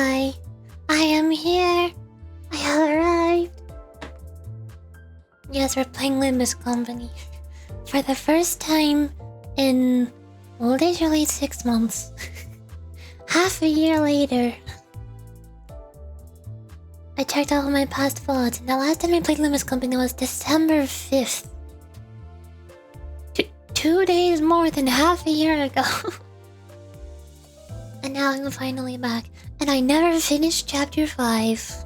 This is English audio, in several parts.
Hi, I am here. I have arrived. Yes, we're playing Limbus Company. For the first time in literally 6 months. Half a year later. I checked all of my past VODs, and the last time I played Limbus Company was December 5th. 2 days more than half a year ago. And now I'm finally back. And I never finished chapter 5.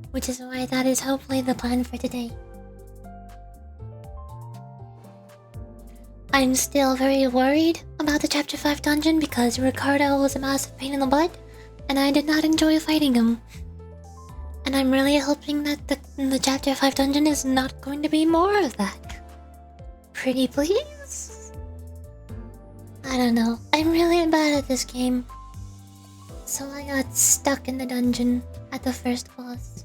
Which is why that is hopefully the plan for today. I'm still very worried about the chapter 5 dungeon because Ricardo was a massive pain in the butt, and I did not enjoy fighting him. And I'm really hoping that the chapter 5 dungeon is not going to be more of that. Pretty please? I don't know. I'm really bad at this game. So I got stuck in the dungeon at the first boss.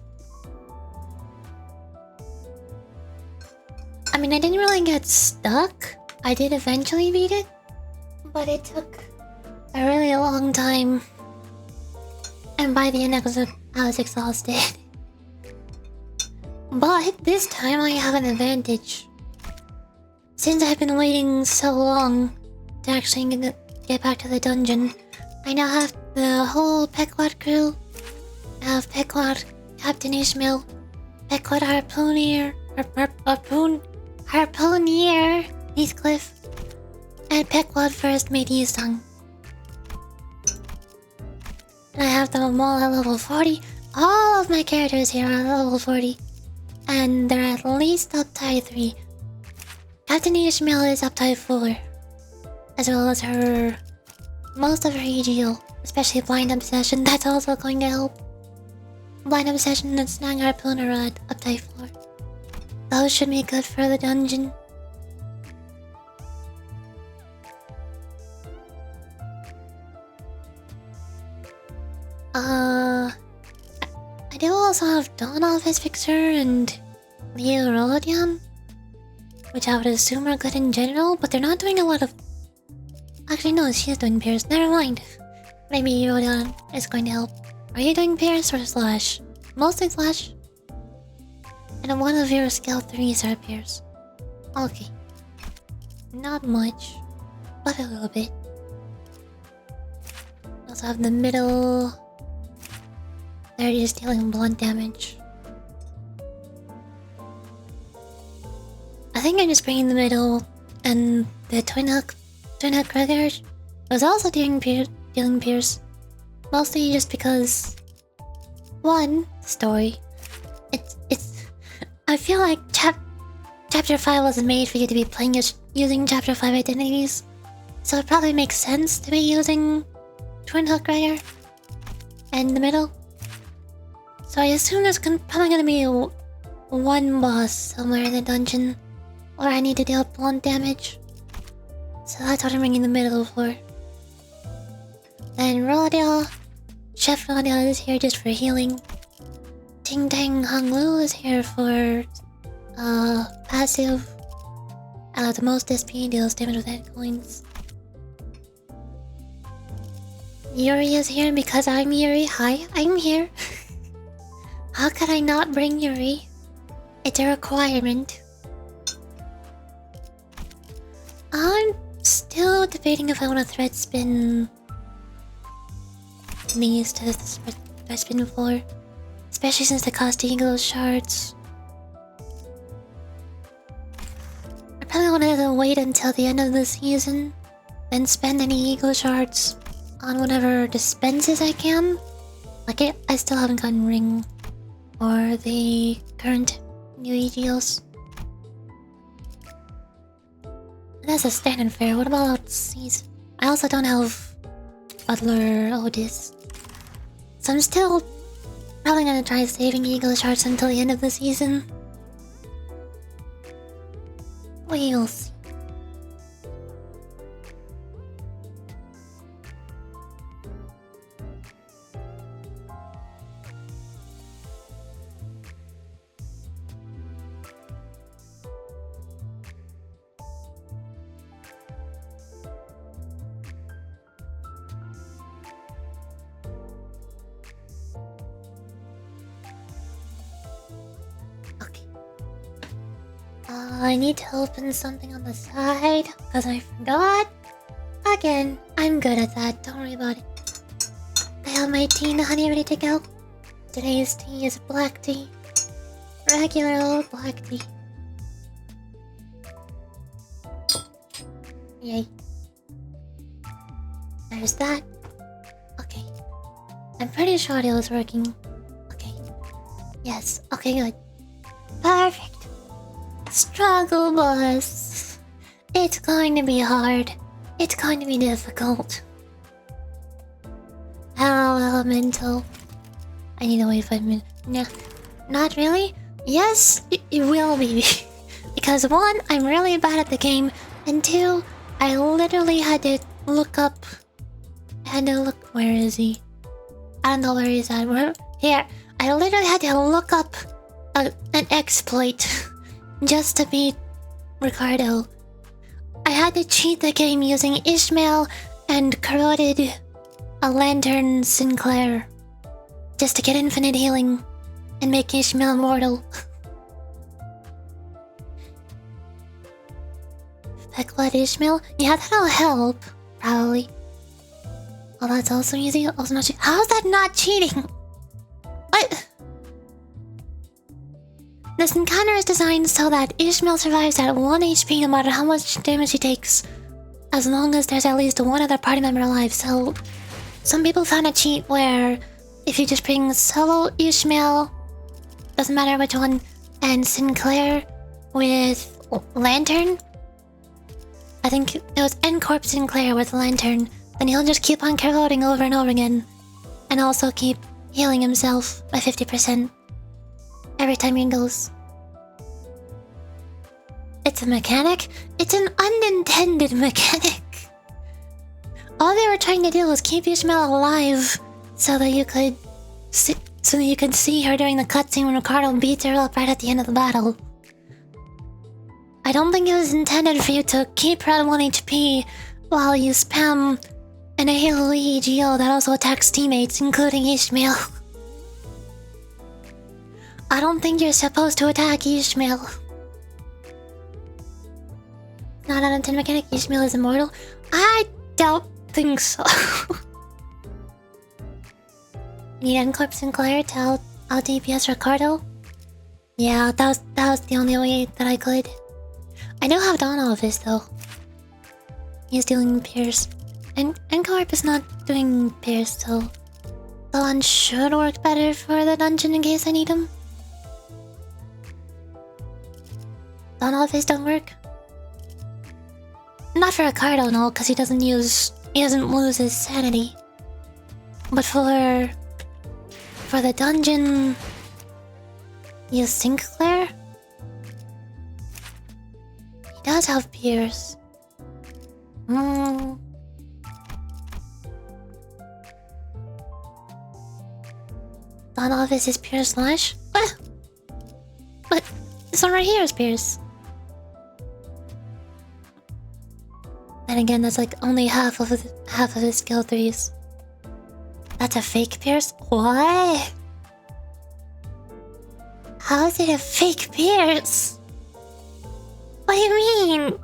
I mean, I didn't really get stuck. I did eventually beat it, but it took a really long time. And by the end I was exhausted. But this time I have an advantage. Since I've been waiting so long to actually get back to the dungeon, I now have the whole Pequod crew. I have Pequod, Captain Ishmael, Pequod Harpooner, Heathcliff, and Pequod First Mate Yusung. And I have them all at level 40. All of my characters here are level 40. And they're at least up tie 3. Captain Ishmael is up tie 4. As well as most of her EGL, especially Blind Obsession, that's also going to help. Blind Obsession and Snag Harpooner are at up tie 4. Those should be good for the dungeon. I do also have Dawn Office Fixer and Leo Rodion, which I would assume are good in general, but they're not doing a lot of... Actually, no, she's doing Pierce. Never mind. Maybe Rodion is going to help. Are you doing Pierce or Slash? Mostly Slash. And one of your skill 3s are Pierce. Okay. Not much, but a little bit. Also have the middle. They're just dealing blunt damage. I think I'm just bringing the middle, and the Twin Hook Gregor was also dealing Pierce. Mostly just because, one, story. It's. I feel like Chapter 5 wasn't made for you to be playing using Chapter 5 identities, so it probably makes sense to be using Twin Hook Gregor and the middle. So I assume there's probably gonna be one boss somewhere in the dungeon where I need to deal blunt damage. So that's what I'm bringing the middle for. Then Rodial, Chef Rodial is here just for healing. Ting Tang Hung Lu is here for passive. The most SP deals damage with head coins. Yuri is here because I'm Yuri. Hi, I'm here. How could I not bring Yuri? It's a requirement. I'm still debating if I want to thread spin these to the thread spin floor. Especially since they cost Eagle shards. I probably want to wait until the end of the season, then spend any Eagle shards on whatever dispenses I can. Like I still haven't gotten Ring or the current new EGLs. That's a standard fare. What about Seas? I also don't have Butler Otis. So I'm still probably gonna try saving Eagle shards until the end of the season. We'll see. I need to open something on the side, because I forgot. Again, I'm good at that, don't worry about it. I have my tea and honey ready to go. Today's tea is black tea. Regular old black tea. Yay. There's that. Okay. I'm pretty sure it was working. Okay. Yes. Okay, good. Perfect. Struggle bus. It's going to be hard. It's going to be difficult. Hello, Elemental. I need to wait 5 minutes. No. Not really? Yes, it will be. Because 1, I'm really bad at the game. And 2, I literally had to look up... Where is he? I don't know where he's at. Here. I literally had to look up an exploit just to beat Ricardo. I had to cheat the game using Ishmael and corroded a lantern Sinclair just to get infinite healing and make Ishmael immortal. Backblood Ishmael? Yeah, that'll help. Probably. Oh, that's also easy. Also not cheating. How's that not cheating? What? This encounter is designed so that Ishmael survives at 1 HP no matter how much damage he takes, as long as there's at least one other party member alive. So, some people found a cheat where if you just bring solo Ishmael, doesn't matter which one, and Sinclair with Lantern, I think it was N-Corp Sinclair with Lantern, then he'll just keep on corroding over and over again, and also keep healing himself by 50%. Every time he goes. It's a mechanic? It's an unintended mechanic. All they were trying to do was keep Ishmael alive so that you could see her during the cutscene when Ricardo beats her up right at the end of the battle. I don't think it was intended for you to keep her at 1 HP while you spam an AoE EGO that also attacks teammates, including Ishmael. I don't think you're supposed to attack Ishmael. Not an unintended mechanic. Ishmael is immortal. I don't think so. Need N-Corp Sinclair to out DPS Ricardo? Yeah, that was the only way that I could. I know how Dawn Office though. He's doing Pierce. And N-Corp is not doing Pierce, so Dawn should work better for the dungeon in case I need him. Dawn Office don't work? Not for Ricardo, no, because he doesn't lose his sanity. But for the dungeon, use Sinclair? He does have Pierce. Dawn Office is Pierce Slash? What? But this one right here is Pierce. And again, that's like only half of his skill 3s. That's a fake Pierce? What? How is it a fake Pierce? What do you mean?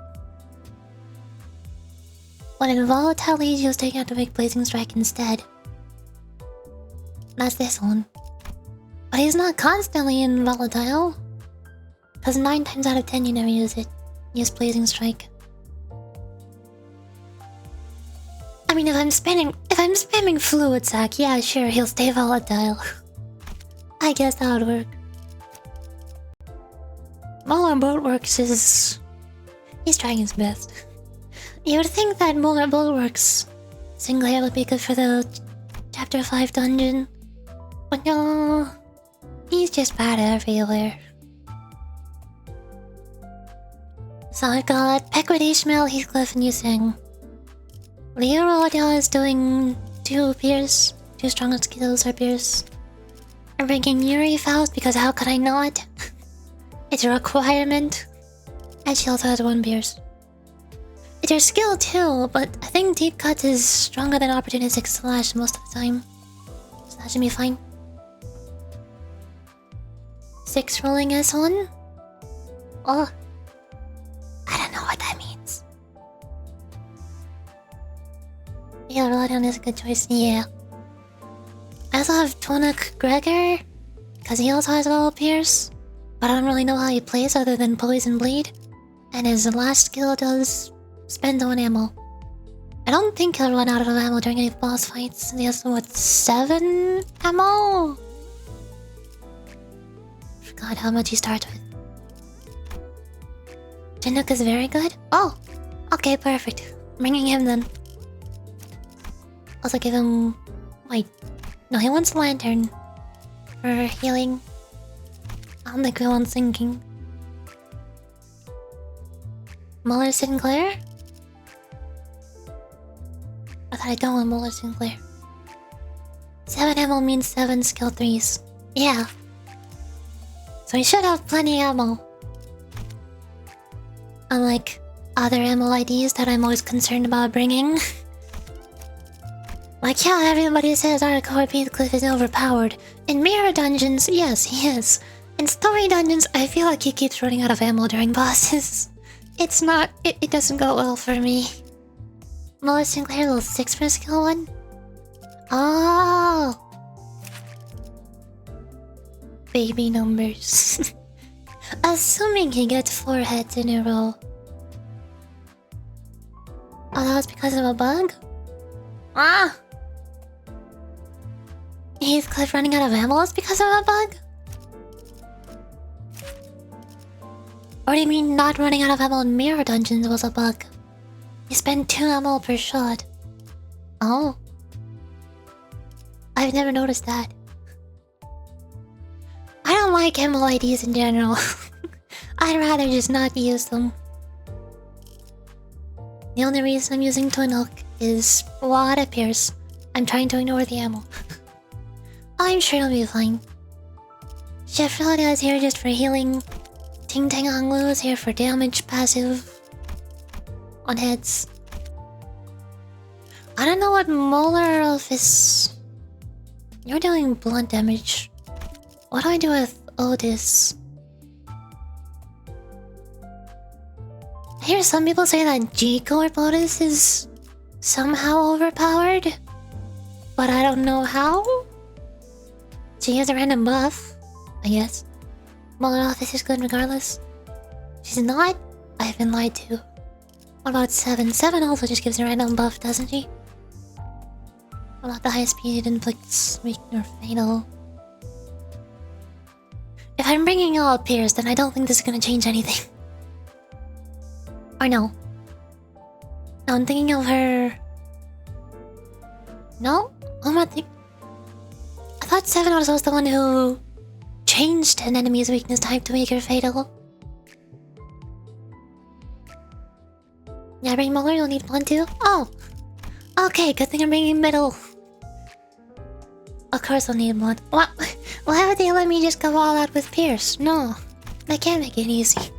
When in volatile leads, you'll take out to make Blazing Strike instead. That's this one. But he's not constantly in volatile. Because 9 times out of 10 you never use it. Use Blazing Strike. I mean, if I'm spamming Fluid Sack, yeah, sure, he'll stay volatile. I guess that would work. Muller Boatworks is... he's trying his best. You would think that Muller Boatworks Sinclair would be good for the Chapter 5 dungeon. But no... he's just bad everywhere. So I've got Peckwood, Ishmael, Heathcliff, and Yusing. Leorodia is doing 2 Pierce. 2 strongest skills are Pierce. I'm bringing Yuri Faust because how could I not? It's a requirement. And she also has 1 Pierce. It's her skill too, but I think Deep Cut is stronger than Opportunistic Slash most of the time. So that should be fine. 6 rolling S1? Oh. feel Rodion is a good choice. Yeah. I also have Tonak Gregor, because he also has a little Pierce. But I don't really know how he plays other than Poison Bleed. And his last skill does spend on ammo. I don't think he'll run out of ammo during any boss fights. He has, what, 7 ammo? Forgot how much he starts with. Chinook is very good? Oh! Okay, perfect. Bringing him then. Also give him... Wait. No, he wants Lantern. For healing. I don't think we want Sinking. Muller Sinclair? I thought I don't want Muller Sinclair. 7 ammo means 7 skill 3s. Yeah. So he should have plenty ammo. Unlike other ammo IDs that I'm always concerned about bringing. Like, yeah, everybody says Arcor Heathcliff is overpowered. In mirror dungeons, yes, he is. In story dungeons, I feel like he keeps running out of ammo during bosses. It's not... It doesn't go well for me. Muller Sinclair level 6 for skill 1? Oh! Baby numbers. Assuming he gets 4 heads in a row. Oh, that was because of a bug? Ah! Heathcliff running out of ammo is because of a bug? Or do you mean not running out of ammo in mirror dungeons was a bug? You spend 2 ammo per shot. Oh. I've never noticed that. I don't like ammo IDs in general. I'd rather just not use them. The only reason I'm using Twin Hook is while it appears, I'm trying to ignore the ammo. I'm sure it'll be fine. Chef Rhoda is here just for healing. Ting Tang Honglu is here for damage passive. On heads. I don't know what Molar Elf is. You're doing blunt damage. What do I do with Otis? I hear some people say that G-Corp Otis is somehow overpowered. But I don't know how. She has a random buff, I guess. Molar Elf is good regardless. She's not? I've been lied to. What about 7? 7 also just gives a random buff, doesn't she? What about the high speed inflicts weak or fatal? If I'm bringing all Pierce, then I don't think this is gonna change anything. Or no. No, I'm thinking of her... No? Who am I thinking? I thought 7 was the one who... changed an enemy's weakness type to make her fatal. Yeah, bring Molar, you'll need one too? Oh! Okay, good thing I'm bringing middle. Of course I'll need one. What? Why would they let me just go all out with Pierce? No. They can't make it easy.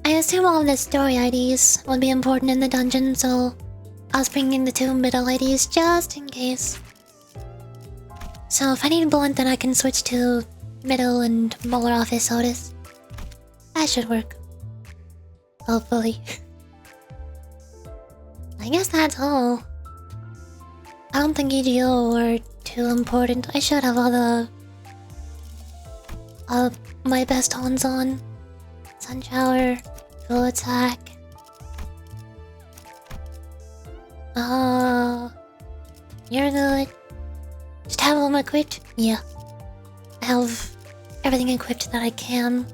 I assume all of the story IDs will be important in the dungeon, so... I was bringing the 2 middle IDs just in case. So if I need blunt, then I can switch to middle and Molar Office Otis. That should work. Hopefully. I guess that's all. I don't think EGO were too important. I should have all the... my best ones on. Sun Shower, Full Attack. You're good. Just have them equipped? Yeah. I have everything equipped that I can.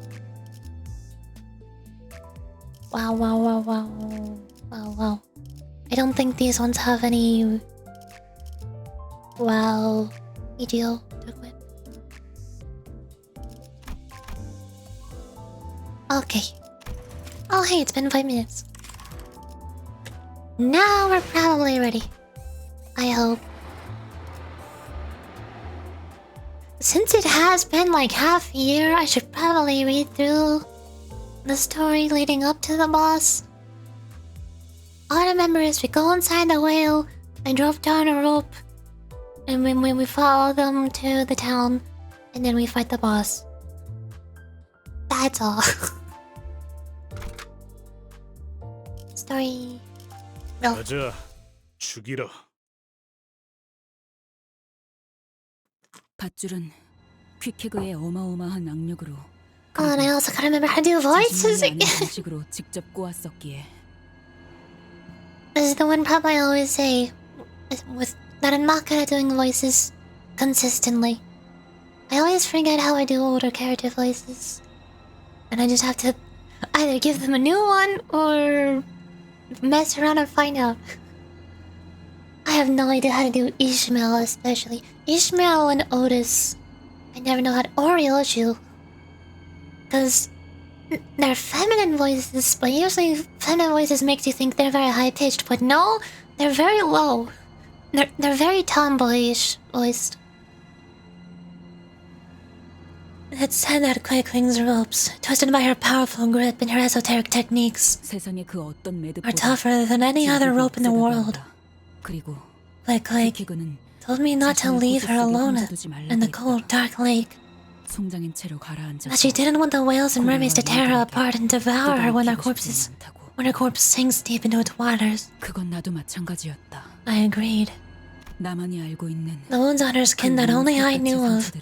Wow, wow, wow, wow. Wow, wow. I don't think these ones have any... Wow... EGO to equip. Okay. Oh hey, it's been 5 minutes. Now we're probably ready. I hope. Since it has been like half a year, I should probably read through the story leading up to the boss. All I remember is we go inside the whale and drop down a rope, and when we follow them to the town, and then we fight the boss. That's all. Story. No. 죽이라. 밧줄은 퀵해그의 어마어마한 악력으로 Oh, and I also gotta remember how to do voices again. 방식으로 직접 꼬았었기에. This is the one problem I always say with that I'm not good at doing voices consistently. I always forget how I do older character voices. And I just have to either give them a new one or mess around and find out. I have no idea how to do Ishmael especially. Ishmael and Otis. I never know how to... Or Ryoshu. Because they're feminine voices, but usually feminine voices make you think they're very high-pitched, but no, they're very low. They're very tomboyish voiced. It's said that Quakeling's ropes, twisted by her powerful grip and her esoteric techniques, are tougher than any other rope in the world. Quake told me not to leave her alone in the cold, dark lake. That she didn't want the whales and mermaids to tear her apart and devour her when her corpse sinks deep into its waters. I agreed. The wounds on her skin that only I knew of,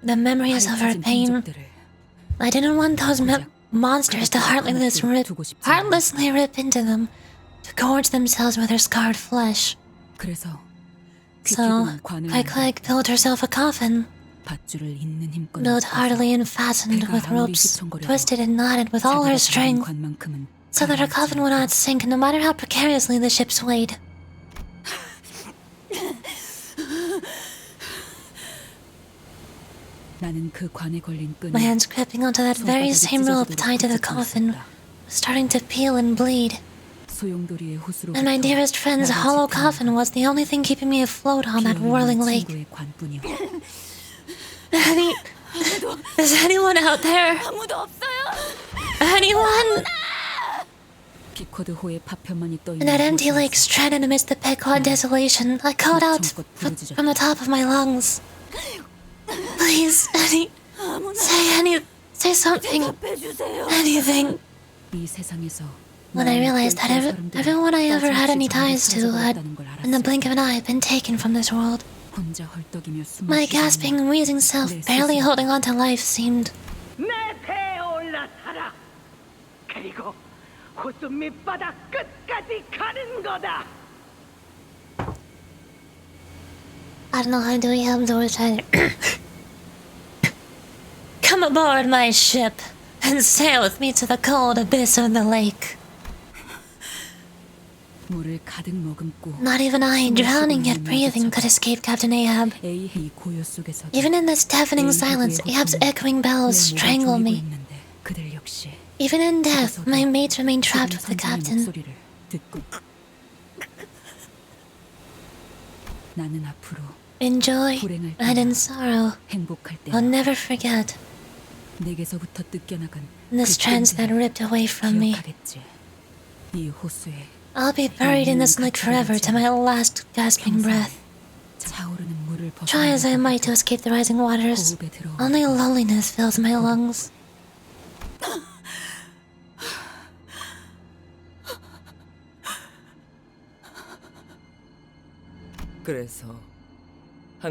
the memories of her pain. I didn't want those monsters to heartlessly rip into them, to gorge themselves with her scarred flesh. So, Quake built herself a coffin, built heartily and fastened with ropes, twisted and knotted with all her strength, so that her coffin would not sink no matter how precariously the ship swayed. My hands gripping onto that very same rope tied to the coffin was starting to peel and bleed. And my dearest friend's hollow coffin was the only thing keeping me afloat on that whirling lake. Is anyone out there? Anyone? In that empty lake stranded amidst the Pequod desolation, I called out from the top of my lungs. Please, say something. Anything. When I realized that everyone I ever had any ties to had, in the blink of an eye, been taken from this world. My gasping, wheezing self, barely holding on to life, seemed... I don't know how to do Yamdor's either. Come aboard my ship and sail with me to the cold abyss of the lake. Not even I, drowning yet breathing, could escape Captain Ahab. Even in this deafening silence, Ahab's echoing bells strangle me. Even in death, my mates remain trapped with the captain. In joy and in sorrow, I'll never forget the strands that ripped away from me. I'll be buried in this lake forever to my last gasping breath. Try as I might to escape the rising waters, only loneliness fills my lungs.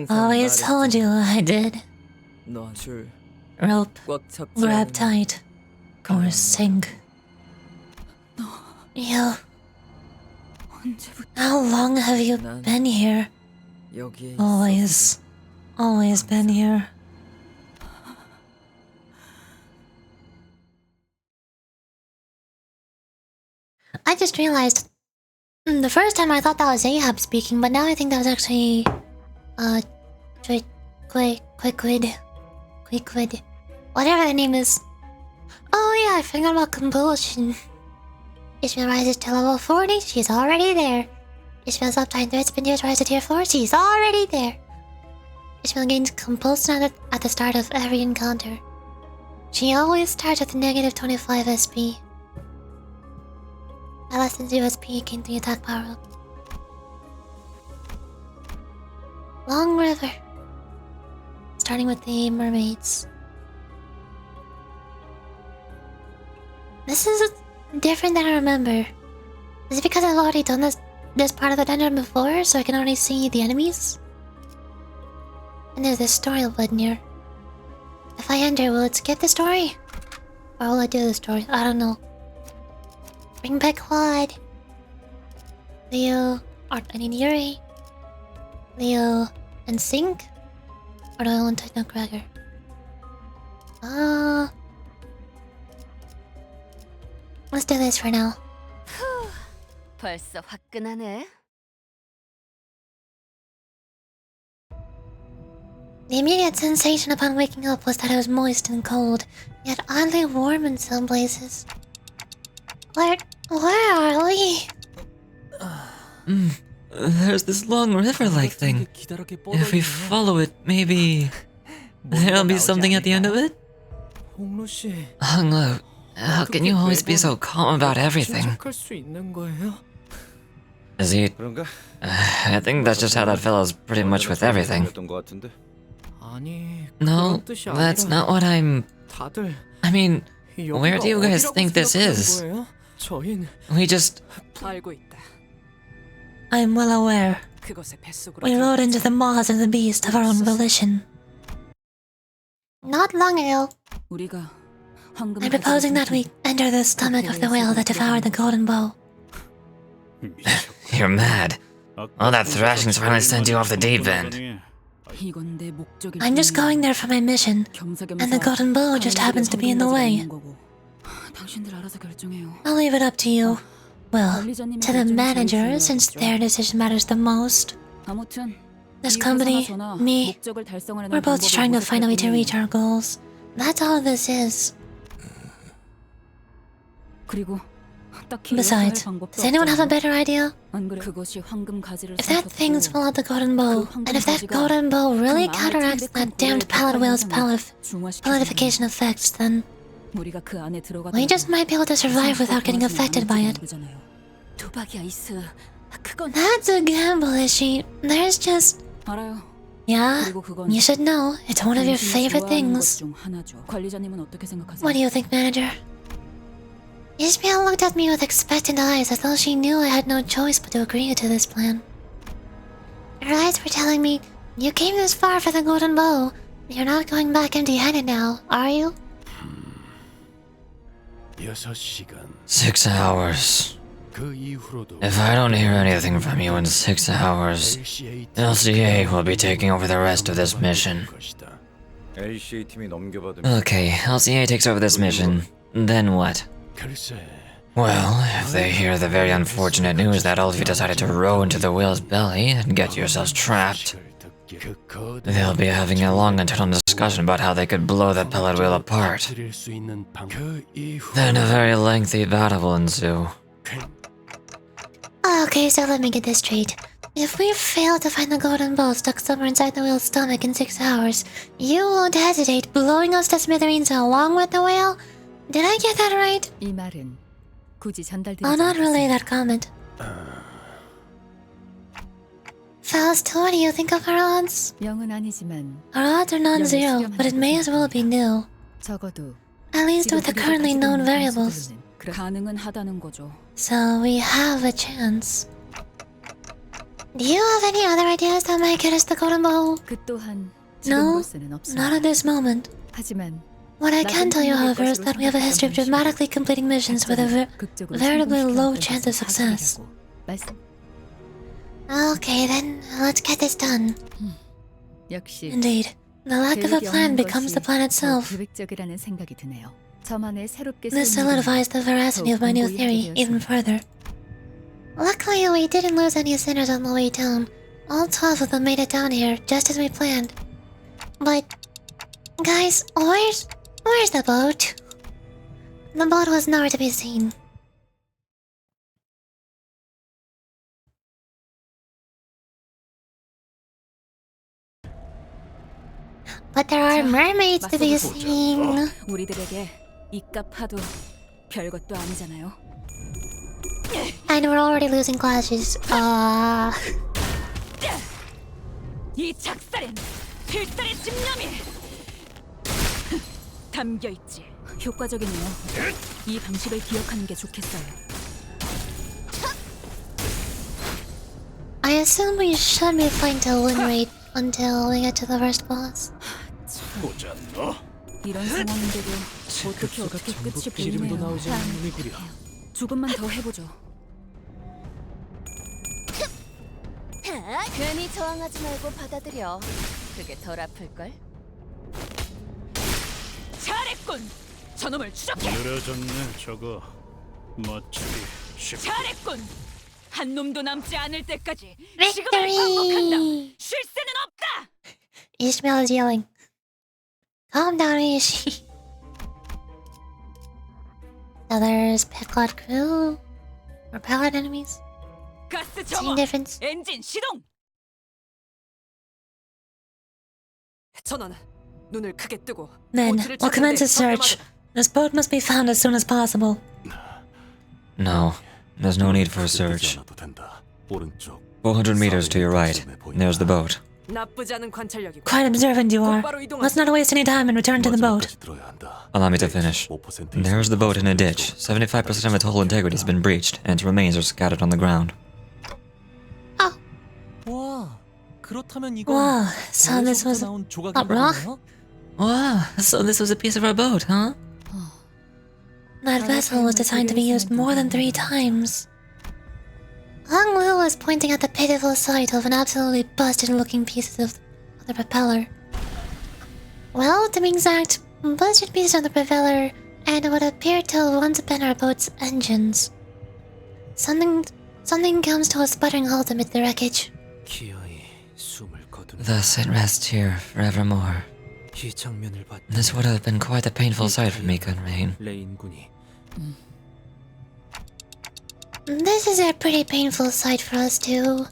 Always told you I did. Rope, grab tight, or sink. You... How long have you been here? Always been here. I just realized... the first time I thought that was Ahab speaking, but now I think that was actually... Quickwid. Whatever the name is. Oh yeah, I forgot about compulsion. Ishmael rises to level 40, she's already there. Ishmael's uptime threats spin rise to tier 4, she's already there. Ishmael gains compulsion at the start of every encounter. She always starts with negative 25 SP. At less than 0 SP, gain 3 attack power up. Long River. Starting with the mermaids. This is different than I remember. Is it because I've already done this this part of the dungeon before, so I can only see the enemies. And there's this story button here. If I enter, will it skip the story? Or will it do the story? I don't know. Bring back Quad. Leo, Art, I need Yuri. Leo, and Sync? Or do I want Techno Cracker? Let's do this for now. 벌써 화끈하네. The immediate sensation upon waking up was that it was moist and cold, yet oddly warm in some places. Where are we? There's this long river-like thing. If we follow it, maybe there'll be something at the end of it? Hung-Lo, how can you always be so calm about everything? Is he... I think that's just how that fellow's pretty much with everything. No, that's not what I'm... I mean, where do you guys think this is? We just... I'm well aware. We rode into the maws of the beast of our own volition. Not long ago. I'm proposing that we enter the stomach of the whale that devoured the golden bow. You're mad. All that thrashing's finally sent you off the deep end. I'm just going there for my mission, and the golden bow just happens to be in the way. I'll leave it up to you. Well, to the manager, since their decision matters the most. This company, me, we're both trying to find a way to reach our goals. That's all this is. Besides, does anyone have a better idea? If that thing's full of the golden bow, and if that golden bow really counteracts that damned pallet whale's palletification effects, then we just might be able to survive without getting affected by it. That's a gamble, Ishi. There's just... Yeah, you should know. It's one of your favorite things. What do you think, manager? Ishmael looked at me with expectant eyes as though she knew I had no choice but to agree to this plan. Her eyes were telling me, you came this far for the golden bow. You're not going back empty-handed now, are you? 6 hours. If I don't hear anything from you in 6 hours, LCA will be taking over the rest of this mission. Okay, LCA takes over this mission. Then what? Well, if they hear the very unfortunate news that all of you decided to row into the whale's belly and get yourselves trapped, they'll be having a long internal discussion about how they could blow the pellet whale apart. Then a very lengthy battle will ensue. Okay, so let me get this straight. If we fail to find the golden bow stuck somewhere inside the whale's stomach in 6 hours, you won't hesitate blowing us to smithereens along with the whale? Did I get that right? I'll not relay that comment. Faust, what do you think of our odds? Our odds are non-zero, but it may as well be nil. At least with the currently known variables. So we have a chance. Do you have any other ideas that might get us the golden bow? No, not at this moment. What I can tell you, however, is that we have a history of dramatically completing missions with a veritably low chance of success. Okay, then, let's get this done. Indeed, the lack of a plan becomes the plan itself. This solidifies the veracity of my new theory even further. Luckily, we didn't lose any sinners on the way down. All 12 of them made it down here, just as we planned. But, guys, where's the boat? The boat was nowhere to be seen. But there are mermaids to be seen. And we're already losing clashes. 이 작살엔 필살의 집념이 담겨있지. 효과적이네요. 이 방식을 기억하는 게 좋겠어요. I assume we should be fine to win rate until we get to the first boss. 이런 상황인데도 어떻게 끝이 보이네요. 조금만 더 해보죠. 괜히 저항하지 말고 받아들여. 그게 덜 아플걸? 잘했군! 저놈을 추적해! 늘어졌네 저거. 맞추기 쉽. 잘했군! 한 놈도 남지 않을 때까지 지금을 반복한다! Victory! 쉴 새는 없다! Ishmael is yelling. Calm down, Ishi. Now there's Pecklot crew or pallet enemies. 가스 Same 점화! difference. 엔진 시동! 전원, 눈을 크게 뜨고 Then 보트를 we'll commence a 찾는데 search. This boat must be found as soon as possible. No, there's no need for a search. 400 meters to your right. There's the boat. 나쁘지 않은 관찰력이고 Quite observant you are. 곧바로 이동하자. Let's not waste any time and return to the boat. Allow me to finish. There's the boat in a ditch. 75% of its hull integrity has been breached, and its remains are scattered on the ground. Wow, so this was a rock? Wow, so this was a piece of our boat, huh? That vessel was designed to be used more than 3 times. Hong Lu was pointing at the pitiful sight of an absolutely busted-looking piece of the propeller. Well, to be exact, busted piece of the propeller and what appeared to have once been our boat's engines. Something comes to a sputtering halt amid the wreckage. Thus it rests here forevermore. This would have been quite a painful sight for me, Gunrain. This is a pretty painful sight for us too.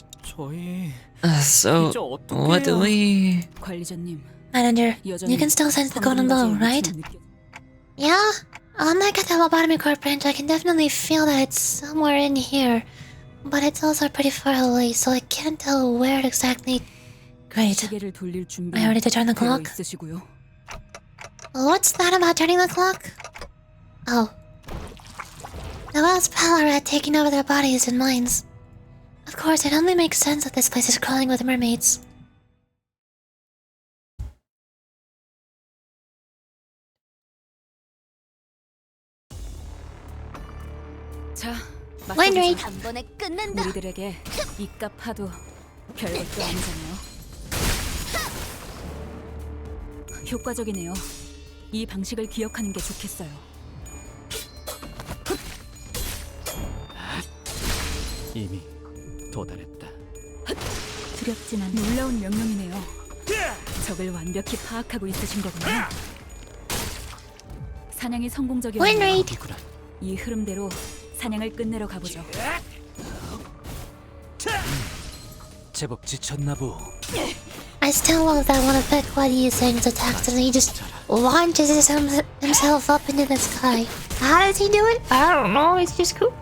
So, what do we... 관리자님, Manager, you can still sense the golden bow, right? Yeah? Unlike at the lobotomy core branch, I can definitely feel that it's somewhere in here. But it's also pretty far away, so I can't tell where exactly... Great. 시계를 돌릴 준비 Are you ready to turn the 되어 clock? 있으시고요. What's that about turning the clock? Oh. The Wells Pallor had taken over their bodies and minds. Of course, it only makes sense that this place is crawling with mermaids. 자, Win 맞서보자. rate. 한 번에 끝낸다. 우리들에게 이깟 파도 별것도 아니잖아요. 효과적이네요. 이 방식을 기억하는 게 좋겠어요. 이미 도달했다. 두렵지만 놀라운 명령이네요. 적을 완벽히 파악하고 있으신 거군요. 사냥이 Win 성공적이었네요. rate. 이 흐름대로 사냥을 끝내러 가보죠. 제법 지쳤나 보. I still love that one of Pekwadi's things attacks and he just launches himself up into the sky. How does he do it? I don't know, it's just cool.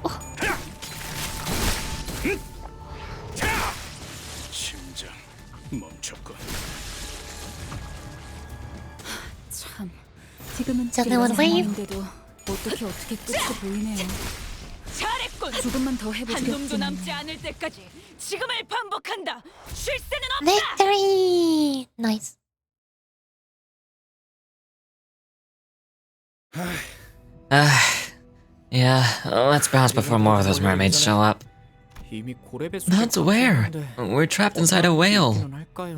심장 멈췄군. 참, 지금은 Something with wave? 상황인데도 어떻게 끝이 보이네요. 잘했군. 조금만 더 해보죠. 한 놈도 남지 않을 때까지 지금을 반복한다. 쉴 새는 없다. Victory! Nice. Yeah, let's bounce before more of those mermaids show up. That's where? We're trapped inside a whale.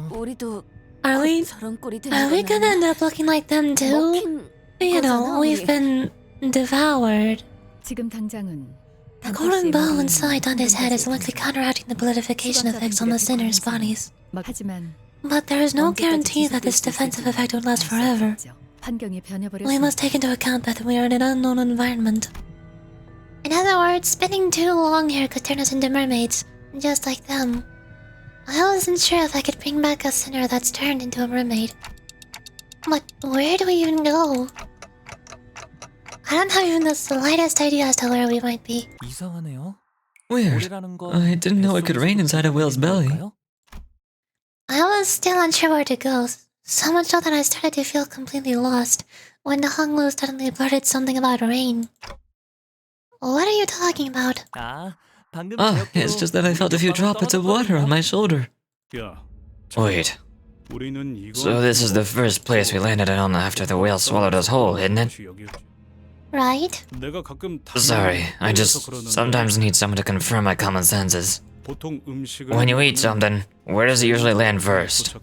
우리도 Are we 저런 꼴이 된 Are we 거면 gonna end up looking like them too? 먹힌 You know, 거잖아, we've 우리. been devoured. 지금 당장은 The golden bow inside on his head is likely counteracting the bloodification effects on the sinners' bodies. 하지만 But there is no guarantee that this defensive effect would last forever. 환경이 변해버렸어. We must take into account that we are in an unknown environment. In other words, spending too long here could turn us into mermaids, just like them. I wasn't sure if I could bring back a sinner that's turned into a mermaid. But where do we even go? I don't have even the slightest idea as to where we might be. Weird. I didn't know it could rain inside a whale's belly. I was still unsure where to go, so much so that I started to feel completely lost when the Hong Lu suddenly blurted something about rain. What are you talking about? 아, Ah, it's just that I felt a few droplets of water on my shoulder. 야, Wait, 우리는 이거 so this is the first place we landed on after the whale swallowed us whole, isn't it? Right? 내가 가끔 Sorry, I just sometimes need someone to confirm my common senses. 보통 음식을 When you eat something, where does it usually land first?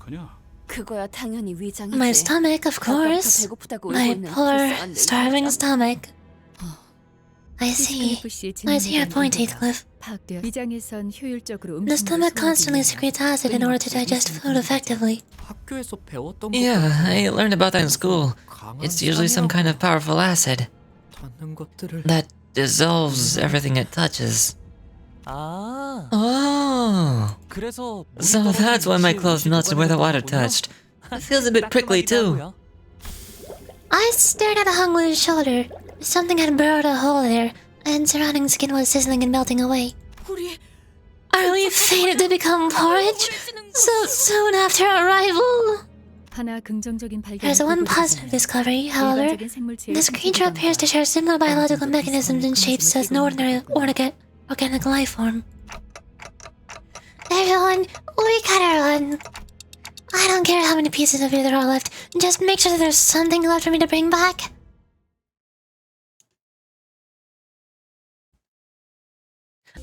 그거야 당연히 위장이지. My stomach, of course. My poor, starving stomach. I see. I see your point, Heathcliff. 위장에선 효율적으로 The stomach constantly secretes acid in order to digest food effectively. 학교에서 배웠던 Yeah, I learned about that in school. It's usually some kind of powerful acid 닿는 것들을 that dissolves everything it touches. 아 Oh, 그래서 so that's why my clothes melted where the water touched. It feels a bit prickly too. I stared at a hung loose shoulder. Something had burrowed a hole there, and surrounding skin was sizzling and melting away. 우리 Are we fated to become porridge? So soon after arrival? 하나 긍정적인 발견. There's one positive discovery, however. This creature appears to share similar biological mechanisms and shapes as an ordinary organic life form. Everyone, we gotta run. I don't care how many pieces of you there are left. Just make sure that there's something left for me to bring back.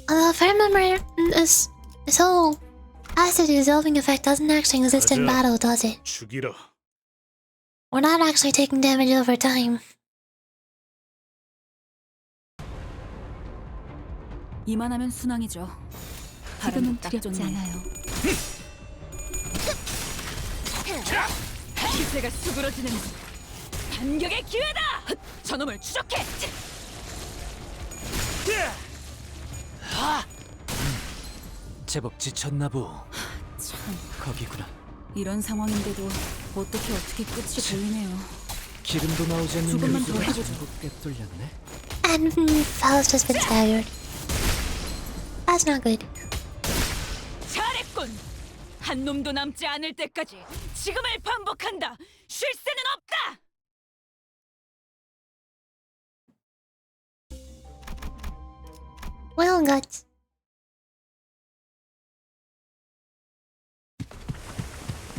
Although if I remember, this whole acid dissolving effect doesn't actually exist in battle, does it? 죽이라. We're not actually taking damage over time. 이만하면 순항이죠. 지금은 두렵지 않아요. 기세가 수그러지는 반격의 기회다. 저놈을 추적해. 제법 지쳤나 보. 참 거기구나. 이런 상황인데도 어떻게 끝이 보이네요. 기름도 나오지 않는 조금만 더 요소가 해보죠. 전부 꿰뚫렸네. And Faust has been staggered. That's not good. 잘했군. 한 놈도 남지 않을 때까지 지금을 반복한다. 쉴 새는 없다. Well, guts.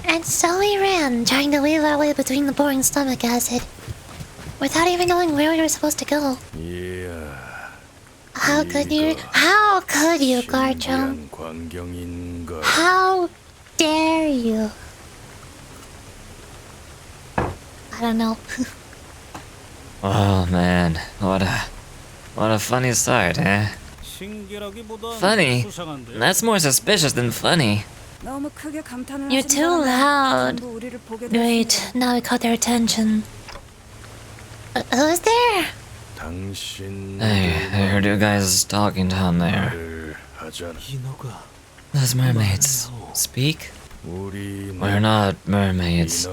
And so we ran, trying to weave our way between the pouring stomach acid, without even knowing where we were supposed to go. How could you, Garchomp? How dare you? I don't know. Oh man, what a funny sight, eh? Funny? That's more suspicious than funny. You're too loud. Wait, now we caught their attention. Who's there? Hey, I heard you guys talking down there. Those mermaids speak? We're not mermaids.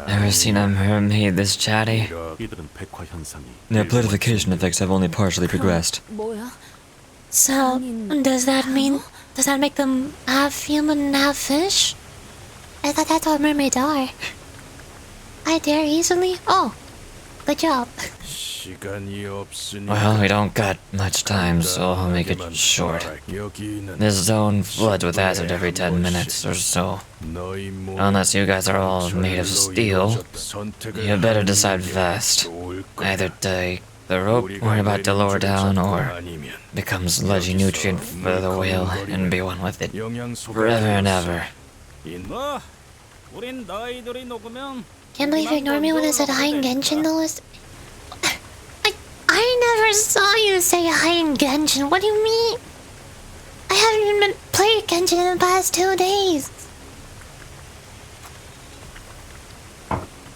Ever seen a mermaid this chatty? Their politification effects have only partially progressed. 뭐야? So, does that make them half human and half fish? I thought that's what mermaids are. I dare easily? Oh, good job. Well, we don't got much time, so I'll make it short. This zone floods with acid every 10 minutes or so. Unless you guys are all made of steel, you better decide fast. Either take the rope we're about to lower down, or become sludgy nutrient for the whale and be one with it forever and ever. Can't believe you ignored me when I said hi in Genshin though. I never saw you say hi in Genshin. What do you mean? I haven't even played Genshin in the past 2 days.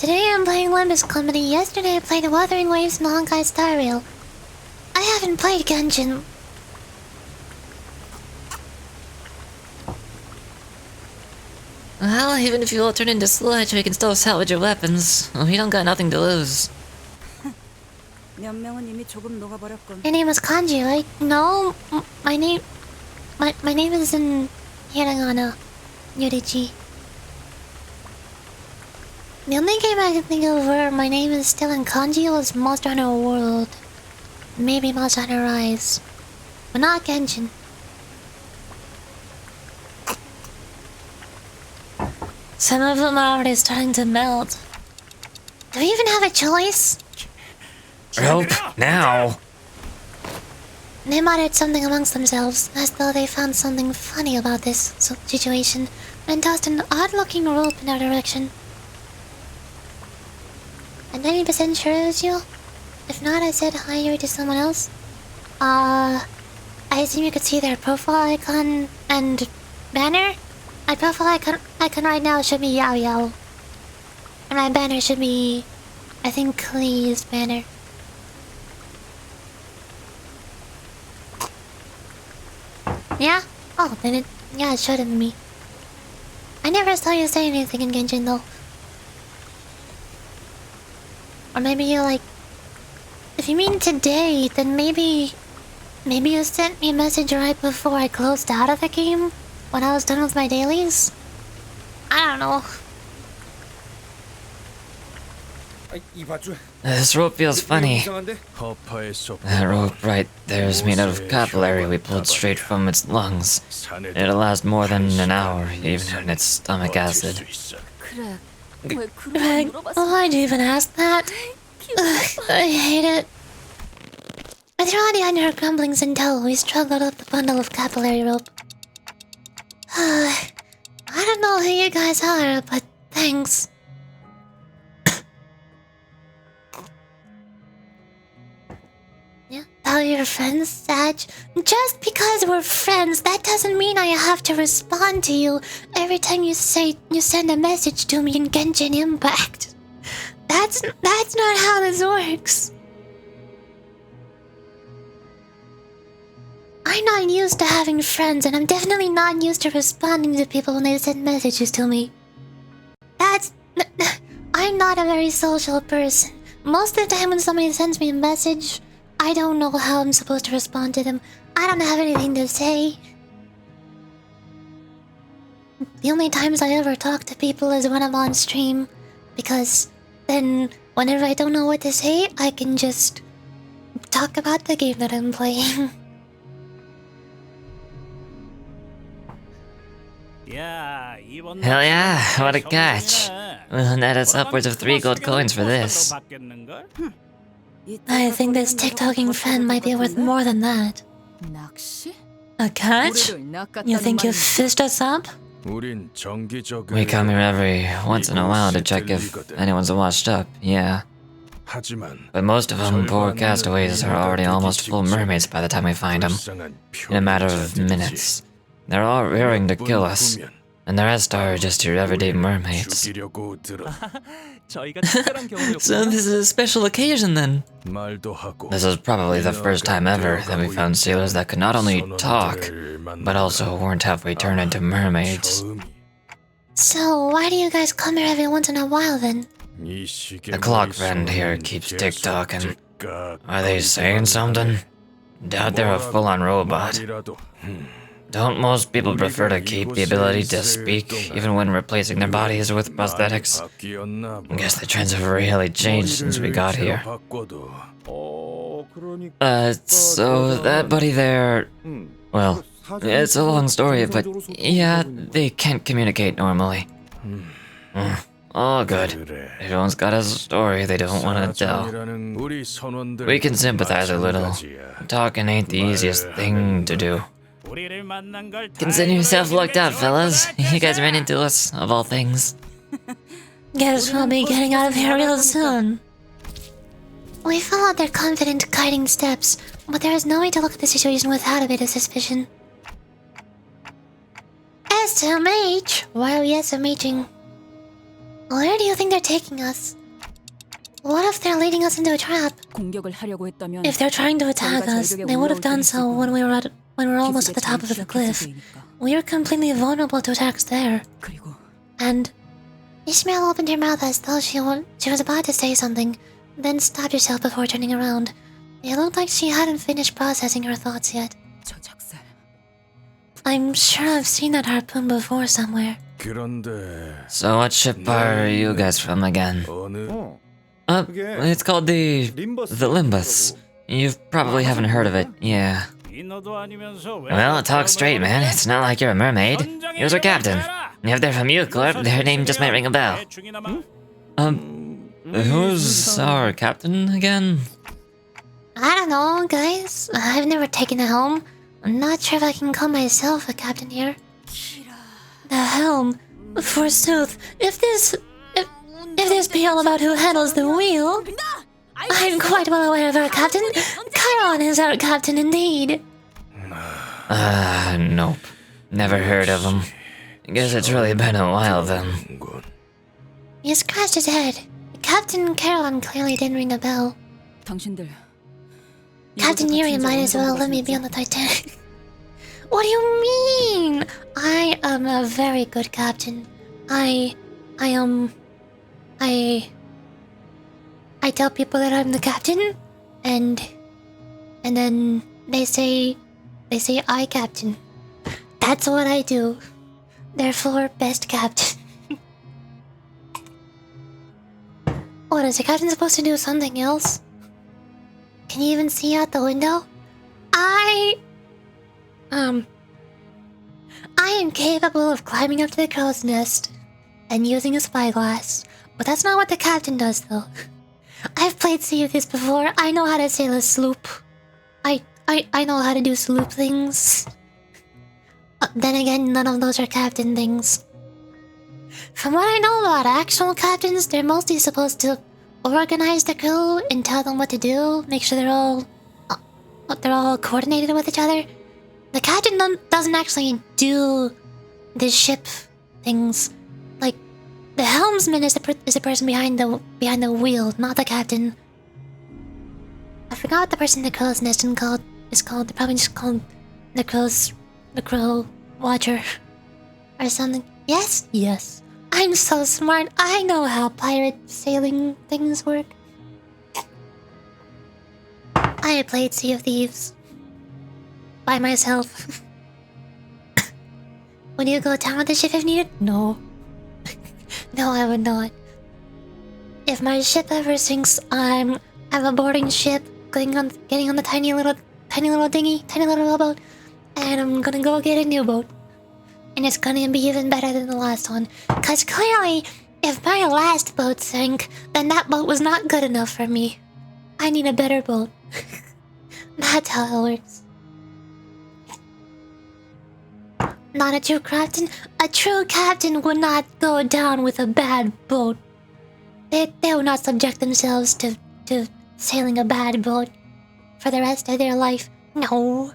Today I'm playing Limbus Company. Yesterday I played Wuthering Waves and Honkai Star Rail. I haven't played Genshin. Well, even if you all turn into sludge, we can still salvage your weapons. We don't got nothing to lose. Your name is Kanji, right? No, my name is in Hiragana, Yurichi. The only game I can think of where my name is still in kanji was Monster Hunter World. Maybe Monster Hunter Rise. But not Genshin. Some of them are already starting to melt. Do we even have a choice? Rope, now! They muttered something amongst themselves, as though they found something funny about this situation, and tossed an odd-looking rope in our direction. I'm 90% sure it was you. If not, I said hi to someone else. I assume you could see their profile icon and banner? My profile icon right now should be Yao Yao. And my banner should be, I think, Klee's banner. Yeah? Oh, then it showed it to me. I never saw you say anything in Genshin though. Or maybe you like... If you mean today, then maybe you sent me a message right before I closed out of the game? When I was done with my dailies? I don't know. This rope feels funny. That rope right there is made out of capillary we pulled straight from its lungs. It'll last more than an hour, even in its stomach acid. 그래. 왜 그런 걸 Greg, 물어봤어? why'd you even ask that? Ugh, I hate it. With Roddy and her grumblings in tow, we struggled up the bundle of capillary rope. I don't know who you guys are, but thanks. Yeah, tell your friends, Sag. Just because we're friends, that doesn't mean I have to respond to you every time you send a message to me in Genshin Impact. That's not how this works. I'm not used to having friends, and I'm definitely not used to responding to people when they send messages to me. I'm not a very social person. Most of the time when somebody sends me a message, I don't know how I'm supposed to respond to them. I don't have anything to say. The only times I ever talk to people is when I'm on stream, because then whenever I don't know what to say, I can just talk about the game that I'm playing. Hell yeah, what a catch. We'll net us upwards of 3 gold coins for this. I think this TikToking friend might be worth more than that. 낚시? A catch? You think you fished us up? We come here every once in a while to check if anyone's washed up, yeah. But most of them, poor castaways, are already almost full mermaids by the time we find them. In a matter of minutes. They're all rearing to kill us. And the rest are just your everyday mermaids. So this is a special occasion then? This is probably the first time ever that we found sailors that could not only talk, but also weren't halfway turned into mermaids. So why do you guys come here every once in a while then? The clock friend here keeps tick-tocking. Are they saying something? Doubt they're a full-on robot. Don't most people prefer to keep the ability to speak, even when replacing their bodies with prosthetics? Guess the trends have really changed since we got here. So that buddy there... Well, it's a long story, but yeah, they can't communicate normally. All good. Everyone's got a story they don't want to tell. We can sympathize a little. Talking ain't the easiest thing to do. Consider yourself lucked out, fellas. You guys ran into us, of all things. Guess we'll be getting out of here real soon. We followed their confident, guiding steps, but there is no way to look at the situation without a bit of suspicion. SMH? Why are we SMHing? Where do you think they're taking us? What if they're leading us into a trap? 공격을 하려고 했다면 If they're trying to attack us, they would have done so when we were almost at the top of the cliff. We are completely vulnerable to attacks there. 그리고 And Ishmael opened her mouth as though she was about to say something, then stopped herself before turning around. It looked like she hadn't finished processing her thoughts yet. 저작살. I'm sure I've seen that harpoon before somewhere. So what ship are you guys from again? It's called the Limbus. You probably haven't heard of it, yeah. Well, talk straight, man. It's not like you're a mermaid. You're our captain. And if they're from Euclid, their name just might ring a bell. Who's our captain again? I don't know, guys. I've never taken a helm. I'm not sure if I can call myself a captain here. The helm, forsooth. If this be all about who handles the wheel, I'm quite well aware of our captain. Chiron is our captain indeed. Nope. Never heard of him. I guess it's really been a while then. He scratched his head. Captain Chiron clearly didn't ring a bell. 당신들. Captain Yuri might as well let me be on the Titanic. What do you mean? I am a very good captain. I tell people that I'm the captain, and then they say I captain. That's what I do. Therefore, best captain. What, is the captain supposed to do something else? Can you even see out the window? I am capable of climbing up to the crow's nest and using a spyglass, but that's not what the captain does, though. I've played Sea of Thieves before. I know how to sail a sloop. I know how to do sloop things. Then again, none of those are captain things. From what I know about actual captains, they're mostly supposed to organize the crew and tell them what to do, make sure they're all coordinated with each other. The captain doesn't actually do the ship things. Like, the helmsman is the person behind the wheel, not the captain. I forgot what the person the crow's nest is called. They're probably just called the crow watcher or something. Yes? Yes. I'm so smart. I know how pirate sailing things work. I played Sea of Thieves. By myself. Would you go down with the ship if needed? No. No, I would not. If my ship ever sinks, I'm a boarding ship, getting on the tiny little dinghy, tiny little rowboat, and I'm gonna go get a new boat. And it's gonna be even better than the last one. Cause clearly, if my last boat sank, then that boat was not good enough for me. I need a better boat. That's how it works. Not a true captain. A true captain would not go down with a bad boat. They would not subject themselves to sailing a bad boat for the rest of their life. No.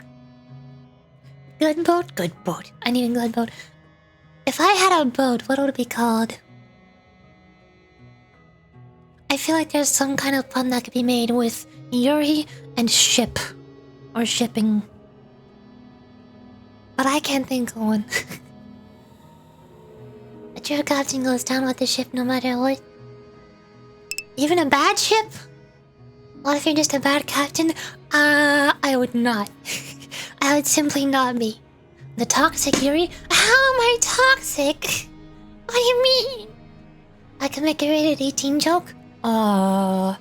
Good boat, good boat. I need a good boat. If I had a boat, what would it be called? I feel like there's some kind of pun that could be made with Yuri and ship. Or shipping. But I can't think of one. A true captain goes down with the ship no matter what. Even a bad ship? What if you're just a bad captain? I would not. I would simply not be. The toxic Yuri? How am I toxic? What do you mean? I can make a rated 18 joke? I'm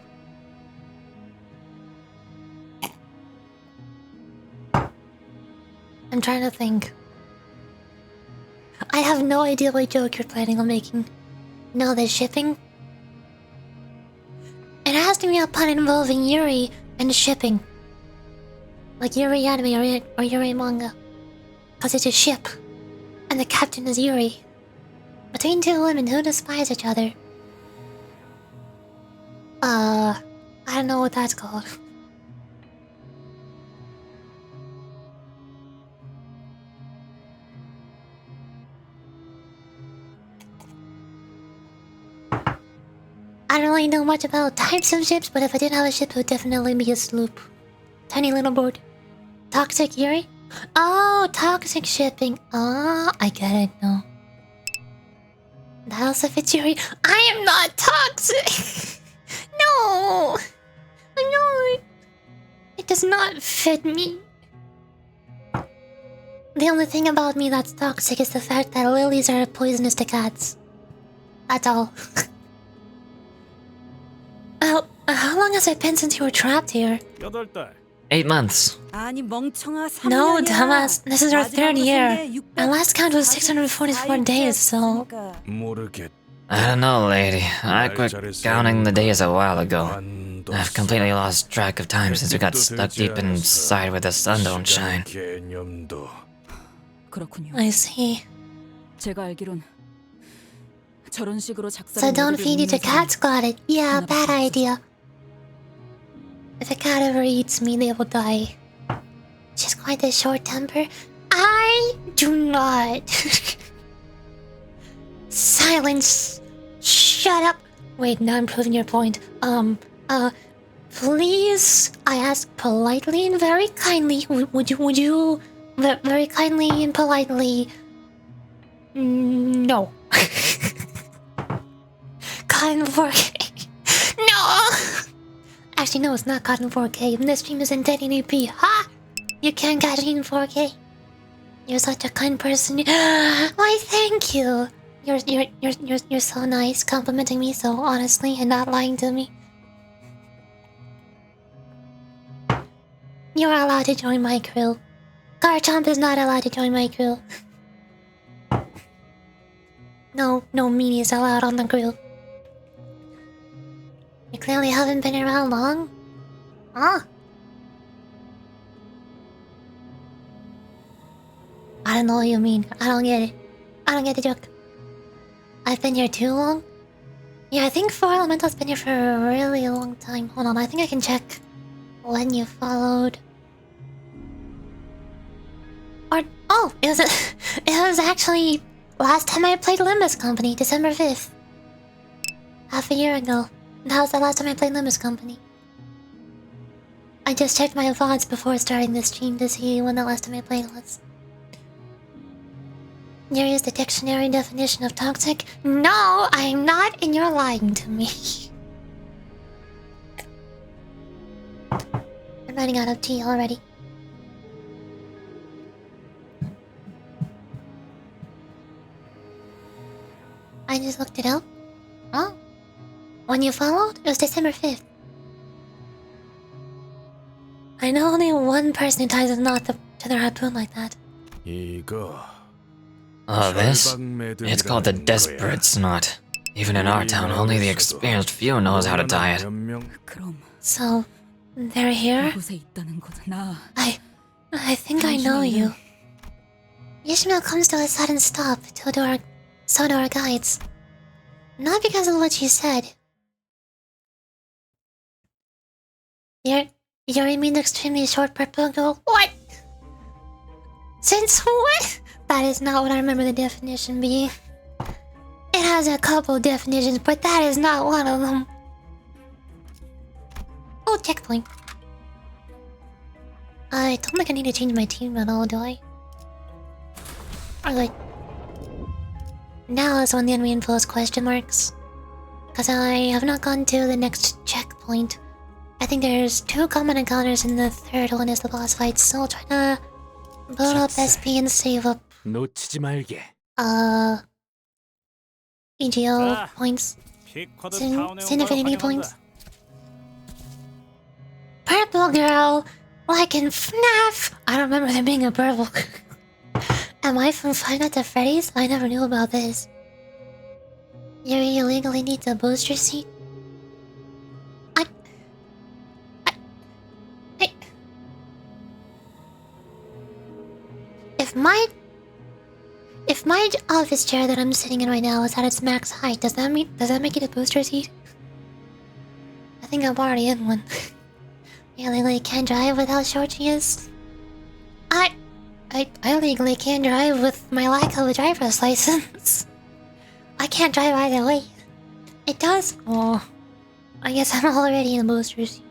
trying to think. I have no idea what joke you're planning on making. No, the shipping? It has to be a pun involving Yuri and shipping. Like Yuri anime or Yuri manga. Cause it's a ship. And the captain is Yuri. Between two women who despise each other. I don't know what that's called. I don't really know much about types of ships, but if I did have a ship, it would definitely be a sloop. Tiny little boat. Toxic Yuri? Oh, toxic shipping. Oh, I get it now. That also fits Yuri. I am not toxic! No! I'm not. It does not fit me. The only thing about me that's toxic is the fact that lilies are poisonous to cats. That's all. How long has it been since you were trapped here? 8 months. 아니 멍청아. No, dumbass. This is our third year. Our last count was 644 days, so... I don't know, lady. I quit counting the days a while ago. I've completely lost track of time since we got stuck deep inside where the sun don't shine. 그렇군요. I see. 제가 알기론 저런 식으로 작사. So don't feed it to cats, got it. Yeah, bad idea. If a cat ever eats me, they will die. She's quite a short temper. I do not. Silence. Shut up. Wait, now I'm proving your point. Please, I ask politely and very kindly. Would you, very kindly and politely? No. Cotton 4K. No. Actually, no, it's not Cotton 4K. This stream is in 1080p. Ha! You can't catch it in 4K. You're such a kind person. Why, thank you. You're so nice, complimenting me so honestly and not lying to me. You're allowed to join my crew. Garchomp is not allowed to join my crew. No meanies allowed on the crew. You clearly haven't been around long. Ah. I don't know what you mean. I don't get it. I don't get the joke. I've been here too long? Yeah, I think 4 Elemental's been here for a really long time. Hold on, I think I can check when you followed. Or oh, it was actually last time I played Limbus Company, December 5th. Half a year ago. That was the last time I played Limbus Company. I just checked my VODs before starting this stream to see when the last time I played was. Here is the dictionary definition of toxic. No, I'm not, and you're lying to me. I'm running out of tea already. I just looked it up. Oh. When you followed, it was December 5th. I know only one person who ties a knot to their harpoon like that. Oh, this? It's called the Desperate Knot. Even in our town, only the experienced few knows how to tie it. 그럼 So, they're here? 이곳에 있다는 거구나. I think I know you. Ishmael comes to a sudden stop, so do our guides. Not because of what you said. You mean the extremely short purple girl? What? Since what? That is not what I remember the definition being. It has a couple definitions, but that is not one of them. Oh, checkpoint. I don't think I need to change my team at all, do I? Or like... Now is when the enemy info is question marks. Because I have not gone to the next checkpoint. I think there's 2 common encounters and the third one is the boss fight, so I'll try to build up SP and save up 놓치지 말게. EGO points. Sin affinity points. Purple girl! Like in FNAF! I don't remember there being a purple. Am I from Five Nights at Freddy's? I never knew about this. You illegally need a booster seat? If my office chair that I'm sitting in right now is at its max height, does that make it a booster seat? I think I'm already in one. You legally can't drive with how short she is? I legally can't drive with my lack of a driver's license. I can't drive either way. It does? Oh, I guess I'm already in a booster seat.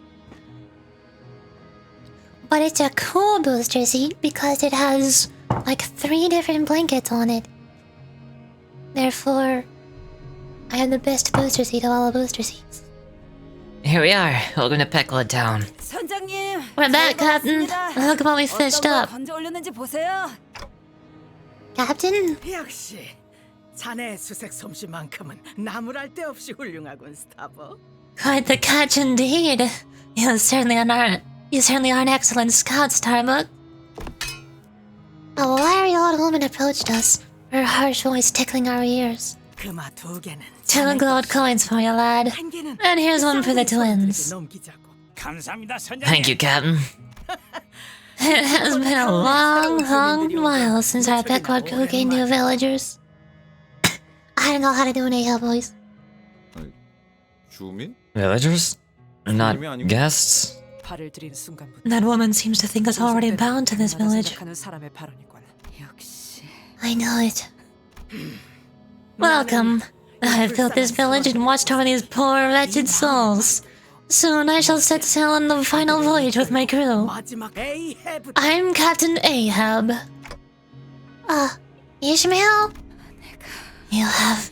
But it's a cool booster seat because it has like 3 different blankets on it. Therefore, I have the best booster seat of all the booster seats. Here we are, welcome to Peckla Town. 선장님. We're back, Captain. Look at what we fished up. 건져 올렸는지 보세요. Captain? 역시 자네 수색 솜씨만큼은 나무랄 데 없이 훌륭하군, 스타버. Quite the catch indeed. You certainly You certainly are an excellent scout, Starbuck. A wiry old woman approached us, her harsh voice tickling our ears. 금화 두 개는 2 gold coins for you, lad. 한 개는 And here's one for the twins. 넘기자고. 감사합니다, 선장님. Thank you, Captain. It has been a long while since our backward crew gained new villagers. I don't know how to do an AL voice. 주민? Villagers? Not guests? 발을 들인 순간부터 That woman seems to think us already bound to this village. 생각하는 사람의 발언이군. 역시 I know it. Welcome. I've built this village and watched over these poor, wretched souls. Soon I shall set sail on the final voyage with my crew. 마지막 Ahab. I'm Captain Ahab. Ishmael? You have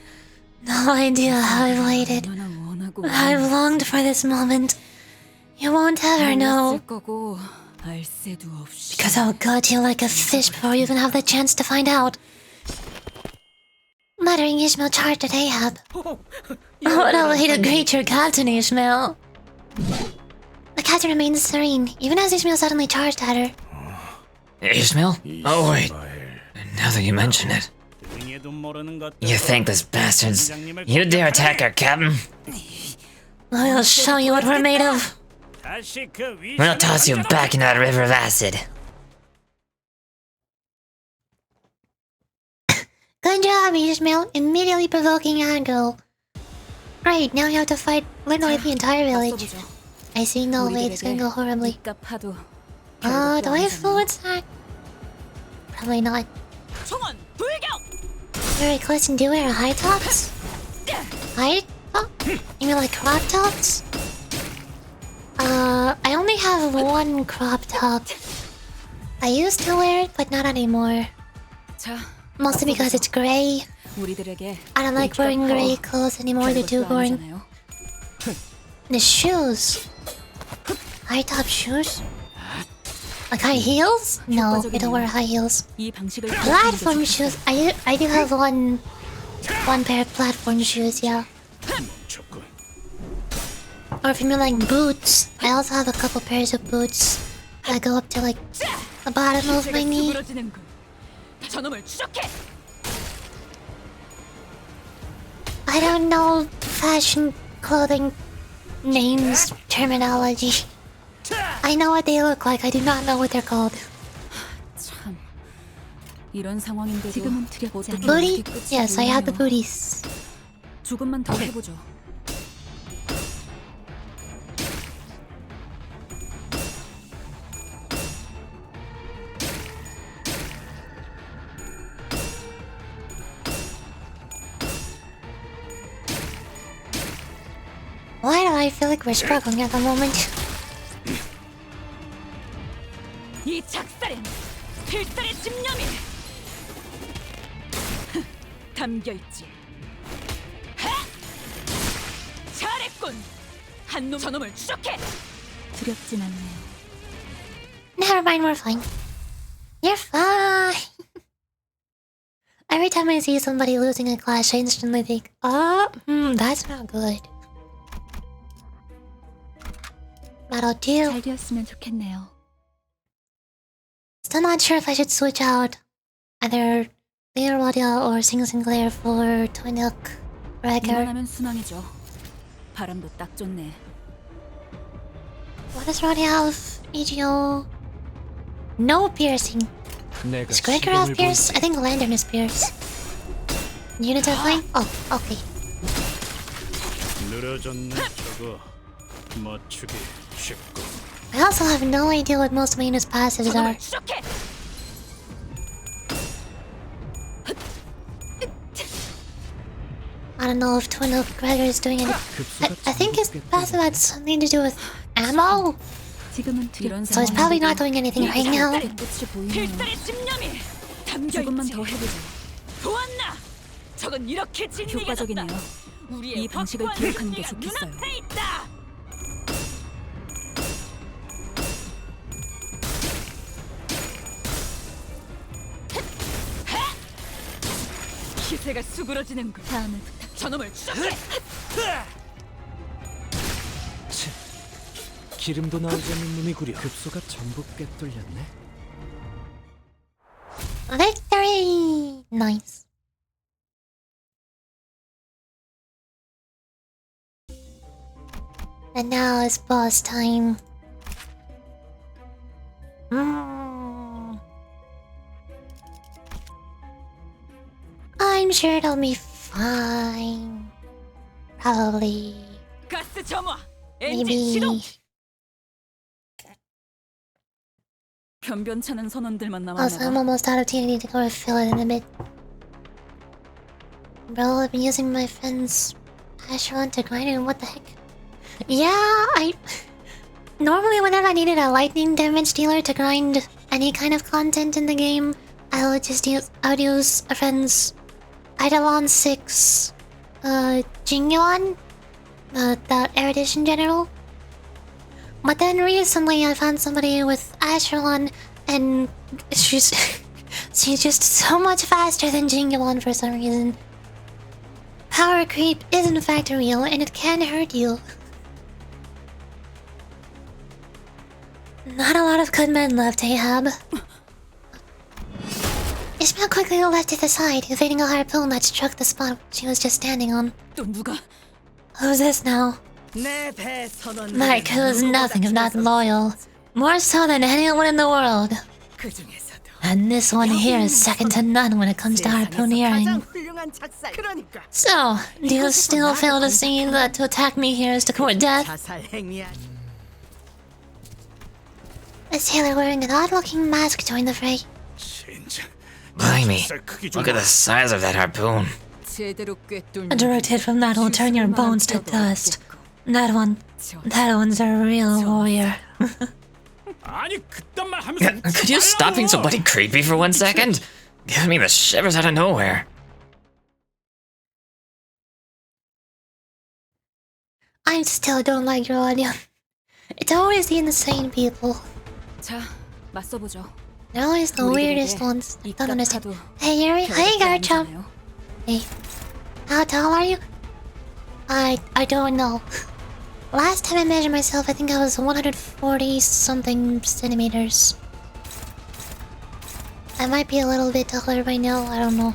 no idea how I've waited. 얼마나 원하고 I've longed for this moment. You won't ever know. 몰랐을 거고 알 새도 없이 Because I'll gut you like a fish before you even have the chance to find out. Muttering Ishmael charged at Ahab. What a way to greet your captain, Ishmael. The captain remained serene, even as Ishmael suddenly charged at her. Ishmael? Oh, wait. Now that you mention it. You thankless bastards. You dare attack our captain? I'll show you what we're made of. We'll toss you back into that river of acid. Good job, Ishmael. Immediately provoking anger. Great, now you have to fight literally the entire village. 써보죠. I see no way it's gonna go horribly. 값파도 Oh, do I have fluid sack? Probably not. 총원 불격! Very question, do you wear high tops? High top? You mean like crop tops? I only have one crop top. I used to wear it, but not anymore. 자, Mostly because it's gray. 우리들에게 I don't like wearing gray clothes anymore, they're too boring. 아니잖아요. The shoes. High top shoes? Like high heels? No, I don't wear high heels. 이 방식을 Platform shoes. I do have one pair of platform shoes, yeah. Or if you mean like boots, I also have a couple pairs of boots that go up to like the bottom of my knee. 수그러지는군. 저놈을 추적해. I don't know fashion clothing names terminology. I know what they look like, I do not know what they're called. 참 이런 상황인데도 지금은 두렵지 않아. Booty? Yes, I have the booties. 조금만 더 해보죠. Why do I feel like we're struggling at the moment? 이 작살엔 필살의 집념이 담겨 있지. 잘했군. 한놈 저놈을 추적해. 두렵진 않네요. Never mind, we're fine. You're fine. Every time I see somebody losing a clash, I instantly think, that's not good. Battle 2. 잘 되었으면 좋겠네요. Still not sure if I should switch out either Lear Rodia or Sing Sinclair for Twinhook Wrecker. 이만하면 순항이죠. 바람도 딱 좋네. What does Rodia have? EGO? No piercing. 내가 Does Gregor have 시범을 pierce? I think Lantern is pierce. Units are fine? Oh, okay. 늘어졌네 저거 맞추기 쉽고 I also have no idea what most of my units' passives are. 저놈을 추적해. I don't know if Twinhook Gregor is doing any. I think his passive had something to do with ammo? 지금은 이런 So he's probably not doing anything right now. 끝이 보이네요. 필살의 집념이 담겨 조금만 더 해보죠. 보았나? 저건 이렇게 진리가 효과적이네요. 이 방식을 기억하는 게 좋겠어요. 기세가 수그러지는군. 다음을 부탁. 저놈을 추적해. 기름도 나오지 않는 놈이구려. 급소가 전부 꿰뚫렸네. Victory! Nice. And now it's boss time. I'm sure it'll be fine. Probably. 가스 점화. 엔진 시동. Maybe. 변변찮은 선원들만 Also, I'm 남았나 봐. almost out of TNT to go refill it in a bit. Bro, I've been using my friend's Asheron to grind it. What the heck? Yeah, normally whenever I needed a lightning damage dealer to grind any kind of content in the game, I would use a friend's Eidolon 6 Jingyuan, the Erudition General. But then recently I found somebody with Asheron, and she's just so much faster than Jingyuan for some reason. Power creep is in fact real, and it can hurt you. Not a lot of good men left, Ahab. Ishmael quickly left to the side, evading a harpoon that struck the spot she was just standing on. 또 누가? Who's this now? 내 대선원. Mark, who is nothing if not loyal. More so than anyone in the world. 그 중에서도 And this one here is second to none when it comes to harpooneering. 가장 훌륭한 작살. 그러니까 So, do you still fail to see that to attack me here is to court death? 자살 행위야. A sailor wearing an odd-looking mask joined the fray. 진짜. Blimey, 쌀 크기 좀 look at the size of that harpoon. 제대로 꿰뚫는. A direct hit from that will turn your bones to dust. That one's a real warrior. 아니 그딴 말 하면서. Could you stop being so bloody creepy for 1 second? Giving me the shivers out of nowhere. I still don't like your audio. It's always the insane people. 자, 맞서보죠. They're always the weirdest ones. I don't understand. Hey Yuri, hey Garchomp. Hey, how tall are you? I don't know. Last time I measured myself, I think I was 140 something centimeters. I might be a little bit taller by now, I don't know.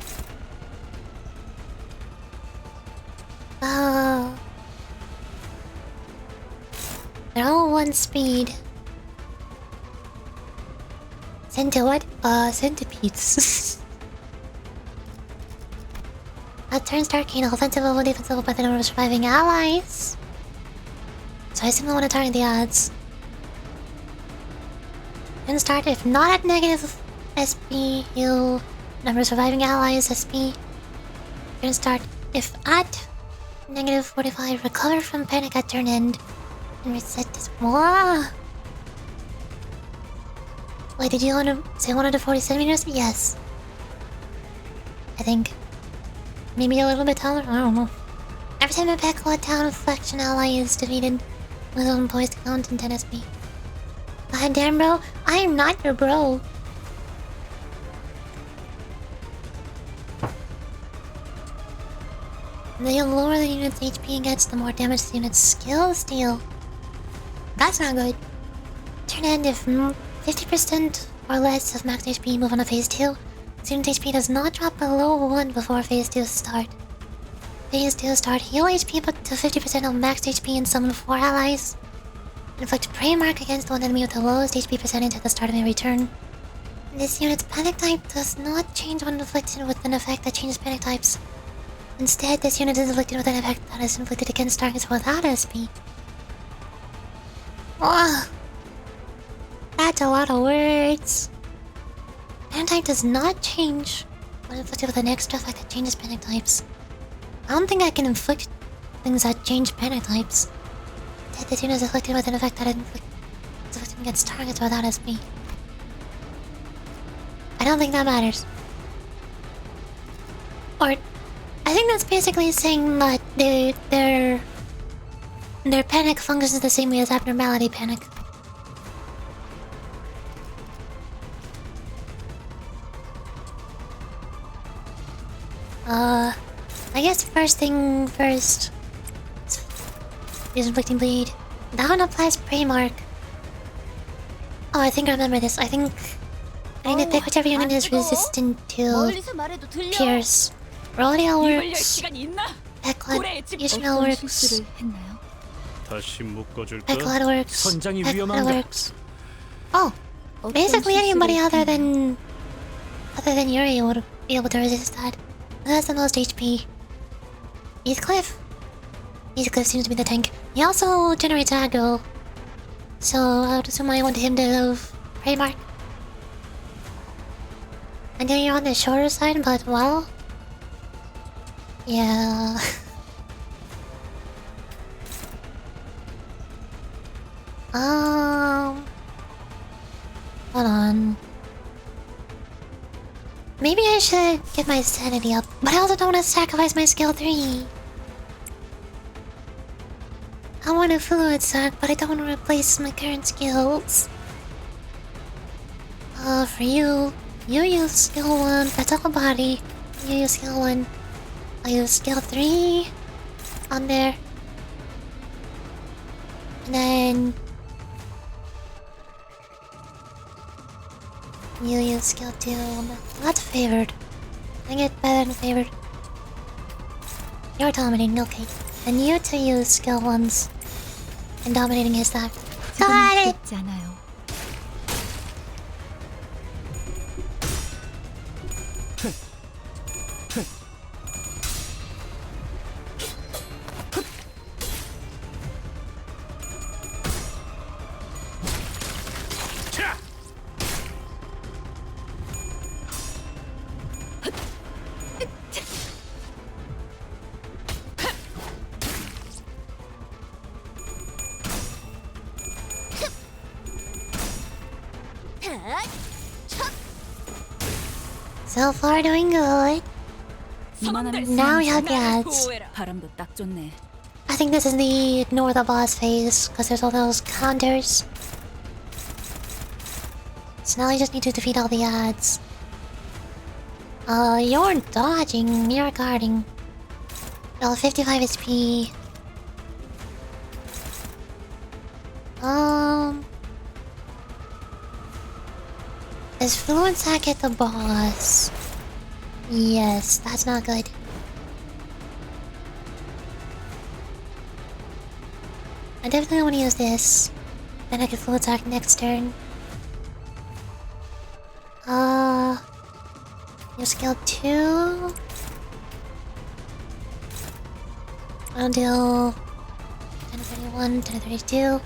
They're all one speed. What? Centipedes. Turns to arcane, offensive level, defensive level by the number of surviving allies. So I simply want to target the odds. Then start if not at negative SP, heal number of surviving allies SP. Then start if at negative 45, recover from panic at turn end. And reset this. Whoa! Wait, did you want to say 140 centimeters? Yes. I think. Maybe a little bit taller? I don't know. Every time a Pekla town faction ally is defeated, with one poised to count in 10 SP. God damn, bro. I am not your bro. The lower the unit's HP gets, the more damage the unit's skills deal. That's not good. Turn end if 50% or less of max HP move on a phase 2. Unit HP does not drop below 1 before phase 2 start. Phase 2 start, heal HP up to 50% of max HP and summon 4 allies. Inflict prey mark against one enemy with the lowest HP percentage at the start of every turn. This unit's panic type does not change when inflicted with an effect that changes panic types. Instead, this unit is inflicted with an effect that is inflicted against targets without SP. Ugh. That's a lot of words. Panic type does not change when inflicted with an extra effect that changes panic types. I don't think I can inflict things that change panic types. Instead, this unit is afflicted with an effect that is inflicted against targets without SP. I don't think that matters. Or, I think that's basically saying that their panic functions the same way as abnormality panic. I guess first thing first is inflicting bleed. That one applies Primark. Oh, I think I remember this. I think I need to pick whichever unit is resistant to 멀리서 말해도 들려. Pierce. Rodeo 입을 열 works. 시간이 있나? Pecklad Ishmael 어떤 works. 실수를 했나요? 다시 묶어줄까? Pecklad works. 선장이 Pecklad 위험한가? works. Oh, 어떤 basically anybody 실수를 other 했나요? than Yuri would be able to resist that. Who has the most HP? Heathcliff? Heathcliff seems to be the tank. He also generates aggro. So I would assume I want him to have Primark. I know you're on the shorter side, but well... Yeah... Hold on. Maybe I should get my sanity up, but I also don't want to sacrifice my skill 3. I want a fluid sack, but I don't want to replace my current skills. For you, you use skill 1, that's all body. You use skill 1. I'll use skill 3 on there. And then... You use skill 2. Not favored. I get better than favored. You're dominating, okay. Then you two use skill 1s. And dominating his that. Got it! 쉽지 않아요. So far doing good. Now we have the ads. 바람도 딱 좋네. I think this is the ignore the boss phase, because there's all those counters. So now I just need to defeat all the ads. You're dodging, you're guarding. Well, 55 HP. Is Fluent Sack at the boss? Yes, that's not good. I definitely want to use this. Then I can Fluent Sack next turn. Use skill 2. I'll do 1031, 1032.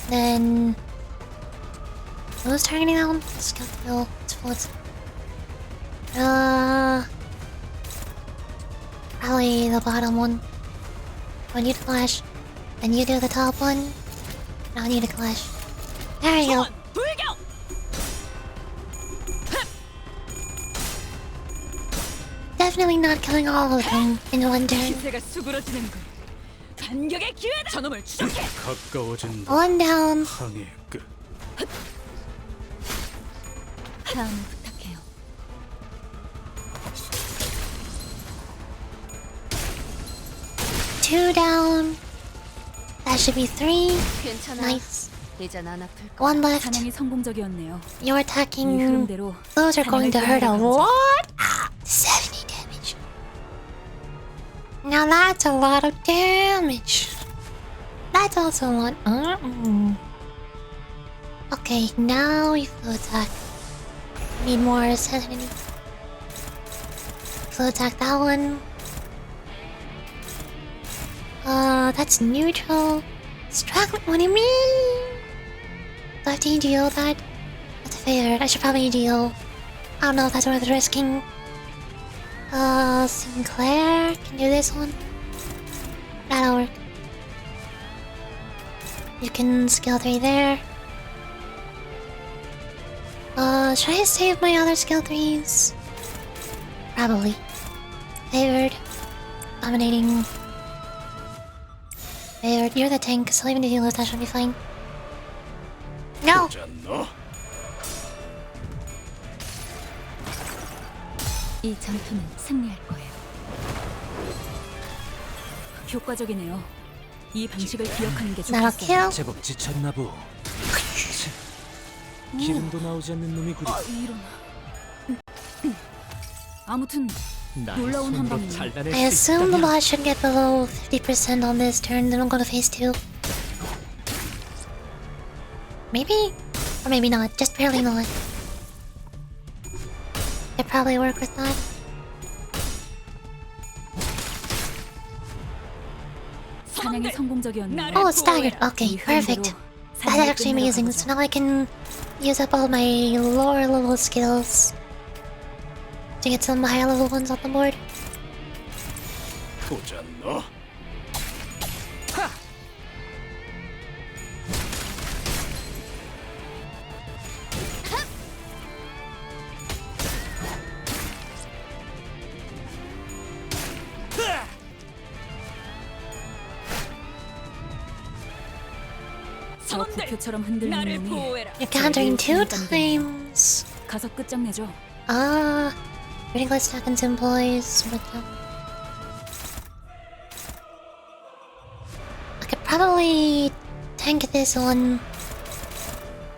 Then who's targeting that one? Skill 2. It's full. Probably the bottom one. I need to clash. And you do the top one. I'll need to clash. There you go. Definitely not killing all of them in one turn. 기세가 수그러지는군. 반격의 기회다. 저놈을 추적해. 가까워진다. One down. 항해 끝. 다음을 부탁해요. Two down. That should be 3. 괜찮아. Nice. 이젠 안 아플 거야. One left. 사냥이 성공적이었네요. You're 이 attacking. 흐름대로 Those are going to hurt a 사냥을 lot. 70 damage. Now that's a lot of damage. That's also a lot. Okay, now we flow attack. Need more sanity. Flow attack that one. That's neutral. Struggling. What do you mean? Do I have to EDO that? That's a favorite. I should probably EDO. I don't know if that's worth risking. Sinclair can do this one. That'll work. You can skill 3 there. Should I save my other skill 3s? Probably. Favored. Dominating. Favored. You're the tank, so even if you lose, that should be fine. No! 보자 너. 이 전투는 승리할 거예요. 효과적이네요. 이 방식을 기억하는 게 That'll 좋겠어. kill. 제법 지쳤나 보. 기름도 나오지 않는 놈이구리. 이런. 아무튼 나의 놀라운 손으로 한방이네. 잘라낼 I 수 assume the 있다면 boss should get below 50% on this turn, then we'll go to phase 2. Maybe? Or maybe not, just barely not. Could probably work with that. 사냥이 성공적이었네. Oh, it's staggered. Okay, perfect. That's actually amazing. So now I can use up all my lower level skills to get some higher level ones on the board. 보자 너. 저 부표처럼 흔들리는 놈이 You're countering 2 times. 가서 끝장내죠. Reading list seconds employees. What the? I could probably tank this one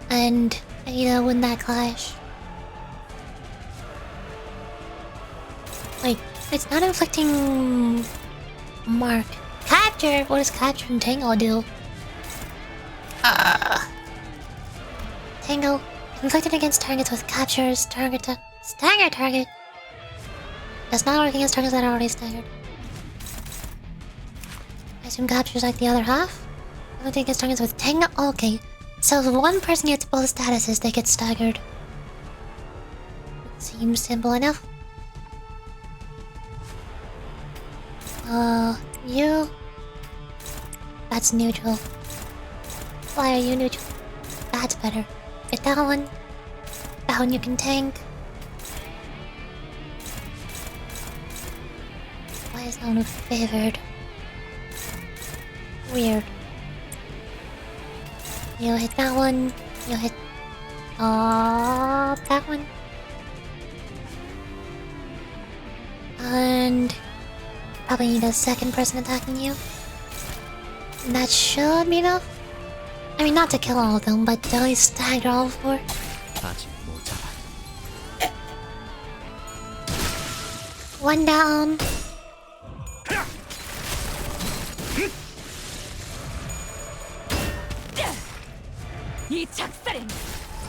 and win that clash. Wait, it's not inflicting mark. Capture! What does capture and tango do? Tango. Inflicted against targets with captures. Target to stagger target. Does not work against targets that are already staggered. I assume captures like the other half. Inflicted against targets with tango. Okay. So if one person gets both statuses, they get staggered. Seems simple enough. You. That's neutral. Why are you neutral? That's better. Get that one. That one you can tank. Why is that one favored? Weird. You hit that one. You hit... that one. And... probably need a second person attacking you. And that should be enough. I mean, not to kill all of them, but to at least stagger all 4. 아직 모자라. One down. 이 작살엔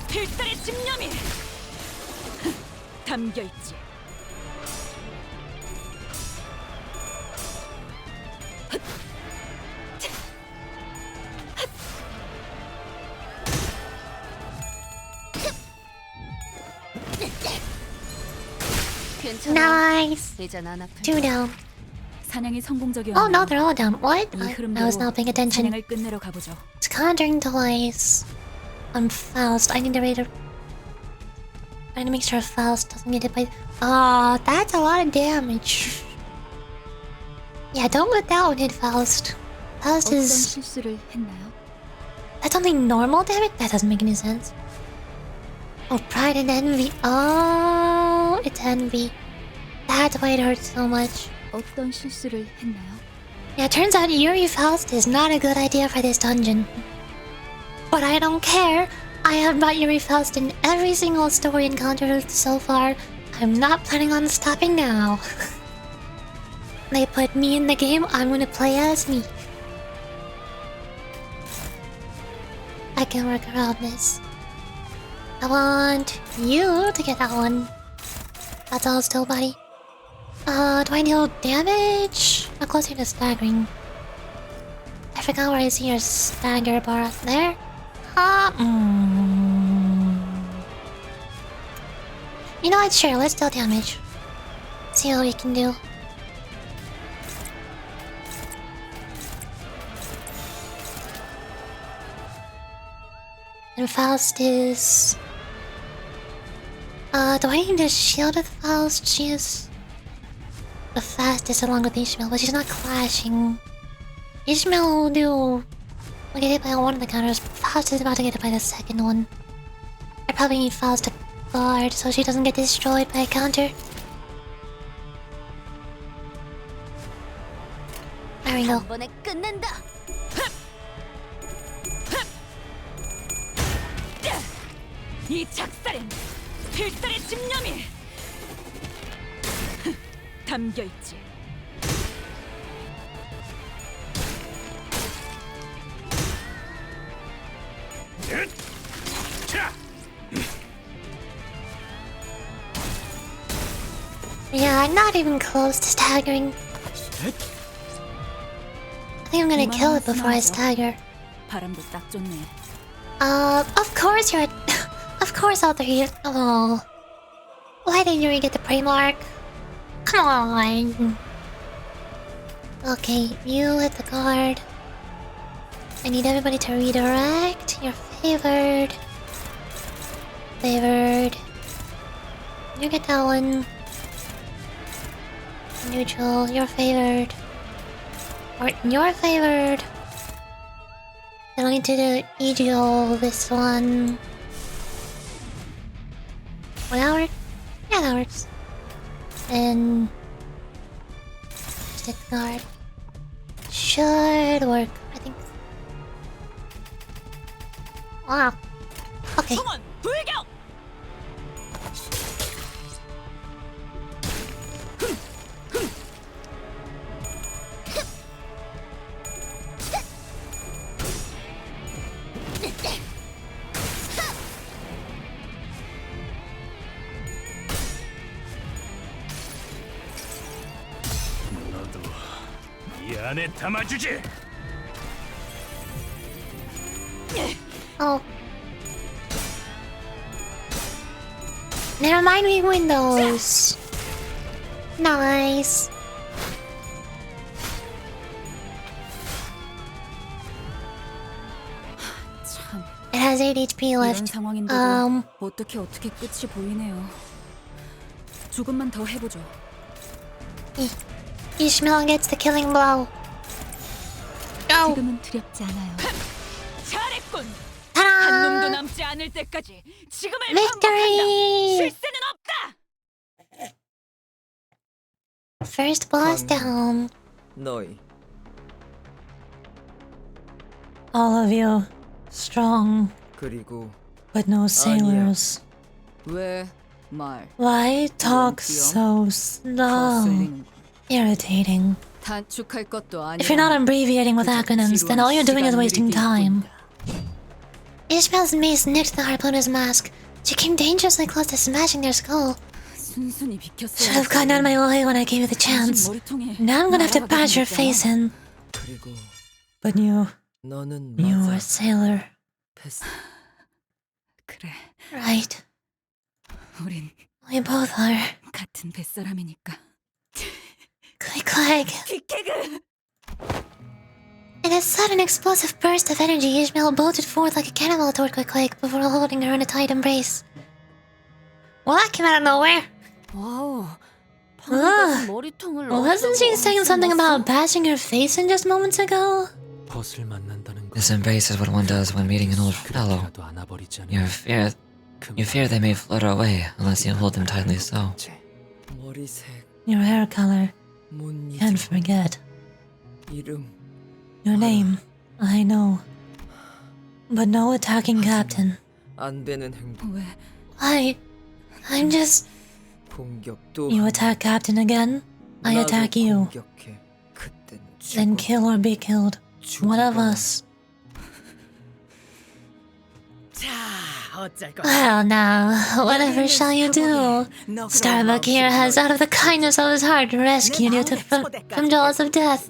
필살의 집념이 담겨있지. Nice. 이젠 안 아플. 2 down. 사냥이 성공적이었네. Oh no, they're all down. What? 이 I 흐름대로 was not paying attention. 사냥을 끝내러 가보죠. It's countering twice. On Faust. I need to read it. I need to make sure Faust doesn't get hit by... Oh, that's a lot of damage. Yeah, don't let that one hit Faust. Faust 어떤 is... 실수를 했나요? That's only normal damage? That doesn't make any sense. Oh, Pride and Envy. Oh, it's Envy. That's why it hurts so much. 어떤 실수를 했나요? Yeah, turns out Yuri Faust is not a good idea for this dungeon. But I don't care. I have brought Yuri Faust in every single story encounter so far. I'm not planning on stopping now. They put me in the game, I'm gonna play as me. I can work around this. I want you to get that one. That's all still, buddy. Do I deal damage? How close are you to staggering? I forgot where I see your stagger bar up there. You know what? Sure, let's deal damage. See what we can do. And Faust is... do I need to shield with Faust? She is the fastest along with Ishmael, but she's not clashing. Ishmael will do... will get hit by one of the counters. Faust is about to get hit by the second one. I probably need Faust to guard so she doesn't get destroyed by a counter. There we go. 번에 끝낸다. 이 작살엔 필살의 집념이 담겨 있지. Yeah, I'm not even close to staggering. I think I'm gonna kill it before I stagger. 바람도 딱 좋네. Of course you're... of course all three... Oh. Why didn't you get the prey mark? Come on. Okay, you hit the card. I need everybody to redirect. You're favored. Favored. You get that one. Neutral, you're favored. Or you're favored. I don't need to do EGO this one. Will that work? Yeah, that works. And stick guard. Should work, I think. Wow. Okay. 성원 불격. 너도 이 안에 담아주지. Oh. Never mind, we win those. Nice. 참 It has 8 HP 이런 left. 상황인데도 어떻게 끝이 보이네요. 조금만 더 해보죠. Ishmael gets the killing blow. Go! 지금은 두렵지 않아요. 잘했군. 한 Ta-da! 놈도 남지 않을 때까지 지금을 Victory! 반복한다. 실세는 없다. First boss down. 너희 All of you, strong, 그리고 but no sailors. 왜 말? Why talk so slow? Irritating. 단축할 것도 아니야. If you're not abbreviating with acronyms, then all you're doing is wasting time. Ishmael's mace nicked the harpooner's mask. She came dangerously close to smashing their skull. 순순히 비켰어야. Should have gotten out of my way when I gave you the chance. Now I'm gonna have to bash your face in. 그리고 But you 너는 were a 맞아. sailor, 패스. 그래, Right. 우린 We both are. 같은 뱃사람이니까. Click, click. 비케그. In a sudden explosive burst of energy, Ishmael bolted forth like a cannonball toward Quick Click before holding her in a tight embrace. Well, that came out of nowhere. 와우. Ugh. 머리통을 Wasn't she saying something about bashing her face in just moments ago? 벗을 만난다는 거. This embrace is what one does when meeting an old fellow. 그렇게라도 안아버리지 않으면 You fear they may flutter away unless you hold them tightly so. 머리색 your hair color. 못 Can't 잊어. forget. 이름 Your name, I know. But no attacking captain. 안 되는 행동. 왜? I'm just... 공격도 You attack captain again, I 나도 attack you. 공격해. 그땐 Then 죽어. kill or be killed. One of us. 자, 어쩔 거야. Well now, whatever shall you do? Starbuck here has, out of the kindness of his heart, rescued you from jaws of death,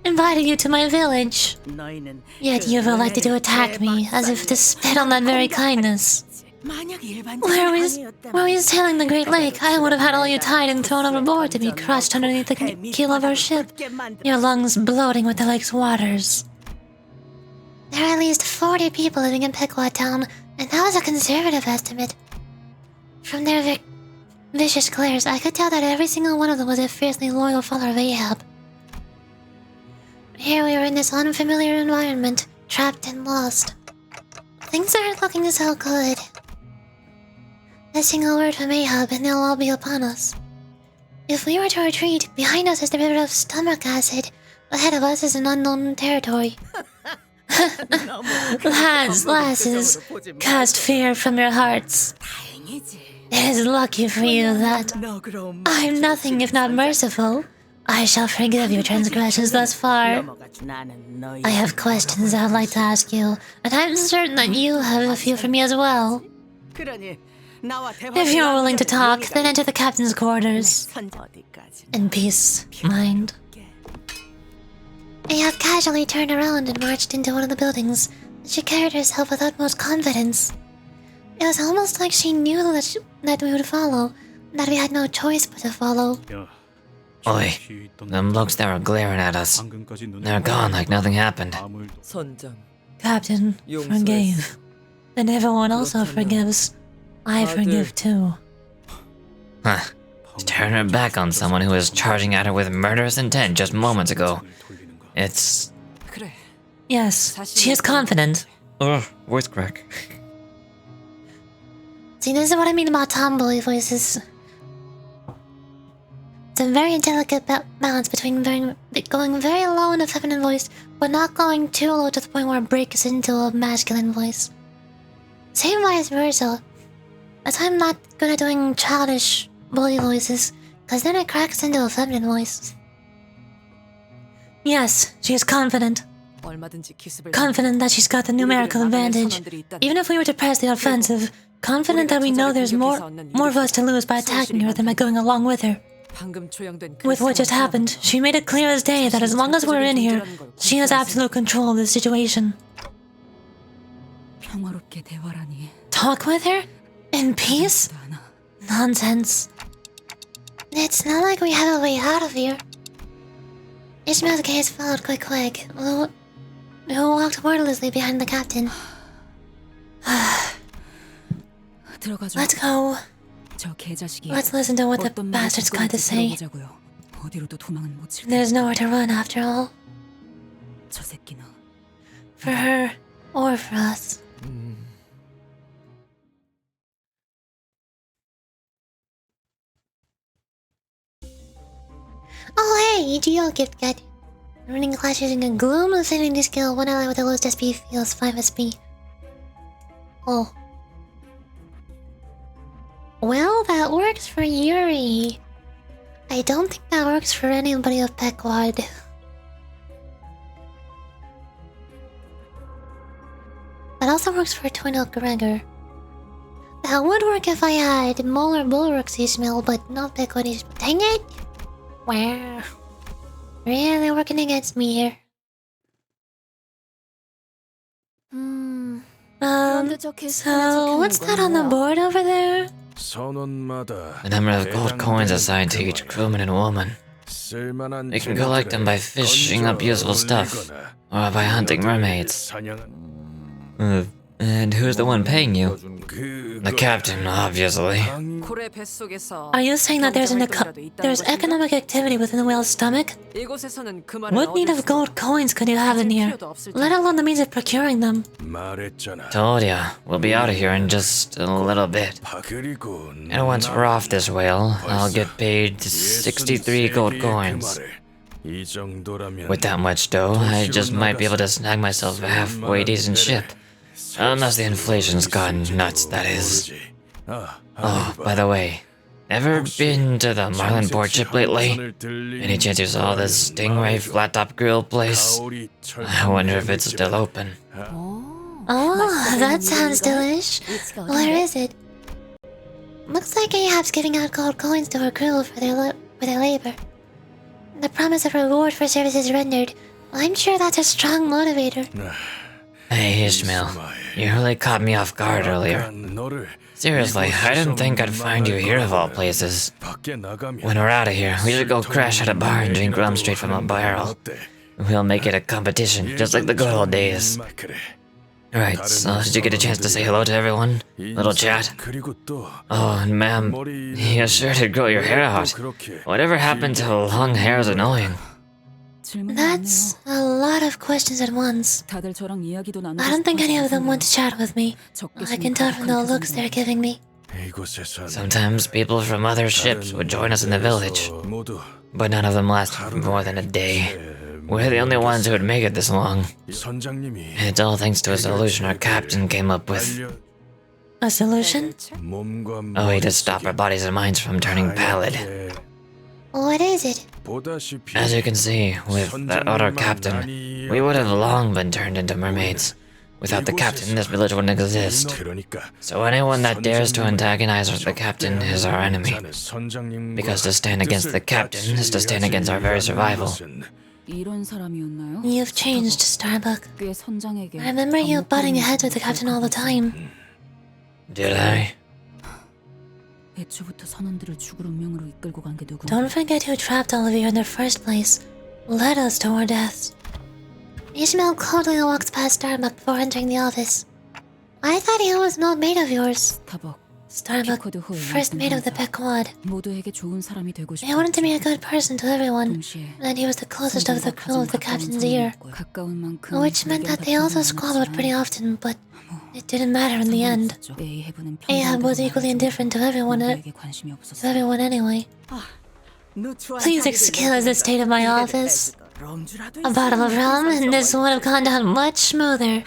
invited you to my village. 너희는 Yet you've elected to attack me, as if to spit on that very kindness. 만약 일반적인 Where we 항해였다면 was sailing the Great Lake, I would have had all you tied and thrown overboard to be crushed underneath the keel of our ship, your lungs bloating with the lake's waters. There are at least 40 people living in Pequot Town, and that was a conservative estimate. From their vicious glares, I could tell that every single one of them was a fiercely loyal follower of Ahab. Here we were in this unfamiliar environment, trapped and lost. Things aren't looking so good. A single word from Ahab and they'll all be upon us. If we were to retreat, behind us is the river of stomach acid. Ahead of us is an unknown territory. Lasses, cast fear from your hearts. It is lucky for you that I'm nothing if not merciful. I shall forgive your transgressions thus far. I have questions I'd like to ask you, and I'm certain that you have a few for me as well. If you're willing to talk, then enter the captain's quarters. In peace, mind. Ayaf casually turned around and marched into one of the buildings. She carried herself with utmost confidence. It was almost like she knew that we would follow, that we had no choice but to follow. Oi, them blokes that were glaring at us, they're gone like nothing happened. 선장. Captain forgave. And everyone also forgives. I forgive too. Huh. To turn her back on someone who was charging at her with murderous intent just moments ago. It's... Yes, she is confident. Ugh, voice crack. See, this is what I mean about tomboy voices. It's a very delicate balance between going very low in a feminine voice, but not going too low to the point where it breaks into a masculine voice. Same vice versa. That's why I'm not good at doing childish boy voices, because then it cracks into a feminine voice. Yes, she is confident. Confident that she's got the numerical advantage. Even if we were to press the offensive, confident that we know there's more of us to lose by attacking her than by going along with her. With what just happened, she made it clear as day that as long as we're in here, she has absolute control of the situation. Talk with her? In peace? Nonsense. It's not like we have a way out of here. Ishmael's gaze followed quick, who walked wordlessly behind the captain. Let's go. Let's listen to what the bastard's got to say. There's nowhere to run after all. For her, or for us. Oh hey, EGO gift guide. Running class using a gloom affinity skill, 1 ally with the lowest SP feels 5 SP. Oh. Well, that works for Yuri. I don't think that works for anybody of Pequod. That also works for Twin Oak Gregor. That would work if I had Molar Bulwark's Ishmael, but not Pequod Ishmael. Dang it! Wow. Really working against me here. So what's that on the board over there? The number of gold coins assigned to each crewman and woman. You can collect them by fishing up useful stuff, or by hunting mermaids. And who's the one paying you? The captain, obviously. Are you saying that there's economic activity within the whale's stomach? What need of gold coins could you have in here, let alone the means of procuring them? Told ya, we'll be out of here in just a little bit. And once we're off this whale, I'll get paid 63 gold coins. With that much dough, I just might be able to snag myself a halfway decent ship. Unless the inflation's gone nuts, that is. Oh, by the way, ever been to the Marlin port ship lately? Any chance you saw the Stingray flat top grill place? I wonder if it's still open. Oh, that sounds delish. Where is it? Looks like Ahab's giving out gold coins to her crew for their labor. The promise of reward for services rendered. I'm sure that's a strong motivator. Hey Ishmael, you really caught me off guard earlier. Seriously, I didn't think I'd find you here of all places. When we're out of here, we should go crash at a bar and drink rum straight from a barrel. We'll make it a competition, just like the good old days. Right, so did you get a chance to say hello to everyone? Little chat? Oh, and ma'am, you sure did grow your hair out. Whatever happened to long hair is annoying. That's a lot of questions at once. I don't think any of them want to chat with me. I can tell from the looks they're giving me. Sometimes people from other ships would join us in the village, but none of them lasted more than a day. We're the only ones who would make it this long. 선장님이 It's all thanks to a solution our captain came up with. A solution? 몸과 A way to stop our bodies and minds from turning pallid. What is it? 보다시피 As you can see, with that other captain, we would have long been turned into mermaids. Without the captain, this village wouldn't exist. 그러니까 So anyone that dares to antagonize the captain is our enemy. 선장님과 Because to stand against the captain is to stand against our very survival. 이런 사람이었나요? You've changed, Starbuck. 꽤 선장에게 I remember you butting heads with the captain all the time. Did I? 애초부터 선원들을 죽을 운명으로 이끌고 간 게 누구? Don't forget who trapped all of you in the first place. Led us to our deaths. Ishmael coldly walked past Starbuck before entering the office. I thought he was not made of yours. 스타벅, Starbuck, 피코드 후에 first mate of the Pequod. 모두에게 좋은 사람이 되고 He wanted to be a 싶었지. good person to everyone, 동시에 and he was the closest of the crew of the captain's ear. 가까운 만큼 Which meant that they also squabbled pretty often, but it didn't matter in the end. Ahab was equally indifferent to everyone anyway. Please excuse the state of my office. A bottle of rum and this would have gone down much smoother.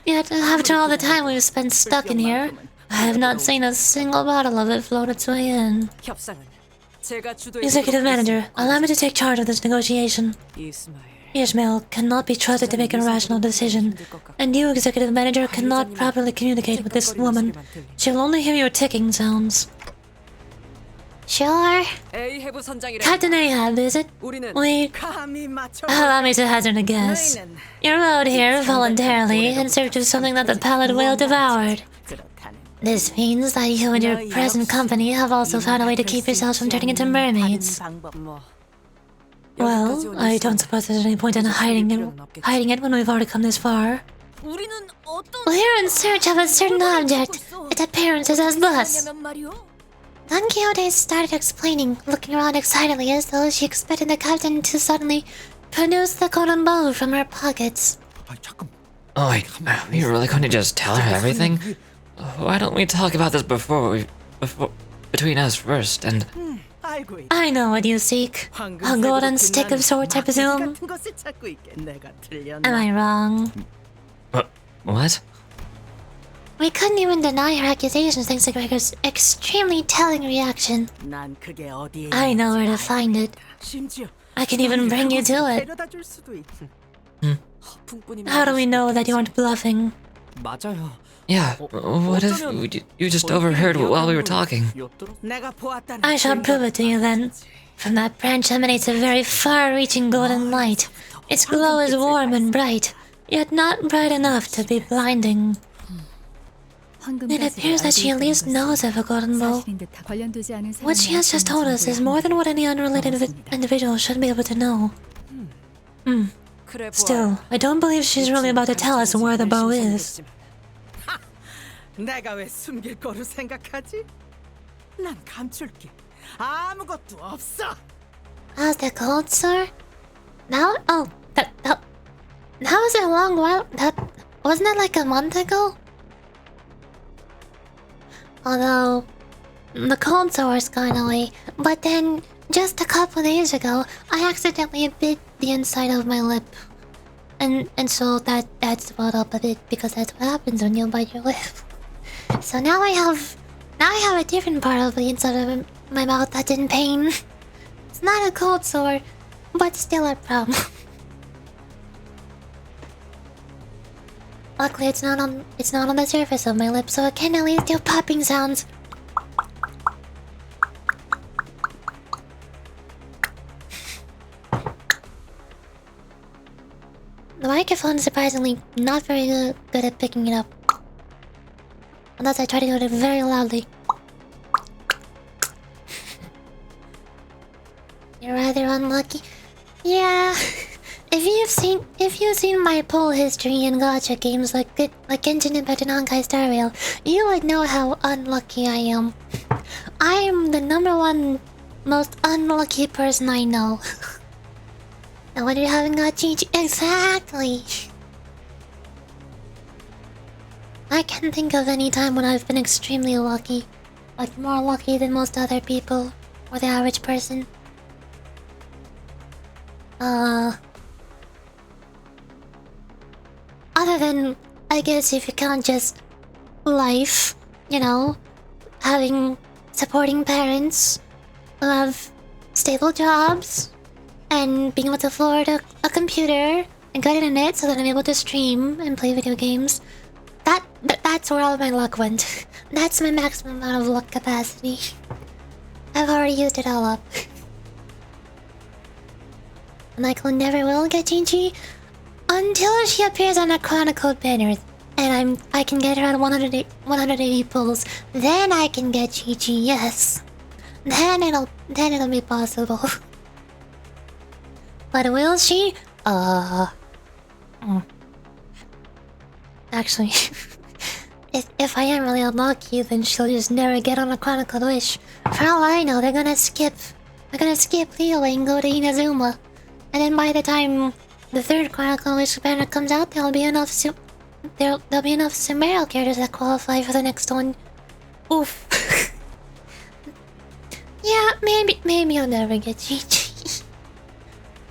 Yet, after all the time we've spent stuck in here, I have not seen a single bottle of it float its way in. Executive Manager, allow me to take charge of this negotiation. Ishmael cannot be trusted to make a rational decision, and you, Executive Manager, cannot properly communicate with this woman. She will only hear your ticking sounds. Sure. Captain Ahab, is it? Allow me to hazard a guess. You rode here voluntarily in search of something that the pallid whale devoured. This means that you and your present company have also found a way to keep yourselves from turning into mermaids. Well, I don't suppose there's any point in hiding it when we've already come this far. We're in search of a certain object. Its appearance is as thus. Don Quixote started explaining, looking around excitedly as though she expected the captain to suddenly produce the golden bow from her pockets. Oh wait, you're really going to just tell her everything? Why don't we talk about this between us first, and... I know what you seek. A golden stick of sorts, I presume? Am I wrong? What? We couldn't even deny her accusations thanks to Gregor's extremely telling reaction. I know where to find it. I can even bring you to it. How do we know that you aren't bluffing? Yeah, what if you just overheard while we were talking? I shall prove it to you then. From that branch emanates a very far-reaching golden light. Its glow is warm and bright, yet not bright enough to be blinding. It appears that she at least knows of a golden bow. What she has just told us is more than what any unrelated individual should be able to know. Still, I don't believe she's really about to tell us where the bow is. 내가 왜 숨길 거로 생각하지? 난 감출게. 아무것도 없어. How's the cold, sir? That was a long while. Wasn't it like a month ago? Although the cold sore's gone away, but then just a couple days ago, I accidentally bit the inside of my lip, and so that swelled up a bit because that's what happens when you bite your lip. So now I have a different part of the inside of my mouth that's in pain. It's not a cold sore, but still a problem. Luckily, it's not on the surface of my lip, so it can at least do popping sounds. The microphone is surprisingly not very good at picking it up. Unless I try to do it very loudly. You're rather unlucky. Yeah. If you've seen my poll history in gacha games like Genshin Impact and Honkai Star Rail, you would know how unlucky I am. I am the #1 most unlucky person I know. And when you haven't got GG exactly. I can't think of any time when I've been extremely lucky. Like more lucky than most other people. Or the average person. Other than, I guess, if you count just life, you know, having supporting parents who have stable jobs and being able to afford a computer and good internet so that I'm able to stream and play video games. That's where all my luck went. That's my maximum amount of luck capacity. I've already used it all up. Michael never will get Gigi until she appears on a chronicled banner, and I can get her at 180 pulls. Then I can get Gigi. Yes. Then it'll be possible. But will she? Actually, if I am really unlucky, then she'll just never get on a chronicled wish. For all I know, they're gonna skip Leo and go to Inazuma. And then by the time the third Chronicle Wish banner comes out, there'll be enough Sumeru characters that qualify for the next one. Oof. Yeah, maybe I'll never get GG.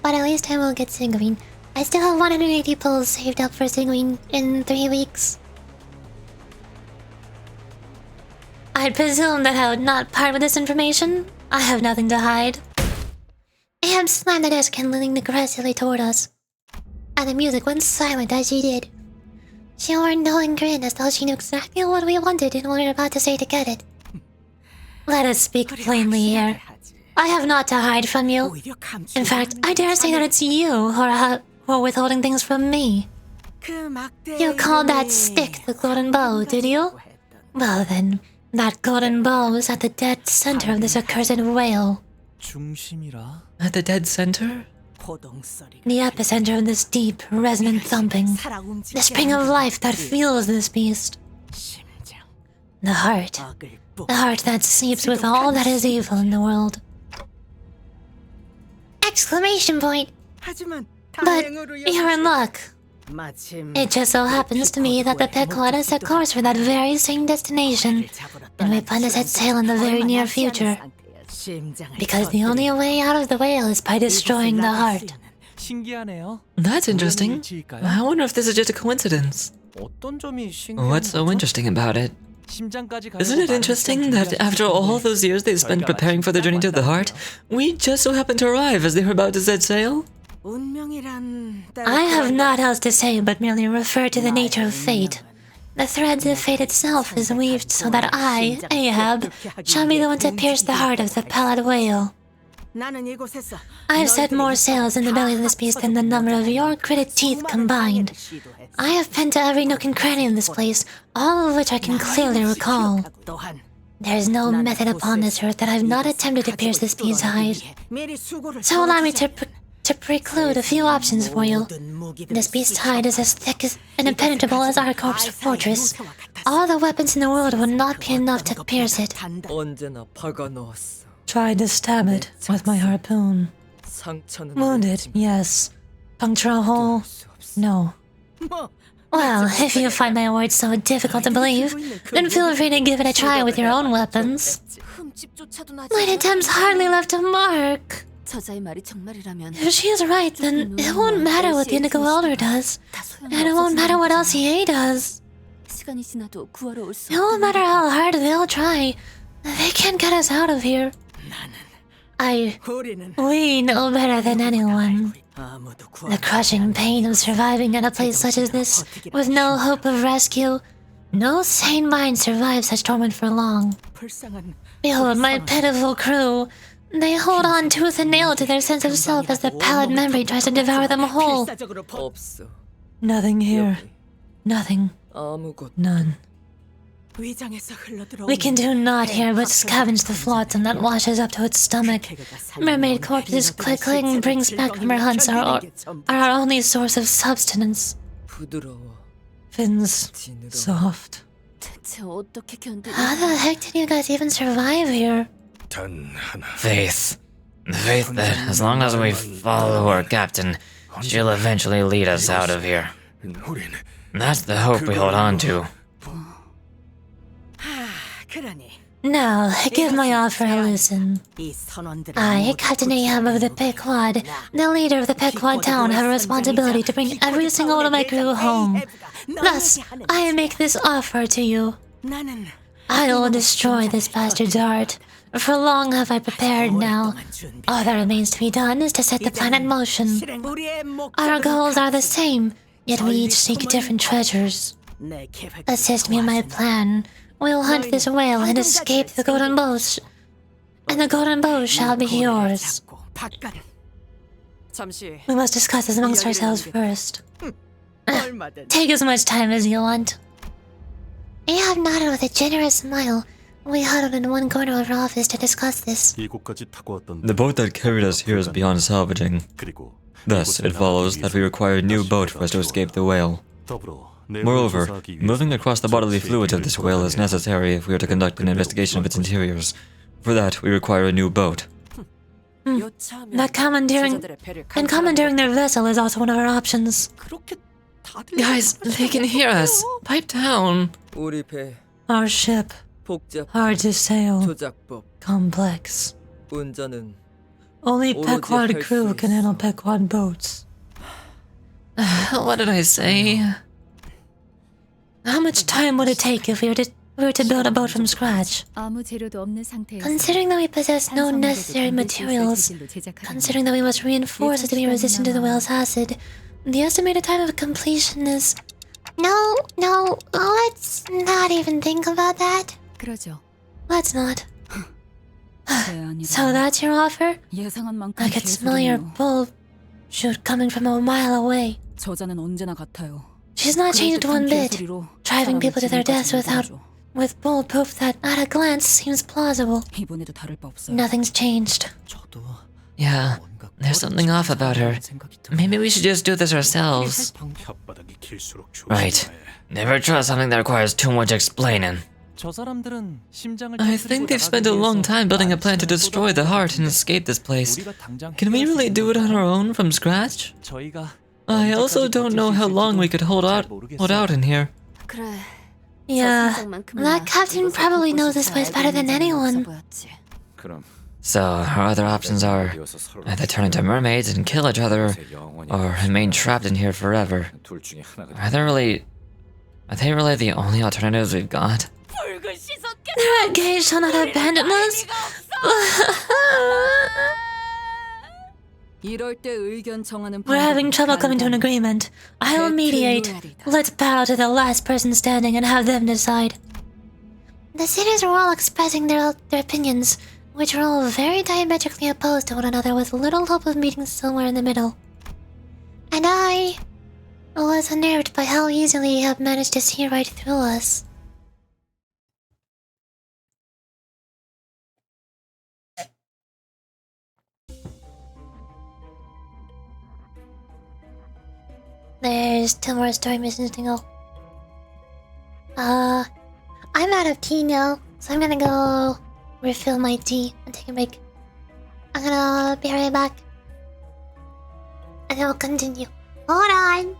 But at least I will get Sanguine. I still have 180 pulls saved up for Sanguine in 3 weeks. I presume that I would not part with this information. I have nothing to hide. Am slammed the desk and leaning aggressively toward us. And the music went silent as she did. She wore a knowing grin as though she knew exactly what we wanted and what we were about to say to get it. Let us speak plainly here. I have naught to hide from you. In fact, I dare say that it's you who are withholding things from me. You called that stick the golden bow, did you? Well then, that golden bow is at the dead center of this accursed whale. At the dead center? The epicenter of this deep, resonant thumping. The spring of life that fuels this beast. The heart. The heart that seeps with all that is evil in the world. Exclamation point! But you're in luck. It just so happens to me that the Pequota set course for that very same destination, and we plan to set sail in the very near future. Because the only way out of the whale is by destroying the heart. That's interesting. I wonder if this is just a coincidence. What's so interesting about it? Isn't it interesting that after all those years they spent preparing for the journey to the heart, we just so happened to arrive as they were about to set sail? I have naught else to say but merely refer to the nature of fate. The threads of fate itself is weaved so that I, Ahab, shall be the one to pierce the heart of the pallid whale. I have set more sails in the belly of this beast than the number of your gritted teeth combined. I have been to every nook and cranny of this place, all of which I can clearly recall. There is no method upon this earth that I have not attempted to pierce this beast's hide. So allow me to preclude a few options for you. This beast's hide is as thick and impenetrable as our corpse fortress. All the weapons in the world would not be enough to pierce it. Tried to stab it with my harpoon. Wounded, yes. Puncture a hole? No. Well, if you find my words so difficult to believe, then feel free to give it a try with your own weapons. My attempts hardly left a mark. If she is right, then it won't matter what the Indigo Elder does. And it won't matter what LCA does. It won't matter how hard they'll try. They can't get us out of here. We know better than anyone. The crushing pain of surviving in a place such as this, with no hope of rescue. No sane mind survives such torment for long. Behold my pitiful crew. They hold on tooth and nail to their sense of self as the pallid memory tries to devour them whole. Nothing here. Nothing. None. We can do naught here but scavenge the flotsam that washes up to its stomach. Mermaid corpses clicking brings back from her hunts are our only source of substance. Fins. Soft. How the heck did you guys even survive here? Faith. The faith that as long as we follow our captain, she'll eventually lead us out of here. That's the hope we hold on to. Now, give my offer a listen. 이 선원들을 I, 모두 Captain Ahab of the Pequod, the leader of the Pequod town, have a responsibility to bring every single one of my crew home. Thus, I make this offer to you. 나는 I will destroy this bastard's heart. For long have I prepared now. All that remains to be done is to set the planet in motion. 우리의 Our 목적은 goals are the same, yet we each seek different treasures. 내 계획을 Assist me in my plan. We'll hunt this whale and escape the golden bows. And the golden bows shall be yours. 잡고 바깥 잠시 We must discuss this amongst ourselves first. 얼마든 Take as much time as you want. Ahab nodded with a generous smile. We huddled in one corner of our office to discuss this. 이곳까지 타고 왔던 The boat that carried us here is beyond salvaging. 그리고 Thus, it follows that we require a new boat for us to escape the whale. 더불어 Moreover, moving across the bodily fluids of this whale is necessary if we are to conduct an investigation of its interiors. For that, we require a new boat. That commandeering their vessel is also one of our options. 그렇게 다들 Guys, they can hear us. Pipe down. 우리 배 Our ship, 복잡 hard to sail, 조작법 complex. 운전은 Only 오로지 Pequod 할 crew 수 can handle Pequod boats. What did I say? How much time would it take if we were to build a boat from scratch? 아무 재료도 없는 상태에서 Considering that we possess no necessary materials, considering that we must reinforce it to be resistant to the whale's acid, the estimated time of completion is... No, let's not even think about that. 그러죠. Let's not. 제안이라. So that's your offer? 예상한 만큼 I could smell your 개소리네요. bull shoot coming from a mile away. 저자는 언제나 같아요. She's not changed one bit, driving people to their deaths with bold proof that at a glance seems plausible. 이번에도 다를 바 없어요. Nothing's changed. 저도 Yeah, there's something off about her. Maybe we should just do this ourselves. 혓바닥이 길수록 Right. Never trust something that requires too much explaining. I think they've spent a long time building a plan to destroy the heart and escape this place. Can we really do it on our own from scratch? I also don't know how long we could hold out in here. 그래. Yeah, that captain probably knows this place better than anyone. So, our other options are either turn into mermaids and kill each other, or remain trapped in here forever. Are they really the only alternatives we've got? They're engaged to not abandon us? 이럴 때 의견 정하는 We're having trouble coming to an agreement. I'll mediate. Let's bow to the last person standing and have them decide. The cities are all expressing their opinions, which are all very diametrically opposed to one another with little hope of meeting somewhere in the middle. And I was unnerved by how easily you have managed to see right through us. There's 2 more story missions to go. I'm out of tea now, so I'm gonna go refill my tea and take a break. I'm gonna be right back. And then we'll continue. Hold on!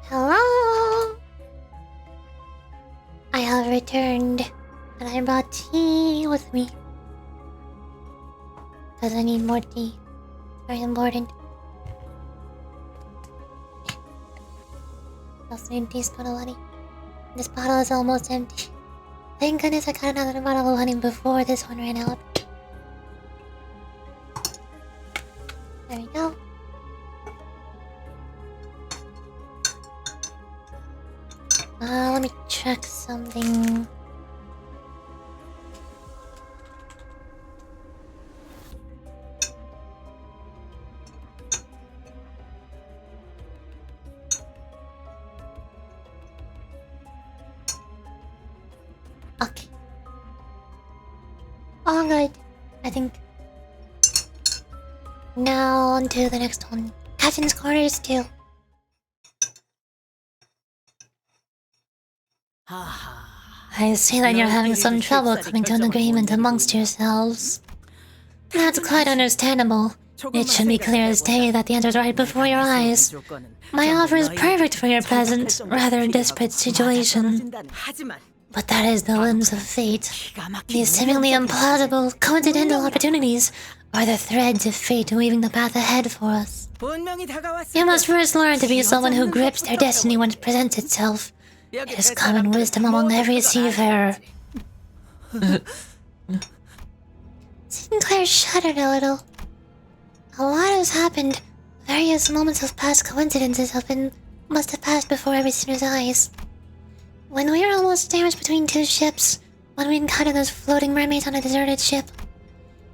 Hello? I have returned, and I brought tea with me. Because I need more tea. Very important. Also need a teaspoon of honey. This bottle is almost empty. Thank goodness I got another bottle of honey before this one ran out. There we go. Let me check something. Okay. All good. I think. Now on to the next one. Captain's quarters 2. I see that you're having some trouble coming to an agreement amongst yourselves. That's quite understandable. It should be clear as day that the answer's right before your eyes. My offer is perfect for your present, rather desperate situation. But that is the limbs of fate. These seemingly implausible, coincidental opportunities are the threads of fate weaving the path ahead for us. You must first learn to be someone who grips their destiny when it presents itself. It is common wisdom among every seafarer. Sinclair shuddered a little. A lot has happened. Various moments of past coincidences must have passed before every sinner's eyes. When we were almost sandwiched between 2 ships, when we encountered those floating mermaids on a deserted ship,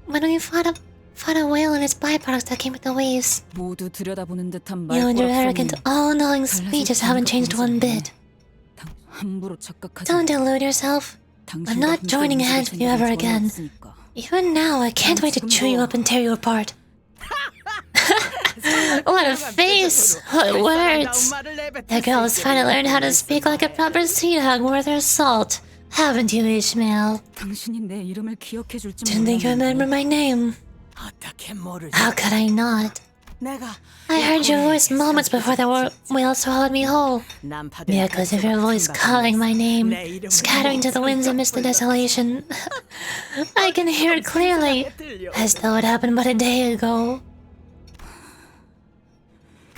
when we fought a whale and its byproducts that came with the waves. You and your arrogant, all-knowing speeches haven't changed one bit. Don't delude yourself. I'm not joining hands with you ever again. Even now, I can't wait to chew you up and tear you apart. What a face! What words! The girl's finally learned how to speak like a proper sea dog worth her salt. Haven't you, Ishmael? Didn't think you remember my name. How could I not? I heard your voice moments before the whale swallowed me whole. Because of your voice calling my name, scattering to the winds amidst the desolation. I can hear it clearly, as though it happened but a day ago.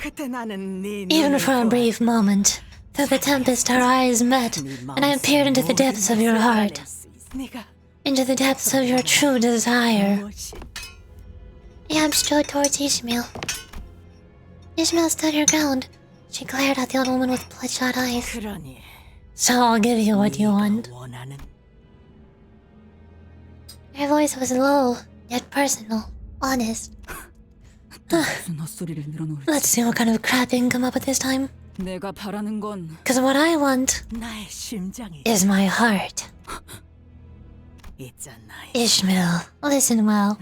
Even for a brief moment, through the tempest our eyes met, and I peered into the depths of your heart. Into the depths of your true desire. Yab strode towards Ishmael. Ishmael stood her ground. She glared at the old woman with bloodshot eyes. So I'll give you what you want. Her voice was low, yet personal, honest. Let's see what kind of crap you can come up with this time. Cause what I want is my heart. Ishmael, listen well.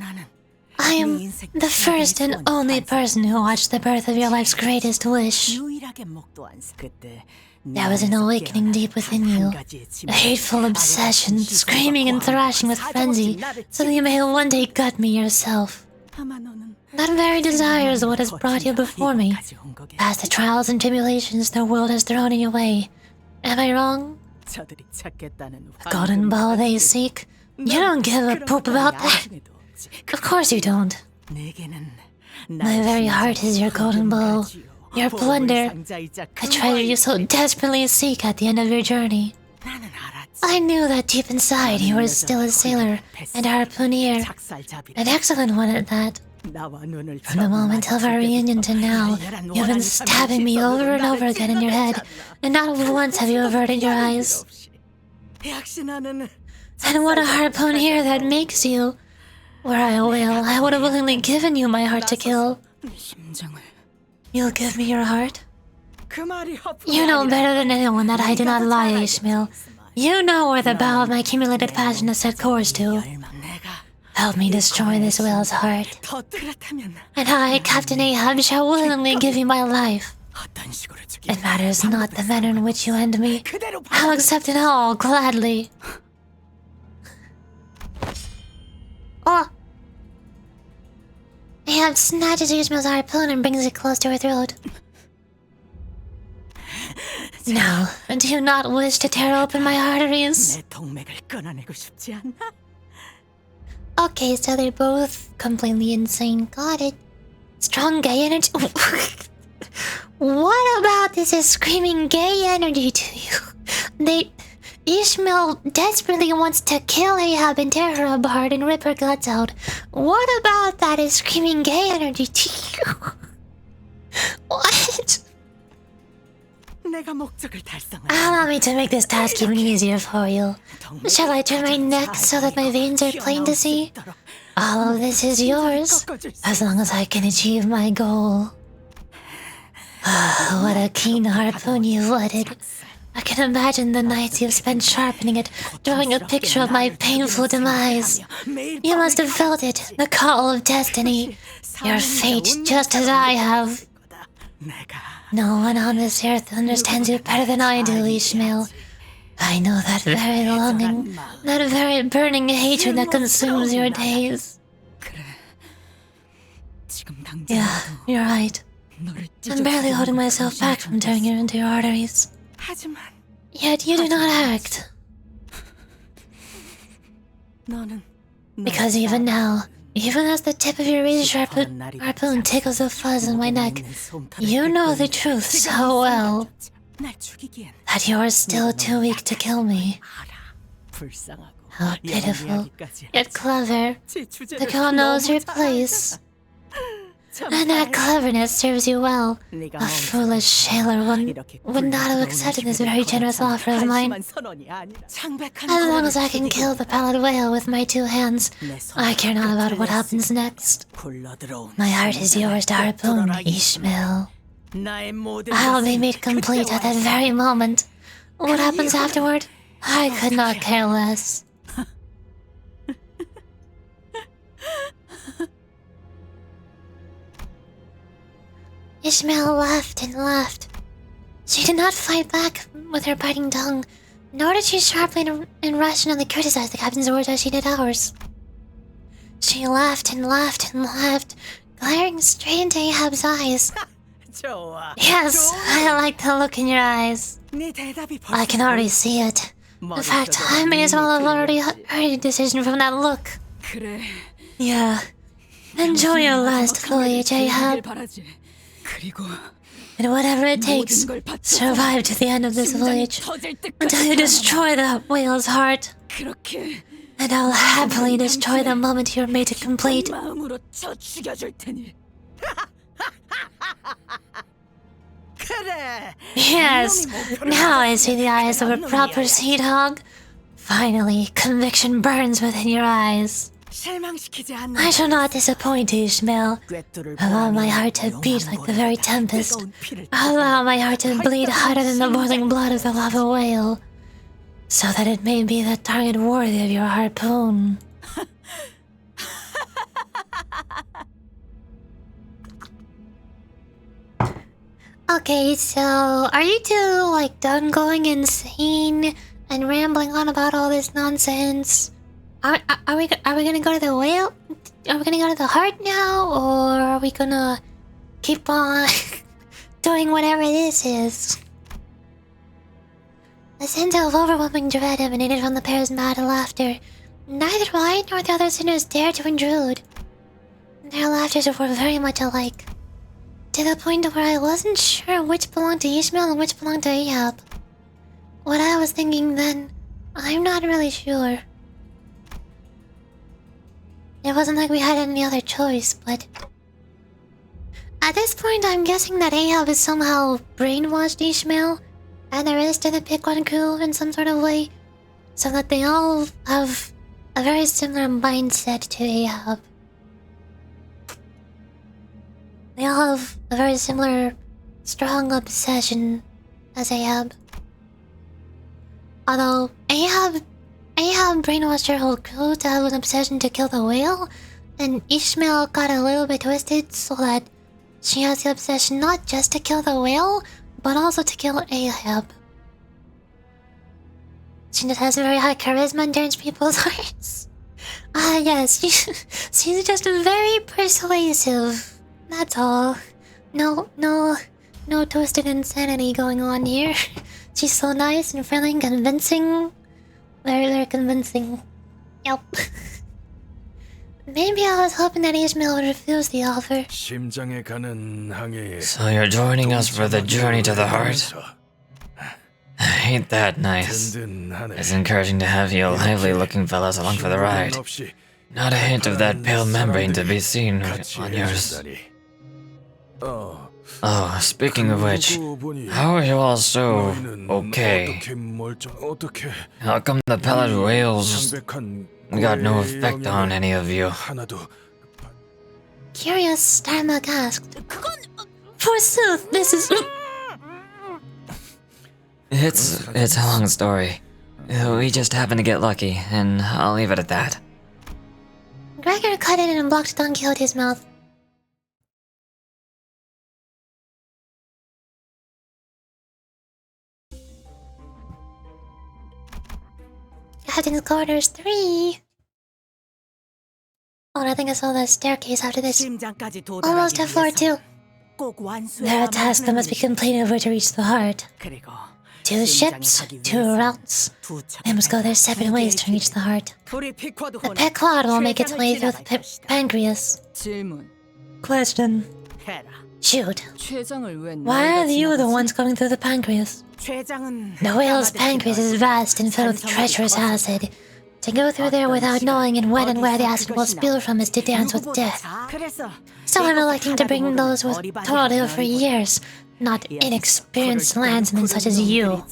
I am the first and only person who watched the birth of your life's greatest wish. There was an awakening deep within you, a hateful obsession, screaming and thrashing with frenzy, so that you may one day gut me yourself. That very desire is what has brought you before me, past the trials and tribulations the world has thrown in your way. Am I wrong? The golden ball they seek? You don't give a poop about that. Of course you don't. My very heart is your golden bowl, your plunder, the treasure you so desperately seek at the end of your journey. I knew that deep inside you were still a sailor and a harpooner, an excellent one at that. From the moment of our reunion to now, you've been stabbing me over and over again in your head, and not once have you averted your eyes. And what a harpooner that makes you! Were I a whale, I would have willingly given you my heart to kill. You'll give me your heart? You know better than anyone that I do not lie, Ishmael. You know where the bow of my accumulated passion has set course to. Help me destroy this whale's heart. And I, Captain Ahab, shall willingly give you my life. It matters not the manner in which you end me. I'll accept it all, gladly. Oh! Ahab snatches Ishmael's harpoon and brings it close to her throat. No, do you not wish to tear open my arteries? 내 동맥을 끊어내고 싶지 않나? Okay, so they're both completely insane. Got it. Strong gay energy. What about this is screaming gay energy to you? Ishmael desperately wants to kill Ahab and tear her apart and rip her guts out. What about that is screaming gay energy to you? What? 내가 목적을 달성한 Allow me to make this task even easier for you. Shall I turn my neck so that my veins are plain to see? All of this is yours, as long as I can achieve my goal. What a keen harpoon you've whetted. I can imagine the nights you've spent sharpening it, drawing a picture of my painful demise. You must have felt it, the call of destiny. Your fate, just as I have. No one on this earth understands you better than I do, Ishmael. I know that very longing, that very burning hatred that consumes your days. Yeah, you're right. I'm barely holding myself back from tearing you into your arteries. Yet you do not act. Because even now, even as the tip of your razor harpoon tickles the fuzz in my neck, you know the truth so well that you are still too weak to kill me. How pitiful, yet clever. The girl knows her place. And that cleverness serves you well. A foolish sailor would not have accepted this very generous offer of mine. As long as I can kill the pallid whale with my two hands, I care not about what happens next. My heart is yours to harpoon, Ishmael. I'll be made complete at that very moment. What happens afterward? I could not care less. Ishmael laughed and laughed. She did not fight back with her biting tongue, nor did she sharply and rationally criticize the captain's words as she did ours. She laughed and laughed and laughed, glaring straight into Ahab's eyes. Yes, I like the look in your eyes. I can already see it. In fact, I may as well have already heard a decision from that look. Yeah. Enjoy your last voyage, Ahab. And whatever it takes, survive to the end of this voyage until you destroy that whale's heart. And I'll happily destroy the moment you're made to complete. Yes, now I see the eyes of a proper sea dog. Finally, conviction burns within your eyes. I shall not disappoint you, Ishmael. Allow my heart to beat like the very tempest. Allow my heart to bleed hotter than the boiling blood of the lava whale, so that it may be the target worthy of your harpoon. Okay, so are you two like done going insane and rambling on about all this nonsense? Are we gonna go to the whale? Are we gonna go to the heart now, or are we gonna keep on doing whatever this is? A sense of overwhelming dread emanated from the pair's mad laughter. Neither I nor the other sinners dared to intrude. Their laughters were very much alike, to the point where I wasn't sure which belonged to Ishmael and which belonged to Ahab. What I was thinking then, I'm not really sure. It wasn't like we had any other choice, but... At this point, I'm guessing that Ahab has somehow brainwashed Ishmael and the rest of the Pick-One crew in some sort of way, so that they all have a very similar mindset to Ahab. They all have a very similar, strong obsession as Ahab. Although, Ahab brainwashed her whole crew to have an obsession to kill the whale, and Ishmael got a little bit twisted so that she has the obsession not just to kill the whale, but also to kill Ahab. She just has very high charisma and turns people's hearts. Yes, she's just very persuasive. That's all. No twisted insanity going on here. She's so nice and friendly and convincing. Very convincing. Yep. Maybe I was hoping that Ishmael would refuse the offer. So you're joining us for the journey to the heart? Ain't that nice? It's encouraging to have you lively-looking fellas along for the ride. Not a hint of that pale membrane to be seen on yours. Oh, speaking of which, how are you all so okay? How come the pellet whales got no effect on any of you? Curious, Starmuk asked. Forsooth, this is... It's a long story. We just happened to get lucky, and I'll leave it at that. Gregor cut it and blocked Don Quixote's mouth. Captain's quarters 3. Oh, I think I saw the staircase after this. Almost at floor 2. There are tasks that must be completed in order to reach the heart. 2 ships, 2 routes. They must go their separate ways to reach the heart. The Pequod will make its way through the pancreas. Question. Shoot. Why are you the ones going through the pancreas? The whale's pancreas is vast and filled with treacherous acid. To go through there without knowing and when and where the acid will spill from is to dance with death. So I'm electing to bring those with toil for years, not inexperienced landsmen such as you.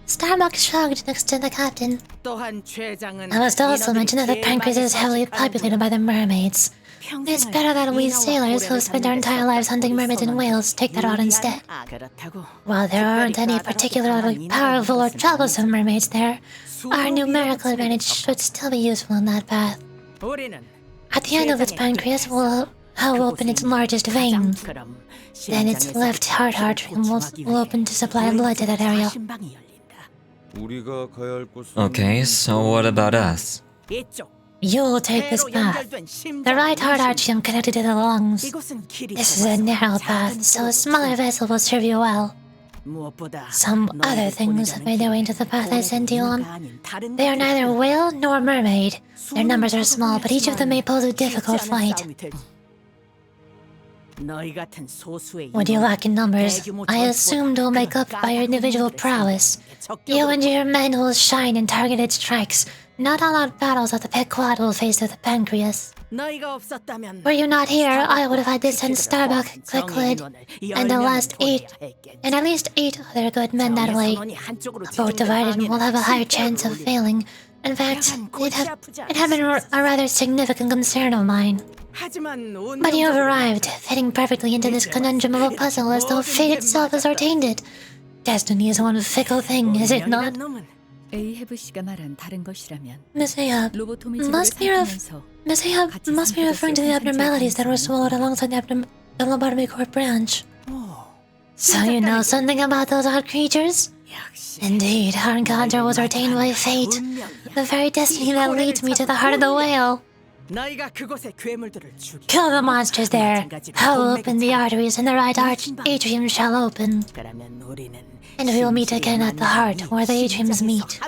Starbuck shrugged next to the captain. I must also mention that the pancreas is heavily populated by the mermaids. It's better that we sailors who have spent our entire lives hunting mermaids and whales take that route instead. While there aren't any particularly powerful or troublesome mermaids there, our numerical advantage should still be useful in that path. At the end of its pancreas, we'll open its largest vein. Then its left heart artery will open to supply blood to that area. Okay, so what about us? You'll take this path. The right heart artery connected to the lungs. This is a narrow path, so a smaller vessel will serve you well. Some other things have made their way into the path I sent you on. They are neither whale nor mermaid. Their numbers are small, but each of them may pose a difficult fight. What you lack in numbers, I assumed will make up by your individual prowess. You and your men will shine in targeted strikes, not all-out battles that the Pequod will face with the pancreas. Were you not here, I would have had to send Starbuck, Clicklid, and at least 8 other good men that way. A boat divided will have a higher chance of failing. In fact, it had been a rather significant concern of mine. But you have arrived, fitting perfectly into this conundrum of a puzzle as though fate itself has ordained it. Destiny is one fickle thing, is it not? Miss Ahab must be referring to the abnormalities that were swallowed alongside the lobotomy core branch. So you know something about those odd creatures? Indeed, our encounter was ordained by fate. The very destiny that leads me to the heart of the whale. Kill the monsters there. I will open the arteries and the right atrium shall open. And we will meet again at the heart, where the atriums meet.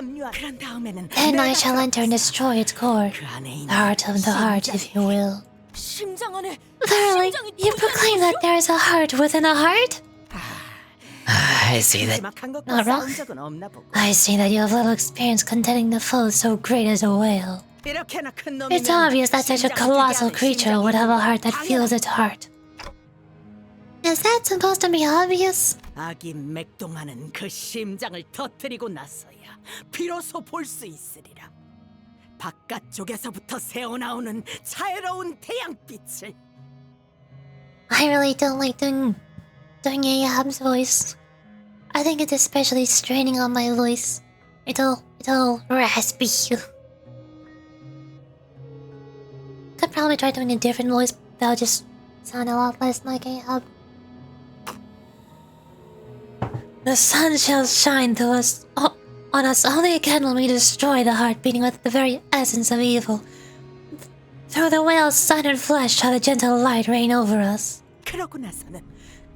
Then I shall enter and destroy its core. The heart of the heart, if you will. Verily, you proclaim that there is a heart within a heart? I see that. Not wrong. I see that you have little experience contending the foes so great as a whale. It's obvious that such a colossal creature would have a heart that feels its heart. Is that supposed to be obvious? I really don't like doing Ahab's voice. I think it's especially straining on my voice. It's all raspy. Could probably try doing a different voice that would just sound a lot less like Ahab. The sun shall shine to us, on us only again when we destroy the heart beating with the very essence of evil. Through the whale's sun and flesh shall the gentle light reign over us.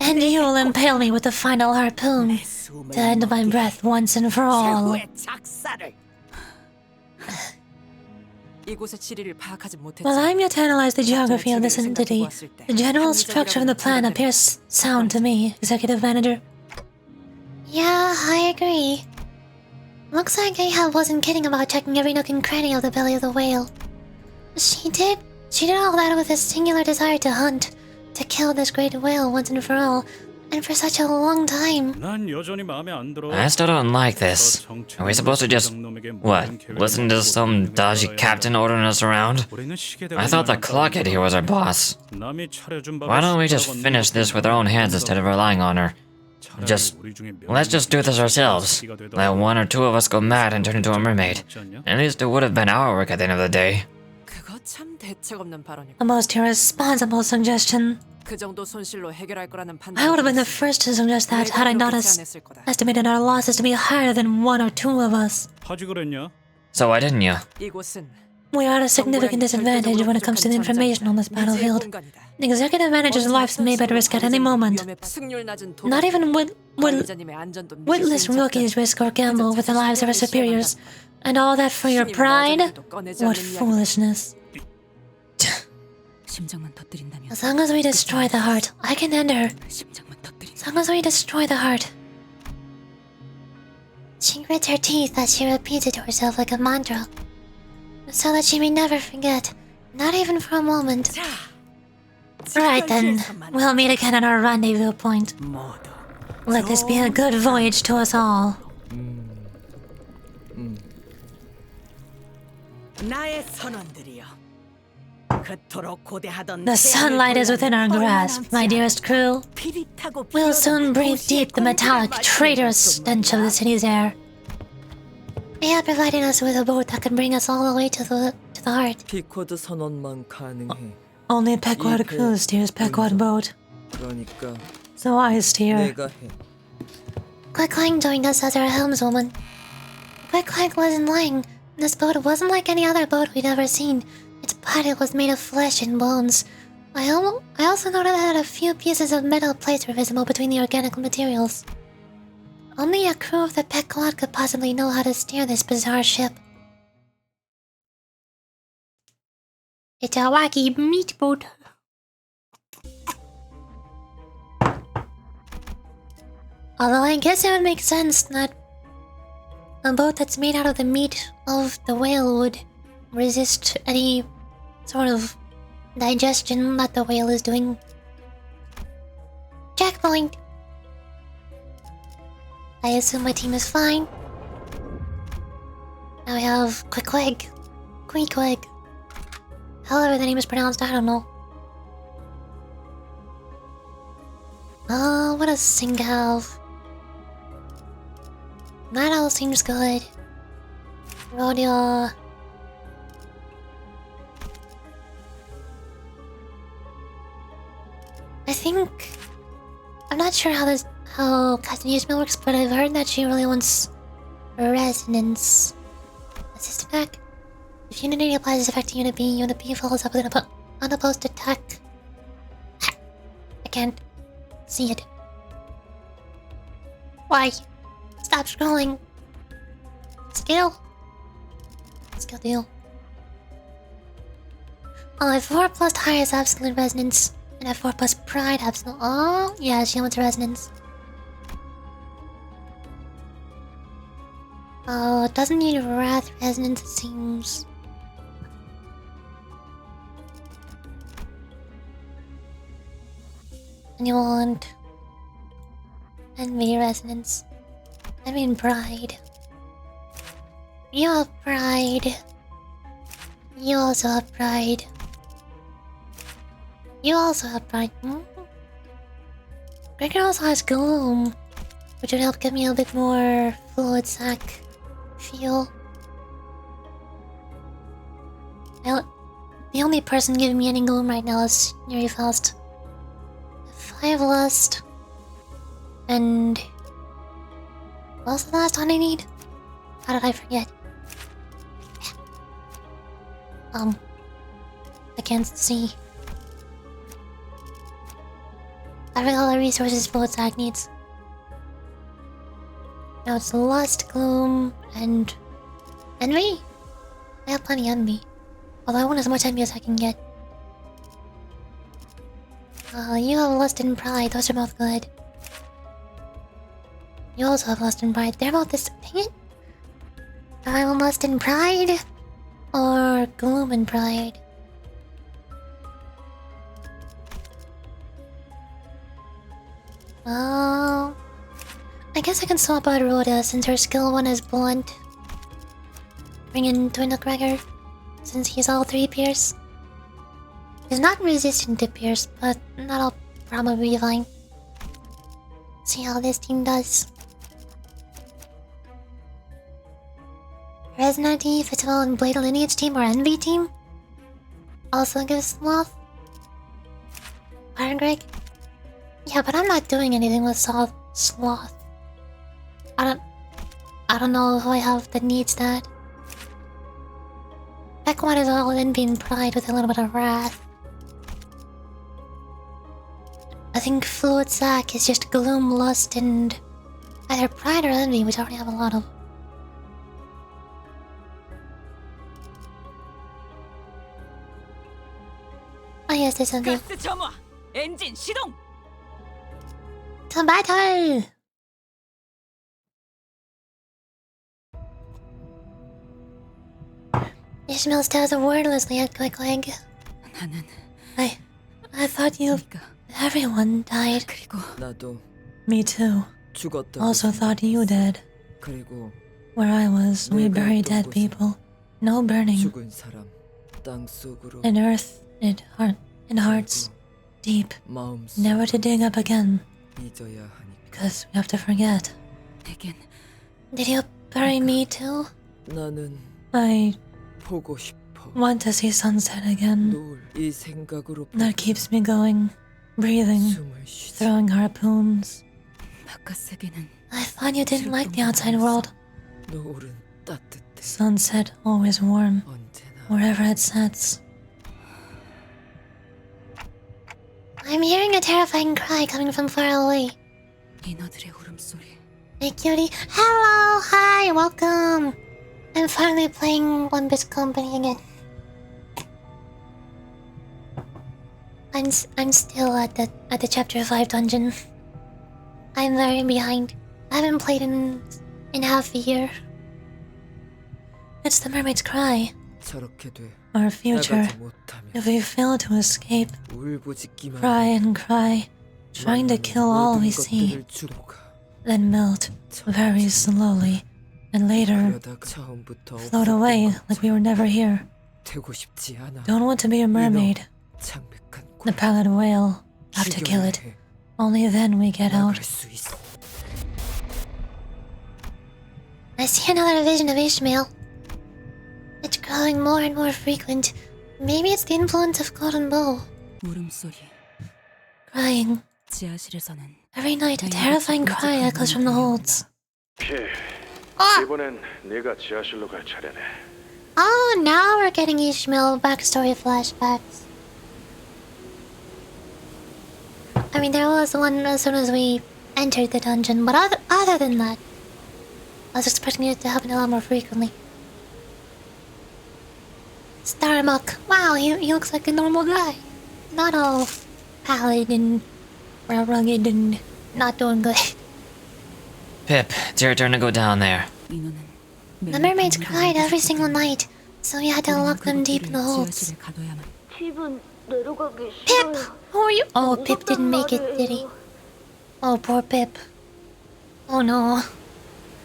And you'll impale me with the final harpoon to end my breath once and for all. 최후의 작사를. While I'm yet to analyze the geography of this entity, the general structure of the plan appears sound to me, Executive Manager. Yeah, I agree. Looks like Ahab wasn't kidding about checking every nook and cranny of the belly of the whale. She did all that with a singular desire to hunt, to kill this great whale once and for all, and for such a long time. I still don't like this. Are we supposed to just, what, listen to some dodgy captain ordering us around? I thought the clockhead here was our boss. Why don't we just finish this with our own hands instead of relying on her? Let's just do this ourselves. Let one or two of us go mad and turn into a mermaid. At least it would have been our work at the end of the day. A most irresponsible suggestion. I would have been the first to suggest that had I not estimated our losses to be higher than one or two of us. So why didn't you? We are at a significant disadvantage when it comes to the information on this battlefield. The Executive Manager's life may be at risk at any moment. Not even witless rookies risk or gamble with the lives of our superiors. And all that for your pride? What foolishness. As long as we destroy the heart, I can end her. As long as we destroy the heart. She grits her teeth as she repeats it to herself like a mantra, so that she may never forget, not even for a moment. Right then, we'll meet again at our rendezvous point. Let this be a good voyage to us all. 나의 선원들이여. The sunlight is within our grasp, my dearest crew. We'll soon breathe deep the metallic, traitorous stench of the city's air. They have provided us with a boat that can bring us all the way to the heart. 피코드 선원만 가능해. Only Pequod crew steers Pequod boat. 그러니까 So I steer. 내가 해. Quickling joined us as our helmswoman. Quickling wasn't lying. This boat wasn't like any other boat we'd ever seen. Its body was made of flesh and bones. I also noted that a few pieces of metal plates were visible between the organic materials. Only a crew of the Pequod could possibly know how to steer this bizarre ship. It's a wacky meat boat. Although I guess it would make sense that a boat that's made out of the meat of the whale would resist any sort of digestion that the whale is doing. Checkpoint! I assume my team is fine. Now we have Queequeg. Queequeg. However the name is pronounced, I don't know. What does Sing have? That all seems good. Rodeo. I think... I'm not sure how Castanier's mill works, but I've heard that she really wants resonance. Assist attack. If Unit A applies this effect to Unit B follows up with an unopposed attack. I can't see it. Why? Stop scrolling. Skill. Skill deal. Oh, F4 plus highest absolute resonance. And F4 plus pride absolute. Oh, yeah, she wants resonance. Oh, it doesn't need wrath resonance, it seems. And you want envy resonance. I mean pride. You have pride. You also have pride. You also have pride. Gregor also has gloom, which would help give me a bit more fluid sac feel. The only person giving me any gloom right now is Yuri Faust. 5 lust. And... what was the last one I need? How did I forget? I can't see. I forgot all the resources Zach needs. Now it's Lust, Gloom, and Envy? I have plenty of Envy. Although I want as much Envy as I can get. You have Lust and Pride, those are both good. You also have Lust and Pride. They're both this. Dang it! Do I want Lust and Pride? Or Gloom and Pride? I guess I can swap out Rhoda since her skill 1 is blunt. Bring in Twin Gregor since he's all 3 pierce. He's not resistant to pierce, but that'll probably be fine. See how this team does. Resonanty, Festival, and Blade Lineage team or Envy team? Also gives Sloth. Iron Greg? Yeah, but I'm not doing anything with Sloth. I don't know who I have that needs that. Peckwad is all Envy and Pride with a little bit of Wrath. I think Fluid Sack is just Gloom, Lust, and either Pride or Envy, which I already have a lot of. Oh yes, there's something. To battle! Ishmael stares wordlessly at Quick Leg. I thought you... Everyone died. 나도 Me too. 죽었다. Also thought you did. 그리고 Where I was, we buried dead people. No burning. 죽은 사람 땅 속으로 In earth, in hearts, deep. 마음속 Never to dig up again. 잊어야 하니까. Because we have to forget. Did you bury me too? 나는 I 보고 싶어. want to see sunset again. 널 이 생각으로 That keeps me going. Breathing. 숨을 쉬자. Throwing harpoons. I thought you didn't like the outside world. 노을은 따뜻해. Sunset always warm. 언제나 Wherever it sets. I'm hearing a terrifying cry coming from far away. Hey cutie. Hello! Hi! Welcome! I'm finally playing Limbus Company again. I'm still at the chapter 5 dungeon. I'm very behind. I haven't played in half a year. It's the mermaid's cry. 저렇게 돼. Our future. 나가지 못하면 If we fail to escape, 울부짖기만 cry and cry, trying to kill all we see, 것들을 주고 가. then melt very slowly, and later 그러다가 처음부터 float away like we were never here. 되고 싶지 않아. Don't want to be a mermaid. 창백한 The pallid whale. Have to kill it. Only then we get out. 나갈 수 있어. I see another vision of Ishmael. It's growing more and more frequent. Maybe it's the influence of Golden Bow. Crying. Every night a terrifying cry echoes from the holds. 이번엔 네가 지하실로 갈 차례네. Oh, now we're getting Ishmael backstory flashbacks. I mean, there was one as soon as we entered the dungeon, but other than that, I was expecting it to happen a lot more frequently. Starmuck. Wow, he looks like a normal guy. Not all pallid and rugged and not doing good. Pip, it's your turn to go down there. The mermaids cried every single night, so we had to lock them deep in the holds. Pip! Who are you? Oh, Pip didn't make it, did he? Oh, poor Pip. Oh no.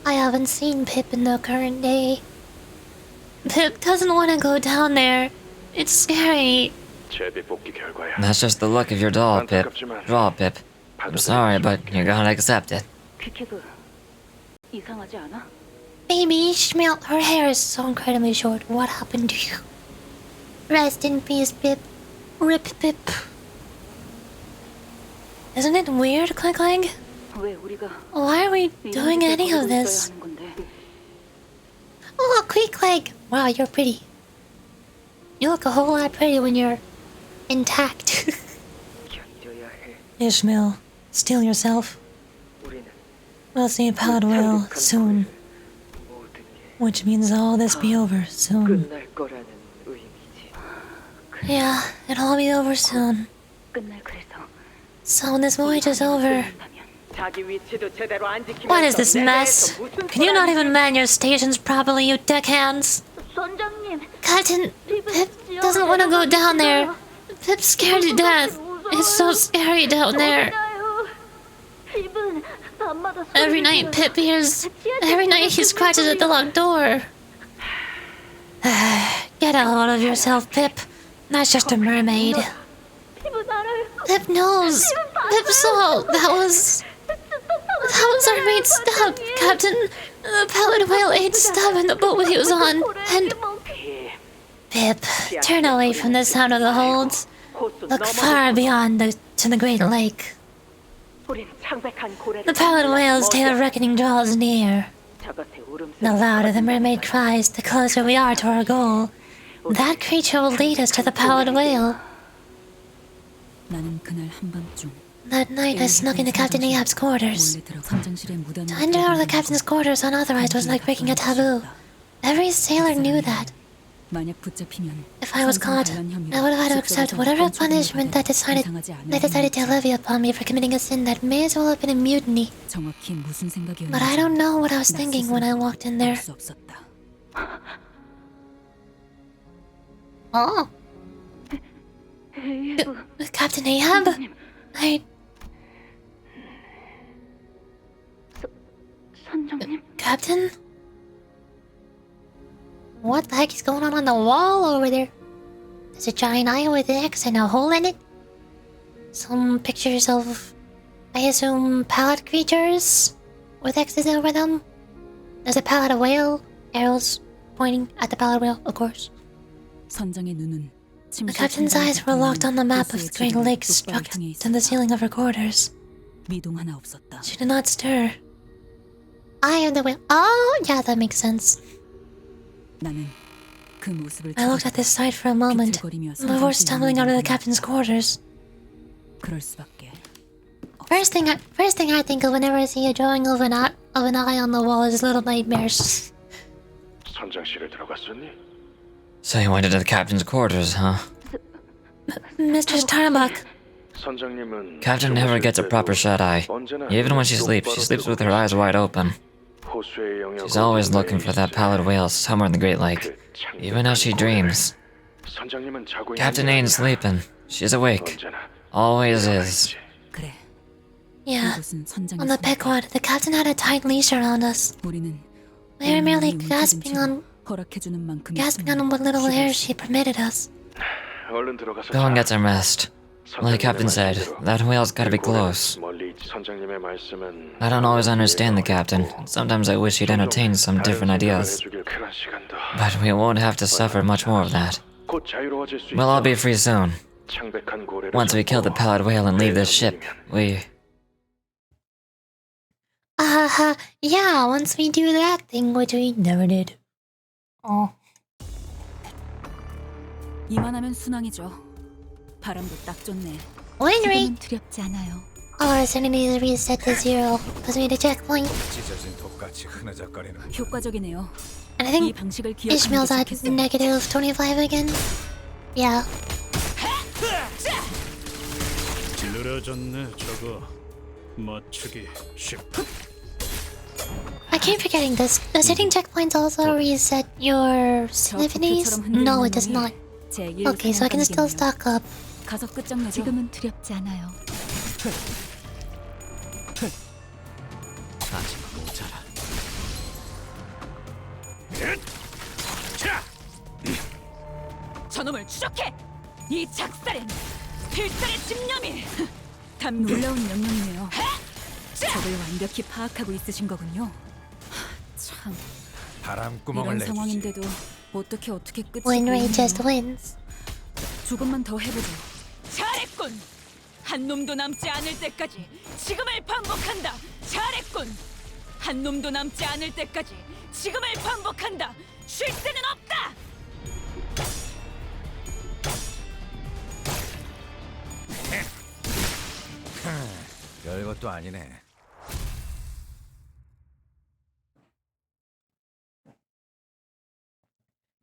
I haven't seen Pip in the current day. Pip doesn't want to go down there. It's scary. 제비 뽑기 결과야. That's just the luck of your doll, Pip. Draw, Pip. I'm sorry, but you're gonna accept it. Baby Ishmael, her hair is so incredibly short. What happened to you? Rest in peace, Pip. Rip, Pip. Isn't it weird, Clank Clank? Why are we doing any of this? Oh, Quick Leg! Wow, you're pretty. You look a whole lot pretty when you're intact. Ishmael, steel yourself. We'll see Pallid Whale soon. Which means all this be over soon. 끝날 거라는 의미지. Yeah, it'll all be over soon. So when this voyage is over... What is this mess? Can you not even man your stations properly, you deckhands? Captain, Pip doesn't want to go down there. Pip's scared to death. It's so scary down there. Every night he scratches at the locked door. Get a hold of yourself, Pip. That's just a mermaid. Pip knows. Pip saw. That was our mate's stab, Captain. The Pallid Whale ate stab in the boat he was on, and... Pip, turn away from the sound of the holds. Look far beyond to the Great Lake. The Pallid Whale's day of reckoning draws near. The louder the mermaid cries, the closer we are to our goal. That creature will lead us to the Pallid Whale. That night I snuck into Captain Ahab's quarters. To enter out of the captain's quarters unauthorized was like breaking a taboo. Every sailor knew that. If I was caught, I would have had to accept whatever punishment they decided to levy upon me for committing a sin that may as well have been a mutiny. But I don't know what I was thinking when I walked in there. Oh. Captain Ahab? Captain? What the heck is going on the wall over there? There's a giant eye with an X and a hole in it. Some pictures of, I assume, pallid creatures with X's over them. There's a pallid whale, arrows pointing at the pallid whale, of course. The captain's eyes were locked on the map of the Great Lake struck to the ceiling of her quarters. She did not stir. I am the whale. Oh, yeah, that makes sense. I looked at this sight for a moment before stumbling out of the captain's quarters. First thing I think of whenever I see a drawing of an eye on the wall is Little Nightmares. So you went into the captain's quarters, huh? Mr. Starbuck. Captain never gets a proper shut-eye. Even when she sleeps with her eyes wide open. She's always looking for that pallid whale somewhere in the Great Lake. Even as she dreams. Captain ain't sleeping. She's awake. Always is. Yeah. On the Pequod, the captain had a tight leash around us. We were merely gasping on what little air she permitted us. Go and get some rest. Like Captain said, that whale's gotta be close. I don't always understand the captain. Sometimes I wish he'd entertain some different ideas. But we won't have to suffer much more of that. We'll all be free soon. Once we kill the pallid whale and leave this ship, yeah, once we do that thing which we never did. Oh. 이만하면 순항이죠. 바람도 딱 좋네. Win rate! Our sanity is reset to 0 because we hit a checkpoint. 효과적이네요. And I think Ishmael's at negative 25 again. Yeah. I keep forgetting this. Does hitting checkpoints also reset your symphonies? No, it does not. Okay, so I can still stock up. 지금은 두렵지 않아요. 저놈을 추적해! 이 작살엔 필살의 집념이! 놀라운 명령이네요. 적을 완벽히 파악하고 있으신 거군요. 참, 이런 상황인데도 어떻게 끝이 Win rate just wins. 조금만 더 해보죠. 잘했군! 한 놈도 남지 않을 때까지 지금을 반복한다. 잘했군! 한 놈도 남지 않을 때까지 지금을 반복한다. 쉴 새는 없다. 별것도 아니네.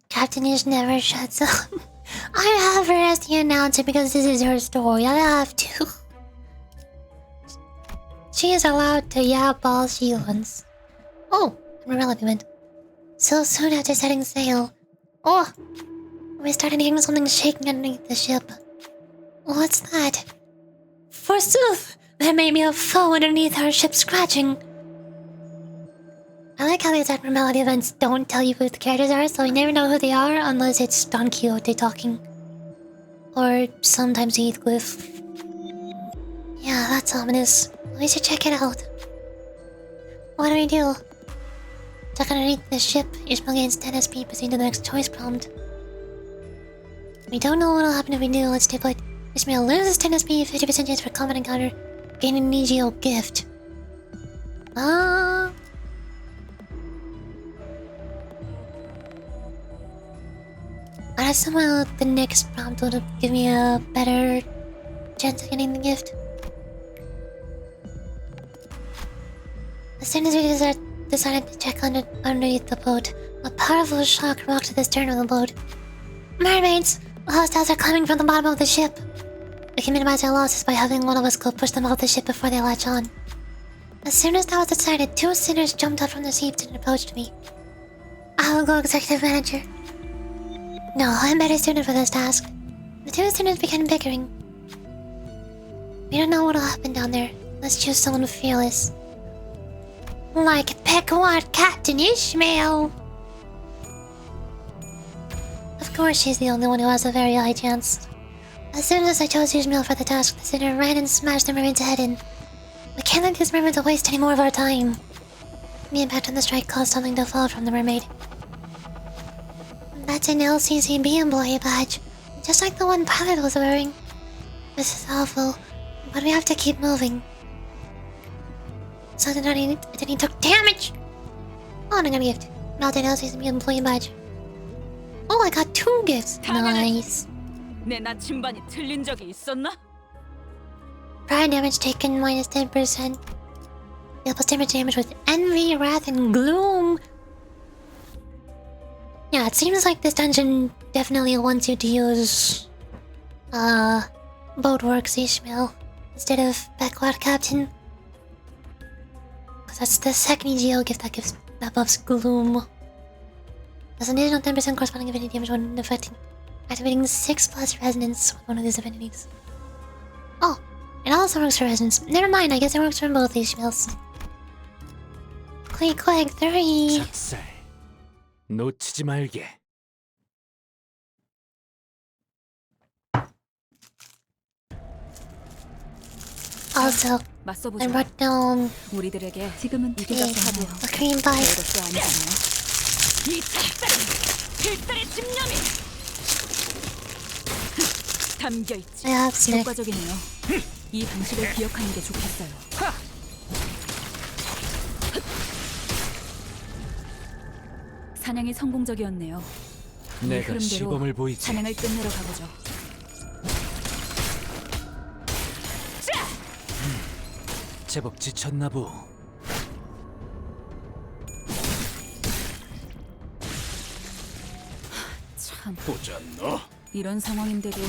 Captain Ish never shuts up. I have her as the announcer because this is her story. I have to. She is allowed to yap all she wants. Oh, I'm irrelevant. So soon after setting sail. Oh, we started hearing something shaking underneath the ship. What's that? Forsooth, there may be a foe underneath our ship scratching. I like how these abnormality events don't tell you who the characters are, so you never know who they are unless it's Don Quixote talking. Or sometimes Heathcliff. Yeah, that's ominous. We should check it out. What do we do? Check underneath the ship, Ishmael gains 10 SP, proceed to the next choice prompt. We don't know what'll happen if we do, let's stipulate. Ishmael loses 10 SP, 50% chance for combat encounter, gain an EGO gift. I somehow the next prompt would give me a better chance of getting the gift. As soon as we decided to check underneath the boat, a powerful shock rocked the stern of the boat. Mermaids! The hostiles are coming from the bottom of the ship. We can minimize our losses by having one of us go push them off the ship before they latch on. As soon as that was decided, 2 sinners jumped up from their seats and approached me. I will go executive manager. No, I'm better suited for this task. The 2 sinners began bickering. We don't know what'll happen down there. Let's choose someone fearless. Like pick what, Captain Ishmael? Of course she's the only one who has a very high chance. As soon as I chose Ishmael for the task, the sinner ran and smashed the mermaid's head in. We can't let these mermaids waste any more of our time. The impact on the strike caused something to fall from the mermaid. That's an LCCB employee badge, just like the one Pilot was wearing. This is awful, but we have to keep moving. So then he took damage! Oh, and I got a gift. Not an LCCB employee badge. Oh, I got 2 gifts. Nice. 내 나침반이 틀린 적이 있었나? Prior damage taken minus 10%. Deal plus damage with envy, wrath, and gloom. Yeah, it seems like this dungeon definitely wants you to use Boatworks Ishmael instead of Backward Captain. Cause that's the second EGO gift that buffs gloom. Does an additional 10% corresponding affinity damage when activating 6 plus resonance with one of these affinities. Oh, it also works for resonance. Never mind, I guess it works for both Ishmaels. Quake 3. 작살. 놓치지 말게. Also, I brought down 우리들에게 지금은 a cream pie. 이 필살의 집념이 담겨있지. 효과적이네요. 이 방식을 기억하는 게 좋겠어요. 사냥이 성공적이었네요. 내가 시범을 보이지. 사냥을 끝내러 가보죠. 제법 지쳤나 보. 참. 보자 너. 이런 상황인데도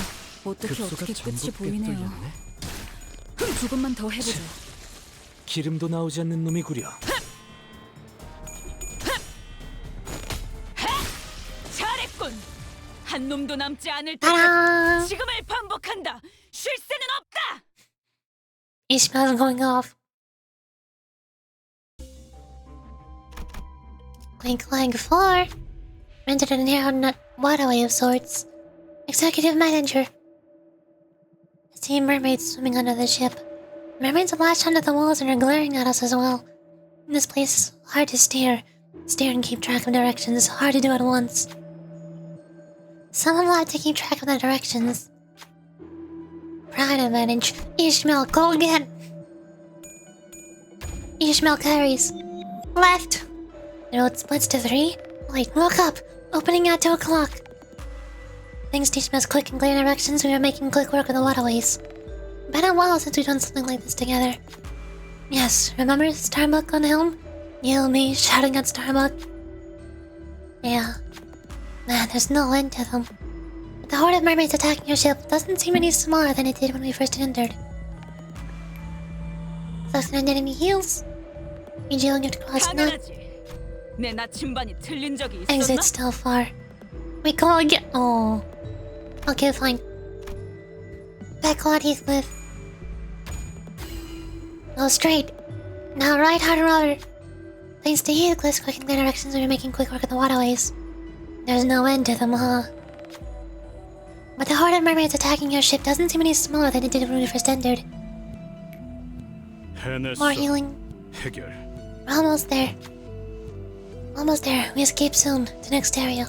어떻게 끝이 보이네요. 조금만 더 해보죠. 기름도 나오지 않는 놈이구려. 잘했군. 한 놈도 남지 않을 때까지 지금을 반복한다. 쉴 새는 없다. Ishmael's going off. Clank 4. Rented an air waterway of sorts. Executive manager. I see mermaids swimming under the ship. Mermaids have latched onto the walls and are glaring at us as well. This place is hard to steer. Steer and keep track of directions. Hard to do at once. Someone will have to keep track of the directions. Pride advantage. Ishmael, go again. Ishmael carries. Left. The road splits to 3. Wait, look up. Opening at 2 o'clock. Thanks to Ishmael's quick and clear directions, we are making quick work of the waterways. Been a while since we've done something like this together. Yes, remember Starbuck on the helm? You, me, shouting at Starbuck? Yeah. Man, there's no end to them. But the horde of mermaids attacking your ship doesn't seem any smaller than it did when we first entered. Sucks on enemy heals. Regealing your cross not. 당연하지. 내 나침반이 틀린 적이 있었나? Exit still far. We go again. Oh. Okay, fine. Back on Heathcliff. Go straight. Now right, hard rudder. Thanks to Heathcliff's quick and clear directions, we're making quick work of the waterways. There's no end to them, huh? But the horde of mermaids attacking your ship doesn't seem any smaller than it did when we first entered. More healing. 해결. We're almost there. Almost there. We escape soon. To next area.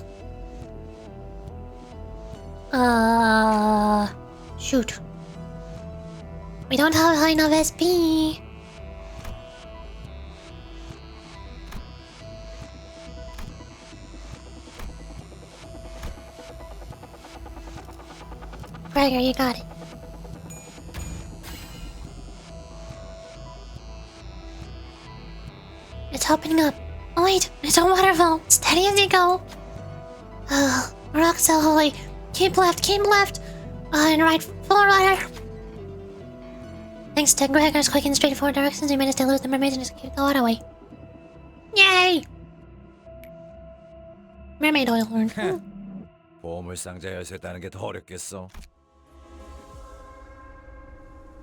Shoot. We don't have high enough SP. Gregor, you got it. It's opening up. Oh wait, it's a waterfall. Steady as you go. Oh, rock so holy. Keep left. And right, full rudder. Thanks to Gregor's quick and straightforward directions, we managed to lose the mermaids and escape the waterway. Yay! Mermaid oil horn. 보물상자 열쇠 따는 게 더 어렵겠어.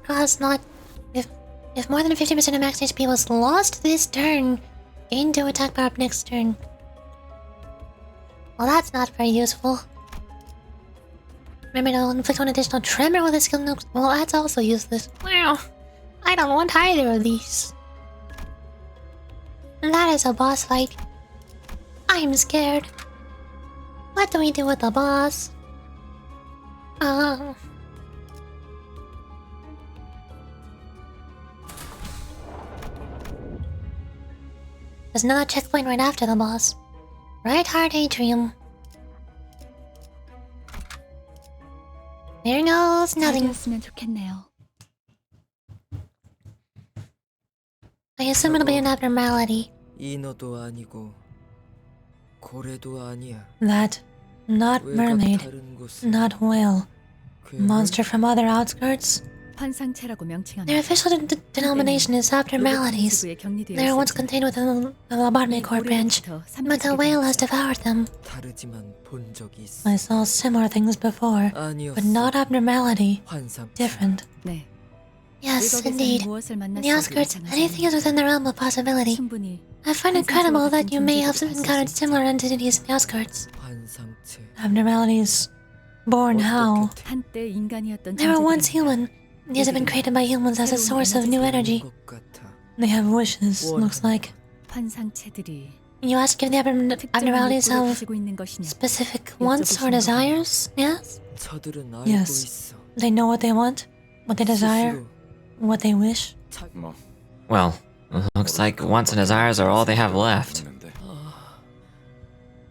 Cross not. If more than 50% of max HP was lost this turn, gain 2 attack power up next turn. Well, that's not very useful. Remember to inflict 1 additional tremor with a skill nuke. Well, that's also useless. Wow. I don't want either of these. And that is a boss fight. I'm scared. What do we do with the boss? There's another checkpoint right after the boss. Right heart atrium. There goes nothing. I assume it'll be an abnormality. 인어도 아니고 고래도 아니야. That, not mermaid, not whale. Monster from other outskirts? 환상체라고 명칭한. Their official denomination is abnormalities. They were once contained within the lobotomy core branch, but the whale has devoured them. 다르지만 본 적이 있어. I saw similar things before, but not abnormality. Different. 네. Yes, indeed. In the outskirts, anything is within the realm of possibility. I find it credible that you may have encountered similar entities in the outskirts. 환상체. Abnormalities. Born how? 한때 인간이었던 They were once human. These have been created by humans as a source of new energy. They have wishes, looks like. 환상체들이 You ask if the abnormalities have specific wants or desires? Yes? 저들은 알고 Yes. 있어. They know what they want, what they desire, what they wish. Well, looks like wants and desires are all they have left.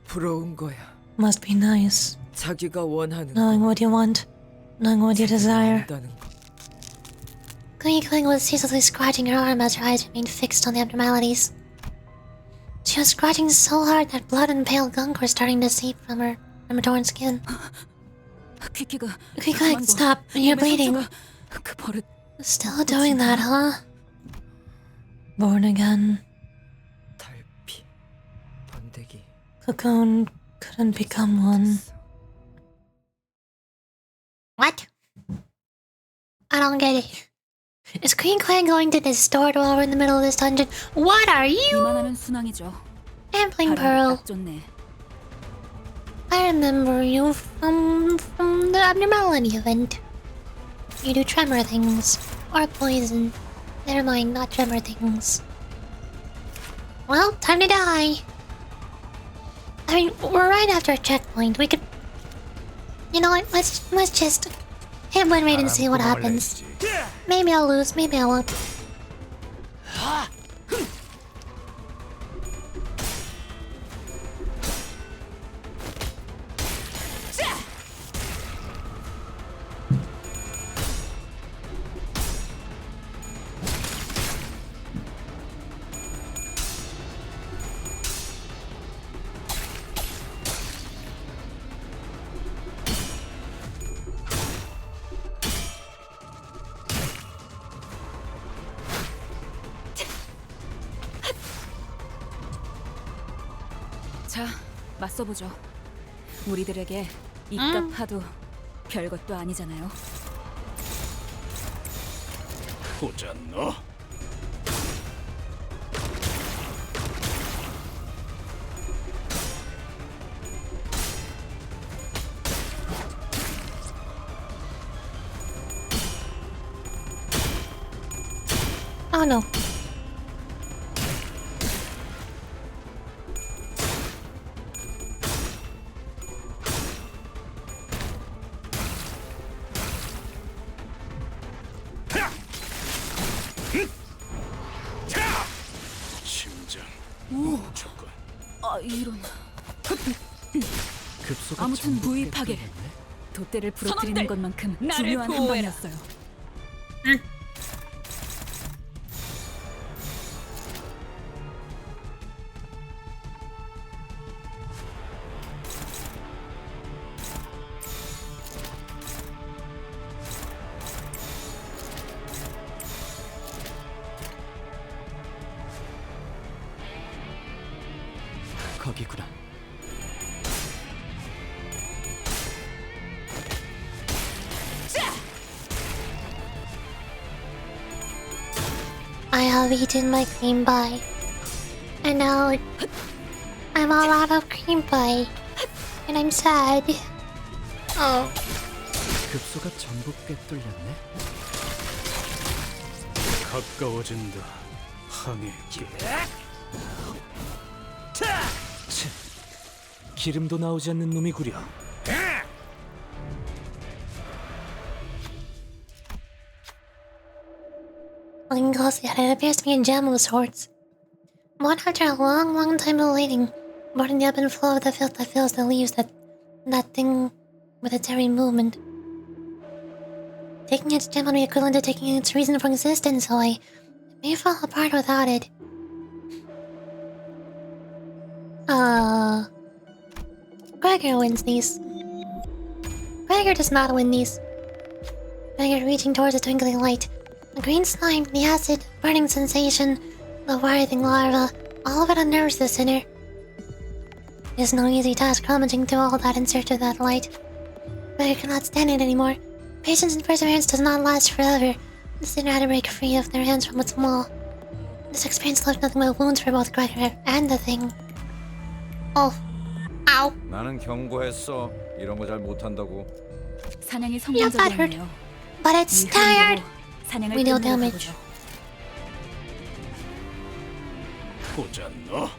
부러운 거야. Must be nice. 자기가 원하는 Knowing what you want, knowing what you desire. 다는 거. Kling was ceaselessly scratching her arm as her eyes remained fixed on the abnormalities. She was scratching so hard that blood and pale gunk were starting to seep from her torn skin. Quick, stop! You're bleeding. Still doing that, huh? Born again. 달피. 번데기. Cocoon couldn't become one. What? I don't get it. Is Queen Quang going to this store while we're in the middle of this dungeon? What are you? 이만하면 순항이죠. Ampling Pearl. 딱 좋네. I remember you from the abnormality event. You do tremor things. Or poison. Never mind, not tremor things. Well, time to die. I mean, we're right after a checkpoint. We could... You know what? Let's just hit one raid and see what happens. Maybe I'll lose, maybe I won't. 자, 맞서보죠. 우리들에게 입값 하도 별것도 아니잖아요. 보자 너. Oh no. 심장. 멈췄군. 아, 이런. 급소가 아무튼 전부 부위 파괴. 깨끗했네. 돛대를 부러뜨리는 것만큼 나를 중요한 한 보호해라. 방이었어요. 거기구나. I have eaten my cream pie. And now I'm all out of cream pie. And I'm sad. Oh. 급소가 전부 꿰뚫렸네. 가까워진다. 항해. 기름도 나오지 않는 놈이구려. Lingos, yet it appears to be a gem of sorts. One after a long time of waiting, more than the ebb and flow of the filth that fills the leaves, that thing with its every movement. Taking its gem would be equivalent to taking its reason for existence, so it may fall apart without it. Gregor wins these. Gregor does not win these. Gregor reaching towards a twinkling light. The green slime, the acid, burning sensation, the writhing larva, all of it unnerves the sinner. It is no easy task rummaging through all that in search of that light. Gregor cannot stand it anymore. Patience and perseverance does not last forever. The sinner had to break free of their hands from its maw. This experience left nothing but wounds for both Gregor and the thing. Oh. Ow. 나는 경고했어. 이런 거 잘 못한다고. 사냥이 Yeah, that hurt. 성공적이었네요. But it's tired. 사냥을 We deal 끝내러 damage. 가보죠. 보자 너.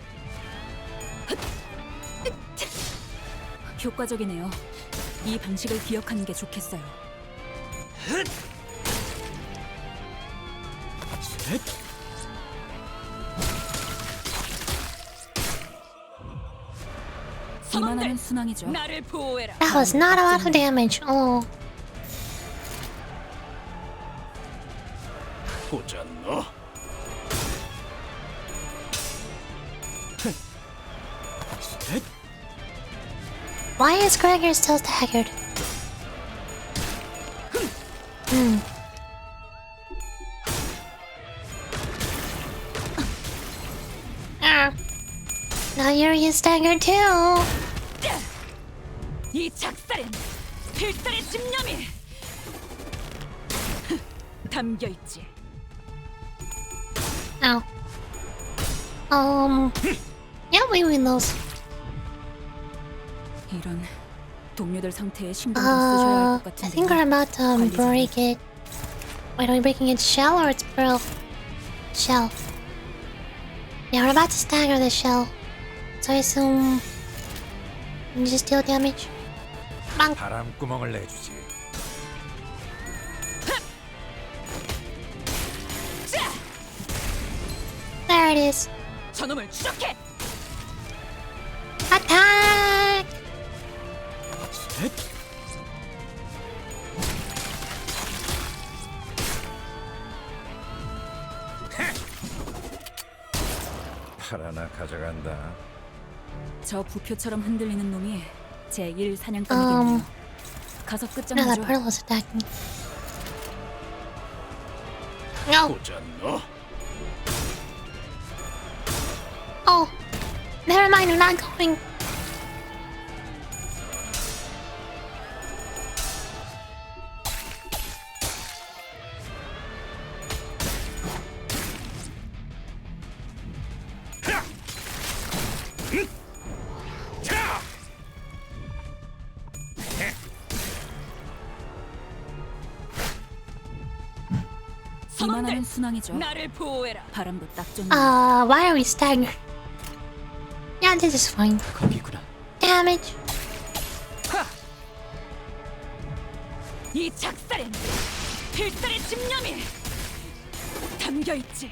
효과적이네요. 이 방식을 기억하는 게 좋겠어요. 셋. 이만하면 순항이죠. 나를 보호해라. That was not a lot of damage. Oh. 보자 너. 셋. Why is Gregor still staggered? Now Yuri is staggered too. 이 작살엔 필살의 집념이 담겨 있지. Ow. Yeah, we win those. 이런 동료들 상태에 신경 좀 쓰셔야 할 것 I 같은데. think we're about to break it. Wait, are we breaking its shell or its pearl? Shell. Yeah, we're about to stagger the shell. So I assume you just deal damage. Bang. 바람구멍을 내주지. There it is. 저놈을 추적해. Attack! 셋. 팔 하나 가져간다. 저 부표처럼 흔들리는 놈이 제 1 사냥감이겠네요. 가서 No, that 끝장내죠. pearl was attacking. No. 보자 너. Oh. Never mind, we're not going. 이만하면 순항이죠. 나를 보호해라. 바람도 딱 좋네. Why are we staggered? Yeah, this is fine. 거기구나. Damage. 이 작살엔 필살의 집념이 담겨 있지.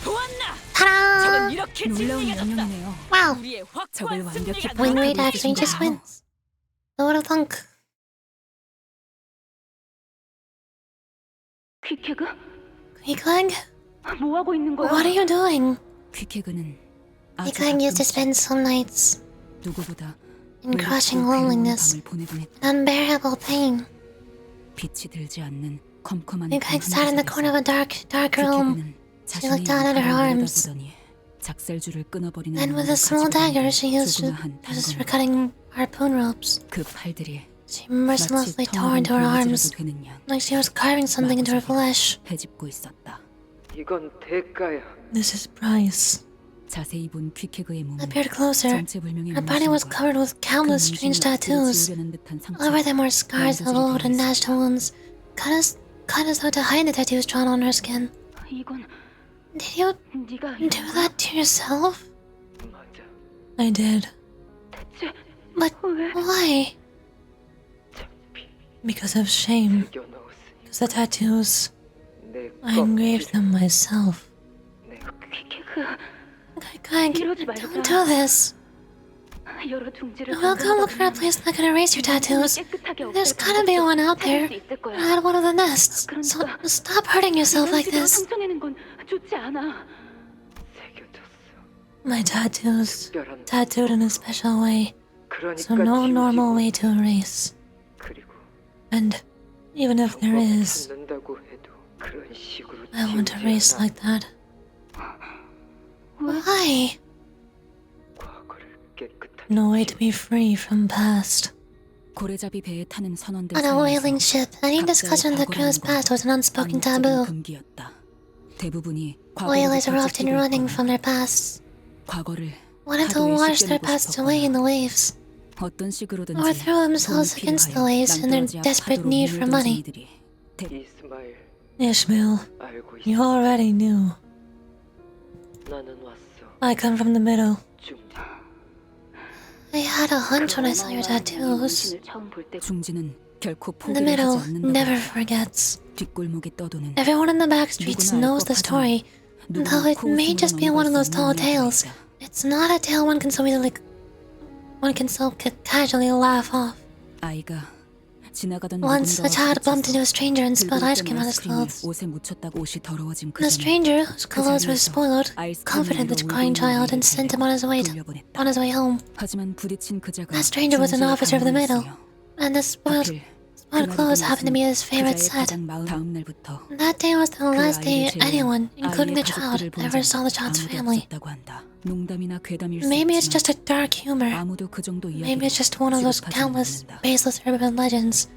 보았나? Ta-da! 적은 이렇게 진리해졌다. Wow. 우리의 확고한 승리가 Win rate actually just wins. Who would have thunk? 퀵해그? Quickleg? 뭐 하고 있는 거야? What are you doing? 퀵해그는 Quickleg used to spend some nights 누구보다 in crushing loneliness and unbearable pain. 빛이 들지 않는 컴컴한 Quickleg sat in the corner of a dark room. She looked down at her arms. 작살줄을 끊어버리는 Then with a small dagger she used for cutting harpoon ropes. 그 팔들이 She mercilessly tore into her arms, like she was carving something into her flesh. 헤집고 있었다. 이건 대가야. This is Bryce. 자세히 본 퀵해그의 몸은 I peered closer. 정체불명의 Her body was covered with countless strange tattoos. All over them were scars of old and gnashed wounds, cut as though to hide the tattoos drawn on her skin. 이건 Did you do that to yourself? I did. But why? Because of shame. Because the tattoos. I engraved them myself. Greg, don't do this. We'll go look for a place that can erase your tattoos. There's gotta be one out there. At one of the nests. So stop hurting yourself like this. My tattoos. Tattooed in a special way. So no normal way to erase. And even if there is, I won't erase like that. Why? No way to be free from past. 고래잡이 배에 타는 선원들 On a whaling ship, any discussion of the crew's past was an unspoken taboo. 대부분이 Whalers are often running from their pasts, 과거를 wanted to wash their pasts away in the waves, 어떤 식으로든지 or throw themselves against the waves in their desperate need for money. 이스마일, Ishmael, you already knew. 나는 왔어. I come from the middle. 중지. I had a hunch when I saw your tattoos. 중지는 결코 The 포기를 middle 하지 않는다. never forgets. 뒷골목에 떠도는 Everyone in the back streets knows the story, though it may just be one of those tall tales. It's not a tale one can so casually laugh off. 아이가 지나가던 Once a child bumped into a stranger and spilled ice cream on his clothes. 옷에 묻혔다고 옷이 더러워진 그 The 전에 stranger, whose clothes were spoiled, comforted the crying child and sent him on his way home. 하지만 부딪힌 그자가 That stranger was an officer of the middle, 방문했으며 and the spoiled clothes happened to be his favorite 그자의 set. 가장 다음 날부터 That day was the last day 아이를 제외 anyone, including the 아이의 child, 가족들을 본 ever 적이 saw the child's 아무도 family. 없었다고 한다. 농담이나 괴담일 수 Maybe it's 있지만 just a dark humor. 아무도 그 정도 Maybe it's just one of those 취급하지는 countless, 않는다. baseless urban legends.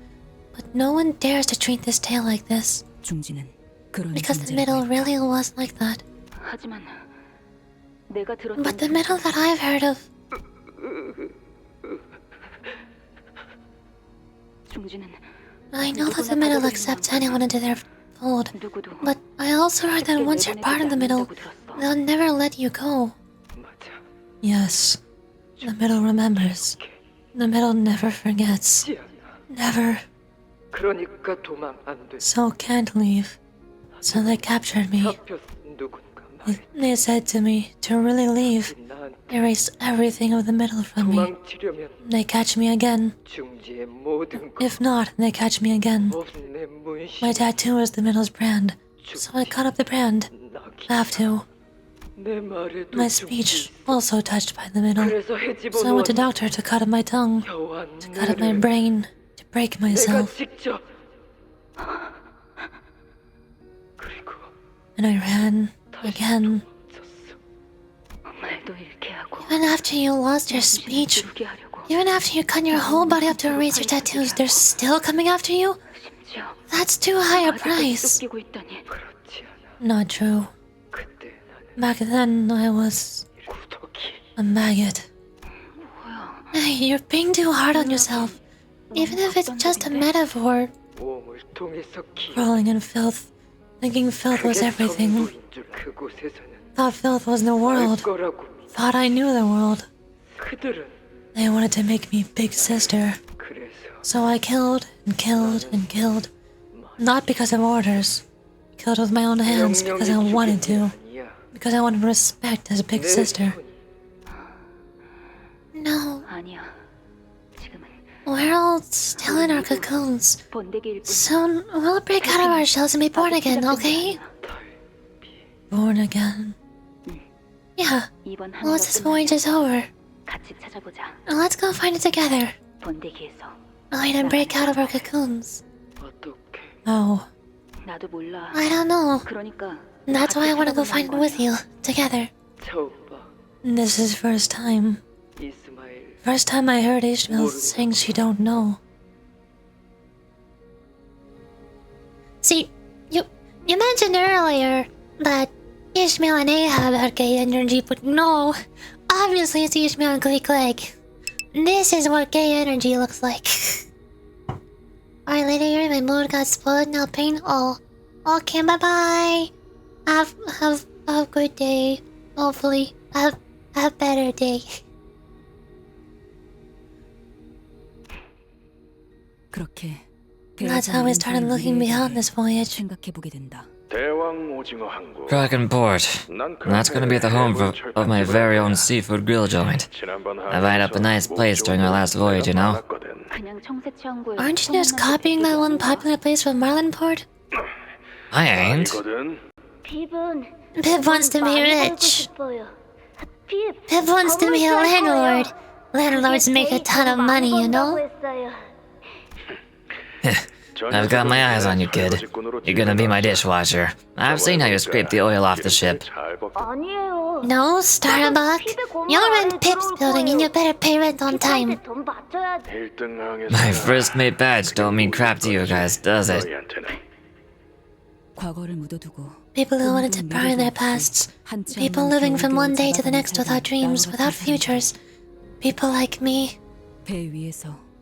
But no one dares to treat this tale like this, 중지는 그런 because the 존재라고 middle 했다. really was like that. 하지만 내가 들었던 But the middle that I've heard of, 중지는 I know that the middle accepts anyone into their fold. But I also heard that once you're part of the middle, they'll never let you go. Yes, the middle remembers. The middle never forgets. Never. 그러니까 도망 안 돼. So can't leave. So they captured me. 잡혔 누군가 말. They said to me to really leave, 나한테 erase everything of the middle from me. 도망치려면 They catch me again. 중지의 모든 것. If not, they catch me again. 내 문신. My tattoo is the middle's brand, so I cut up the brand. Have to. 내 말에도 My speech also touched by the middle. 그래서 So I went to doctor to cut up my tongue, to cut up my brain, to break 내가 myself. 직접. 그리고 And I ran again. 졌어. Even after you lost your speech, even after you cut your whole body up to erase your tattoos, they're still coming after you? That's too high a price. Not true. Back then, I was a maggot. Hey, you're being too hard on yourself. Even if it's just a metaphor. Crawling in filth, thinking filth was everything. Thought filth was the world. Thought I knew the world. They wanted to make me big sister. So I killed and killed and killed. Not because of orders. Killed with my own hands because I wanted to. Because I wanted respect as big sister. No. We're all still in our cocoons. Soon we'll break out of our shells and be born again, okay? Born again? Yeah. Once this voyage is over, let's go find it together. Hide and break out of our cocoons. Oh. I don't know. That's why I want to go find it with you, together. This is first time. First time I heard Ishmael saying she don't know. See, you mentioned earlier that Ishmael and Ahab had gay energy, but no. Obviously it's Ishmael and Clegg. This is what gay energy looks like. Alright, later here, my mood got spoiled and I'll paint all. Okay, bye-bye. Have a good day. Hopefully, have a better day. That's how we started looking beyond this voyage. Kraken Port. That's gonna be the home of my very own seafood grill joint. I lined up a nice place during our last voyage, you know? Aren't you just copying that one popular place from Marlinport? I ain't. Pip wants to be rich. Pip wants to be a landlord. Landlords make a ton of money, you know? I've got my eyes on you, kid. You're gonna be my dishwasher. I've seen how you scrape the oil off the ship. No, Starbuck. You're in Pip's building and you better pay rent on time. My first mate badge don't mean crap to you guys, does it? People who wanted to bury their pasts. People living from one day to the next without dreams, without futures. People like me.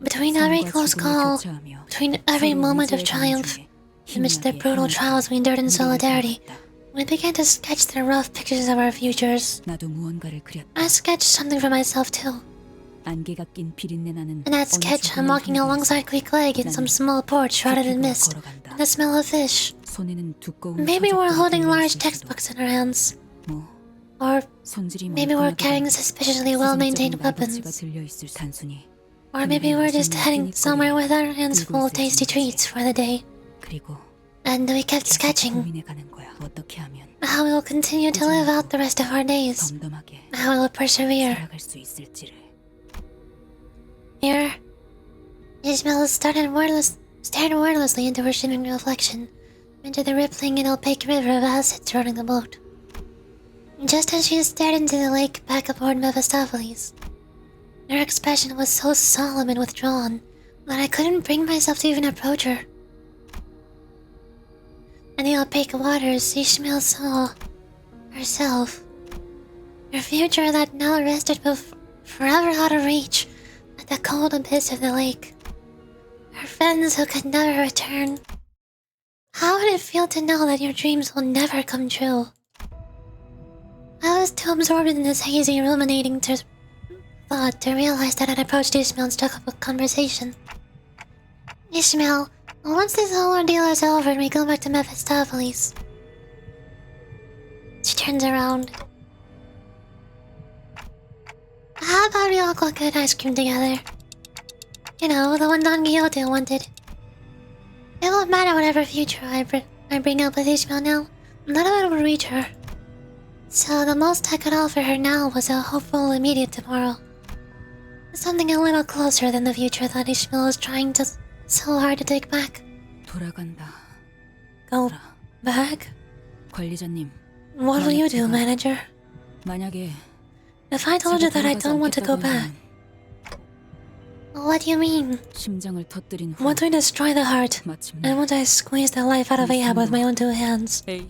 Between every close call, between every moment of triumph, amidst the brutal trials we endured in solidarity, we began to sketch the rough pictures of our futures. I sketched something for myself too. In that sketch, I'm walking alongside Clegg in some small port shrouded in mist, and the smell of fish. Maybe we're holding large textbooks in our hands. Or maybe we're carrying suspiciously well-maintained weapons. Or maybe we're just heading somewhere with our hands full of tasty treats for the day. And we kept sketching how we will continue to live out the rest of our days. How we will persevere. Here, Ishmael stared wordlessly into her shimmering reflection, into the rippling and opaque river of acids running the boat. Just as she stared into the lake back aboard Mephistopheles, her expression was so solemn and withdrawn that I couldn't bring myself to even approach her. In the opaque waters, Ishmael saw herself, her future that now rested forever out of reach at the cold abyss of the lake. Her friends who could never return. How would it feel to know that your dreams will never come true? I was too absorbed in this hazy, ruminating thought to realize that I'd approached Ishmael and struck up a conversation. Ishmael, once this whole ordeal is over and we go back to Mephistopheles. She turns around. How about we all go get ice cream together? You know, the one Don Quixote wanted. It won't matter whatever future I bring up with Ishmael now. None of it will reach her. So the most I could offer her now was a hopeful immediate tomorrow. Something a little closer than the future that Ishmael was trying so hard to take back. Go back? What will you do, manager? If I told you that I don't want to go back, what do you mean? 심장을 터뜨린 후 Won't we destroy the heart? 마침내 And won't I squeeze the life out of Ahab with my own two hands? A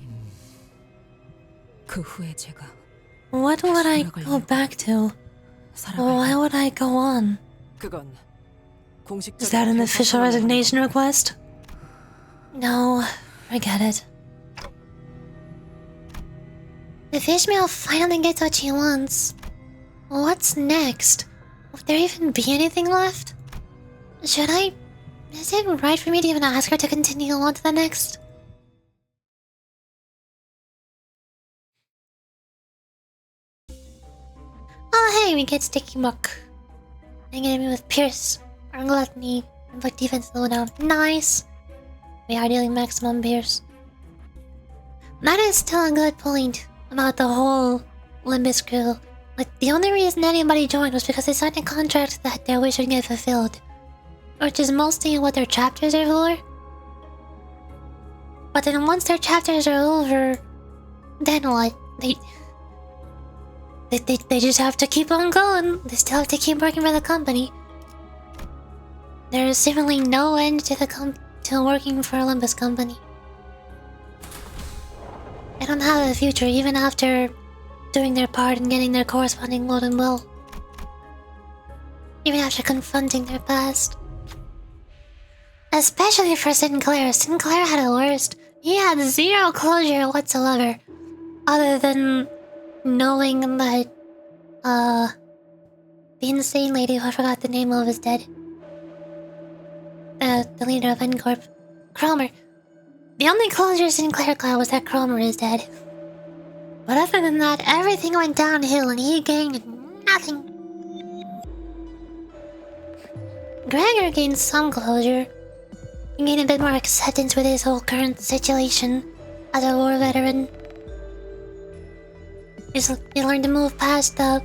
그 후에 제가 What would I go back to? Why would I go on? 그건 Is that an official resignation request? No, forget it. If Ishmael finally gets what she wants, what's next? Will there even be anything left? Should I... Is it right for me to even ask her to continue on to the next? Oh hey, we get Sticky Muck. Hanging enemy with Pierce, our Gluttony, Inflict Defense Slowdown. Nice! We are dealing maximum Pierce. That is still a good point about the whole Limbus crew. Like, the only reason anybody joined was because they signed a contract that their wish would get fulfilled. Which is mostly what their chapters are for. But then once their chapters are over, then what? They just have to keep on going. They still have to keep working for the company. There is seemingly no end to working for Limbus Company. They don't have a future even after doing their part and getting their corresponding load and will. Even after confronting their past. Especially for Sinclair. Sinclair had it worst. He had zero closure whatsoever. Other than knowing that, the insane lady who I forgot the name of is dead. The leader of N-Corp. Cromer. The only closure Sinclair got was that Cromer is dead. But other than that, everything went downhill and he gained nothing. Gregor gained some closure. He gained a bit more acceptance with his whole current situation as a war veteran. He learned to move past the...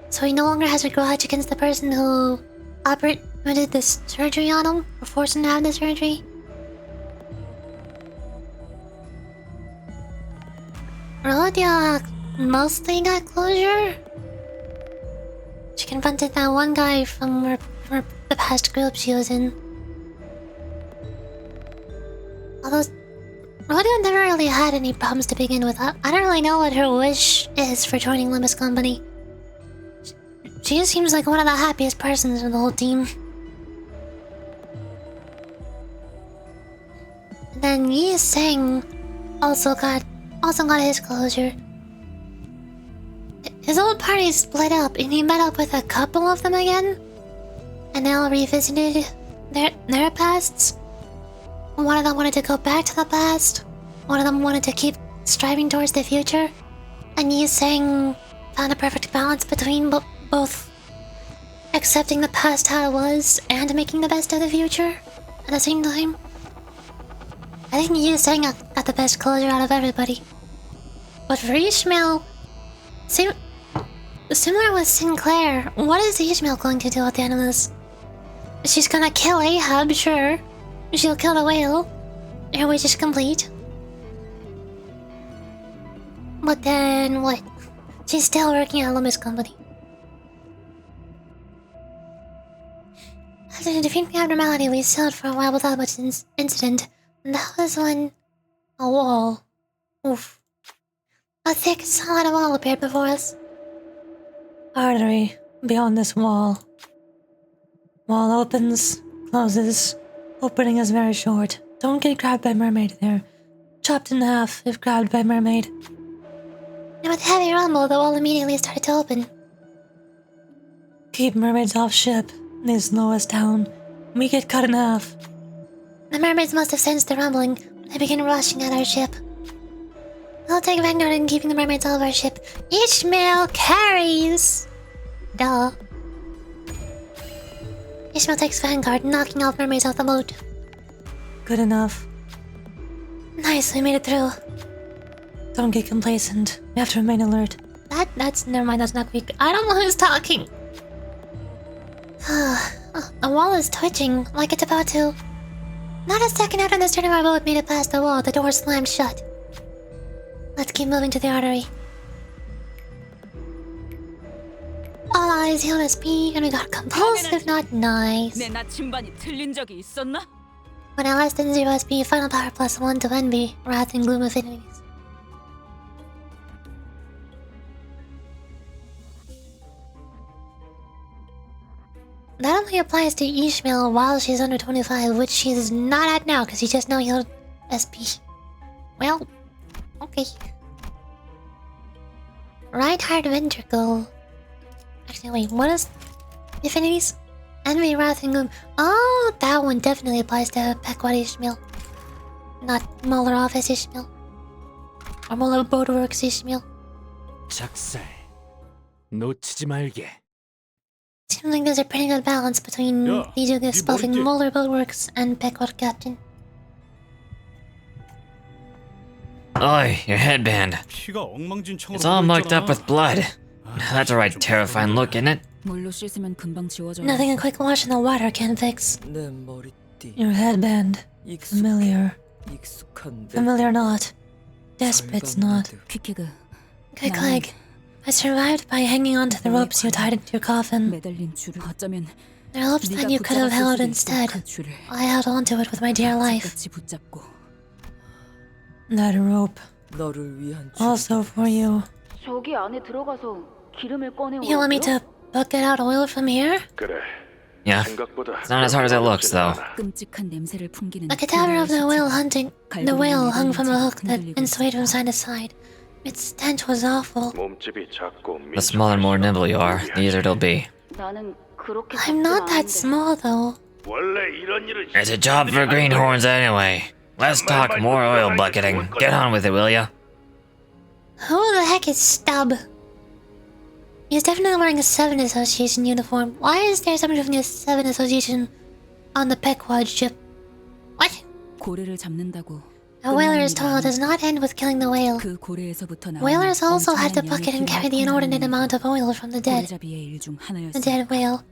So he no longer has a grudge against the person who did this surgery on him, or forced him to have the surgery. Rhodia mostly got closure. She confronted that one guy from the past group she was in. Although Rhodia never really had any problems to begin with. I don't really know what her wish is for joining Limbus Company. She just seems like one of the happiest persons in the whole team. And then Yi Seng also got his closure. His old party split up and he met up with a couple of them again. And they all revisited their pasts. One of them wanted to go back to the past. One of them wanted to keep striving towards the future. And Yi Seng found a perfect balance between both accepting the past how it was and making the best of the future at the same time. I think Yi Seng got the best closure out of everybody. But for Ishmael, similar with Sinclair, what is Ishmael going to do at the end of this? She's gonna kill Ahab, sure. She'll kill the whale. Her wish is complete. But then what? She's still working at Limbus Company. After defeating the abnormality, we sailed for a while without much incident. And that was when a wall. Oof. A thick, solid wall appeared before us. Artery beyond this wall. Wall opens, closes. Opening is very short. Don't get grabbed by mermaid there. Chopped in half if grabbed by mermaid. And with a heavy rumble, the wall immediately started to open. Keep mermaids off ship. They slow us down. We get cut in half. The mermaids must have sensed the rumbling. They begin rushing at our ship. I'll take Vanguard in keeping the mermaids off our ship. Ishmael carries! Duh. Ishmael takes Vanguard, knocking all mermaids off the boat. Good enough. Nice, we made it through. Don't get complacent. We have to remain alert. Never mind, that's not quick. I don't know who's talking. The wall is twitching, like it's about to... Not a second after the stern of our boat made it past the wall, the door slammed shut. Let's keep moving to the artery. applies heal SP, and we got compulsive, not nice. 내 나침반이 틀린 적이 있었나? When I less than 0 SP, final power plus 1 to envy, wrath and gloom affinities. That only applies to Ishmael while she's under 25, which she's not at now because she just now healed SP. Well, okay. Right heart ventricle. Actually, wait, what is affinities? Envy, wrath, and gloom. Oh, that one definitely applies to Pequod Ishmael. Not Molar Office Ishmael. Or Molar Boatworks Ishmael. 작살. 놓치지 말게. Seems like there's a pretty good balance between these two guys buffing Molar Boatworks and Pequod Captain. Oi, your headband. It's all marked up with blood. That's a right terrifying look, isn't it? Nothing a quick wash in the water can fix. Your headband. Familiar. Familiar not. Desperate's not. Quick leg. I survived by hanging onto the ropes you tied into your coffin. There are ropes that you could have held instead. I held onto it with my dear life. That rope. Also for you. You want me to bucket out oil from here? Yeah. It's not as hard as it looks, though. A cadaver of the whale hung from a hook that swayed from side to side. Its stench was awful. The smaller and more nimble you are, the easier it'll be. I'm not that small, though. It's a job for greenhorns anyway. Let's talk more oil bucketing. Get on with it, will ya? Who the heck is Stub? He's definitely wearing a 7 Association uniform. Why is there somebody from the 7 Association on the Pequod ship? What? A whaler's toil does not end with killing the whale. Whalers also had to bucket and carry the inordinate amount of oil from the dead whale.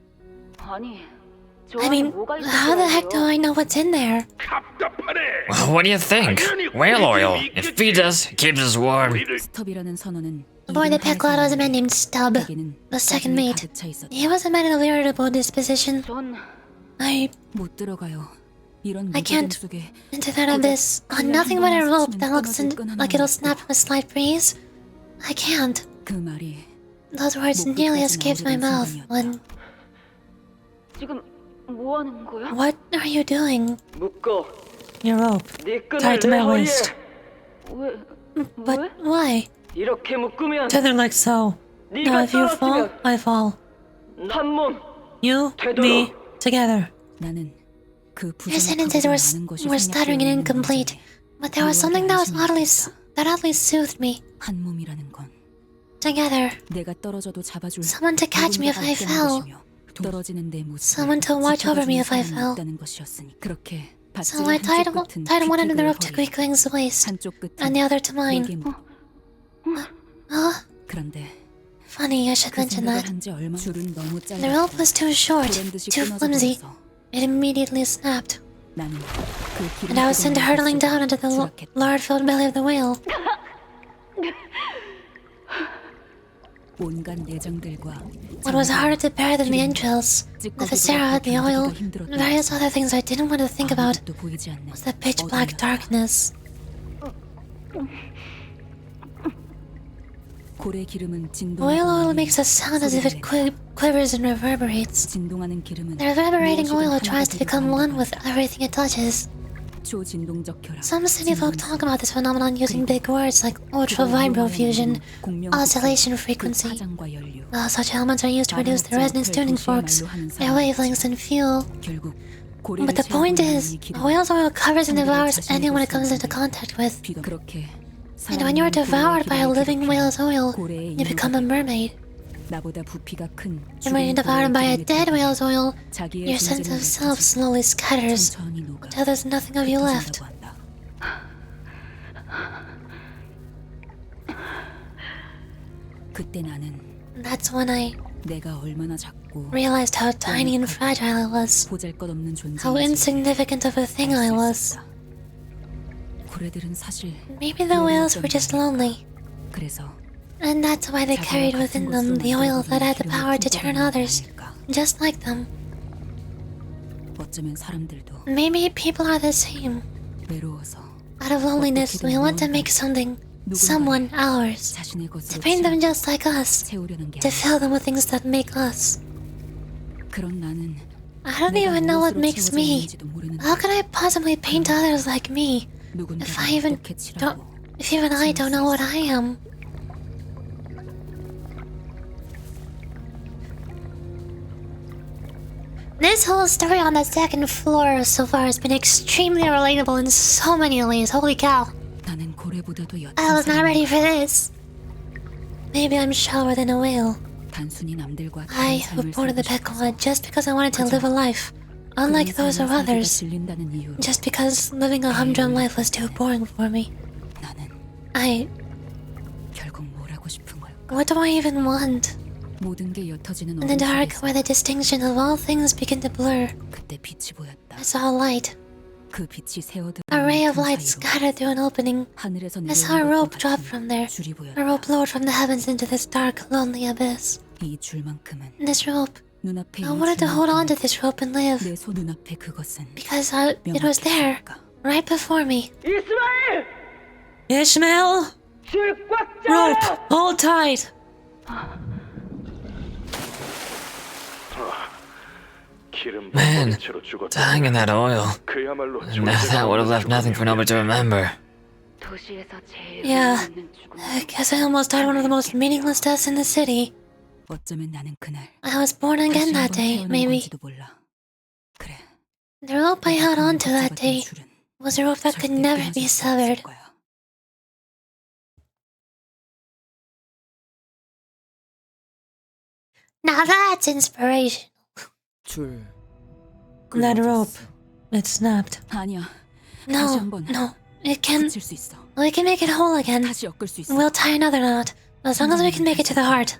I mean, how the heck do I know what's in there? Well, what do you think? Whale oil. It feeds us, keeps us warm. Aboard the Pequod was a man named Stub, the second mate. He was a man of irritable disposition. I can't into that abyss on nothing but a rope that looks like it'll snap from a slight breeze. I can't. Those words nearly escaped my mouth when... What are you doing? Your rope. Tied to my waist. But why? Tethered like so. Now if you fall, I fall. You, me, together. Your sentences were stuttering and incomplete, but there was something that oddly soothed me. Together. Someone to catch me if I fell. Someone to watch over me if I fell. So I tied one end of the rope to Quickling waist, and the other to mine. Funny, I should mention that. The rope was too short, too flimsy. It immediately snapped. And I was sent hurtling down into the lard-filled belly of the whale. What was harder to bear than the entrails, the viscera, the oil, and various other things I didn't want to think about, was the pitch-black darkness. Whale oil makes a sound as if it quivers and reverberates. The reverberating oil tries to become one with everything it touches. Some city folk talk about this phenomenon using big words like ultra-vibrofusion, oscillation frequency. Such elements are used to reduce the resonance tuning forks, their wavelengths, and fuel. But the point is, whale's oil covers and devours anyone it comes into contact with. And when you are devoured by a living whale's oil, you become a mermaid. And when you're devoured by a dead whale's oil, your sense of self slowly scatters until there's nothing of you left. That's when I realized how tiny and fragile I was, how insignificant of a thing I was. Maybe the whales were just lonely. And that's why they carried within them the oil that had the power to turn others, just like them. 어쩌면 사람들도 Maybe people are the same. 외로워서 Out of loneliness, we want to make someone ours. 자신의 To 것으로 paint them just like us. 채우려는 게 To 아니야. fill them with things that make us. 그런 나는 I don't even know what makes me. How can I possibly paint others like me? If even I don't know what I am. This whole story on the second floor so far has been extremely relatable in so many ways. Holy cow. 나는 고래보다도 I was not ready for this. Maybe I'm shallower than a whale. 단순히 남들과 I was born in the Pekwa just because I wanted to live a life, unlike those of others. Just because living a humdrum life was too boring for me. 결국 뭘 하고 싶은 걸까? What do I even want? 모든 게 옅어지는 In the dark, where the distinction of all things begin to blur, 그때 빛이 보였다. I saw a light. 그 빛이 새어들어 A ray of light scattered through an opening. 하늘에서 I saw a 내려오는 rope 것 drop 같은 from there. 줄이 보였다. A rope lowered from the heavens into this dark, lonely abyss. 이 줄만큼은 This rope. 눈앞에 I 이 wanted to hold on to 줄만큼은 this rope and live. 내 손 눈앞에 그것은 Because it was there, right before me. 이스마엘! Ishmael! 줄꽉 Rope! 잡아! Hold tight! Man, dying in that oil. Now that would have left nothing for nobody to remember. Yeah, I guess I almost died one of the most meaningless deaths in the city. 어쩌면 나는 그날 I was born again 다시 that 한번 day, 태어난 maybe. 건지도 몰라. 그래. The rope I held on to that day 줄은 was a rope that could 절대 never 끊어질 be 수 severed. 없을 거야. Now that's inspiration. 줄. That rope. It snapped. 아니야. 다시 No, 한번 no, it can. 붙일 수 있어. We can make it whole again. 다시 엮을 수 있어. We'll tie another knot. As long as we can make it to the heart,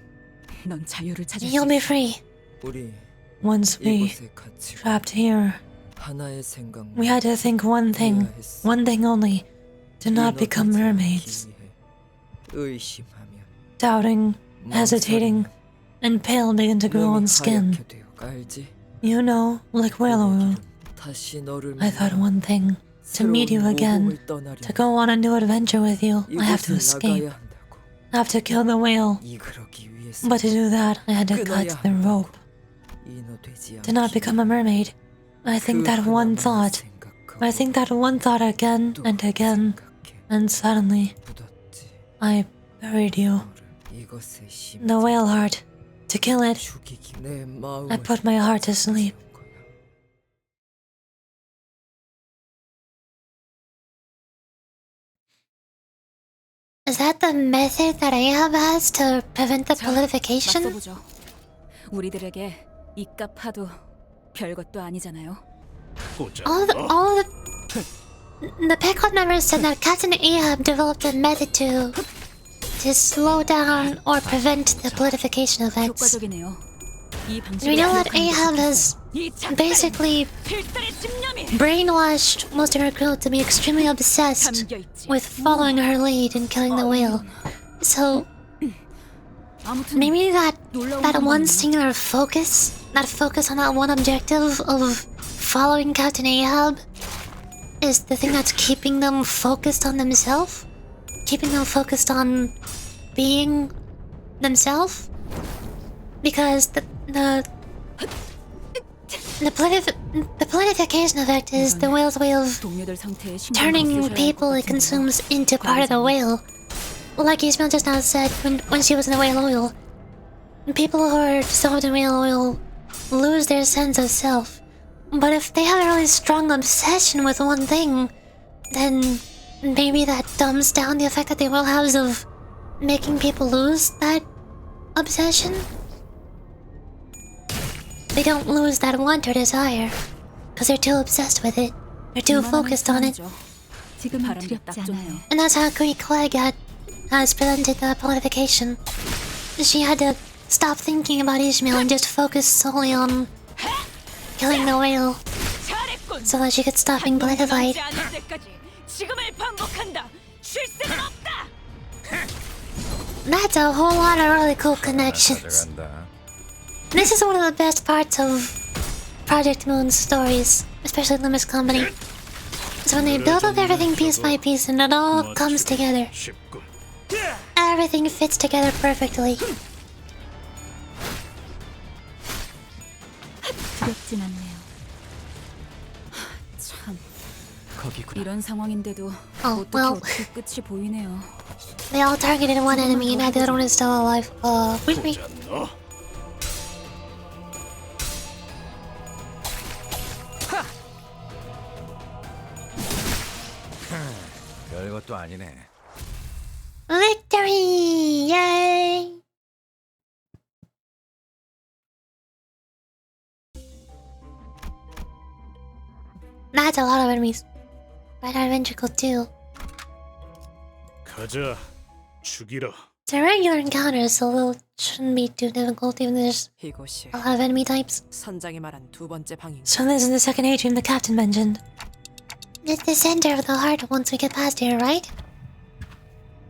넌 자유를 찾을 수 you'll be 있어. free. 우리 Once we 이곳에 같이 trapped here, 하나의 생각. we had to think one thing only, to not become mermaids. 의심하면 Doubting, hesitating, and pale begin to grow on skin. 알지? You know, like whale oil. 다시 너를 I thought one thing, to meet you again, to go on a new adventure with you, I have to escape. I have to kill the whale. But to do that, I had to cut the rope. To not become a mermaid, I think that one thought. I think that one thought again and again, and suddenly, I buried you. The whale heart. To kill it, I put my heart to sleep. Is that the method that Ahab has to prevent the proliferation? 맞서보죠. 우리들에게 이깟 파도 별것도 아니잖아요. All the Peckham members said that Captain Ahab developed a method to slow down or prevent the politification events. 효과적이네요. 이 We know that 방식을 Ahab has basically brainwashed most of her crew to be extremely obsessed with following her lead and killing the whale. So maybe that one singular focus, that focus on that one objective of following Captain Ahab, is the thing that's keeping them focused on themselves? Keeping them focused on being themselves? Because the planification effect is the whale's way of turning people it consumes into part of the whale. Like Ismail just now said when she was in the whale oil. People who are dissolved in whale oil lose their sense of self. But if they have a really strong obsession with one thing, then maybe that dumbs down the effect that the whale has of making people lose that obsession? They don't lose that want or desire, because they're too obsessed with it. They're too focused on it. And that's how Greek Clegg has prevented the politification. She had to stop thinking about Ishmael and just focus solely on killing the whale, so that she could stop being politified. That's a whole lot of really cool connections. This is one of the best parts of Project Moon's stories, especially Limbus Company. It's when they build up everything piece by piece and it all comes together. Everything fits together perfectly. 두렵진 않네요. 참, 이런 상황인데도 어떻게 어떻게 끝이 보이네요. They all targeted one enemy and now the other one is still alive. Wait me. 별것도 아니네. Victory! Yay! That's a lot of enemies. Right out of Ventricle too. 가자, 죽이러. It's a regular encounter, so it shouldn't be too difficult even though there's a lot of enemy types. 선장이 말한 두 번째 방인. So this is the second atrium the captain mentioned. It's the center of the heart once we get past here, right?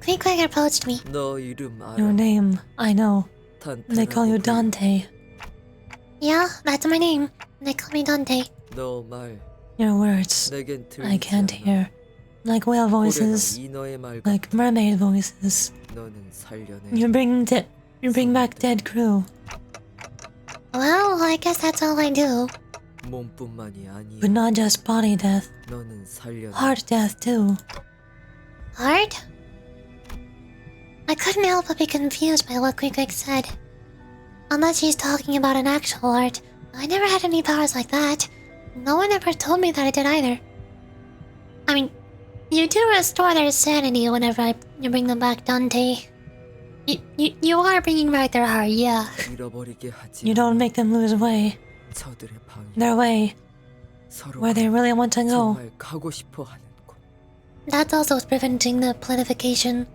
Quick approached me. 너 이름 알아? Your name, I know. They call you Dante. Yeah, that's my name. They call me Dante. 너 말. Your words, 내겐 들리지 I can't 않아. hear. Like whale voices, 인어의 말. like mermaid voices. 너는 살려내. You bring back dead crew. Well, I guess that's all I do. 몸뿐만이 아니야. But not just body death, 너는 살려내. heart death too. Heart? I couldn't help but be confused by what Quick said. Unless he's talking about an actual heart. I never had any powers like that. No one ever told me that I did either. I mean, you do restore their sanity whenever you bring them back, Dante. You are bringing back their heart, yeah. 잃어버리게 하지. You don't make them lose way, 저들의 방이. their way, where they really want to go. 정말 가고 싶어 하는 곳. That's also what's preventing the planification.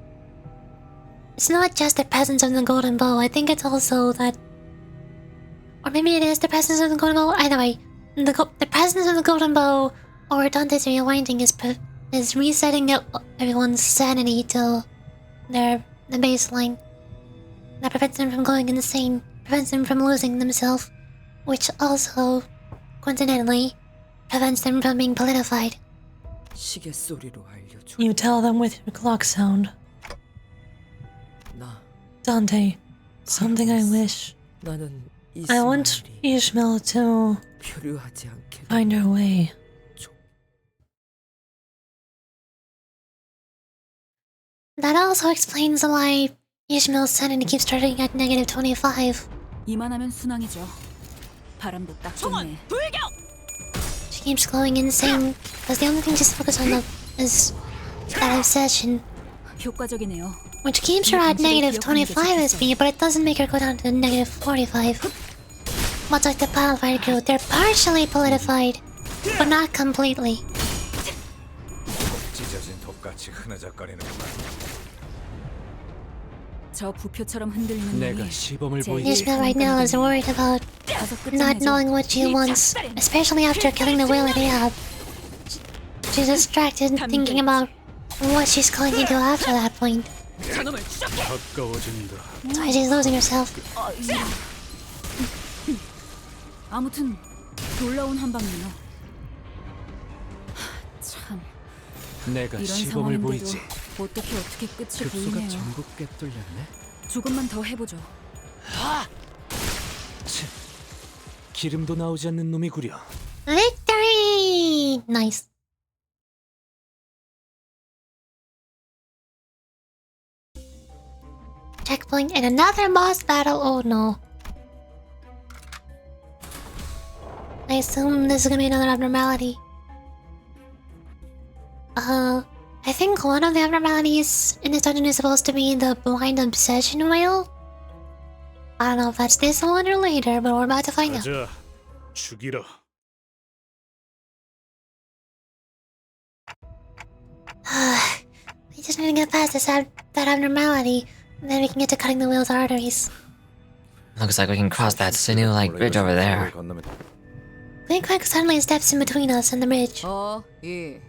It's not just the presence of the golden bow, I think it's also that... Or maybe it is the presence of the golden bow, either way. The presence of the golden bow, or Dante's rewinding is resetting everyone's sanity to the baseline. That prevents them from going insane, prevents them from losing themselves, which also, coincidentally, prevents them from being politified. 시계 소리로 알려줘. You tell them with your clock sound. 나. Dante, something I wish. 나는 I want Ishmael to 표류하지 않게. find her way. That also explains why Ishmael's sanity keeps starting at negative 25. 이만하면 순항이죠. 바람도 딱 좋네. She keeps going insane because the only thing she's focused on is that obsession. 효과적이네요. Which keeps her at negative 25 SP, but it doesn't make her go down to negative 45. Much like the Palified crew, they're partially politified, but not completely. 찢어진 독같이 흐느적거리는구만. 저 부표처럼 흔들리는 내가 놈이 시범을 제 보이지. Ishmael right now is worried about 가서 not 끝장내죠. knowing what she wants, especially after killing the whale at Ahab. She's distracted thinking about what she's going to do after that point. 저놈을 추적해. 가까워진다. That's why she's losing herself. 아무튼 놀라운 한방이네요. 참, 내가 이런 시범을 상황인데도 보이지. 어떻게 끝이 급소가 보이네요. 전부 꿰뚫렸네. 조금만 더 해보죠. 치, 기름도 나오지 않는 놈이구려. Victory! Nice. Checkpoint and another boss battle. Oh no. I assume this is gonna be another abnormality. I think one of the abnormalities in this dungeon is supposed to be the blind obsession whale. I don't know if that's this one or later, but we're about to find out. 가자, 죽이러. We just need to get past that abnormality, and then we can get to cutting the whale's arteries. Looks like we can cross that sinew-like bridge over there. Quick suddenly steps in between us and the bridge. 예.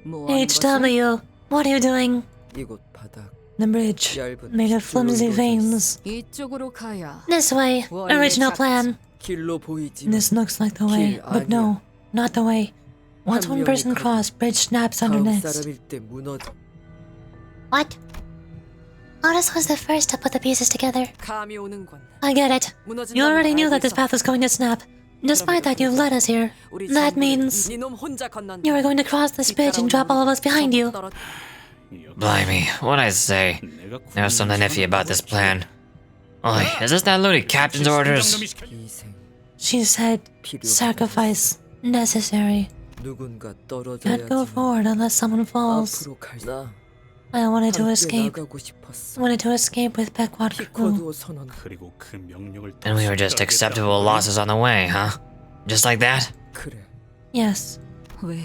뭐 하는 거지? HW, what are you doing? 이곳 바닥 The bridge, made of flimsy veins. 이쪽으로 가야. This way, original plan. 길로 보이지. This looks like the way, but no, not the way. Once one person crossed, bridge snaps under 다음 next. 사람일 때 무너져. What? Otis was the first to put the pieces together. 감이 오는 건 I get it. You already knew that this path was going to snap. Despite that, you've led us here. That means 이놈 혼자 건넌다. you were going to cross this bridge and drop all of us behind you. Blimey, what'd I say? There's something iffy about this plan. Oi, is this that loony captain's orders? 희생. She said, sacrifice necessary. 누군가 Can't go 떨어져야지. forward unless someone falls. 앞으로 갈. 나 I wanted to 함께 escape. 나가고 싶었어. Wanted to escape with Pequod crew. 피코도 선언. 그리고 그 명령을 And we were just acceptable losses on the way, huh? Just like that? 그래. Yes. 왜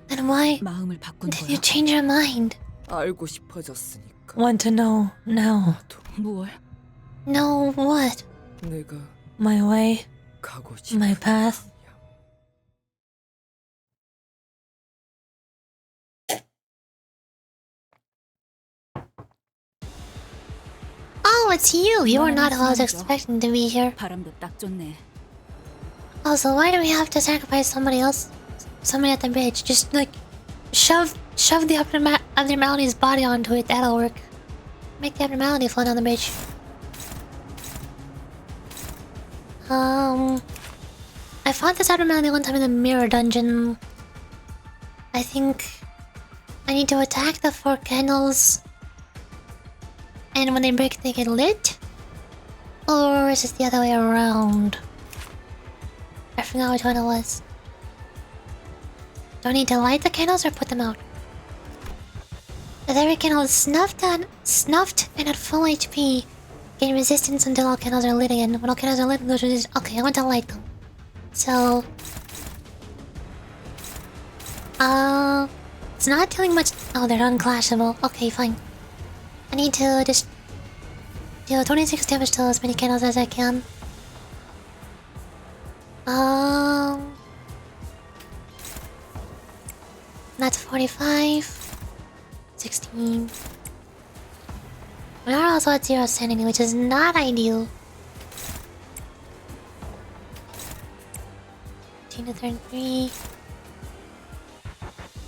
Then why 마음을 바꾼 did 거야? you change your mind? 알고 싶어졌으니까. Want to know now. 뭘? No, what? 내가 My way, 가고 싶어. my path. Oh, it's you! You were not who I was expecting to be here. 바람도 딱 좋네. Also, why do we have to sacrifice somebody else? Somebody at the bridge? Just like shove the abnormality's body onto it. That'll work. Make the abnormality float on the bridge. I fought this abnormality one time in the mirror dungeon. I think I need to attack the 4 candles, and when they break, they get lit. Or is it the other way around? I forgot which one it was. Do I need to light the candles or put them out? If every candle is snuffed and at full HP, gain resistance until all candles are lit again. When all candles are lit, lose resistance. Okay, I want to light them. So, it's not doing much. Oh, they're unclashable. Okay, fine. I need to just deal 26 damage to as many candles as I can. That's 45. 16. We are also at 0 sanity, which is not ideal. 15 to 33.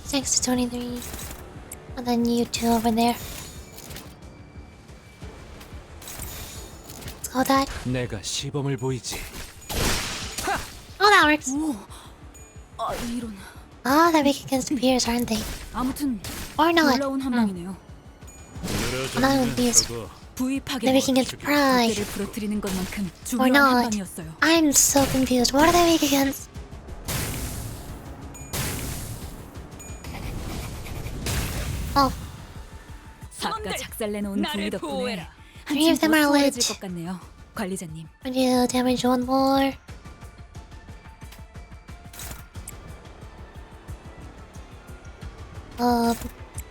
6 to 23. And then you two over there. Let's go that. 내가 시범을 보이지. Oh, that works. 오, 아 이런. Ah, they're weak against peers, aren't they? 아무튼 Or not. 놀라운 한 방이네요. I'm not confused. 부위 They're 파괴. weak against pride. 어깨를 부러뜨리는 것만큼 Or 중요한 한 not. 방이었어요. I'm so confused. What are they weak against? Oh, 아까 작살내놓은 부위 덕분에 Three of 한층 them 더 are 수월해질 lit. 것 같네요. 관리자님. I need to damage one more.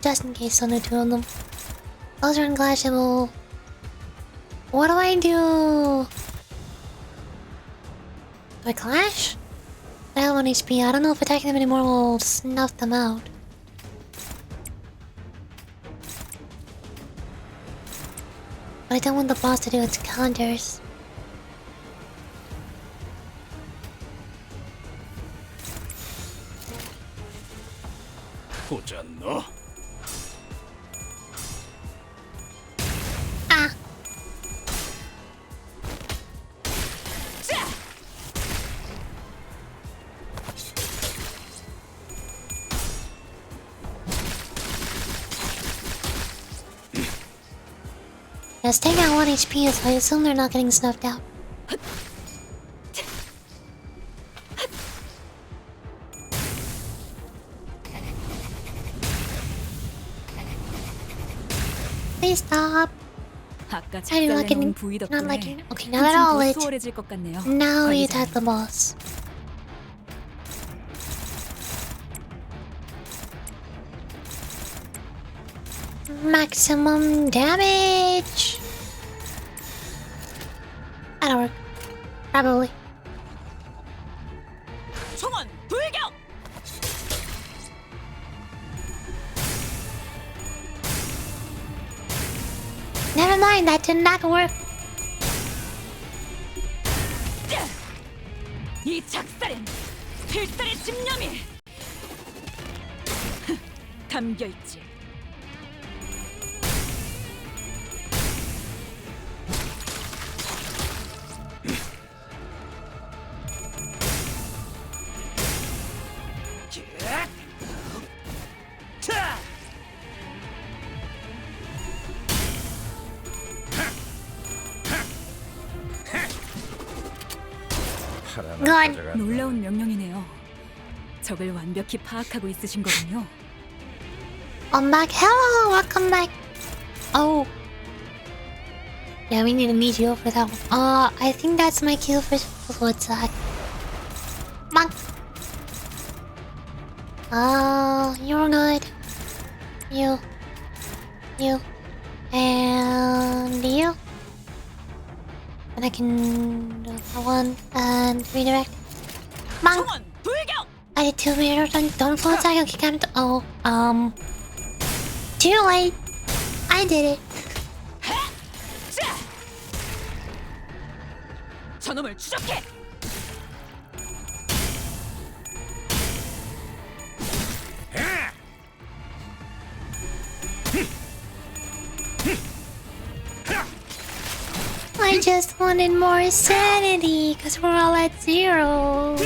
Just in case only 2 of them. Those are unclashable. What do I do? Do I clash? I have 1 HP. I don't know if attacking them anymore will snuff them out. But I don't want the boss to do its counters. 보자 너. Ah! They're staying at 1 HP, so I assume they're not getting snuffed out. Please stop. 아까 I do not 작살내놓은 getting, 부위 not 덕분에 liking. Okay, now they're all 한층 더 lit. 수월해질 것 같네요. Now we 관리자님. attack the boss. Maximum damage. That'll work. Probably. 총원 돌격! mind, that did not work. 이 작살엔 필살의 집념이 담겨 있지. Good. 놀라운 명령이네요. 적을 완벽히 파악하고 있으신 거군요. I'm back. Hello, welcome back. Oh. Yeah, we need to meet you for that one. I think that's my cue for what's that? Come on. You're good. You. And you. And I can do for one and redirect. Come on. I did 2 meters. Don't float cycle. Kick out. Oh, too late. I did it. 저놈을 추적해. I just wanted more sanity, because we're all at 0.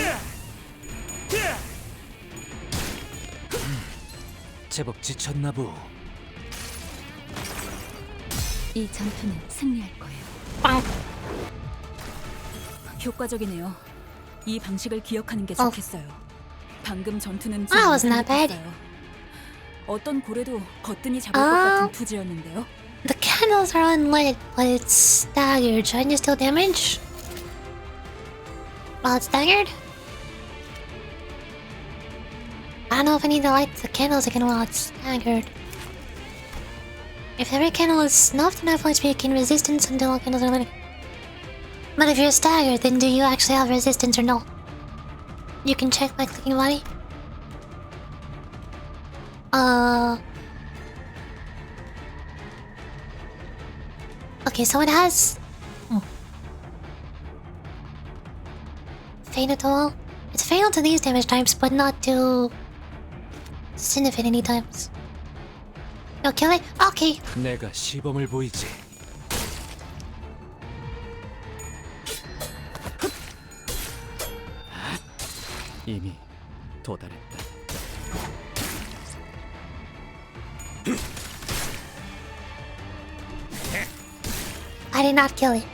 제법 지쳤나 보. 이 전투는 승리할 거예요. 빵. 효과적이네요. 이 방식을 기억하는 게 좋겠어요. 방금 전투는 That wasn't that bad. 어떤 고래도 거뜬히 잡을 것 같은 투지였는데요. The candles are unlit, but it's staggered. Should I just deal damage? While it's staggered? I don't know if I need to light the candles again while it's staggered. If every candle is snuffed, enough lights be gain resistance until all candles are lit. But if you're staggered, then do you actually have resistance or no? You can check by clicking body. Okay, so it has... Fatal to all. It's fatal to these damage types, but not to... Infinity times. You'll kill it? Okay. 내가 시범을 보이지. 이미 도달했다. I did not kill it.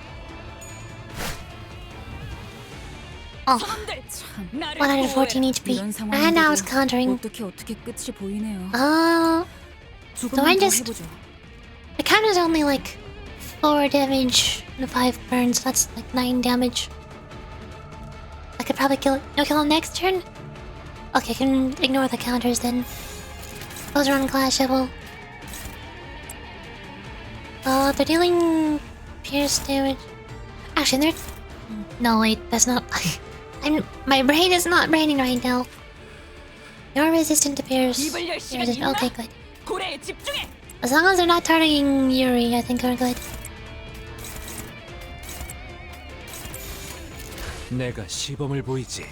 Oh. 114 HP. And I was countering. So I just... The counter's only like 4 damage and 5 burns. That's like 9 damage. I could probably kill it. No, kill him next turn? Okay, I can ignore the counters then. Those are unclashable. They're dealing pierce damage. Actually, they're... No, wait, that's not... My brain is not braining right now. You're resistant to pierce. Okay, good. As long as they're not targeting Yuri, I think we're good. 내가 시범을 보이지.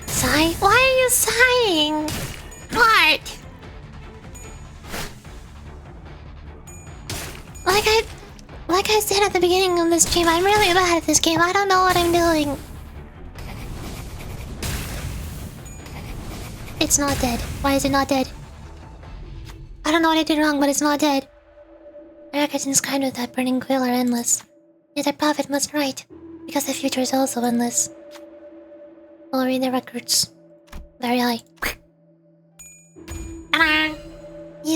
Sigh? Why are you sighing? What? Like I said at the beginning of this stream, I'm really bad at this game. I don't know what I'm doing. It's not dead. Why is it not dead? I don't know what I did wrong, but it's not dead. The records inscribed with that burning quill are endless. Yet our prophet must write, because the future is also endless. We'll read the records. Very high.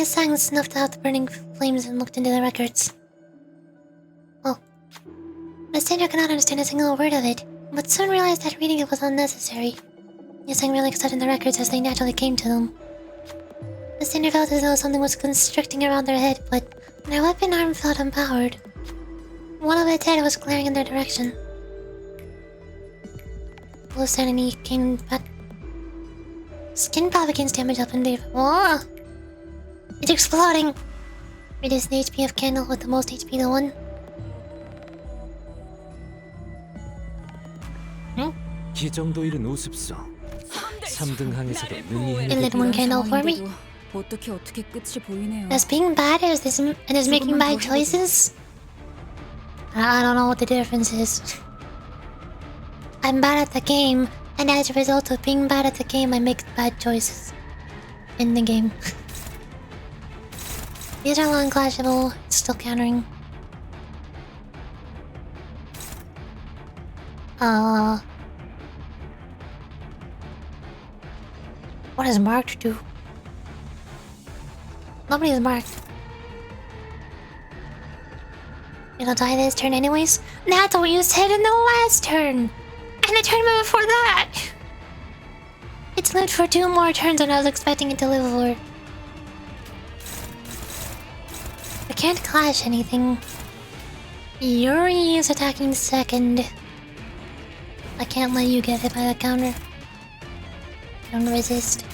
Sang snuffed out the burning flames and looked into the records. Oh. The stranger could not understand a single word of it, but soon realized that reading it was unnecessary. Sang really studied the records as they naturally came to them. The stranger felt as though something was constricting around their head, but their weapon arm felt empowered. One of its head was glaring in their direction. Full of sanity came back. Skin pop against damage up and deep. Whoa! It's exploding! Reduce the HP of candle with the most HP to 1. 기정도 잃은 우습소. 3등 항에서도 능히 And lit one candle for me. 어떻게 끝이 보이네요. As being bad is making bad choices? I don't know what the difference is. I'm bad at the game, and as a result of being bad at the game, I make bad choices in the game. These are non-clashable. It's still countering. What does marked do? Nobody is marked. It'll die this turn anyways? That's what you said in the last turn! And the tournament before that! It's lived for 2 more turns than I was expecting it to live for. I can't clash anything. Yuri is attacking second. I can't let you get hit by the counter. Don't resist.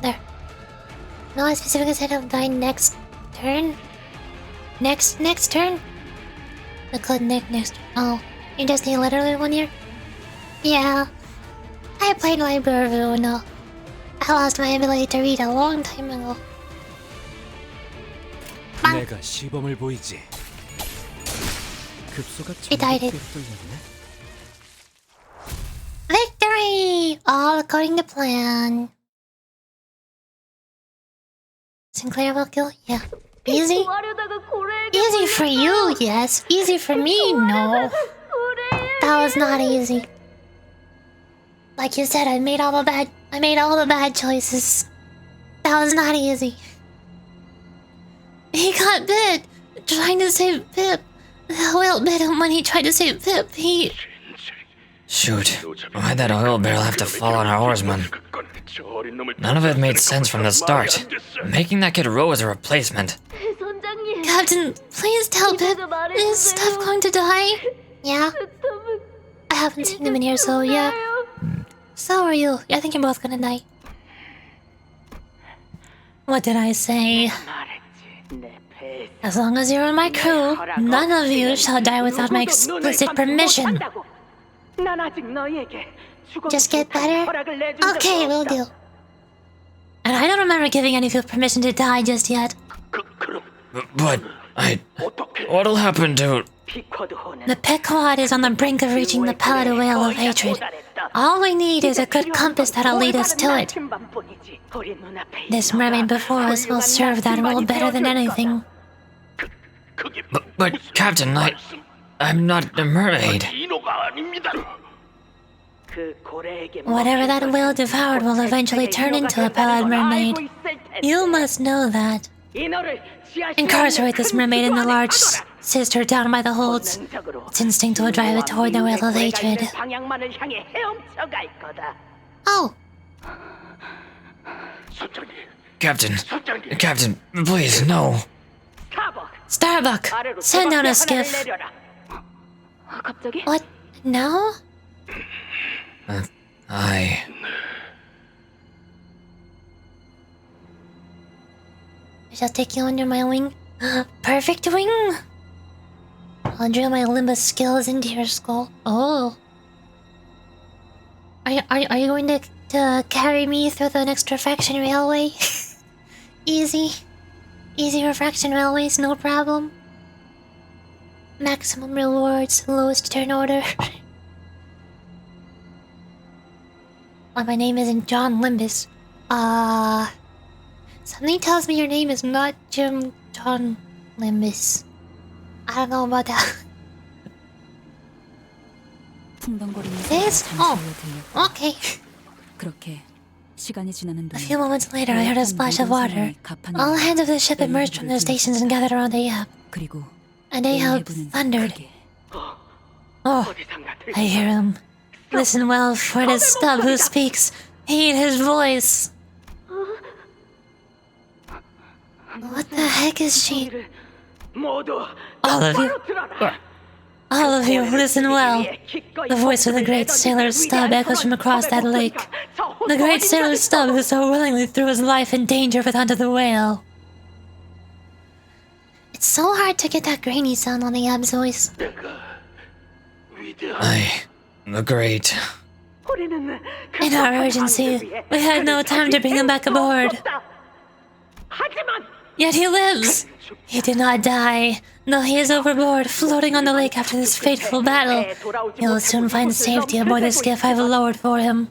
There. No, I specifically said I'll die next turn. Next turn? The code next. Oh, you just need literally 1 year? Yeah. I played Library no. I lost my ability to read a long time ago. 내가 시범을 보이지. 급소가 It died it. Victory! All according to plan. Sinclair will kill? Yeah. Easy? Easy for you, yes. Easy for me, no. That was not easy. Like you said, I made all the bad choices. That was not easy. He got bit trying to save Pip. The oil bit him when he tried to save Pip. Shoot, why'd that oil barrel have to fall on our oarsman? None of it made sense from the start. Making that kid row as a replacement. Captain, please tell Pip. Is Steph going to die? Yeah. I haven't seen him in here, so yeah. So are you. I think you're both gonna die. What did I say? As long as you're on my crew, none of you shall die without my explicit permission. Just get better? Okay, will do. And I don't remember giving any of you permission to die just yet. But what'll happen to... The Pequod is on the brink of reaching the Pallid Whale of Hatred. All we need is a good compass that'll lead us to it. This mermaid before us will serve that role better than anything. But Captain, I'm not a mermaid. Whatever that whale devoured will eventually turn into a pallid mermaid. You must know that. Incarcerate this mermaid in the large sister down by the holds. Its instinct will drive it toward the whale of hatred. Oh! Captain, please, no. Starbuck, send down a skiff. What? Now? I shall take you under my wing. Perfect wing! I'll drill my Limbus skills into your skull. Oh. Are you going to carry me through the next refraction railway? Easy. Easy refraction railways, no problem. Maximum rewards, lowest turn order. Well, my name isn't John Limbus. Something tells me your name is not John Limbus. I don't know about that. This? Oh, okay. A few moments later, I heard a splash of water. All hands of the ship emerged from their stations and gathered around Ahab. And Ahab thundered. Oh, I hear him. Listen well, for it is Stub who speaks. Heed his voice. What the heck is she? All of you. All of you, listen well. The voice of the great sailor Stubb echoes from across that lake. The great sailor Stubb who so willingly threw his life in danger for the hunt of the whale. It's so hard to get that grainy sound on the Ab's voice. The great. In our urgency, we had no time to bring him back aboard. Yet he lives! He did not die, though he is overboard, floating on the lake after this fateful battle. He will soon find safety aboard the skiff I've lowered for him.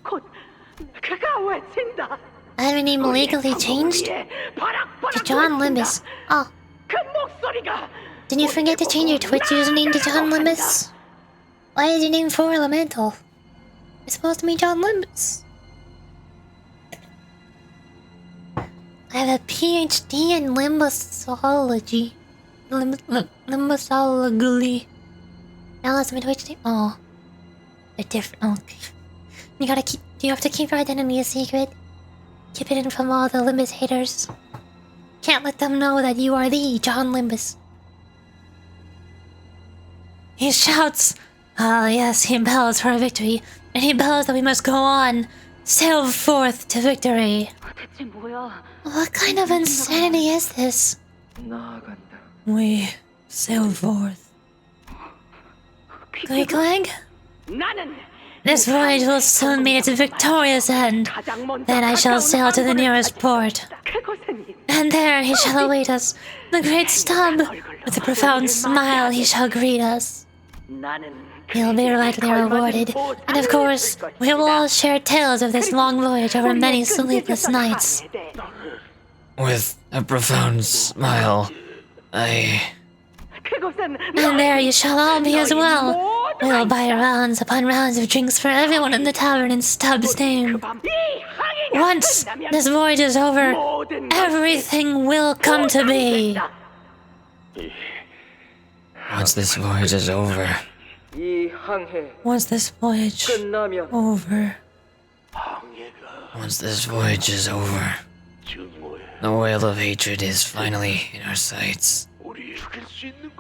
Had your name legally changed? To John Limbus. Oh. Didn't you forget to change your Twitch username to John Limbus? Why is your name 4 Elemental? It's supposed to be John Limbus. I have a PhD in Limbusology. Limbusology. Now that's my Twitch name. Oh. They're different. Okay. You have to keep your identity a secret. Keep it in from all the Limbus haters. Can't let them know that you are the John Limbus. He shouts. Ah, yes, he bells for a victory. And he bells that we must go on. Sail forth to victory. What kind of insanity is this? We sail forth. Glig? This voyage will soon meet its victorious end. Then I shall sail to the nearest port. And there he shall await us, the great Stubb. With a profound smile he shall greet us. He'll be rightly rewarded, and of course, we will all share tales of this long voyage over many sleepless nights. With a profound smile, And there you shall all be as well. We'll buy rounds upon rounds of drinks for everyone in the tavern in Stubb's name. Once this voyage is over, everything will come to be. Once this voyage is over. Once this voyage over. Once this voyage is over. The whale of hatred is finally in our sights.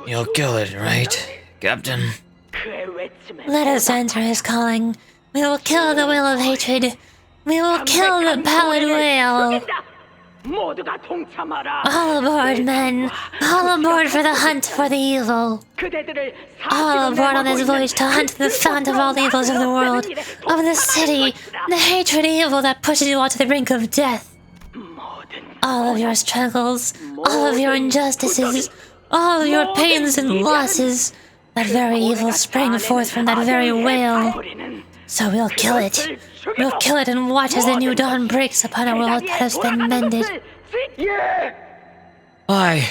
You'll kill it, right, Captain? Let us enter his calling. We will kill the whale of hatred. We will kill the pallid whale. All aboard, men. All aboard for the hunt for the evil. All aboard on this voyage to hunt the fount of all evils of the world, of the city, the hatred evil that pushes you all to the brink of death. All of your struggles, all of your injustices, all of your pains and losses, that very evil sprang forth from that very whale. So we'll kill it. We'll kill it and watch as the new dawn breaks upon a world that has been mended. Aye.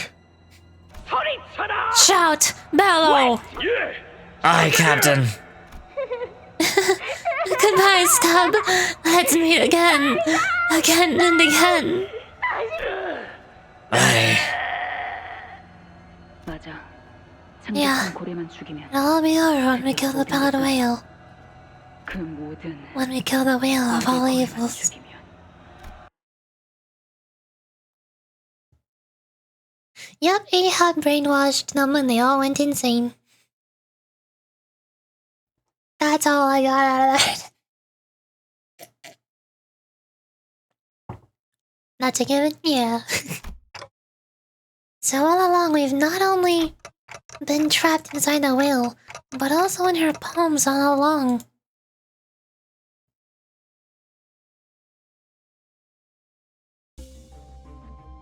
Shout! Bellow! Aye, Captain. Goodbye, Stubb. Let's meet again. Again and again. Aye. Yeah. It'll all be over when we kill the pallid whale. When we kill the whale of all evils. Yep, Ahab brainwashed them and they all went insane. That's all I got out of that. That's a given? Yeah. So all along we've not only been trapped inside the whale, but also in her palms all along.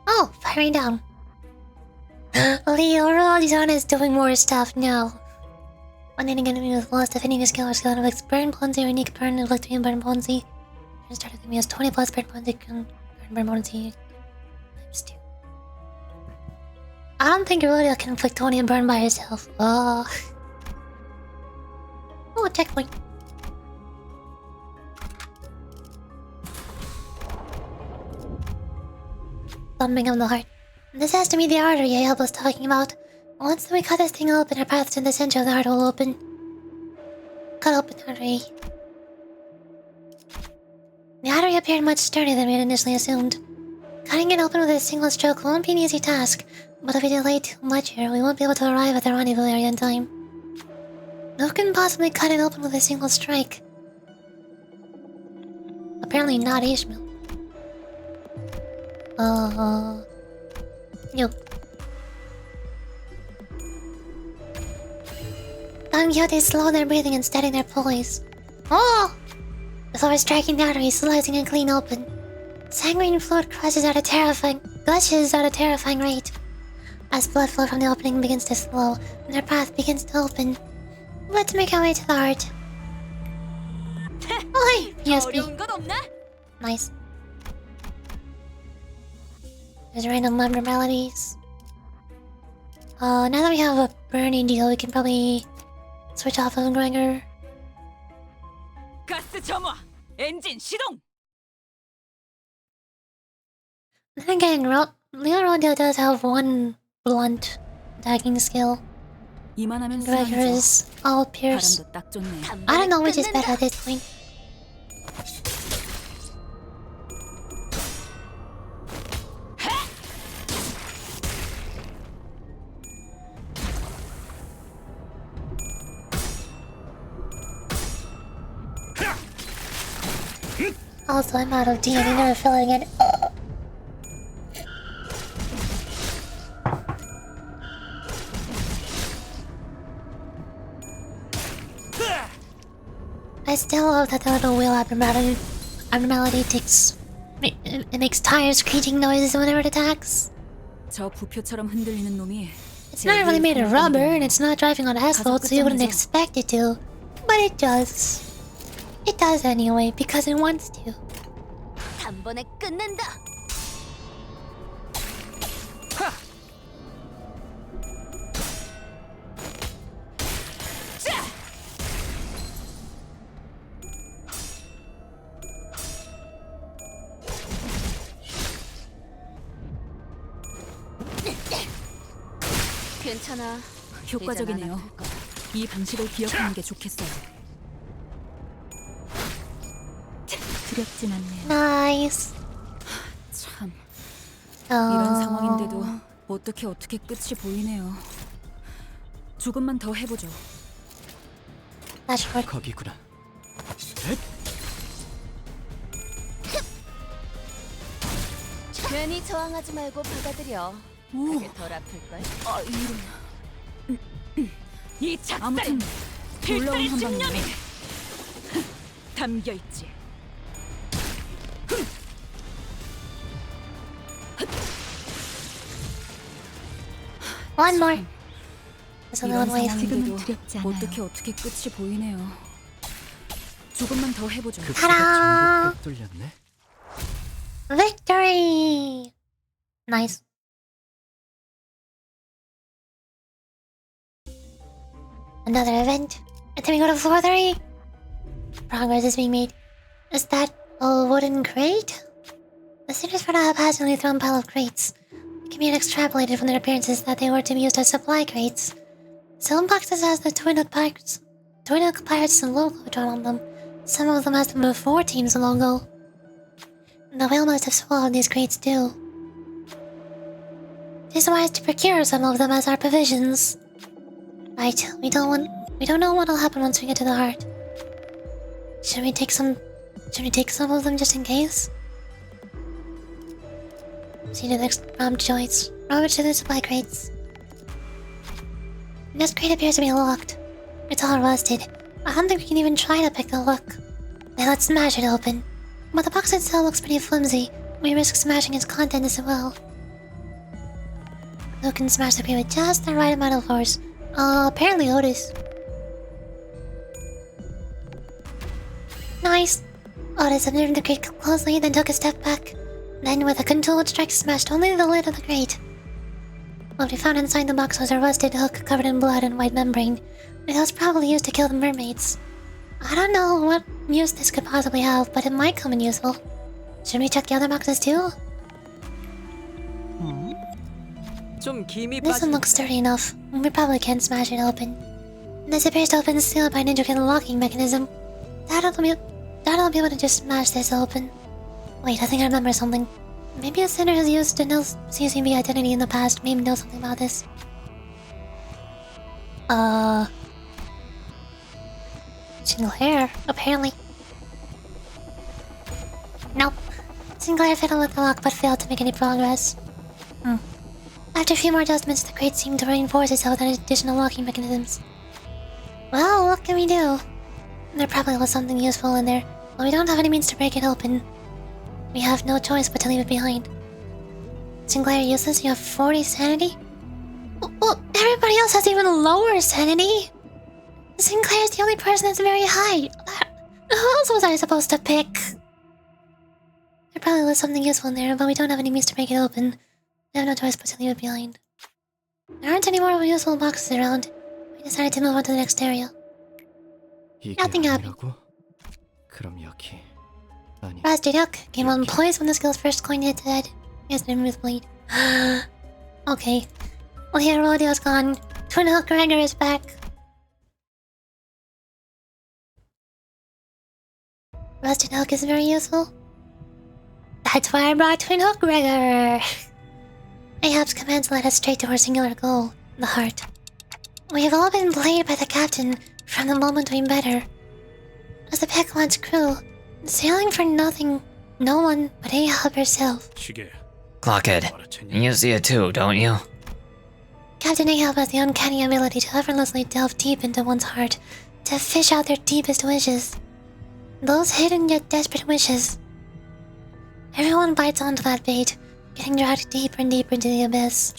Oh, firing down. Leo Rodizon is doing more stuff now. One ending enemy with lost defending his skill or skill inflicts burn ponzi or unique burn inflicting and burn ponzi. And started with me as 20 plus burn ponzi can burn ponzi times 2. I don't think Rodeo can inflict 20 and burn by herself. Oh, checkpoint. Thumping of the heart. This has to be the artery Ahab was talking about. Once we cut this thing open, our path to the center of the heart will open. Cut open the artery. The artery appeared much sturdier than we had initially assumed. Cutting it open with a single stroke won't be an easy task, but if we delay too much here, we won't be able to arrive at the rendezvous area in time. Who can possibly cut it open with a single strike? Apparently not Ishmael. Yo. Don Quixote slowed their breathing and steadied their poise. Oh! The floor is striking the artery, slicing and clean open. Sanguine fluid gushes at a terrifying rate. As blood flow from the opening begins to slow, and their path begins to open. Let's make our way to the heart. Oh, hey! PSP. Nice. There's random abnormalities. Now that we have a burning deal, we can probably switch off of Gregor. 가스 점화. 엔진 시동. Then again, Leo Rodeo does have one blunt attacking skill. Gregor is all pierce. I don't know which is better at this point. Also, I'm out of D and never filling it. I still love that the little wheel abnormality takes. It makes tires screeching noises whenever it attacks. It's not really made of rubber and it's not driving on asphalt, so you wouldn't expect it to. But it does. It does anyway, because it wants to. 괜찮아. 효과적이네요. 이 방식을 기억하는 게 좋겠어요. 두렵진 않네요. Nice. 참. 이런 상황인데도 어떻게 끝이 보이네요. 조금만 더 해보죠. 거기구나. 괜히 저항하지 말고 받아들여. 그게 덜 아플걸? 이 작살은 필살의 집념이 담겨있지. One more. There's only one way. 어떻게 끝이 보이네요. 조금만 더 해보죠. Ta-da! 뚫렸네. Victory! Nice. Another event. And then we go to floor 3. Progress is being made. Is that a wooden crate? The sinners for a haphazardly thrown pile of crates. It can be extrapolated from their appearances that they were to be used as supply crates. Some boxes has the Twin Oak Pirates logo drawn on them. Some of them has the Move 4 team's logo. The whale must have swallowed these crates too. It is wise to procure some of them as our provisions. Right, we don't know what'll happen once we get to the heart. Should we take some of them just in case? See the next prompt choice. Rummage to the supply crates. This crate appears to be locked. It's all rusted. I don't think we can even try to pick the lock. Then let's smash it open. But the box itself looks pretty flimsy. We risk smashing its content as well. Who can smash the crate with just the right amount of force? Apparently Otis. Nice! Otis observed the crate closely, then took a step back. Then, with a controlled strike, smashed only the lid of the crate. What we found inside the box was a rusted hook covered in blood and white membrane. It was probably used to kill the mermaids. I don't know what use this could possibly have, but it might come in useful. Should we check the other boxes too? This one looks sturdy enough. We probably can smash it open. This appears to open sealed by an intricate locking mechanism. That'll be able to just smash this open. Wait, I think I remember something. Maybe a sinner has used Danil's CCB identity in the past. Maybe know something about this. Sinclair, apparently. Nope. Sinclair fiddled with the lock but failed to make any progress. After a few more adjustments, the crate seemed to reinforce itself with additional locking mechanisms. Well, what can we do? There probably was something useful in there, but we don't have any means to break it open. We have no choice but to leave it behind. Sinclair, useless, you have 40 sanity? Well, everybody else has even lower sanity. Sinclair's the only person that's very high. Who else was I supposed to pick? There probably was something useful in there, but we don't have any means to break it open. We have no choice but to leave it behind. There aren't any more useful boxes around. We decided to move on to the next area. Nothing happened. Rusty Duck came on poise when the skill's first coin hit the head. Yes, then with bleed. Okay. Well, here Rodeo's gone. Twin Hook Gregor is back. Rusted Hook is very useful. That's why I brought Twin Hook Gregor. Ahab's commands led us straight to our singular goal, the heart. We have all been played by the captain from the moment we met her. As the Pequod's crew, sailing for nothing, no one but Ahab herself. Clockhead, you see it too, don't you? Captain Ahab has the uncanny ability to effortlessly delve deep into one's heart, to fish out their deepest wishes. Those hidden yet desperate wishes. Everyone bites onto that bait, getting dragged deeper and deeper into the abyss.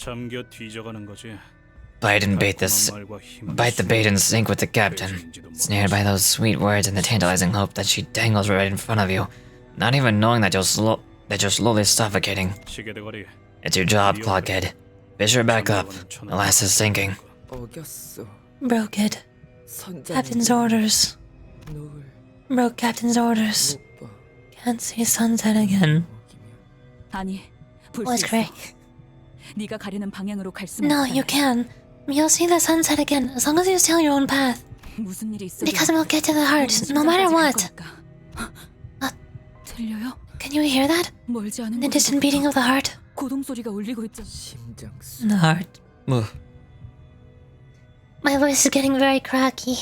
Bite the bait and sink with the captain. Snared by those sweet words and the tantalizing hope that she dangles right in front of you, not even knowing that you're slowly suffocating. It's your job, Clockhead. Fish her back up. The last is sinking. Broke it. Captain's orders. Broke Captain's orders. Can't see sunset again. What's Greg? No, you can. You'll see the sunset again, as long as you stay on your own path. Because we'll get to the heart, no matter what. Can you hear that? The distant beating of the heart? The heart. My voice is getting very cracky.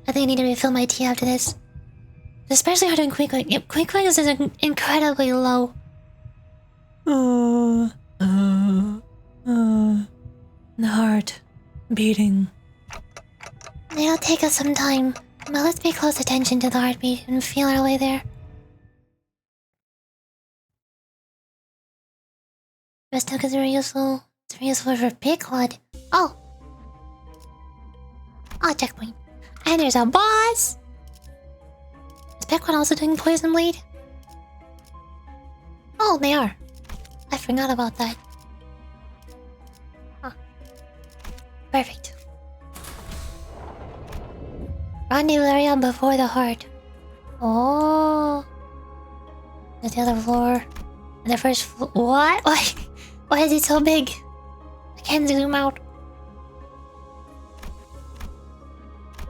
I think I need to refill my tea after this. Especially hard in Quick Quick. Yep, Quick Quick is incredibly low. The heart. Beating. It'll take us some time, but let's pay close attention to the heartbeat and feel our way there. Rest Hook is very useful. It's very useful for Picklud. Oh! Checkpoint. And there's a boss! Is Picklud also doing Poison Bleed? Oh, they are. I forgot about that. Perfect. Rendezvous area before the heart. Oh. There's the other floor. And the first floor. What? Why is it so big? I can't zoom out.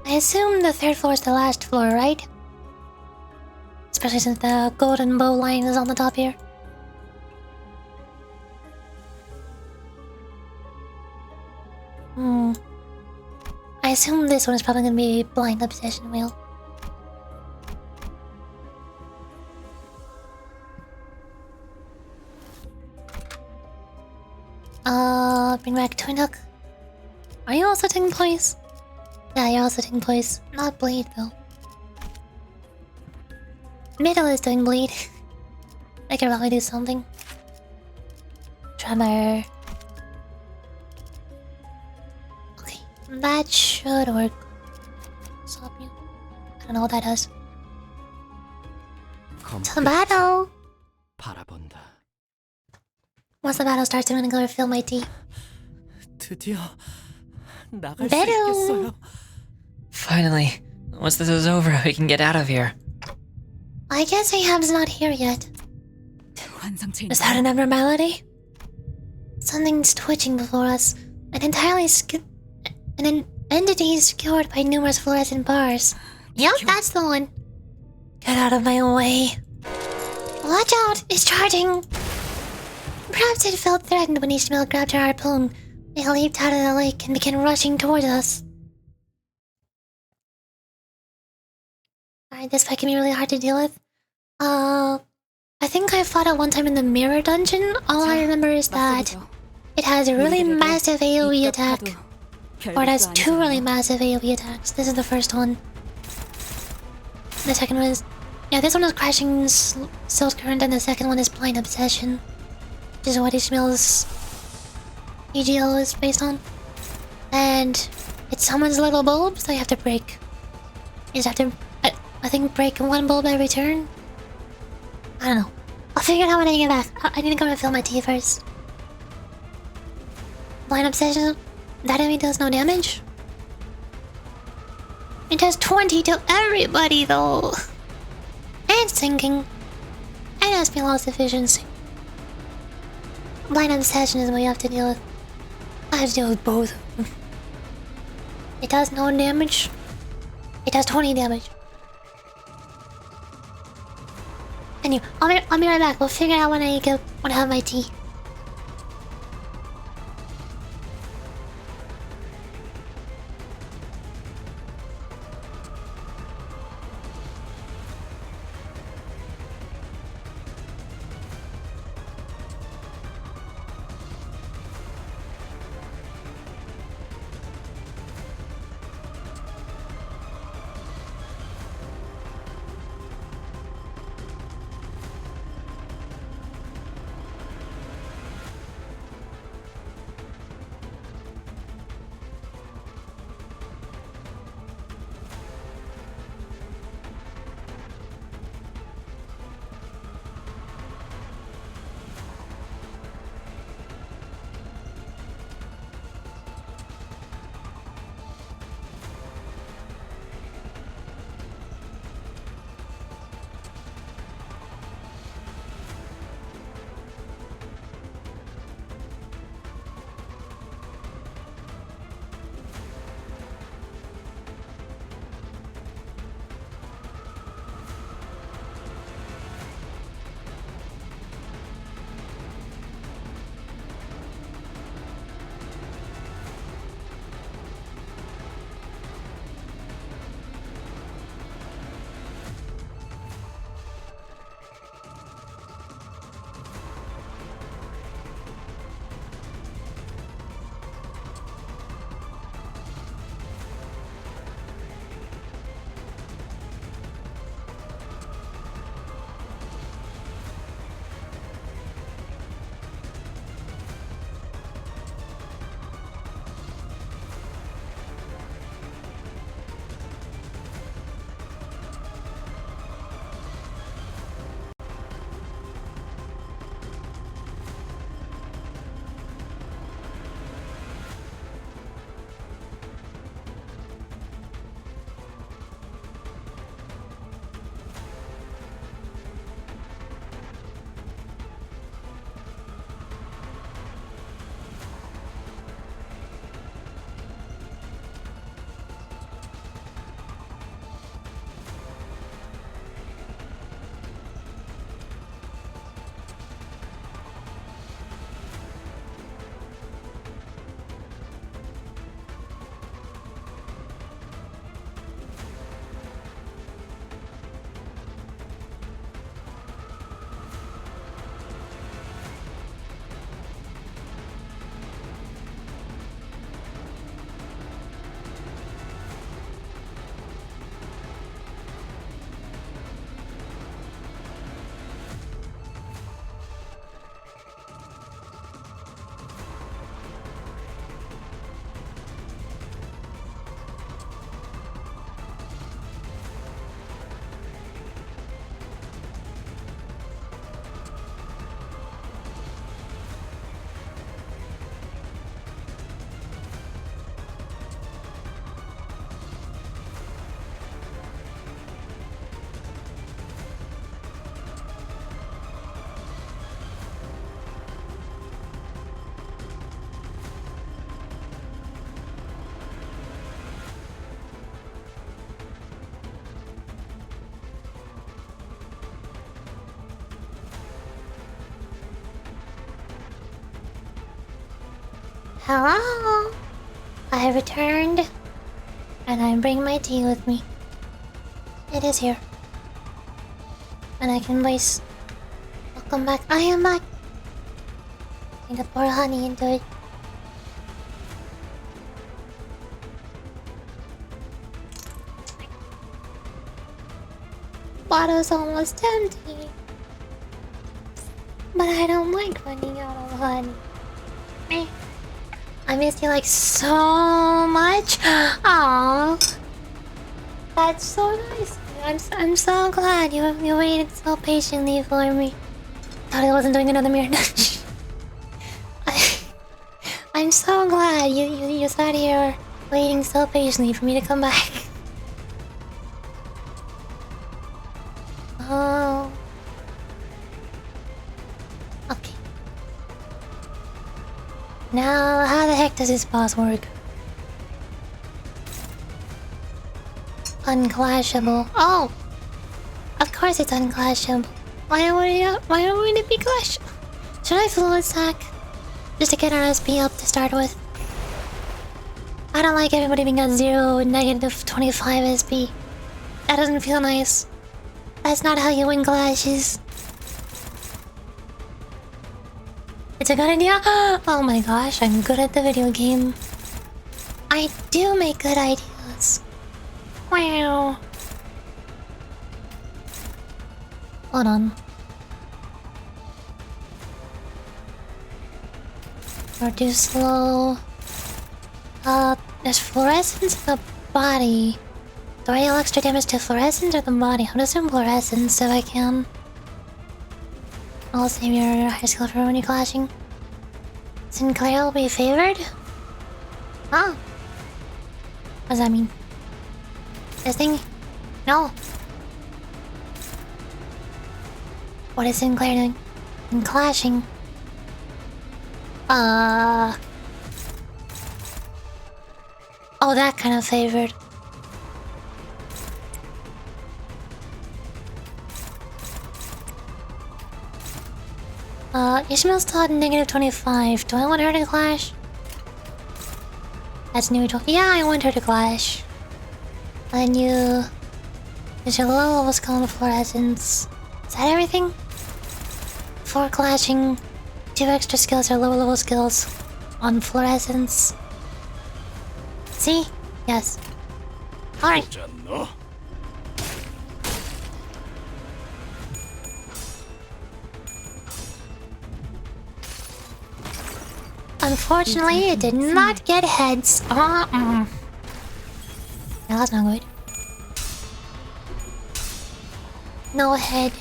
I assume the third floor is the last floor, right? Especially since the golden bow line is on the top here. I assume this one is probably gonna be blind obsession wheel. Bring back Twin Hook. Are you also taking place? Yeah, you're also taking place. Not bleed though. Middle is doing bleed. I can probably do something. Tremor. Okay, that should work. Stop you. I don't know what that does. To the battle! Once the battle starts, I'm gonna go refill my tea. Battle! Finally, once this is over, we can get out of here. I guess Ahab's not here yet. Is that an abnormality? Something's twitching before us. An entity secured by numerous fluorescent bars. Yup, that's the one. Get out of my way. Watch out! It's charging! Perhaps it felt threatened when Ishmael grabbed her harpoon. It leaped out of the lake and began rushing towards us. Alright, this fight can be really hard to deal with. I think I fought it one time in the mirror dungeon. All I remember is that it has a really massive AoE attack. Or it has two really massive AoE attacks. This is the first one. The second one is... Yeah, this one is Crashing Silk Current, and the second one is Blind Obsession. Which is what Ishmael's EGL is based on. And it summons little bulbs that you have to break. You just have to, I think, break one bulb every turn. I don't know. I'll figure it out when I get back. I need to go and fill my tea first. Blind Obsession? That enemy does no damage? It does 20 to everybody though. And sinking. And SP loss efficiency. Blind Obsession is what you have to deal with. I have to deal with both. It does no damage. It does 20 damage. Anyway, I'll be right back. We'll figure it out when I have my tea. Hello? I have returned, and I bring my tea with me. It is here. And I can voice. Welcome back. I am back. Need to pour honey into it. Bottle's almost empty. But I don't like running out of honey. Meh. I missed you like so much. Aww. That's so nice. I'm so glad you waited so patiently for me. Thought I wasn't doing another mirror nudge. I'm so glad you sat here waiting so patiently for me to come back. Oh. Okay. Now, how the heck does this boss work? Unclashable. Oh! Of course it's unclashable. Why would it be clashable? Should I fluid sack? Just to get our SP up to start with. I don't like everybody being at 0 and negative 25 SP. That doesn't feel nice. That's not how you win clashes. It's a good idea? Oh my gosh, I'm good at the video game. I do make good ideas. Wow. Hold on. Or too slow. There's fluorescence in the body. Do I deal extra damage to fluorescence or the body? I'm just doing fluorescence if I can. I'll save your high skill for when you're clashing. Sinclair will be favored? Huh? What does that mean? This thing? No. What is Sinclair doing? I'm clashing. Oh, that kind of favored. Ishmael's taught negative 25. Do I want her to clash? That's neutral. Yeah, I want her to clash. And you... There's your low level skill on fluorescence. Is that everything? 4 clashing. 2 extra skills are lower level skills on fluorescence. See? Yes. Alright. Unfortunately, it did not get heads. Yeah, that's not good. No head.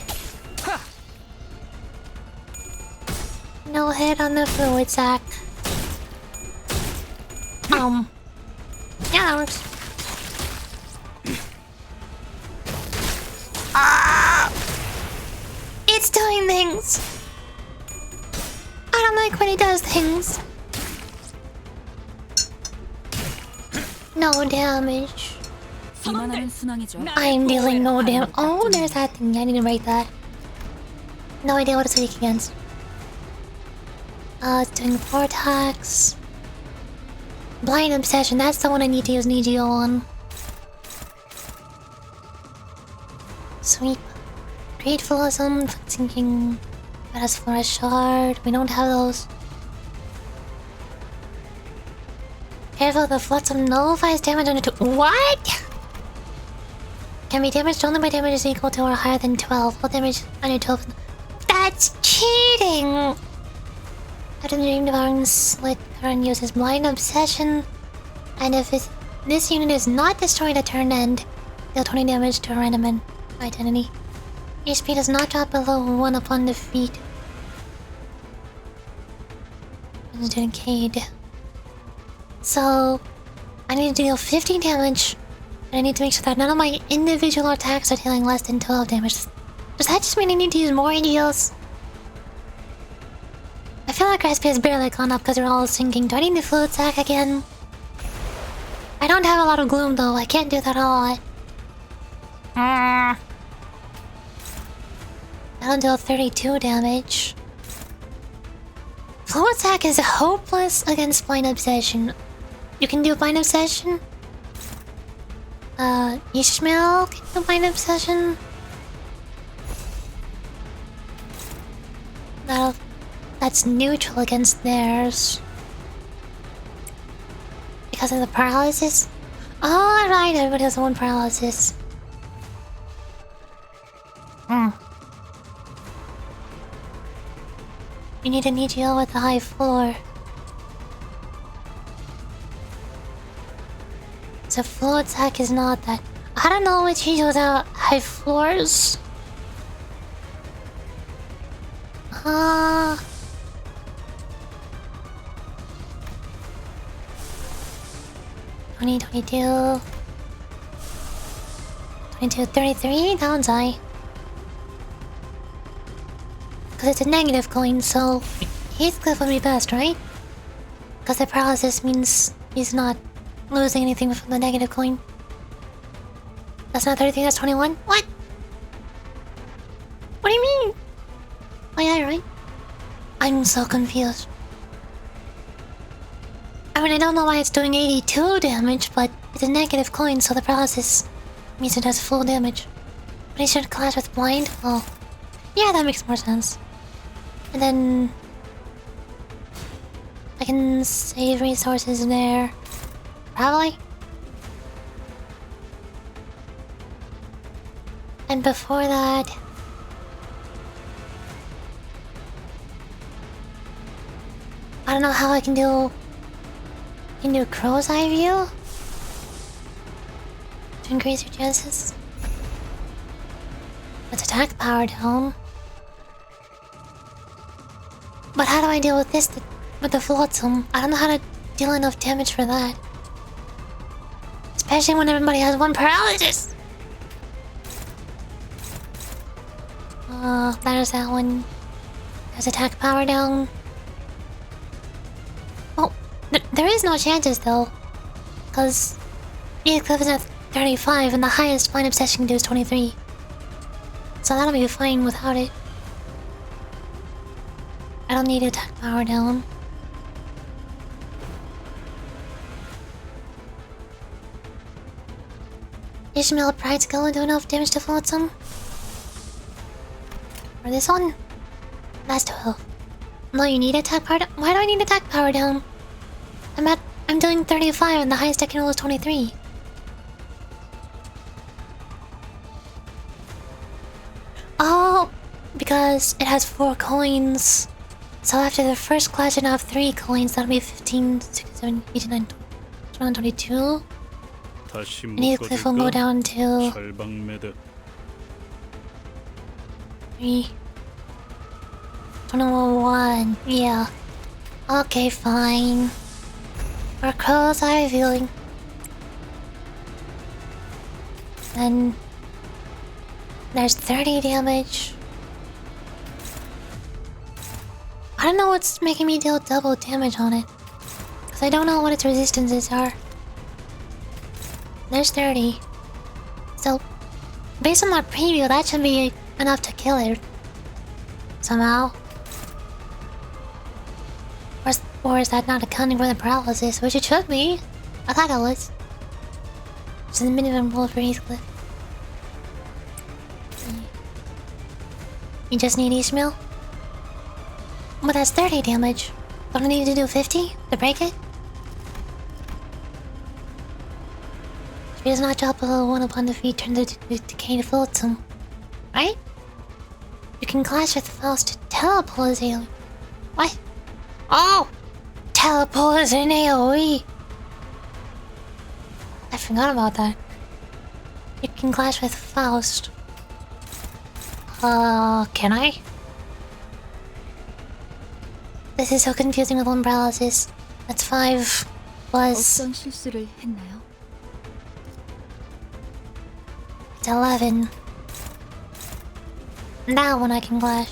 No head on the fluid sack. Yeah, that works. It's doing things. I don't like when it does things. No damage. I'm dealing no damage. Oh, there's that thing. I need to write that. No idea what it's weak against. It's doing 4 attacks. Blind Obsession, that's the one I need to use Nigio on. Sweep. Gratefalism, thinking that has for a shard. We don't have those. Careful, the Flotsam nullifies damage under 2. What? Can be damaged only by damage is equal to or higher than 12. All damage under 12. That's cheating! After the Dream Devouring Slit, current uses Blind Obsession. And if this unit is not destroyed at turn end, deal 20 damage to a random identity. HP does not drop below 1 upon defeat. It's doing Cade. So, I need to deal 50 damage. And I need to make sure that none of my individual attacks are dealing less than 12 damage. Does that just mean I need to use more heals? I feel like SP has barely gone up because they're all sinking. Do I need the fluid sack again? I don't have a lot of gloom though. I can't do that a lot. I don't deal 32 damage. Fluid sack is hopeless against Blind Obsession. You can do Blind Obsession? Ishmael can do Blind Obsession? that's neutral against theirs. Because of the paralysis? Oh, right, everybody has one paralysis. You need an EGL with a high floor. So floor attack is not that. I don't know which EGL without high floors. 22, 33, downside. Because it's a negative coin, so Heathcliff would be best, right? Because the paralysis means he's not losing anything from the negative coin. That's not 33, that's 21? What? What do you mean? Oh yeah, right? I'm so confused. I mean, I don't know why it's doing 82 damage, but it's a negative coin, so the paralysis means it does full damage. But it should clash with blind? Oh. Yeah, that makes more sense. And then... I can save resources in there. Probably. And before that... I don't know how I can do... Can do crow's eye view? To increase your chances. Let's attack power down. But how do I deal with this with the flotsam? I don't know how to deal enough damage for that. Especially when everybody has one paralysis! There's that one. There's attack power down. Oh, there is no chances though. Because Heathcliff is at 35 and the highest fine obsession can do is 23. So that'll be fine without it. I don't need to attack power down. Ishmael Pride's gonna do enough damage to flotsam? Or this one? That's 12. No, you need attack power down? Why do I need attack power down? I'm doing 35 and the highest I can roll is 23. Oh, because it has 4 coins. So after the first clash, I have 3 coins. That'll be 15, 16, 17, 18, 19, 21, 22. And Heathcliff will go down to 3, 21. Yeah. Okay, fine. For crow's eye viewing. Then there's 30 damage. I don't know what's making me deal double damage on it. Because I don't know what its resistances are. There's 30. So, based on that preview, that should be enough to kill it. Somehow. Or is that not accounting for the paralysis? Which it should be. I thought it was. It's the minimum roll for Heathcliff. You just need Ishmael? But that's 30 damage. Don't I need to do 50 to break it? If he does not drop below 1 upon defeat, turn the decayed flotsam. Right? You can clash with Faust to teleport his AoE. What? Oh! Teleport is an AoE! I forgot about that. You can clash with Faust. Can I? This is so confusing with one paralysis. That's 5 plus... 어떤 실수를 했나요? It's 11. That one I can clash.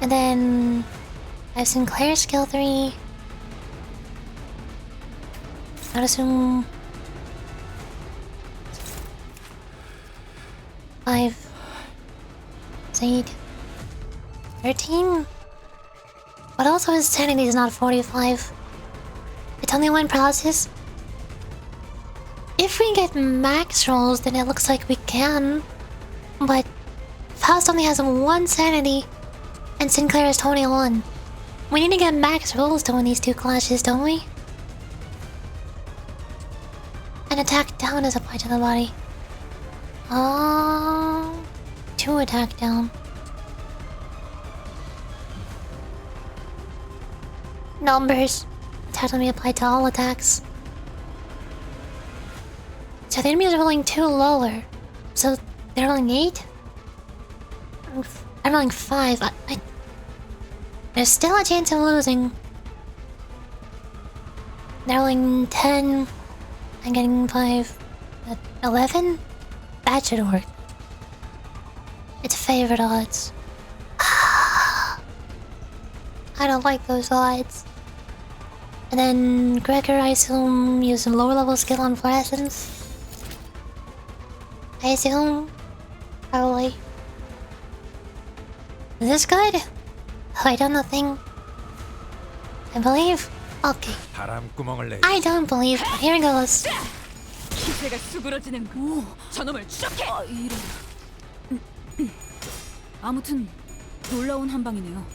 And then... I have Sinclair skill 3. I'd assume... 5... 8... 13? But also his sanity is not 45. It's only 1 paralysis. If we get max rolls, then it looks like we can. But Faust only has 1 sanity, and Sinclair is 21. We need to get max rolls to win these 2 clashes, don't we? An attack down is applied to the body. 2 attack down. Numbers. Attack will be applied to all attacks. So the enemies are rolling 2 lower. So they're rolling 8? I'm rolling 5. There's still a chance of losing. They're rolling 10. I'm getting 5. 11? That should work. It's favorite odds. I don't like those odds. And then Gregor, I assume, used some lower level skill on fluorescence. I assume. Probably. Is this good? Oh, I done nothing. I believe. Okay. I don't believe. Here goes. 기세가 수그러지는 오, 저놈을 추적해. 이런. 아무튼 놀라운 한 방이네요.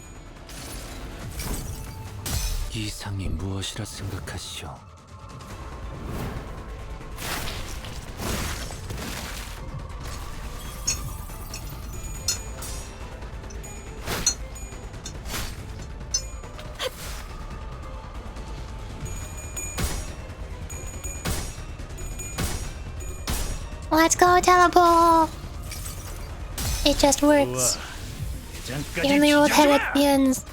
이상이 무엇이라 생각하시오? Let's go, teleport! It just works. Even the old head at the ends.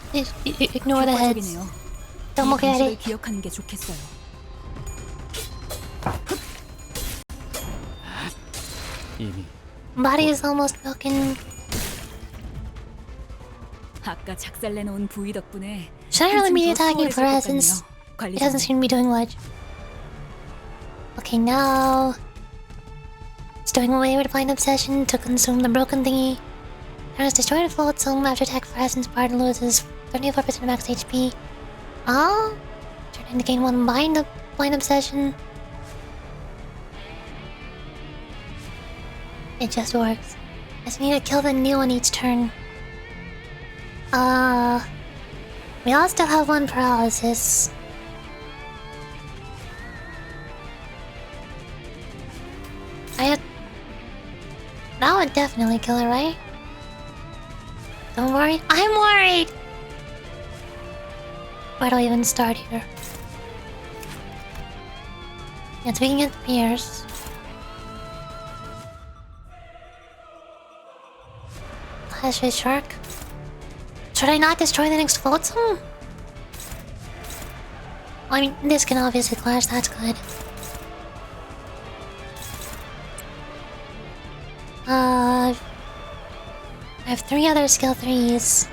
Ignore the heads. Don't look at it. 기억하는 게 좋겠어요. Body is almost broken. 아까 작살내놓은 부위 덕분에 Should I really be attacking fluorescence? It doesn't seem to be doing much. Okay, now... It's doing away with Blind Obsession to consume the broken thingy. Turns destroyed and flotsam after attack fluorescence part loses 34% max HP. Oh? Turning to gain 1 blind obsession. It just works. I just need to kill the new one each turn. We all still have 1 paralysis. That would definitely kill her, right? Don't worry. I'm worried! Where do I even start here? Yes, we can get the Pierce. Clash with Shark. Should I not destroy the next Flotsam? I mean, this can obviously clash, that's good. I have 3 other skill 3s.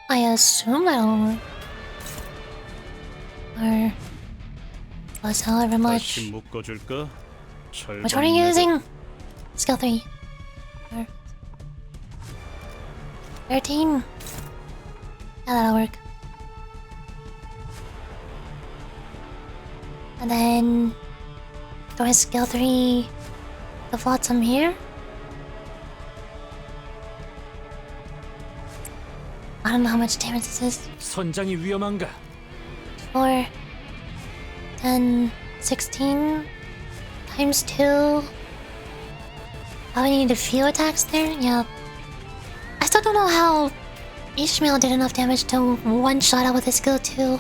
I assume that'll work. Or plus however much. Which one are you using? Skill 3. Or 13. Yeah, that'll work. And then do I skill 3 the Flotsam here? I don't know how much damage this is. 선장이 위험한가? 4, 10, 16 times 2. I need a few attacks there? Yeah. I still don't know how Ishmael did enough damage to one-shot out with his skill 2.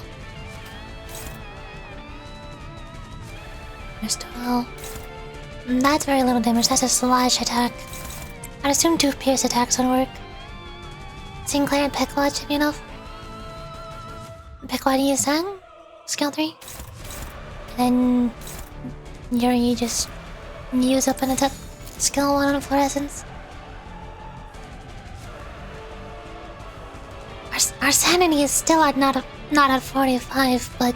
There's 12. That's very little damage, that's a slash attack. I'd assume 2 pierce attacks would work. Sinclair and Peckwad should be enough. Peckwad is sang? Skill 3. And then Yuri just use up an attack. Skill 1 on fluorescence. Our sanity is still at not at 45, but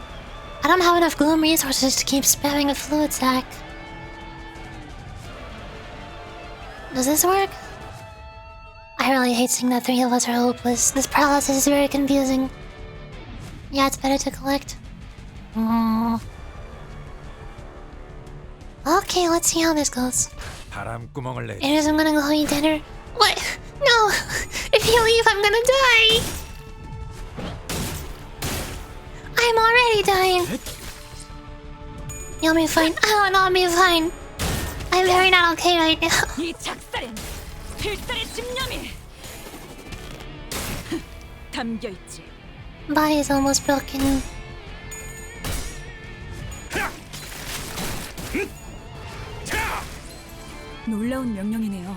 I don't have enough gloom resources to keep spamming a fluid sack. Does this work? I really hate seeing that 3 of us are hopeless. This paralysis is very confusing. Yeah, it's better to collect. Okay, let's see how this goes. 바람구멍을 내. It is I'm gonna go eat dinner. What? No! If you leave, I'm gonna die! I'm already dying! You'll be fine. Oh, no, I'll be fine. I'm very not okay right now. 이 작살엔 필살의 집념이 담겨 있지. Body's almost broken. 놀라운 명령이네요.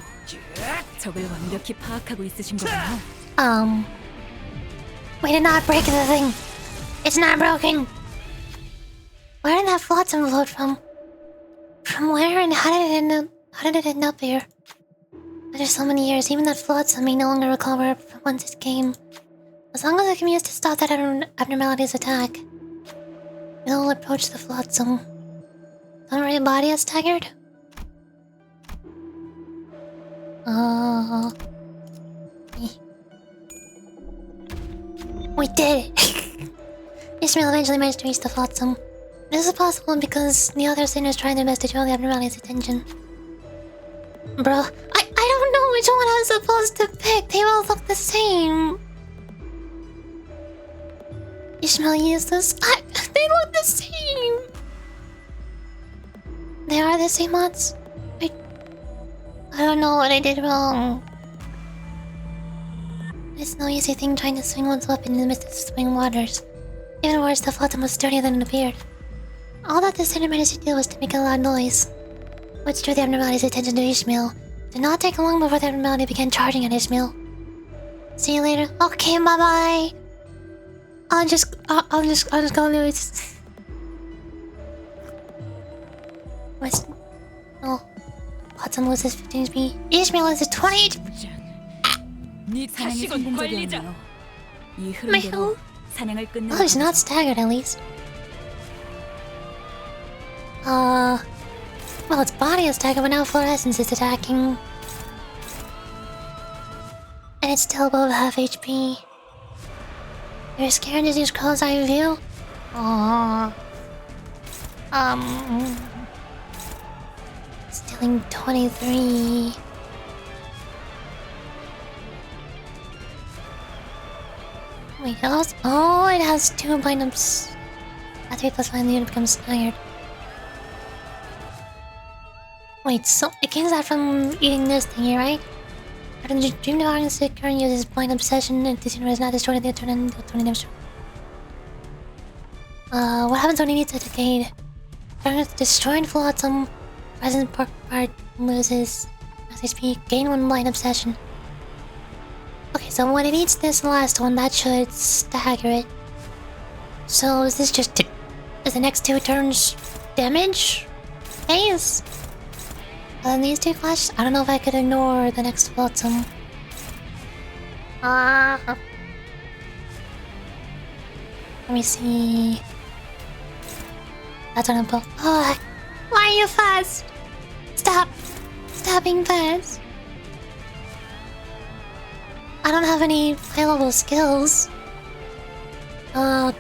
적을 완벽히 파악하고 있으신 거군요. We did not break the thing. It's not broken. Where did that flotsam float from? From where and how did it end up here? After so many years, even that flotsam may no longer recall where once it came. As long as it can be used to stop that abnormality's attack, we'll approach the flotsam. Don't worry, body is staggered. We did it! Ishmael eventually managed to reach the flotsam. This is possible because the other sinners tried their best to draw the abnormality's attention. Bro, I don't know which one I'm supposed to pick. They all look the same. Ishmael used this. They look the same. They are the same mods. I don't know what I did wrong. It's no easy thing trying to swing one's weapon in the midst of swing waters. Even worse, the flotsam was sturdier than it appeared. All that the sinner managed to do was to make a loud noise, which drew the abnormality's attention to Ishmael. It did not take long before the abnormality began charging at Ishmael. See you later. Okay, bye bye. I'll just go lose. What's... Oh. Flotsam loses 15 HP. Ishmael loses 20 HP. 네 사냥이 성공적이었네요. 이 흐름대로 사냥을 끝내고. Oh, he's not staggered at least. Well, its body is staggered, but now fluorescence is attacking. And it's still above half HP. You're scared to use crow's eye view? Aww. Stealing 23. Wait, it has 2 blind ups. At 3 plus 5, the unit becomes staggered. Wait, so it gains that from eating this thingy, right? After the dream devouring sick current uses blind obsession, if this unit is not destroyed, they turn into 20 damage. What happens when he needs to decade? Destroying flotsam. Present part loses as I speak. Gain 1 blind obsession. Okay, so when it eats this last one, that should stagger it. So is this just... Is the next 2 turns damage? Phase? And then these 2 clash? I don't know if I could ignore the next flotsam. Let me see... That's an impulse. Oh, why are you fast? Stop! Stop being fast. I don't have any high-level skills. That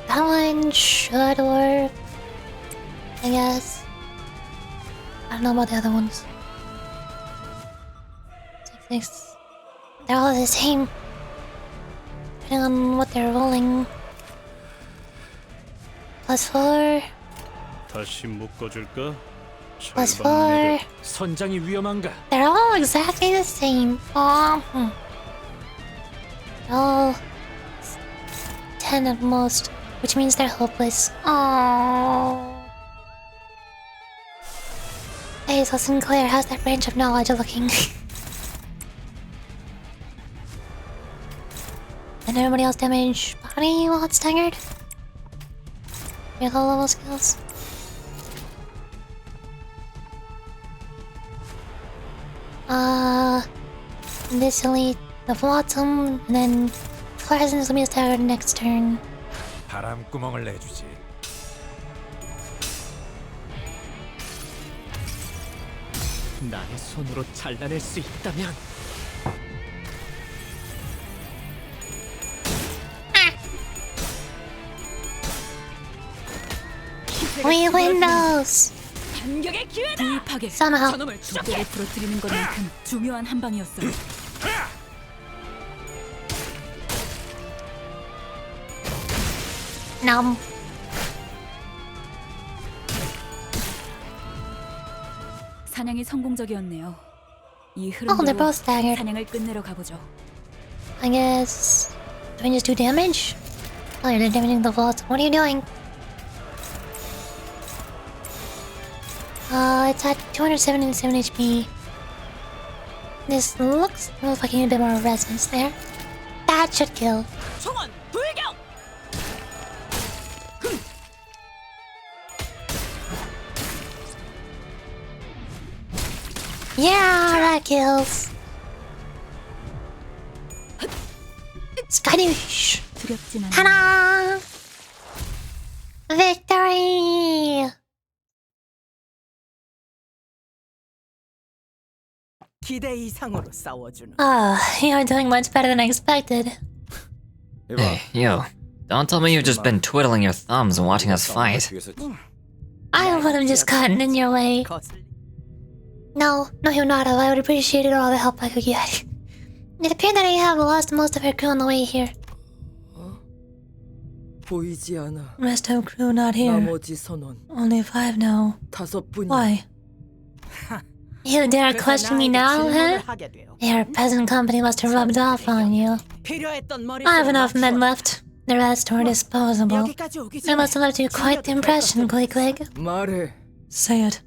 one should work, I guess. I don't know about the other ones. 6. They're all the same. Depending on what they're rolling. +4. 다시 묶어줄까? +4. 선장이 위험한가? They're all exactly the same. All 10 at most, which means they're hopeless. Oh. Hey, so Sinclair, how's that range of knowledge looking? And everybody else damage body while it's staggered? Your low level skills. This elite the flotsam, and then fluorescence will be staggered next turn. 바람구멍을 내주지. 나의 손으로 잘라낼 수 있다면. We win those! 반격의 기회다. 불파괴. Somehow. 저놈을 두께를 부러뜨리는 것만큼 중요한 한 방이었어요. No. 사냥이 성공적이었네요. 이 Oh, they're 흐름대로 both staggered. 사냥을 끝내러 가보죠. I guess. Do I just do damage? Oh, you're damaging the vault. What are you doing? It's at 277 HP. This looks like you need a bit more resistance there. That should kill. 총원 돌격! Yeah, that kills. Skadoosh. 두렵진 않아. Ta-da! Victory! 기대 이상으로 싸워주는. Oh, you're doing much better than I expected. Hey, you. Don't tell me you've just been twiddling your thumbs and watching us fight. I would have just gotten in your way. No, you're not. I would appreciate all the help I could get. It appeared that I have lost most of her crew on the way here. 보이지 않아. Rest of crew not here. 나머지 선원 Only 5 now. 5분이야. Why? You dare question me now, huh? Your peasant company must have rubbed off on you. I have enough men left. The rest were disposable. I must have left you quite the impression, Quick. 말해. Say it.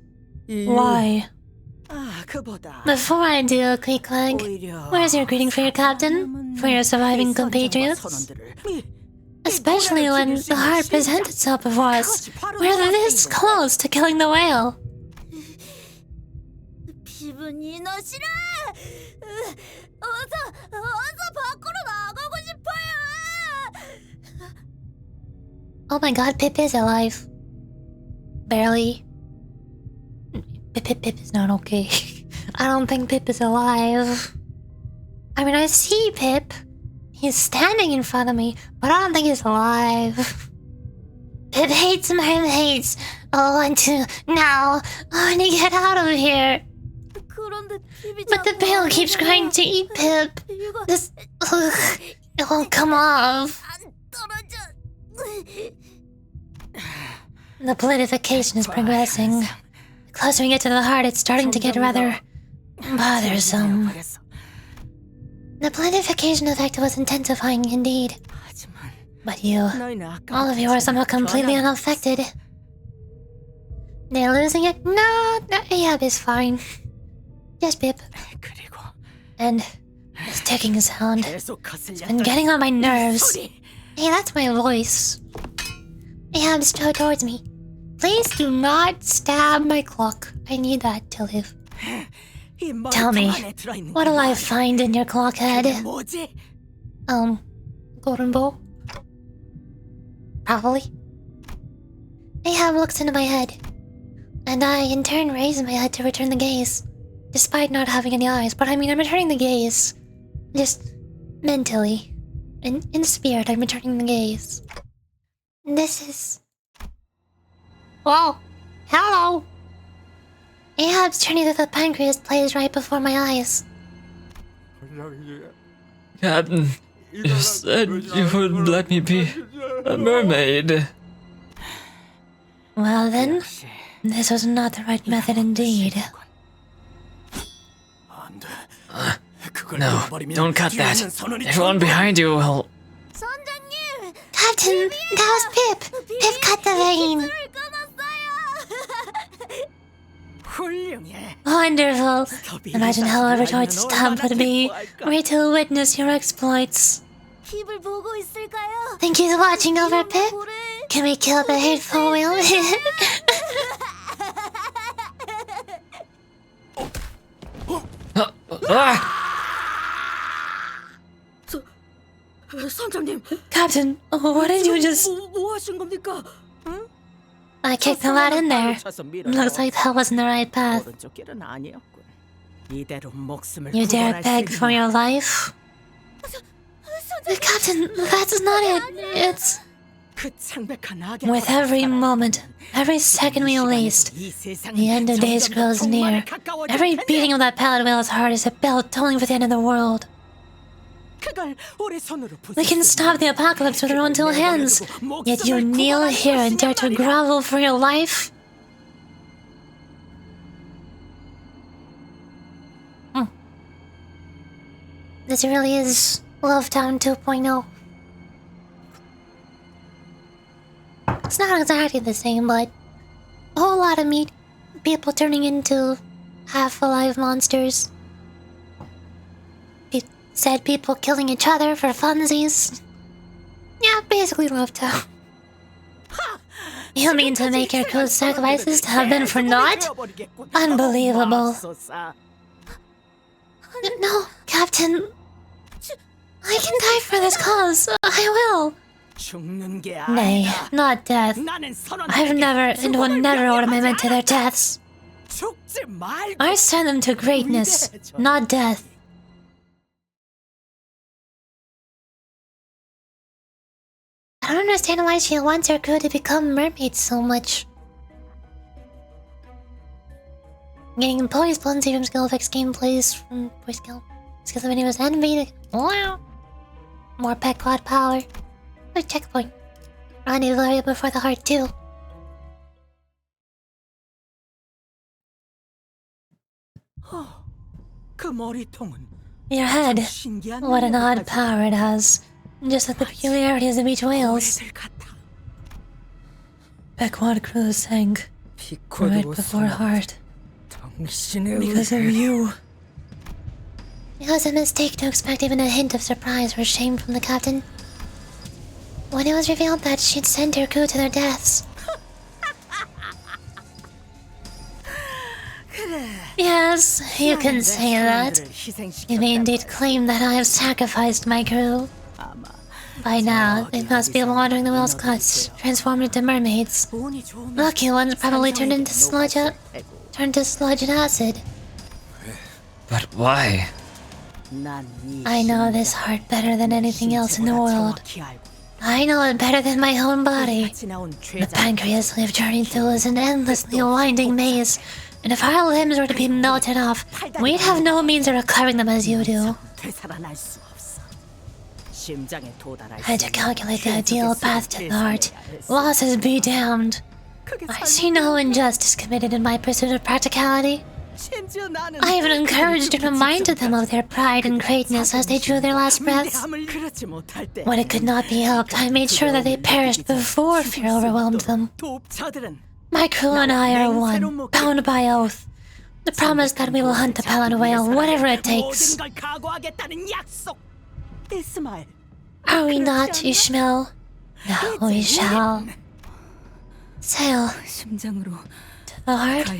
Why? Before I do, Quick, where's your greeting for your captain? For your surviving compatriots? Especially when the heart presents itself before us. We're this close to killing the whale. 기분이 너시라. 어서 밖으로 나가고 싶어요. Oh my god, Pip is alive. Barely. Pip is not okay. I don't think Pip is alive. I mean, I see Pip. He's standing in front of me, but I don't think he's alive. Pip hates him, Pip hates. Oh, and two. Now, I want to get out of here. But the bear keeps trying to eat Pip. This... it won't come off. The politification is progressing. The closer we get to the heart, it's starting to get rather bothersome. The politification effect was intensifying indeed. But you, all of you are somehow completely unaffected. They're losing it? No, Ahab is fine. Just Pip. And his ticking sound. It's been getting on my nerves. Hey, that's my voice. Ahab's towards me. Please do not stab my clock. I need that to live. Tell me, what'll I find in your clock head? Golden bow? Probably. Ahab looks into my head, and I in turn raise my head to return the gaze, despite not having any eyes. But I mean, I'm returning the gaze. Just mentally. In spirit, I'm returning the gaze. This is... Whoa! Hello! Ahab's journey to the pancreas plays right before my eyes. Captain, you said you would let me be a mermaid. Well then, this was not the right method indeed. No, don't cut that. Everyone behind you will... Captain, that was Pip! Pip cut the vein! Wonderful! Imagine how overjoyed Stamp would be, were to witness your exploits. Think he's watching over Pip? Can we kill the hateful whale? Captain, what did you just... I kicked him out in there. Looks like that wasn't the right path. You dare beg for your life? Captain, that's not it. It's... With every moment, every second we waste, the end of days grows near. Every beating of that pallet whale's heart is a bell tolling for the end of the world. We can stop the apocalypse with our own two hands, yet you kneel here and dare to grovel for your life? This really is Love Town 2.0. It's not exactly the same, but a whole lot of meat, people turning into half-alive monsters. Said people killing each other for funsies. Yeah, basically Love Town. You mean to make your crew's sacrifices to have been for naught? Unbelievable. No, Captain. I can die for this cause. I will. Nay, not death. I've never and will never order my men to their deaths. I send them to greatness, not death. I don't understand why she wants her crew to become mermaids so much. Getting employees plenty from skill effects gameplays from voice skill. Skills of any was envy. Wow. More pet quad power. Good checkpoint. Rendezvous before the heart too. Your head. What an odd power it has. Just like the peculiarities of each whales. Pequod crew sank right before heart. Because of you. It was a mistake to expect even a hint of surprise or shame from the captain. When it was revealed that she'd sent her crew to their deaths. Yes, you can say that. You may indeed claim that I have sacrificed my crew. By now, they must be wandering the whale's guts, transformed into mermaids. Lucky ones probably turned to sludge and acid. But why? I know this heart better than anything else in the world. I know it better than my own body. The pancreas we've journeyed through is an endlessly winding maze, and if our limbs were to be melted off, we'd have no means of recovering them as you do. I had to calculate the ideal path to the heart. Losses be damned. I see no injustice committed in my pursuit of practicality. I even encouraged and reminded them of their pride and greatness as they drew their last breaths. When it could not be helped, I made sure that they perished before fear overwhelmed them. My crew and I are one, bound by oath. The promise that we will hunt the pallid whale, whatever it takes. Are we not, Ishmael? No, we shall. Sail to the heart.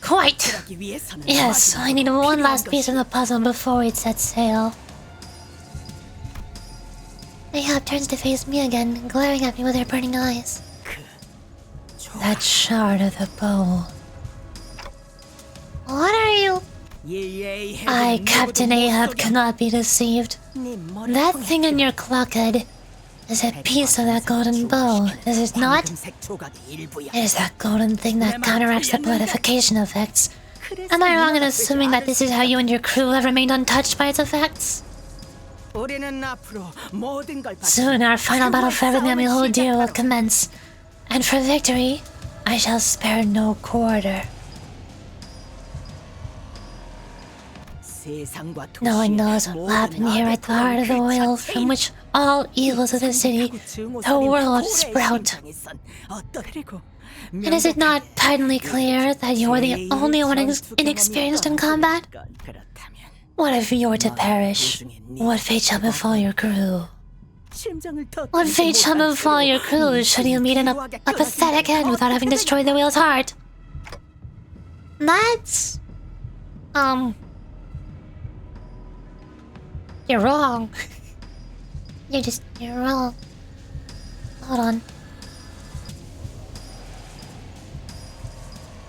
Quite! Yes, I need one last piece of the puzzle before we set sail. Ahab turns to face me again, glaring at me with her burning eyes. That shard of the bow. What are you? I, Captain Ahab, cannot be deceived. That thing in your clockhead is a piece of that golden bow, is it not? It is that golden thing that counteracts the bloodification effects. Am I wrong in assuming that this is how you and your crew have remained untouched by its effects? Soon our final battle for everything that we hold dear will commence. And for victory, I shall spare no quarter. No one knows what will happen here at the heart of the whale, from which all evils of the city, the world, sprout. And is it not patently clear that you are the only one inexperienced in combat? What if you were to perish? What fate shall befall your crew? What fate shall befall your crew should you meet a pathetic end without having destroyed the whale's heart? That's... You're wrong. You're wrong. Hold on.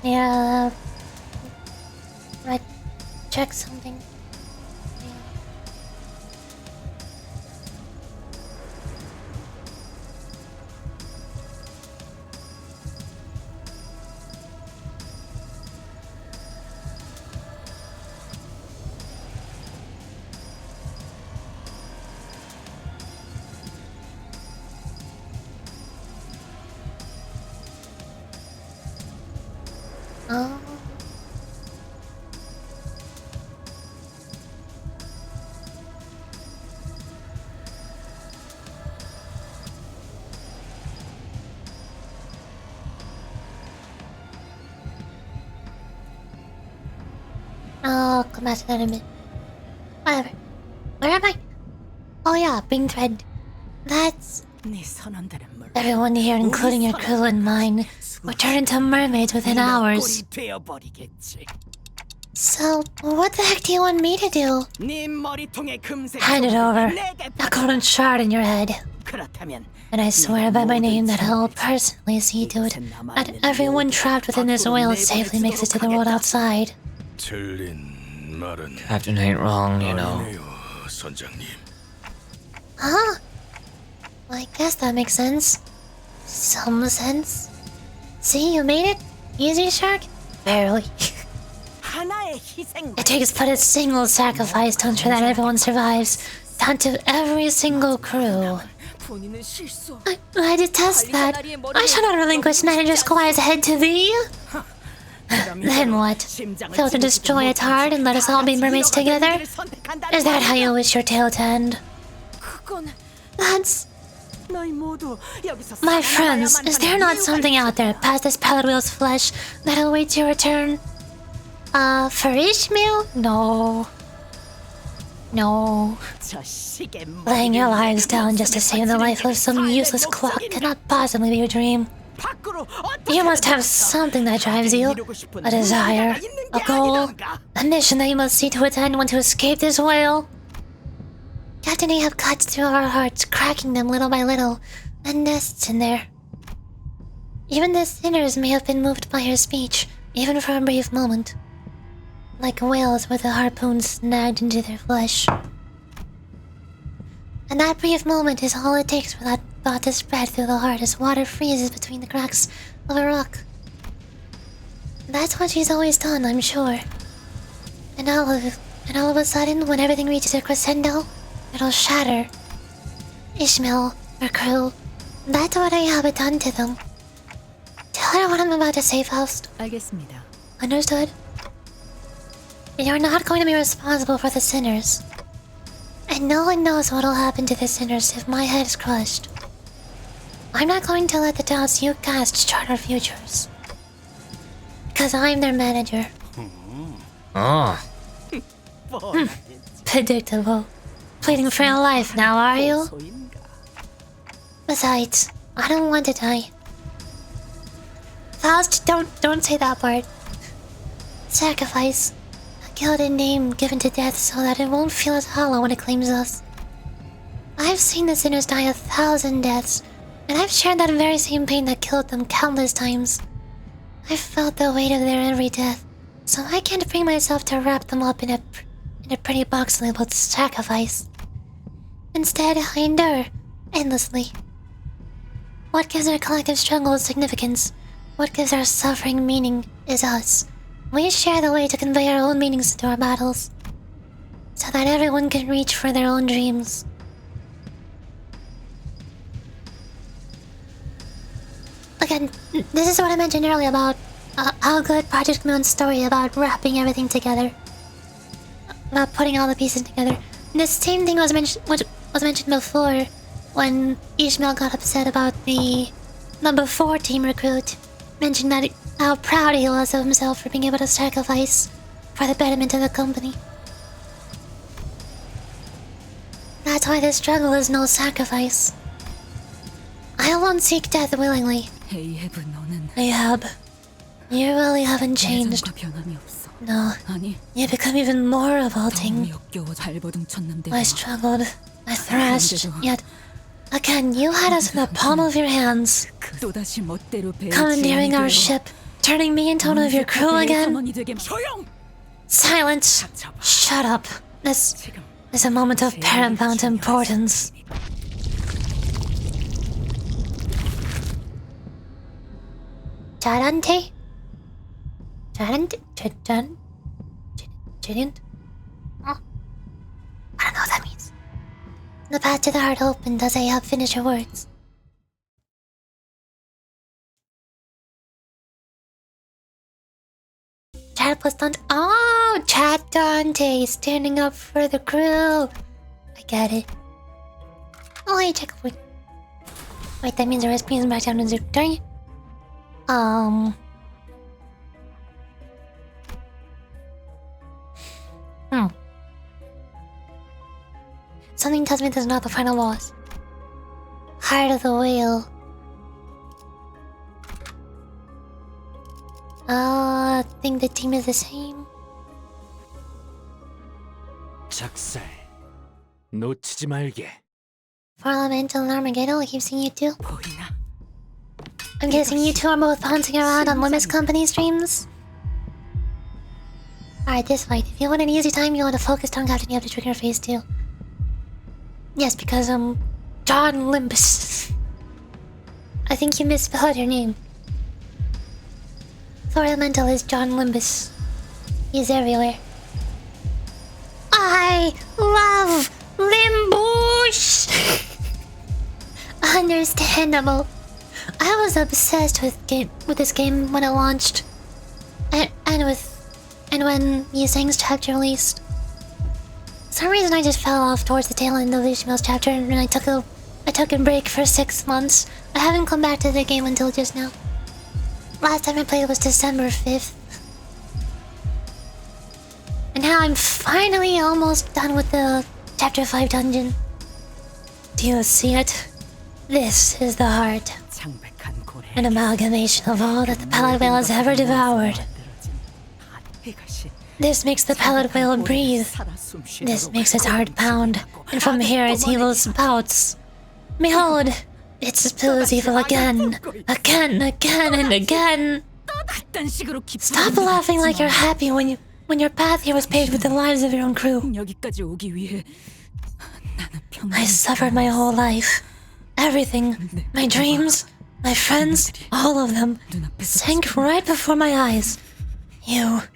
Yeah. Check something. Oh. I'll come back to that in a minute. Whatever. Where am I? Oh yeah, being thread. That's... Everyone here, including your crew and mine, will turn into mermaids within hours. So, what the heck do you want me to do? Hand it over. A golden shard in your head. And I swear by my name that I'll personally see to it that everyone trapped within this whale safely makes it to the world outside. Captain ain't wrong, you know. Huh? I guess that makes sense. Some sense. See, you made it? Easy, Shark? Barely. It takes but a single sacrifice to ensure that everyone survives, down to every single crew. I detest that. I shall not relinquish manager's Kawai's head to thee. Then what? Fail to destroy its heart and let us all be mermaids together? Is that how you wish your tale to end? That's... My friends, is there not something out there past this pallid whale's flesh that awaits your return? For Ishmael? No. No. Laying your lives down just to save the life of some useless clock cannot possibly be your dream. You must have something that drives you. A desire, a goal, a mission that you must see to its end when to escape this whale. Captain Ahab cuts through our hearts, cracking them little by little, and nests in there. Even the sinners may have been moved by her speech, even for a brief moment. Like whales with a harpoon snagged into their flesh. And that brief moment is all it takes for that thought to spread through the heart as water freezes between the cracks of a rock. That's what she's always done, I'm sure. And all of a sudden, when everything reaches a crescendo, it'll shatter. Ishmael, her crew, that's what I have done to them. Tell her what I'm about to say, Faust. 알겠습니다. Understood? You're not going to be responsible for the sinners. And no one knows what'll happen to the sinners if my head is crushed. I'm not going to let the doubts you cast chart our futures. Because I'm their manager. Oh. Predictable. Pleading for your life now, are you? Besides, I don't want to die. Faust, don't say that part. Sacrifice. A gilded name given to death so that it won't feel as hollow when it claims us. I've seen the sinners die 1,000 deaths, and I've shared that very same pain that killed them countless times. I've felt the weight of their every death, so I can't bring myself to wrap them up in a pretty box labeled sacrifice. Instead, I endure endlessly. What gives our collective struggle significance, what gives our suffering meaning, is us. We share the way to convey our own meanings to our battles, so that everyone can reach for their own dreams. Again, this is what I mentioned earlier about how good Project Moon's story about wrapping everything together. About putting all the pieces together. And the same thing was mentioned before when Ishmael got upset about the number 4 team recruit. Mentioned that how proud he was of himself for being able to sacrifice for the betterment of the company. That's why this struggle is no sacrifice. I won't seek death willingly. Ahab, you really haven't changed. No, you become even more revolting. I struggled, I thrashed, yet again you had us in the palm of your hands. Commandeering our ship, turning me into one of your crew again. Silence! Shut up. This is a moment of paramount importance. Charante? Charante? Chident? Oh. I don't know what that means. The path to the heart open. Does Ahab finish your words? Chad plus Dante. Oh, Chad Dante standing up for the crew. I get it. Oh, hey, checkpoint. Wait, that means the recipe is back down to 0. Darn it. Something tells me this is not the final boss. Heart of the whale. I think the team is the same. 작살. 놓치지 말게. Parliamental Armageddon, I keep seeing you too. I'm guessing you two are both bouncing around on Limbus Company streams? Alright, this fight. If you want an easy time, you want to focus on Captain, you have to trigger phase 2. Yes, because, John Limbus. I think you misspelled your name. Thor Elemental is John Limbus. He's everywhere. I love Limbus! Understandable. I was obsessed with this game when it launched. And when Yusang's chapter released. For some reason I just fell off towards the tail end of Ishmael's chapter and I took a break for 6 months. I haven't come back to the game until just now. Last time I played was December 5th. And now I'm finally almost done with the chapter 5 dungeon. Do you see it? This is the heart. An amalgamation of all that the pallid whale has ever devoured. This makes the pallid whale breathe. This makes its heart pound, and from here its evil spouts. Behold, it spills evil again, again, again, and again. Stop laughing like you're happy when your path here was paved with the lives of your own crew. I suffered my whole life. Everything, my dreams, my friends, all of them, sank right before my eyes. It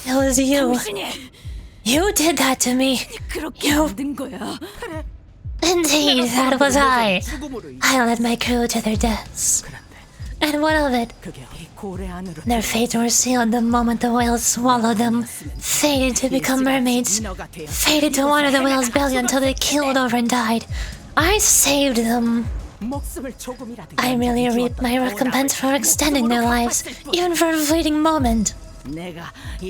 was you. You did that to me. Indeed, that was I. I led my crew to their deaths. And what of it? Their fates were sealed the moment the whales swallowed them, fated to become mermaids, fated to wander the whale's belly until they keeled over and died. I saved them. I merely reaped my recompense for extending their lives, even for a fleeting moment.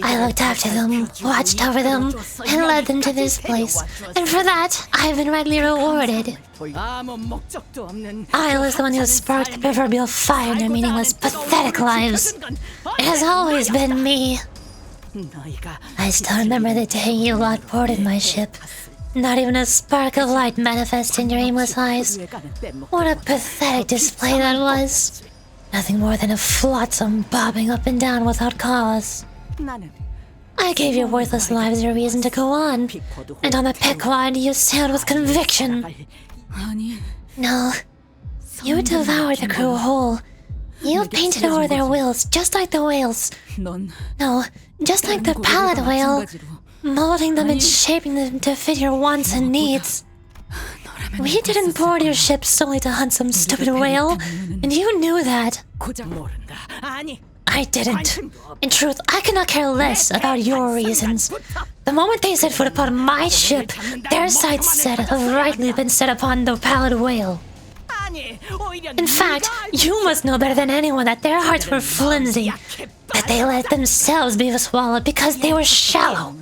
I looked after them, watched over them, and led them to this place, and for that, I've been rightly rewarded. I was the one who sparked the proverbial fire in their meaningless, pathetic lives. It has always been me. I still remember the day you lot boarded my ship. Not even a spark of light manifested in your aimless eyes. What a pathetic display that was. Nothing more than a flotsam bobbing up and down without cause. I gave your worthless lives a reason to go on, and on the Pequod you sailed with conviction. No, you devoured the crew whole. You painted over their wills just like the whales. No, just like the pallid whale, molding them and shaping them to fit your wants and needs. We didn't board your ship solely to hunt some stupid whale, and you knew that. I didn't. In truth, I could not care less about your reasons. The moment they set foot upon my ship, their sights have rightly been set upon the pallid whale. In fact, you must know better than anyone that their hearts were flimsy, that they let themselves be swallowed because they were shallow,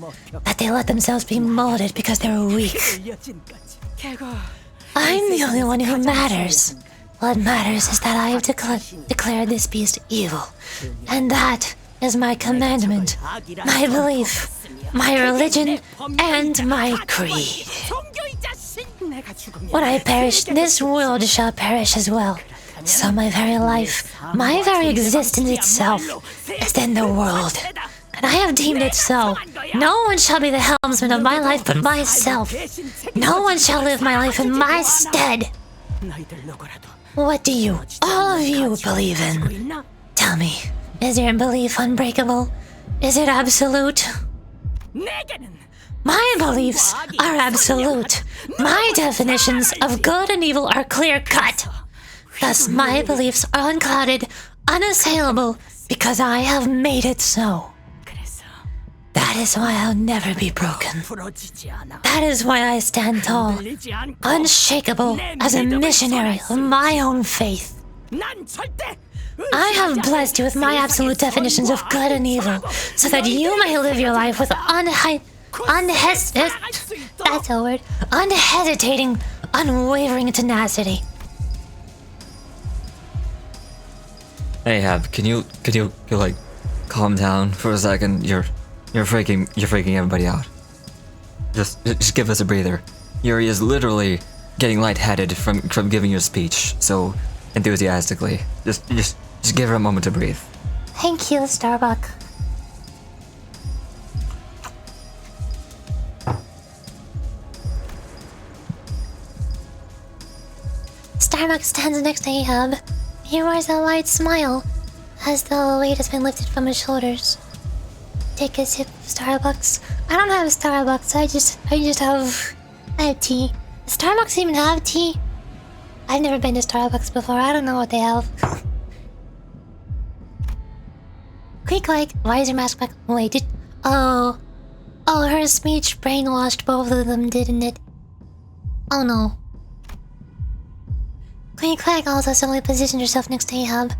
that they let themselves be molded because they were weak. I'm the only one who matters. What matters is that I have declared this beast evil. And that is my commandment, my belief, my religion, and my creed. When I perish, this world shall perish as well. So my very life, my very existence itself, is in the world. And I have deemed it so. No one shall be the helmsman of my life but myself. No one shall live my life in my stead. What do you, all of you, believe in? Tell me, is your belief unbreakable? Is it absolute? My beliefs are absolute. My definitions of good and evil are clear-cut. Thus, my beliefs are unclouded, unassailable, because I have made it so. That is why I'll never be broken. That is why I stand tall, unshakable as a missionary of my own faith. I have blessed you with my absolute definitions of good and evil, so that you may live your life with unhesitating, unwavering tenacity. Ahab, can you like calm down for a second? You're freaking everybody out. Just give us a breather. Yuri is literally getting lightheaded from giving your speech so enthusiastically. Just give her a moment to breathe. Thank you, Starbuck. Starbuck stands next to Ahab. He wears a light smile, as the weight has been lifted from his shoulders. Take a sip of Starbucks. I don't have Starbucks. I just have tea. Does Starbucks even have tea? I've never been to Starbucks before. I don't know what they have. Quick, like, why is your mask back? Wait, oh, her speech brainwashed both of them, didn't it? Oh no. Queen Quack also suddenly positioned herself next to Ahab.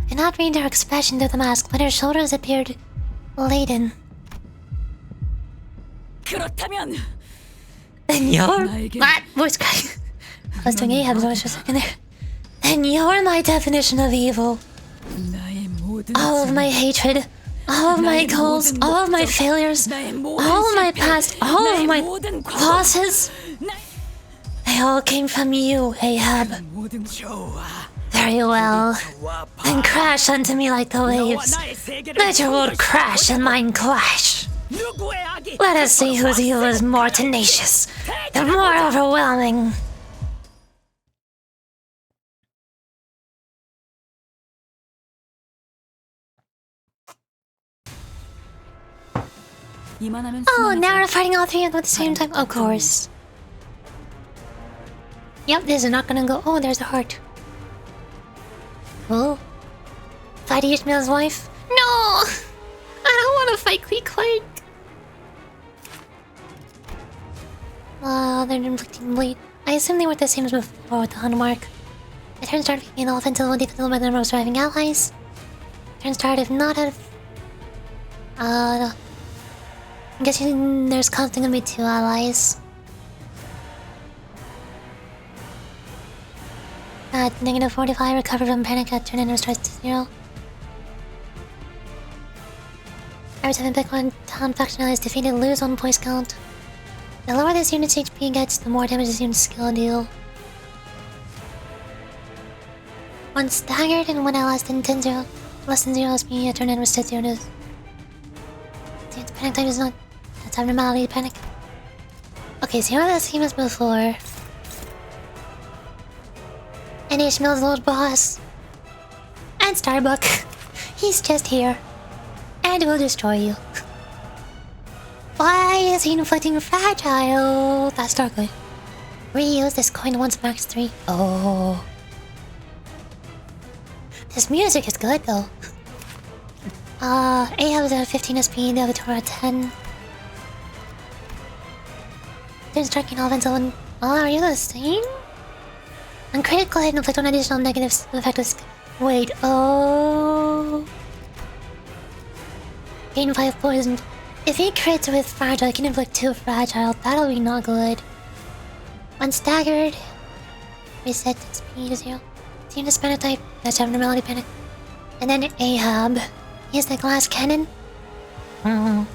I cannot read her expression through the mask, but her shoulders appeared laden. 그렇다면 Then you're... What? Voice crack. I was doing Ahab's voice for a second there. Then you're my definition of evil. All of my hatred, all of my goals, all of my failures, all of my past, all of my losses. They all came from you, Ahab. Very well. Then crash unto me like the waves. Let your world crash and mine clash. Let us see whose evil is more tenacious, and more overwhelming. Oh, now we're fighting all three of them at the same time. Of course. Yep, this is not gonna go. Oh, there's a heart. Oh. Fight Ishmael's wife? No! I don't want to fight Queek. They're inflicting bleed. I assume they were the same as before with the Hunter mark. The turn started being an offensive and defensive by the number of surviving allies. Turn started if not out of... I'm guessing there's constantly gonna be 2 allies. At negative 45, recovered from panic at turn and restarts to 0. Every time a Bitcoin town faction ally is defeated, lose 1 point count. The lower this unit's HP gets, the more damage this unit's skill deal. Once staggered and when I less than 0 SP, a turn and restart 0 to... See, its panic type is not... That's abnormality panic. Okay, so you're the same as before. And Ishmael's old boss. And Starbuck. He's just here. And will destroy you. Why is he inflicting fragile? That's not good. Reuse this coin once max 3. Oh. This music is good though. Ahab's at 15 SP, the other two are at 10. Then striking offensive and... Oh, are you the same? On critical hit, inflict 1 additional negative effective... Wait, oh... Gain 5 poison. If he crits with fragile, he can inflict 2 fragile. That'll be not good. When staggered... Reset speed to 0. Team to panic type. That's abnormality panic. And then Ahab. He has the glass cannon. Oh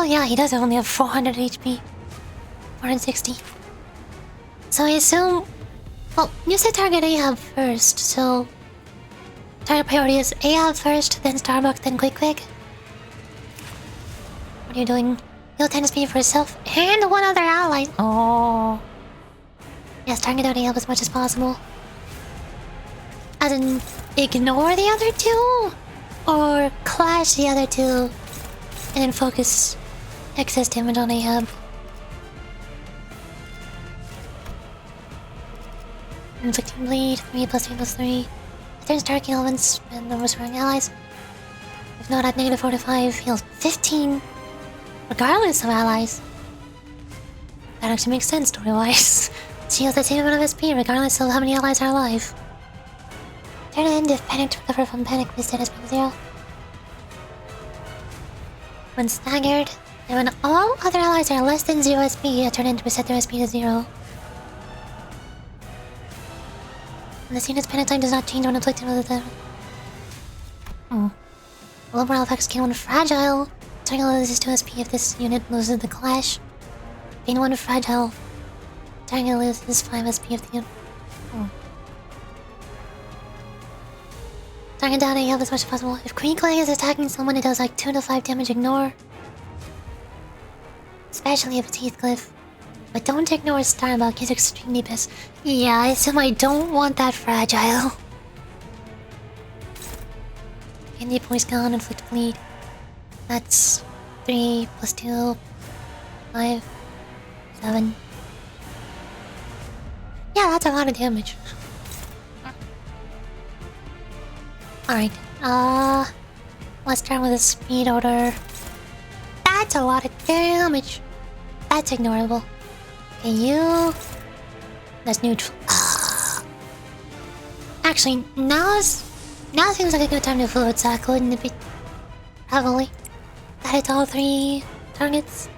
yeah, he does only have 400 HP. 460. So I assume... Well, you said target Ahab first, so... Target priority is Ahab first, then Starbucks, then Quick. What are you doing? Heal 10 SP for yourself and 1 other ally. Oh. Yes, target out Ahab as much as possible. As in, ignore the other 2? Or clash the other 2 and then focus excess damage on Ahab. Inflicting bleed, 3 plus 3 plus 3. Turns target elements and the restoring allies. Note at negative 45 heals 15, regardless of allies. That actually makes sense story-wise. She heals the same amount of SP regardless of how many allies are alive. Turn end if panic to recover from panic with status being 0. When staggered, and when all other allies are less than 0 SP, a turn end to reset their SP to 0. And this unit's panic time does not change when inflicted with a... Low morale effects gain 1 fragile. Target loses 2 SP if this unit loses the clash. Gain 1 fragile. Target loses 5 SP if the unit... Target down AF as much as possible. If Queen Clang is attacking someone, it does like 2 to 5 damage ignore. Especially if it's Heathcliff. But don't ignore Starbuck, he's extremely pissed. Yeah, I assume I don't want that fragile. Candy poise gone, inflict bleed. That's 3 plus 2, 5, 7. Yeah, that's a lot of damage. Alright, let's try with a speed order. That's a lot of damage. That's ignorable. Okay, you... That's neutral. Actually, now seems like a good time to fluid sack, wouldn't it be? Heavily. That hits all 3 targets.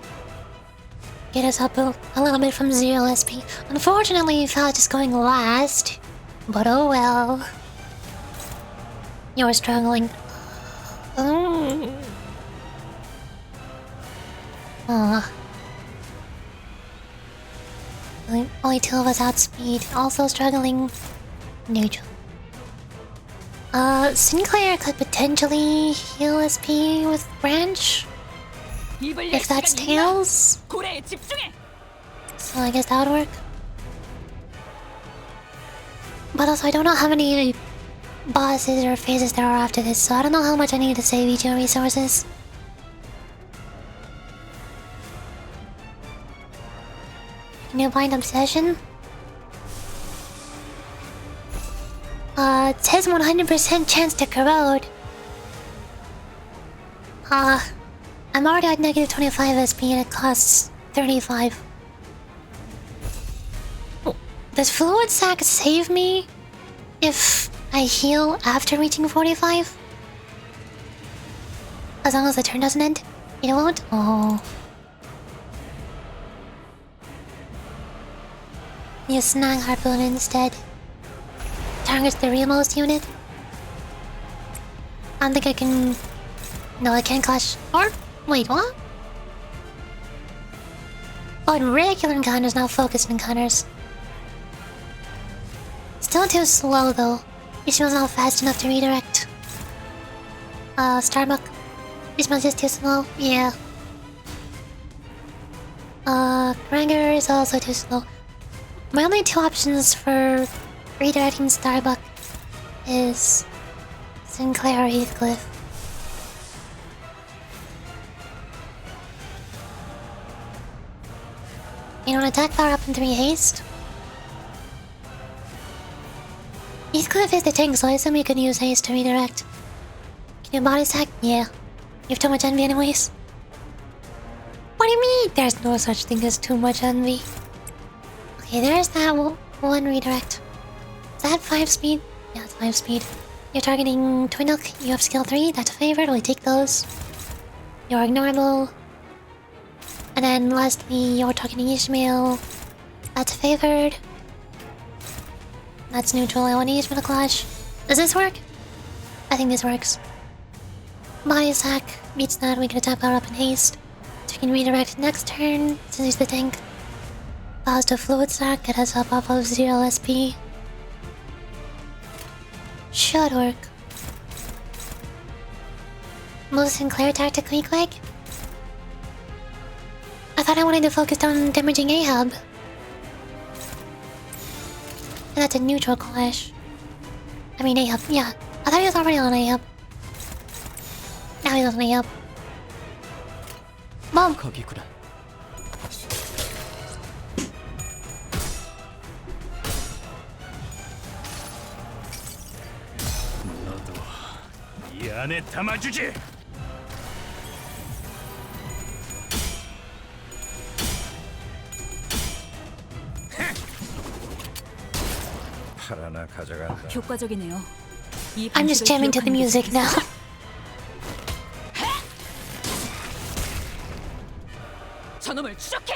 Get us up a little bit from 0 SP. Unfortunately, Felt is going last. But oh well. You're struggling. Only 2 of us outspeed. Also struggling. Neutral. Sinclair could potentially heal SP with Branch. If that's Tails. So I guess that would work. But also I don't know how many bosses or phases there are after this, so I don't know how much I need to save each of resources. New Blind Obsession? It says 100% chance to corrode. I'm already at negative 25 SP and it costs 35. Does Fluid Sac save me if I heal after reaching 45? As long as the turn doesn't end? It won't? Oh. Use Snag Harpoon instead. Targets the rearmost unit. I don't think I can... No, I can't clash. Or... Wait, what? Oh, and regular encounters, not focused encounters. Still too slow though. Ishmael's not fast enough to redirect. Starbuck. Ishmael's just too slow. Yeah. Gregor is also too slow. My only 2 options for redirecting Starbuck is Sinclair or Heathcliff. You know, an attack power up in 3 haste. Heathcliff is the tank, so I assume you can use haste to redirect. Can you body sack? Yeah. You have too much envy anyways. What do you mean? There's no such thing as too much envy. Okay, there's that one redirect. Is that 5 speed? Yeah, it's 5 speed. You're targeting Twinook, you have skill 3, that's a favorite, we take those. You're ignorable. And then lastly, you're targeting Ishmael. That's favored. That's neutral, I want to use for the clash. Does this work? I think this works. Body sack beats that, we can attack power up in haste. So we can redirect next turn, since he's the tank. Pause to fluid sack, get us up off of 0 SP. Should work. Move Sinclair tactically quick? I thought I wanted to focus on damaging Ahab. And that's a neutral clash. I mean Ahab, yeah. I thought he was already on Ahab. Now he's on Ahab. Boom! 이 안에 담아주지. 하나 가져간다. 효과적이네요. 이 I'm just jamming to the music now. 저놈을 추적해.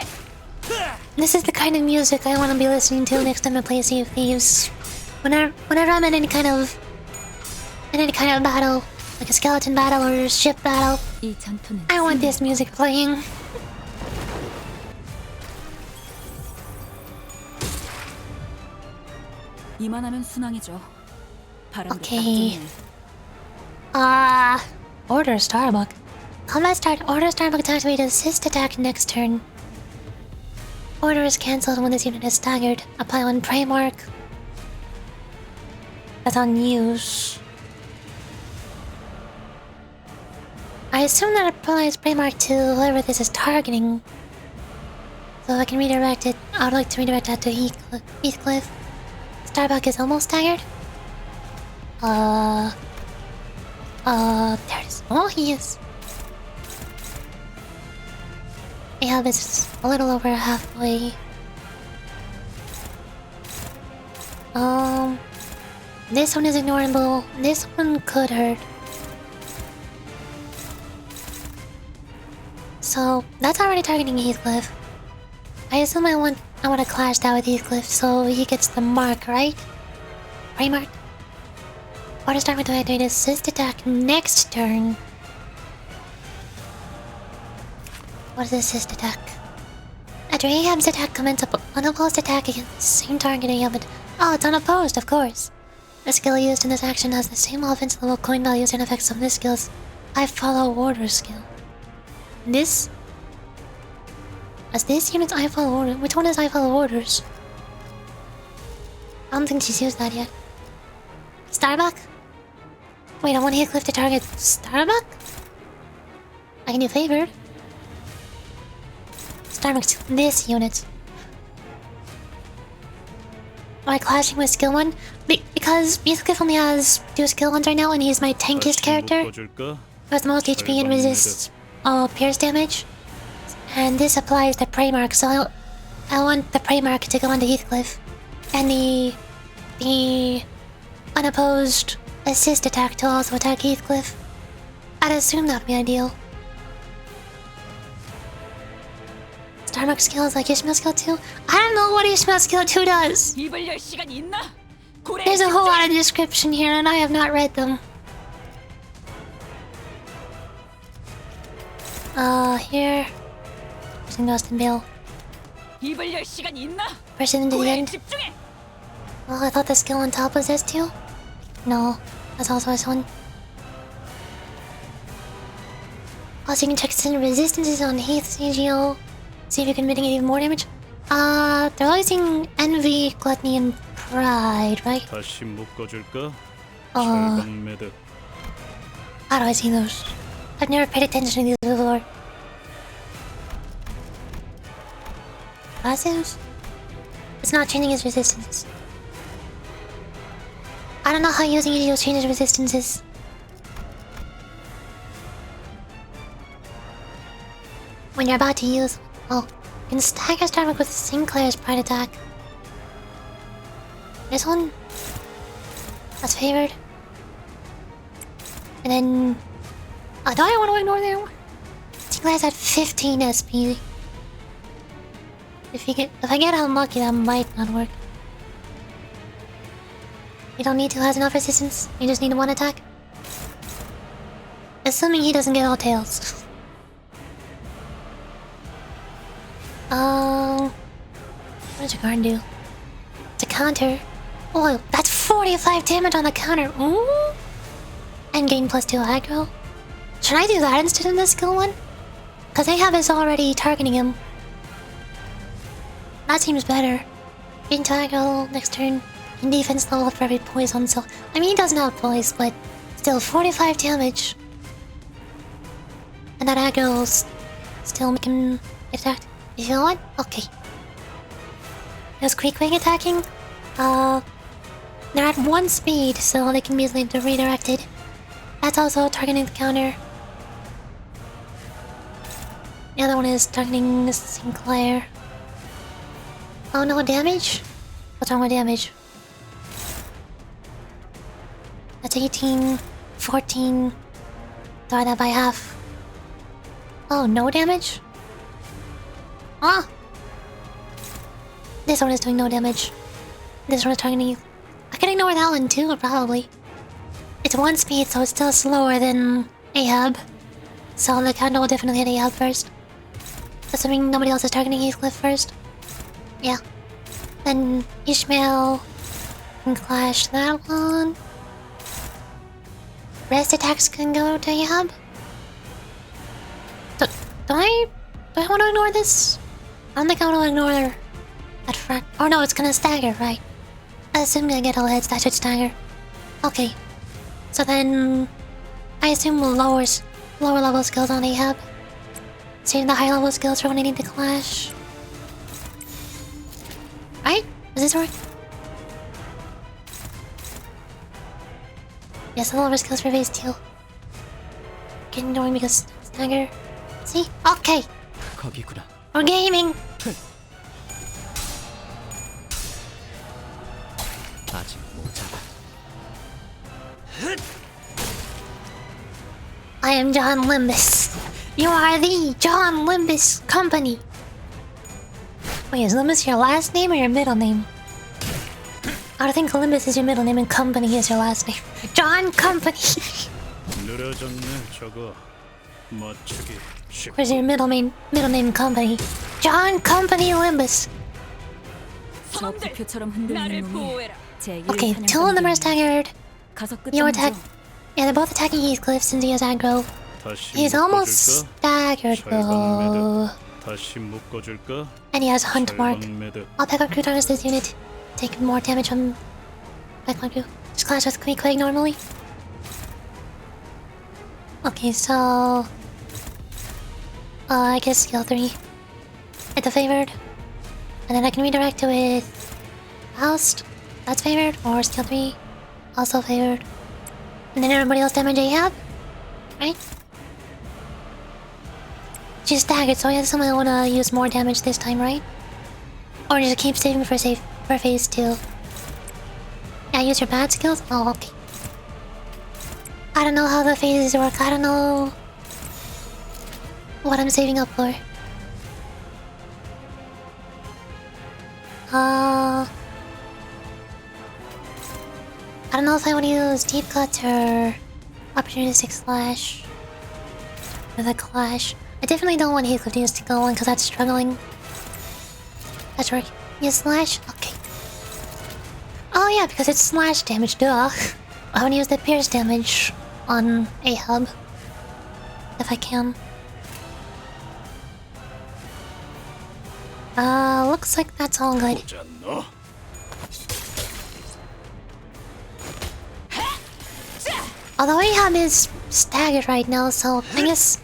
This is the kind of music I want to be listening to next time I play Sea of Thieves. Whenever I'm in any kind of battle, like a skeleton battle or a ship battle, 이 전투는 I want this music playing. 이만하면 순항이죠. 바람도 Okay. 딱 Order Starbuck. Combat start. Order Starbuck to activate assist attack next turn. Order is cancelled when this unit is staggered. Apply one prey mark. That's on use. I assume that applies prey mark to whoever this is targeting. So I can redirect it. I would like to redirect that to Heathcliff. Starbuck is almost staggered. There it is. Oh, he is. Yeah, this is a little over halfway. This one is ignorable. This one could hurt. So that's already targeting Heathcliff. I assume I want to clash that with Heathcliff, so he gets the mark, right? Right mark. Order Starbuck to activate assist attack next turn. What is assist attack? After Ahab's attack commence up unopposed attack against the same target Ahab. Oh, it's unopposed, of course. The skill used in this action has the same offense level coin values and effects of this skill's I follow order skill. This? As this unit's I follow order. Which one is I follow orders? I don't think she's used that yet. Starbuck? Wait, I want Heathcliff to target Starbuck? I can do favored. Starbuck's this unit. Am I clashing with skill 1? Because Heathcliff only has 2 skill 1s right now and he's my tankiest character. With the most HP and resists pierce damage. And this applies the prey mark, so I want the prey mark to go onto Heathcliff. And the unopposed assist attack to also attack Heathcliff. I'd assume that'd be ideal. Starbuck skills like Ishmael skill 2? I don't know what Ishmael skill 2 does! There's a whole lot of description here and I have not read them. Here. Ghost and Bill. Push it into the end. Oh, I thought the skill on top was S2? No, that's also S1. Also, you can check the resistances on Heath's CGO. See if you can mitigate even more damage. They're all using Envy, Gluttony, and Pride, right? How do I see those? I've never paid attention to these before. Passives? It's not changing his resistances. I don't know how using EGO changes resistances. When you're about to use... Oh, you can stagger Starbuck with Sinclair's Pride attack. This one? That's favored. And then... Oh, do I want to ignore that one? Sinclair's at 15 SP. If I get unlucky, that might not work. You don't need to has enough resistance. You just need 1 attack. Assuming he doesn't get all tails. What does your card do? It's a counter. Oh, that's 45 damage on the counter. Ooh. And gain +2 aggro. Should I do that instead of the skill 1? Because Ahab is already targeting him. That seems better. Gain 2 aggro next turn. And defense level for every poison, so... I mean, he doesn't have poise, but... Still, 45 damage. And that aggro's still making it attacked. You feel what? Okay. There's Creek Wing attacking. They're at 1 speed, so they can be easily redirected. That's also targeting the counter. The other one is targeting Sinclair. Oh, no damage? What's wrong with damage? That's 18, 14. Divide that by half. Oh, no damage? Ah! This one is doing no damage. This one is targeting. I can ignore that one too, probably. It's 1 speed, so it's still slower than Ahab. So the canto will definitely hit Ahab first. Assuming nobody else is targeting Heathcliff first. Yeah. Then Ishmael can clash that one. Rest attacks can go to Ahab. Do I want to ignore this? I don't think I want to ignore that front. Oh no, it's gonna stagger, right? Assuming I get all hits, that should stagger. Okay. So then I assume lower level skills on Ahab. Saving the high level skills for when I need to clash. Right? Does this work? Yes, the lower skills for phase 2. Getting annoying because stagger. See? Okay. We're gaming. I am John Limbus. You are the John Limbus Company. Wait, is Limbus your last name or your middle name? I don't think Limbus is your middle name and Company is your last name. John Company. Where's your middle name Company? John Company Limbus. Okay, 2 of them are staggered. Your attack. Yeah, they're both attacking Heathcliff since he has aggro. He's almost staggered though. And he has Hunt Mark. I'll pick up Crew targets this unit. Take more damage from Backline Crew. Just clash with Quake normally. Okay, so... I guess skill 3. Hit the favored. And then I can redirect it with... Oust. That's favored. Or skill 3. Also favored. And then everybody else damage Ahab. Right? She's staggered, so I guess someone wanna use more damage this time, right? Or just keep saving for phase 2. Yeah, use your bad skills? Oh, okay. I don't know how the phases work. I don't know what I'm saving up for. I don't know if I want to use Deep Cut or Opportunistic Slash. Or the Clash. I definitely don't want Heathcliff to use Single One because that's struggling. That's right. Use Slash? Okay. Oh yeah, because it's Slash damage, duh. I want to use the Pierce damage on Ahab. If I can. Looks like that's all good. Although Ahab is staggered right now, so I guess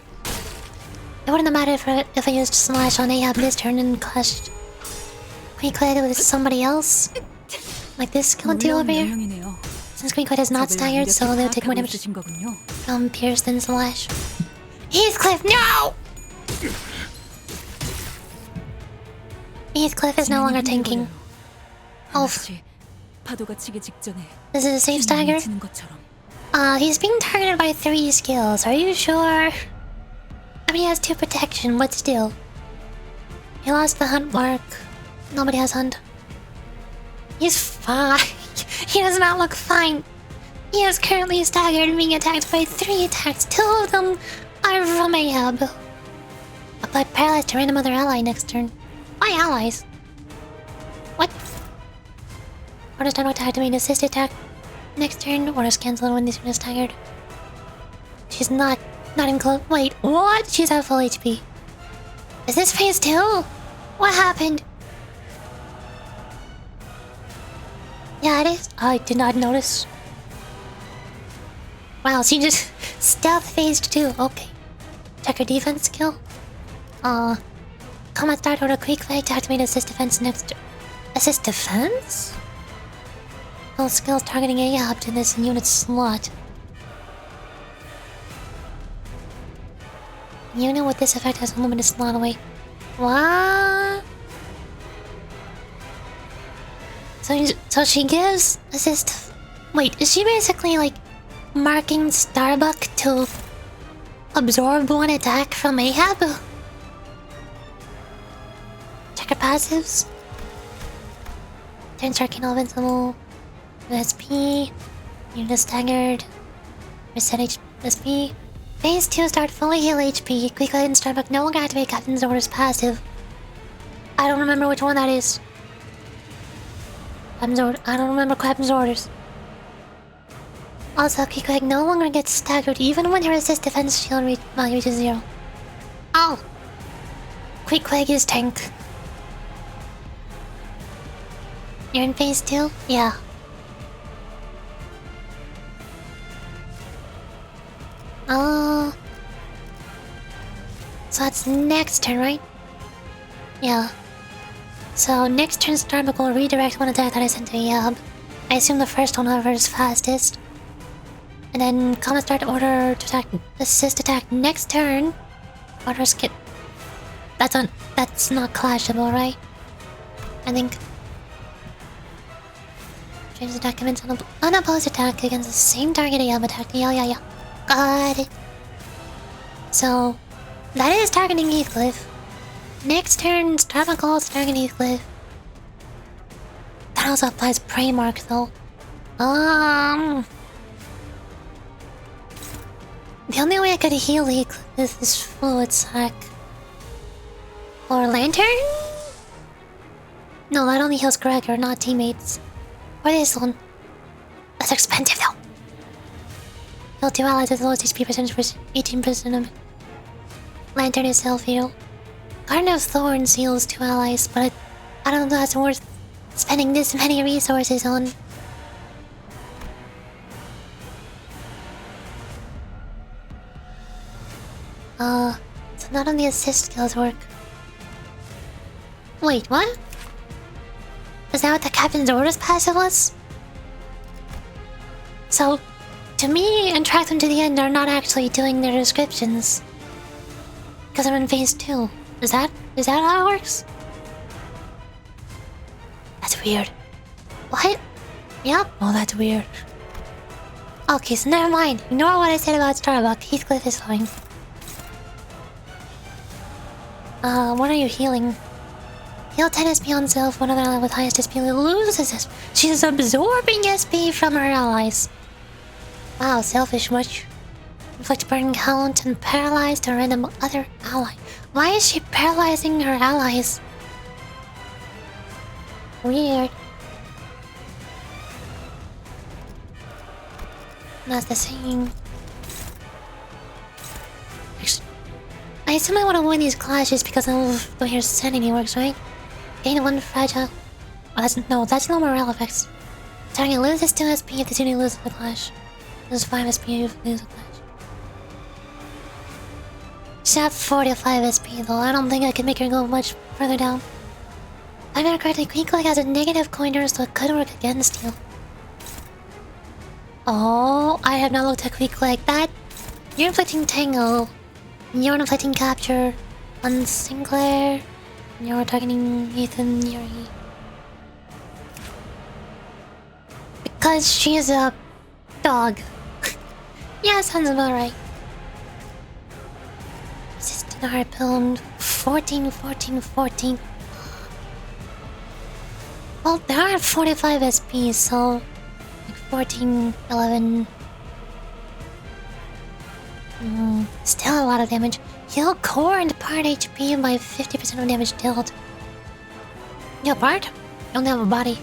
it wouldn't have mattered if I used Slash on Ahab this turn and clashed Queen Quid with somebody else. Like this skill 2 over here. Since Queen Quid is not staggered, so they'll take more damage from Pierce than Slash. Heathcliff, no! Heathcliff is no longer tanking. Oh. This is a safe stagger? He's being targeted by 3 skills. Are you sure? I mean, he has 2 protection, but still. He lost the Hunt mark. Nobody has Hunt. He's fine. He does not look fine. He is currently staggered and being attacked by 3 attacks. 2 of them are from Ahab. Apply paralyze to random other ally next turn. Why allies? What? Orders time to activate assist attack next turn. Orders cancel when this one is staggered. She's not even close. Wait, what? She's at full HP. Is this phase 2? What happened? Yeah, it is. I did not notice. Wow, she just stealth phased 2. Okay. Check her defense skill. Combat start order quick flight to activate assist defense next. Assist defense? All skills targeting Ahab to this unit slot. Unit with this effect has unlimited slot away. What? So she gives assist. Wait, is she basically like marking Starbuck to absorb one attack from Ahab. Check her passives. Turn Arcane Invincible. SP. Unit staggered. Reset SP. Phase 2 start fully heal HP. Quick Light and Starbuck no longer activate Captain's Orders passive. I don't remember which one that is. I don't remember Captain's Orders. Also, Quick Light no longer gets staggered even when her resist defense shield value reaches 0. Oh! Quick Leg is tank. You're in phase 2? Yeah. So that's next turn, right? Yeah. So next turn Starbuck will redirect one attack that I sent to Yab. I assume the first one, however, is fastest. And then Comet start order to attack, assist attack next turn. Order skip. That's not clashable, right? I think. Change attack commence on unopposed attack against the same target Yab attacked. Yeah. Got it. So that is targeting Heathcliff. Next turn, Starbuck also targeting Heathcliff. That also applies Prey Mark though. The only way I could heal Heathcliff is this fluid sack. Or Lantern? No, that only heals Gregor, not teammates. Or this one. That's expensive though. Heal 2 allies with the lowest HP percentage for 18% of Lantern is self-heal. Garden of Thorns heals 2 allies, but I don't know if that's worth spending this many resources on. So none of the assist skills work. Wait, what? Is that what the Captain's Orders passive was? So, to me, and track them to the end are not actually doing their descriptions. Because I'm in phase 2. Is that how it works? That's weird. What? Yep. Oh, that's weird. Okay, so never mind. Ignore what I said about Starbuck. Heathcliff is fine. What are you healing? Heal 10 SP on self. One other ally with highest SP loses SP. She's absorbing SP from her allies. Wow, selfish much. Inflict burning count and paralyze a random other ally. Why is she paralyzing her allies? Weird. That's the same. I assume I want to win these clashes because of the way her sanity works, right? Gain 1 fragile. Oh, that's no morale effects. Target loses 2 SP if the unit loses the clash. Loses 5 SP if they lose the clash. She has 45 SP though. I don't think I can make her go much further down. If I remember correctly, Quick Leg has a negative counter, so it could work against you. Oh, I have not looked at Quick Leg. That you're inflicting Tango. You're inflicting Capture on Sinclair. You're targeting Ethan Yuri. Because she is a dog. Yeah, sounds about right. Resistant Harpoon 14. Well, there are 45 SP, so like 14, 11. Still a lot of damage. Heal core and part HP by 50% of damage dealt. Yo, part? You don't have a body.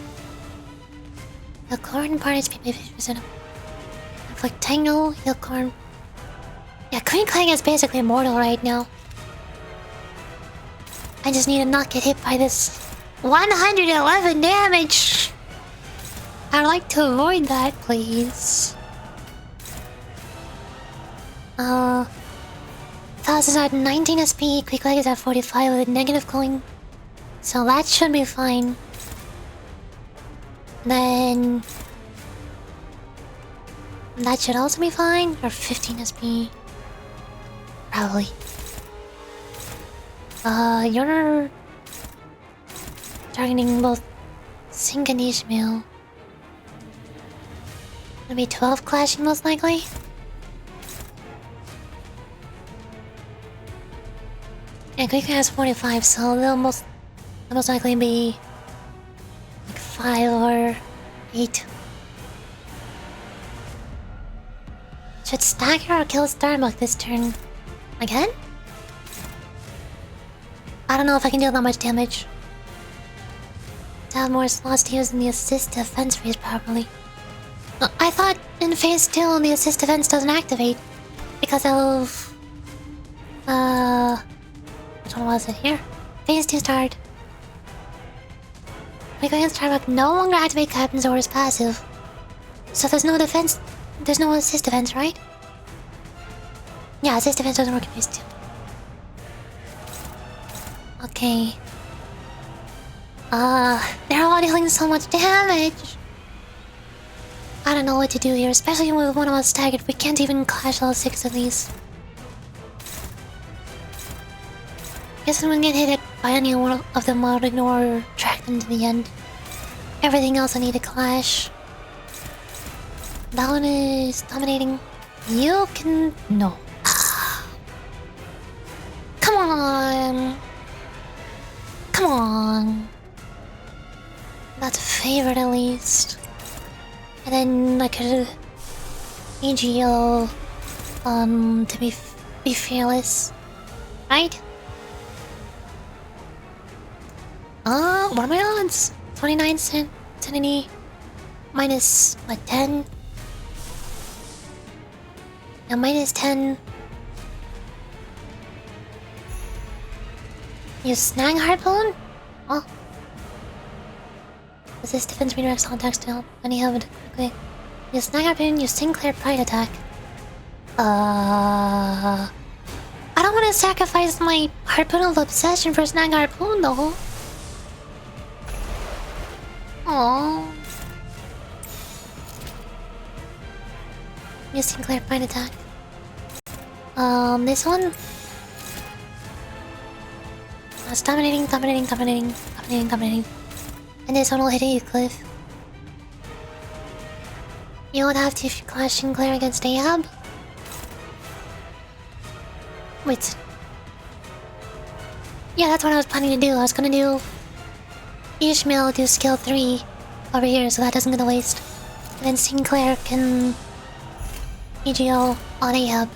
Heal core and part HP by 50%. Inflict Tangle, heal core. Yeah, Queen Clang is basically immortal right now. I just need to not get hit by this 111 damage. I'd like to avoid that, please. Thas is at 19 SP, Quick Leg is at 45 with a negative coin. So that should be fine. Then that should also be fine. Or 15 SP. Probably. You're targeting both Sink and Ishmael. Maybe 12 clashing most likely. Yeah, Greek has 45, so they'll most likely be like 5 or 8. Should stagger or kill Starbuck this turn? Again? I don't know if I can deal that much damage. To have more slots to use in the assist defense phase properly. I thought in phase 2 the assist defense doesn't activate because of which one was it here? Phase 2 start. Weak against Starbuck no longer activate Captain Zora's passive. So there's no defense, there's no assist defense, right? Yeah, assist defense doesn't work in phase 2. Okay. They're all dealing so much damage. I don't know what to do here, especially with one of us staggered. We can't even clash all 6 of these. Guess I'm gonna get hit by any one of them, I'll ignore or track them to the end. Everything else I need to clash. That one is dominating. You can... no. Come on! Come on! That's a favorite at least. And then I could EGO to be fearless. Right? What are my odds? 29 sanity minus what, 10? Now minus 10. Use Snag Harpoon? Oh. Does this defense redirects all attacks to help? Any have it. Okay. Use Snag Harpoon, use Sinclair Pride attack. I don't want to sacrifice my Harpoon of Obsession for Snag Harpoon though. Aww. Use Sinclair Pride attack. This one? That's dominating. And this one will hit Heathcliff. You would have to clash Sinclair against Ahab. Wait. Yeah, that's what I was planning to do. I was gonna do Ishmael do skill 3 over here, so that doesn't go to waste. And then Sinclair can EGO on Ahab.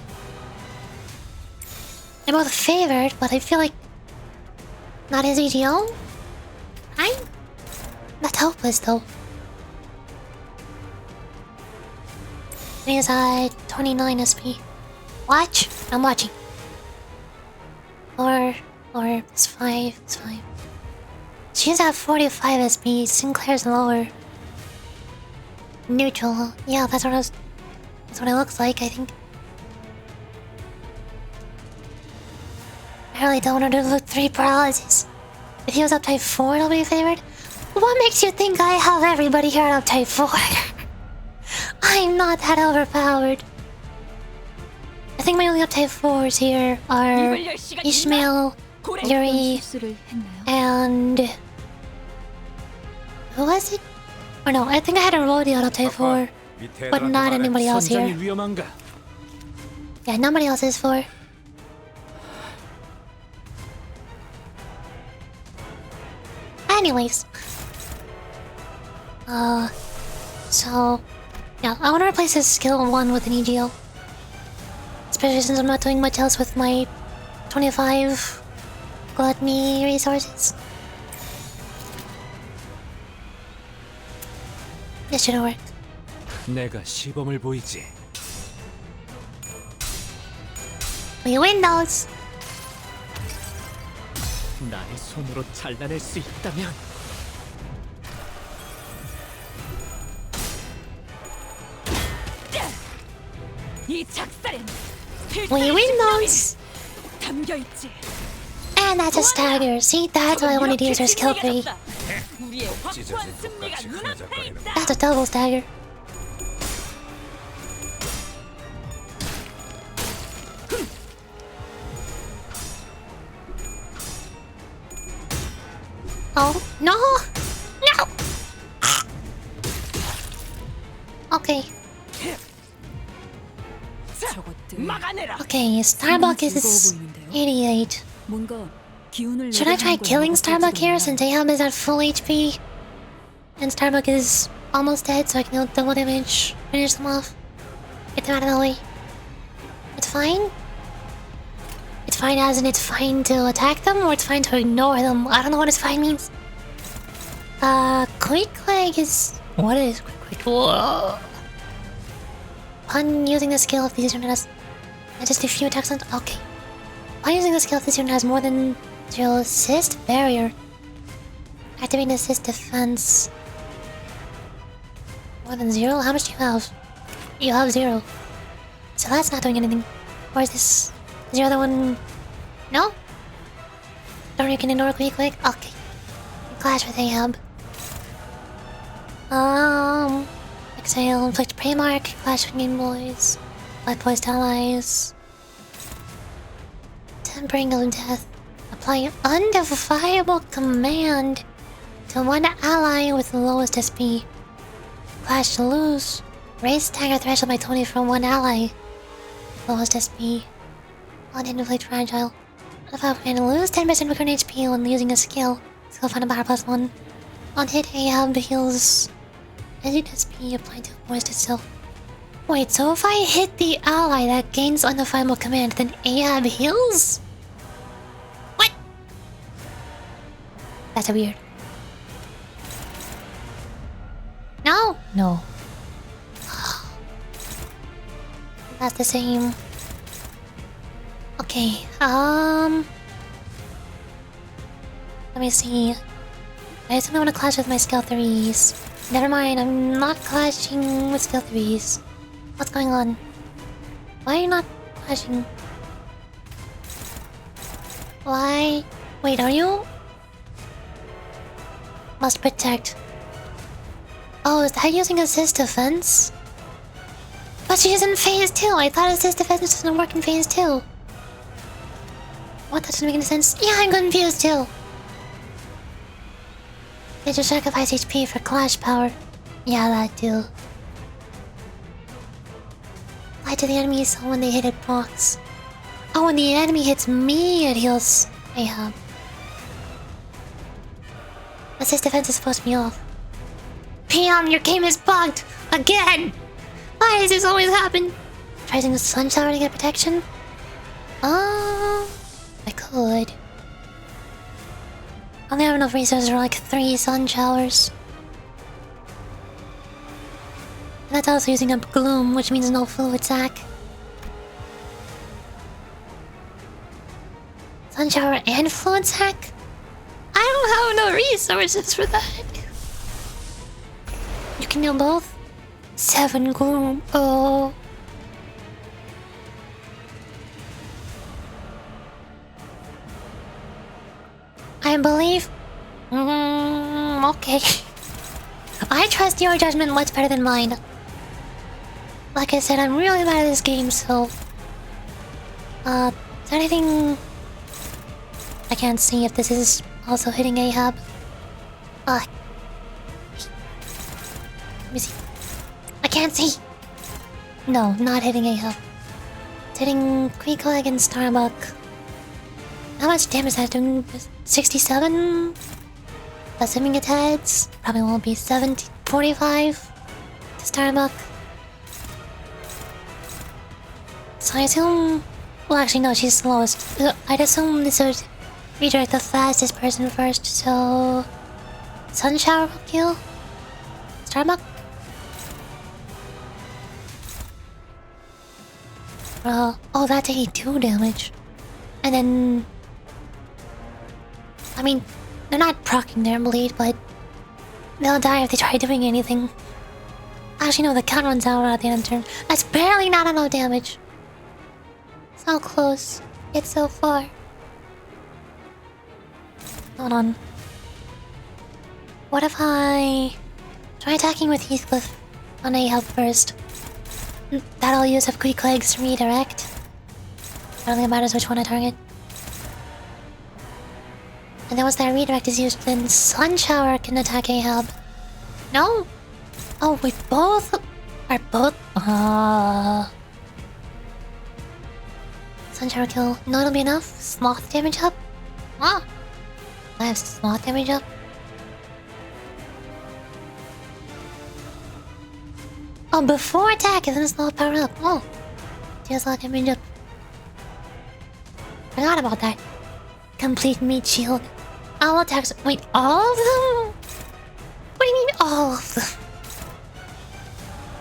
They're both favored, but I feel like not his EGO? Right? That's hopeless though. He's at 29 SP. Watch? I'm watching. Or it's 5. It's 5. She's at 45 SP. Sinclair's lower. Neutral. Yeah, that's what it looks like, I think. I really don't want to do 3 paralysis. If he was up type 4, it'll be favored. What makes you think I have everybody here up type 4? I'm not that overpowered. I think my only up type 4s here are Ishmael, Yuri, and... who was it? Or no, I think I had a Rodeo up type 4, but not anybody else here. Yeah, nobody else is 4. Anyways. So... yeah, I want to replace his skill 1 with an EGO. Especially since I'm not doing much else with my 25 gluttony resources. This should work. 내가 시범을 보이지. We win those! 나의 손으로 잘라낼 수 있다면 이 작살엔 We win those! 담겨 있지. And that's a stagger. See, that's why I wanted to use her skill 3. 우리의 확고한 승리가 눈앞에 있다. That's a double stagger. Oh, no! No! Okay. Okay, Starbuck is 88. Should I try killing Starbuck here since Ahab is at full HP? And Starbuck is almost dead, so I can do double damage, finish them off, get them out of the way. It's fine? It's fine as in it's fine to attack them, or it's fine to ignore them? I don't know what it's fine means. Quick leg is... What is quick? Whoa. Upon using the skill if this unit has... just a few attacks on... Okay. Upon using the skill if this unit has more than 0 assist barrier. Activate assist defense. More than 0? How much do you have? You have 0. So that's not doing anything. Or is this... Is the other one... No? Don't you can ignore quick quick? Okay. Clash with Ahab. Exhale, inflict prey mark, clash with Game Boys. Light poised allies. Tempering of death. Apply undefiable command to one ally with the lowest SP. Clash to lose. Raise stagger threshold by 20 from one ally. Lowest SP. On inflict fragile. If I can lose 10% of current HP when using a skill. Skill find a power +1. On hit, Ahab heals. Energy SP applied to moist itself. Wait, so if I hit the ally that gains undefinable command, then Ahab heals? What? That's a weird. No? No. That's the same. Okay, let me see. I assume I want to clash with my skill 3s. Never mind, I'm not clashing with skill 3s. What's going on? Why are you not clashing? Why? Wait, are you? Must protect. Oh, is that using assist defense? But she's in phase 2! I thought assist defense doesn't work in phase 2. What? That doesn't make any sense. Yeah, I'm confused too. Did you sacrifice HP for clash power? Yeah, that too. Apply to the enemy so when they hit it blocks. Oh, when the enemy hits me, it heals Ahab. Assist defense is supposed to be off. PM, your game is bugged! Again! Why does this always happen? Try using the sun shower to get protection? I could. I only have enough resources for like 3 sun showers. And that's also using up gloom, which means no fluid sack. Sun shower and fluid sack? I don't have no resources for that. You can do both? 7 gloom. Oh. I believe... okay. I trust your judgment much better than mine. Like I said, I'm really bad at this game, so... is there anything... I can't see if this is also hitting Ahab. Let me see. I can't see! No, not hitting Ahab. It's hitting Quickleg and Starbuck. How much damage is that doing? 67? Assuming it heads, probably won't be 70, 45 to Starbuck. So I assume... Well, actually, no, she's slowest. I'd assume this would redirect the fastest person first, so... Sun Shower will kill? Starbuck? Oh, that's 82 damage. And then... I mean, they're not proccing their bleed, but... they'll die if they try doing anything. Actually, no, the count runs out at the end of the turn. That's barely not enough damage. So close, yet so far. Hold on. What if I... try attacking with Heathcliff on Ahab first? That'll use up Quick Legs to redirect. I don't think it matters which one I target. And then once that redirect is used, then Sun Shower can attack Ahab. No? Oh, we both... are both... Sunshine kill. No, it'll be enough. Sloth damage up. Ah! I have sloth damage up. Oh, before attack, isn't sloth power up? Oh. Deals sloth damage up. Forgot about that. Complete meat shield. All attacks. Wait, all of them? What do you mean all of them?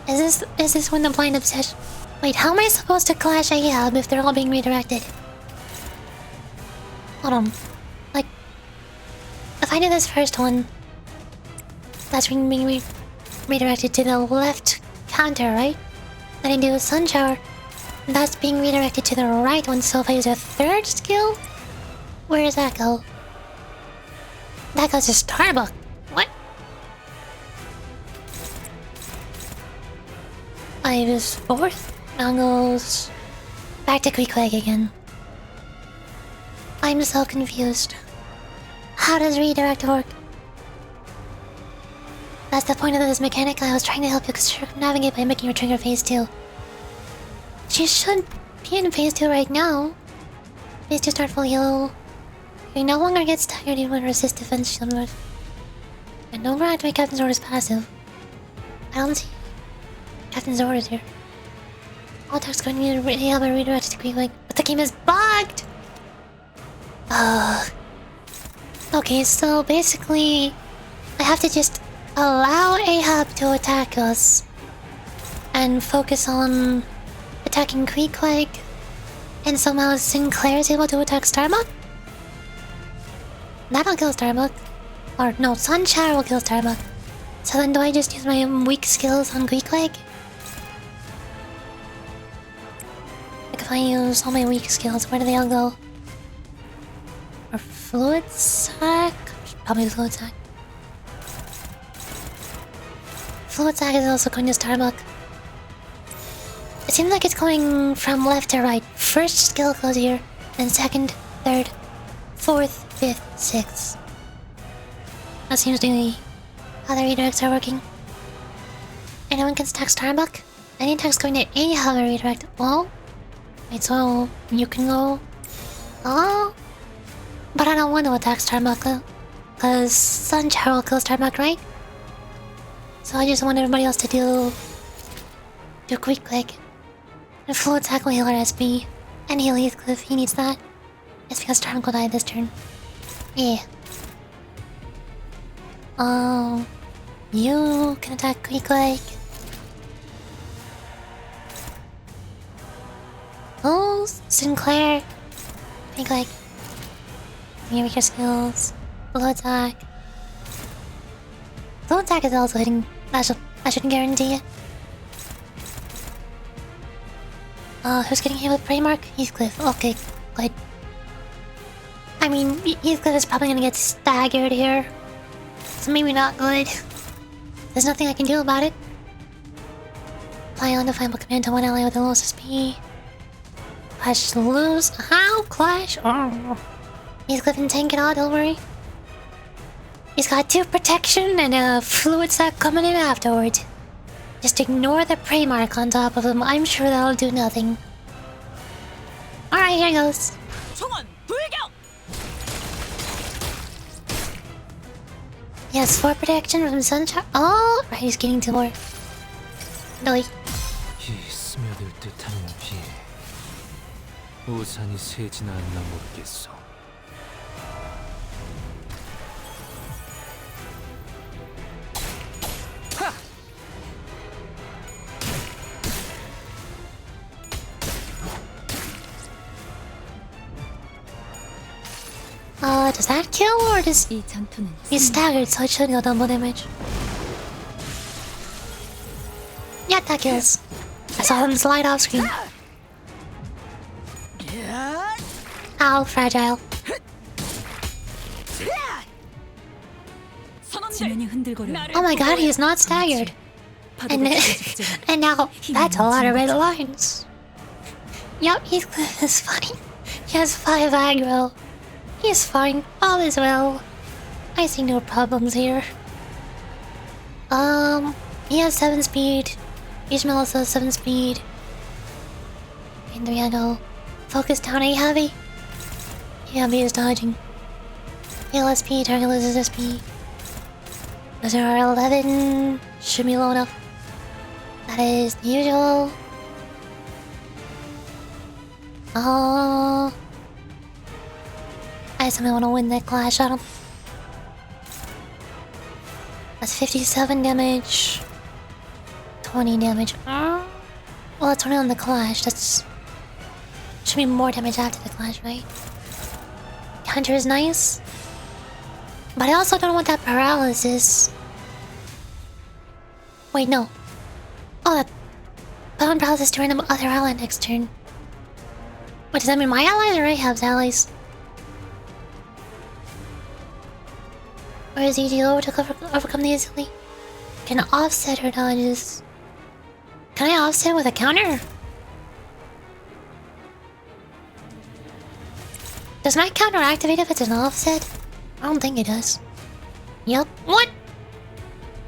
Is this when the blind obsession? Wait, how am I supposed to clash Ahab if they're all being redirected? Hold on. Like, if I do this first one, that's being redirected to the left counter, right? Then I do a sun shower, that's being redirected to the right one. So if I use a third skill, where does that go? That goes to Starbuck. What? I use fourth. Now goes back to Quick Leg again. I'm so confused. How does redirect work? That's the point of this mechanic. I was trying to help you navigate by making your trigger phase 2. She should be in phase 2 right now. Phase 2 start full yellow. You no longer get staggered even when resist defense shield mode. And don't activate Captain's Orders passive. I don't see Captain's Orders here. All attacks going to be redirected to Quick Leg. But the game is bugged! Okay, so basically, I have to just allow Ahab to attack us and focus on attacking Quick Leg, and somehow Sinclair is able to attack Starbuck? That'll kill Starbuck. Or no, Sunshine will kill Starbuck. So then do I just use my weak skills on Quick Leg? Like if I use all my weak skills, where do they all go? Or Fluid Sac? Probably Fluid Sac. Fluid Sac is also going to Starbuck. It seems like it's going from left to right. First skill goes here, then second, third, fourth, fifth, sixth. That seems to be how the redirects are working. Anyone can stack Starbuck? Any attack's going to Ahab a redirect. Oh? Wait, so you can go... Oh? But I don't want to attack Starbuck, because Sunshine will kill Starbuck, right? So I just want everybody else to do Quick Leg. And Fluid Sac will heal our SB. And heal Heathcliff, he needs that. It's because Starbuck will die this turn. Yeah. Oh... You can attack Quick Leg. Oh, Sinclair. Quick Leg. Give me your skills. Blow attack. Blow attack is also hitting. I shouldn't guarantee it. Who's getting hit with Prey Mark? Heathcliff. Okay, good. I mean, Heathcliff is probably gonna get staggered here. So maybe not good. There's nothing I can do about it. Apply undefinable command to one ally with the lowest SP. Clash lose. How? Clash? Oh. Heathcliff can tank it all, don't worry. He's got 2 protection and a Fluid Sac coming in afterwards. Just ignore the Prey Mark on top of him. I'm sure that'll do nothing. Alright, here goes. Yes, 4 protection from Sunshine. Oh, right, he's getting 2 more. Really? 이 스며들 듯한 비 우산이 새지나 않나 모르겠어. Does that kill or does he's staggered, so it should go double damage. Yeah, that kills. I saw him slide off screen. Ow, fragile. Oh my god, he is not staggered. And now that's a lot of red lines. Yup, Heathcliff is fine. He has 5 aggro. He's fine. All is well. I see no problems here. He has 7 speed. Ishmael also has 7 speed. And 3 aggro. Focus down A heavy. Heavy is dodging. Heal SP, target loses SP. Those are 11. Should be low enough. That is the usual. Oh. I somehow want to win that clash on him. That's 57 damage. 20 damage. Well, it's only on the clash. That's... Should be more damage after the clash, right? Counter is nice. But I also don't want that paralysis. Wait, no. Oh, that... Pound paralysis to random other ally next turn. What, does that mean my allies or Rahab's allies? Or is EG low to overcome the easily? Can offset her dodges. Can I offset with a counter? Does my counter activate if it's an offset? I don't think it does. Yep. What?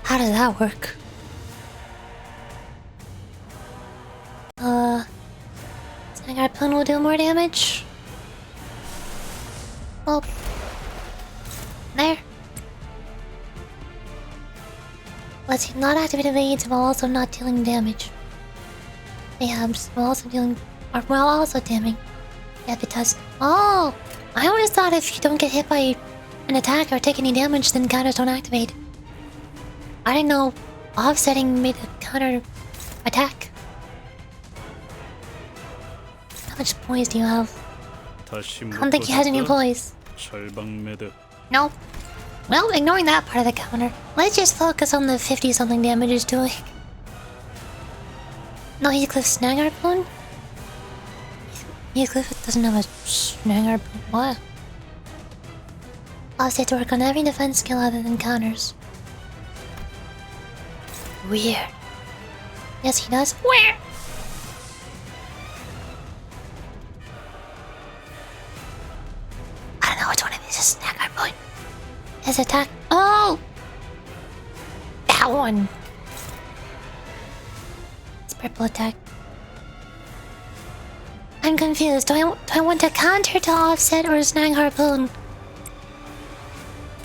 How does that work? Snag Harpoon will do more damage. Well, there. Let's see, not activated aids while also not dealing damage. Mayhaps while also dealing, or while also damning. Yeah, it does. Oh! I always thought if you don't get hit by an attack or take any damage, then counters don't activate. I didn't know offsetting made a counter attack. How much poise do you have? I don't think he has any poise. Nope. Well, ignoring that part of the counter, let's just focus on the 50-something damage it's doing. No, Heathcliff Snag Harpoon? Heathcliff doesn't have a Snag Harpoon. What? Offset to work on every defense skill other than counters. Weird. Yes, he does. Where? I don't know which one of these is Snag Harpoon. His attack. Oh! That one! It's purple attack. I'm confused. Do I want to counter to offset or Snag Harpoon?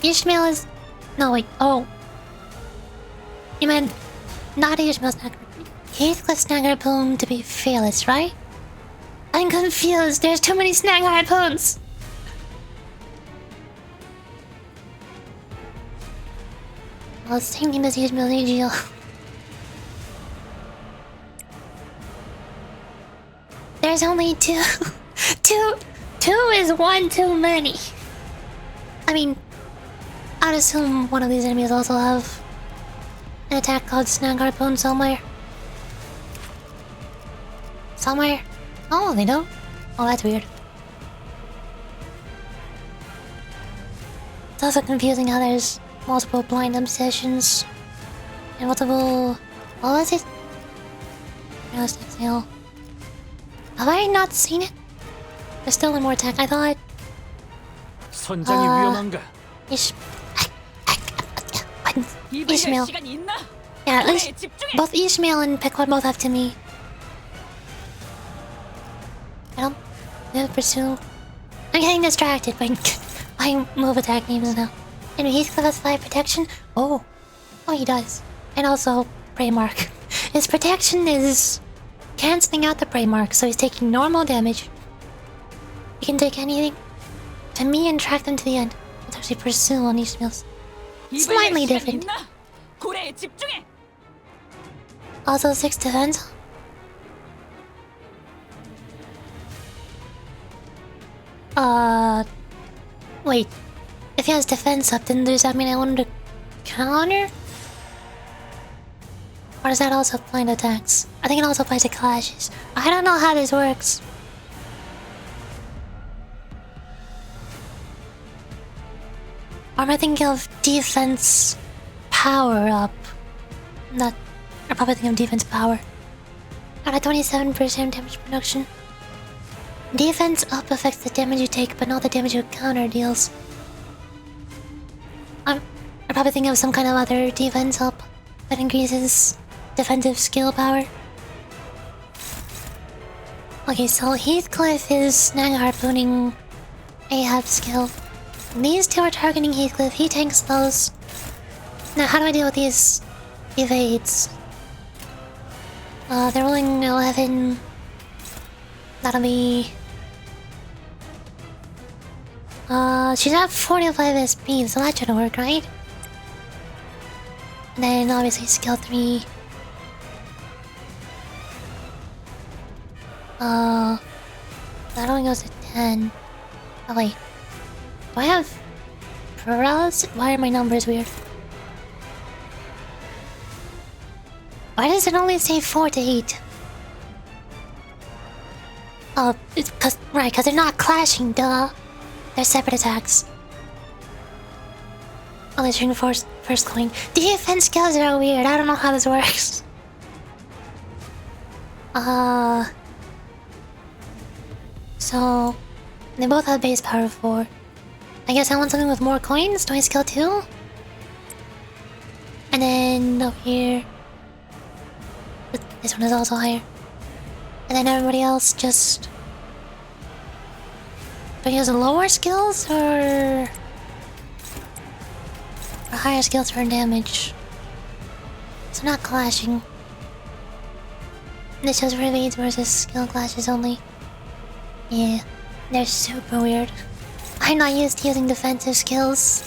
Ishmael is... No, wait. Oh. You meant... Not Ishmael Snag Harpoon. Heathcliff Snag Harpoon to be fearless, right? I'm confused. There's too many Snag Harpoons! Well, same name as Ishmael AGL. There's only two. Two is one too many. I mean, I'd assume one of these enemies also have an attack called Snag Harpoon somewhere. Somewhere? Oh, they don't? Oh, that's weird. It's also confusing how there's multiple blind obsessions and multiple... What was it? Just exhale. Have I not seen it? There's still one more attack. I thought... Ishmael. Yeah, at least both Ishmael and Pequod both have to me. I don't... Move, pursue... I'm getting distracted by move attack names now. And Heathcliff has 5 protection? Oh. Oh, he does. And also, Prey Mark. His protection is... cancelling out the Prey Mark, so he's taking normal damage. He can take anything to me and track them to the end. It's actually pursue on Ishmael's. Slightly different. Also 6 defense. Wait. If he has defense up, then does that mean I want him to counter? Or does that also apply to attacks? I think it also applies to clashes. I don't know how this works. Or am I thinking of defense power up? Not... I'm probably thinking of defense power. Got a 27% damage reduction. Defense up affects the damage you take, but not the damage your counter deals. I'm probably thinking of some kind of other defense up that increases defensive skill power. Okay, so Heathcliff is snag harpooning Ahab's skill. These two are targeting Heathcliff. He tanks those. Now, how do I deal with these evades? They're rolling 11. That'll be... she's at 45 SP, so that should work, right? And then obviously skill 3. That only goes to 10. Oh wait. Do I have paralysis? Why are my numbers weird? Why does it only say 4 to 8? Oh, it's cause they're not clashing, duh. They're separate attacks. Oh, they're turning first coin. Defense skills are weird. I don't know how this works. So they both have base power 4. I guess I want something with more coins. Do I skill 2? And then over here, this one is also higher. And then everybody else just... Do I use lower skills or higher skills for damage? So not clashing. This is for evades versus skill clashes only. Yeah, they're super weird. I'm not used to using defensive skills.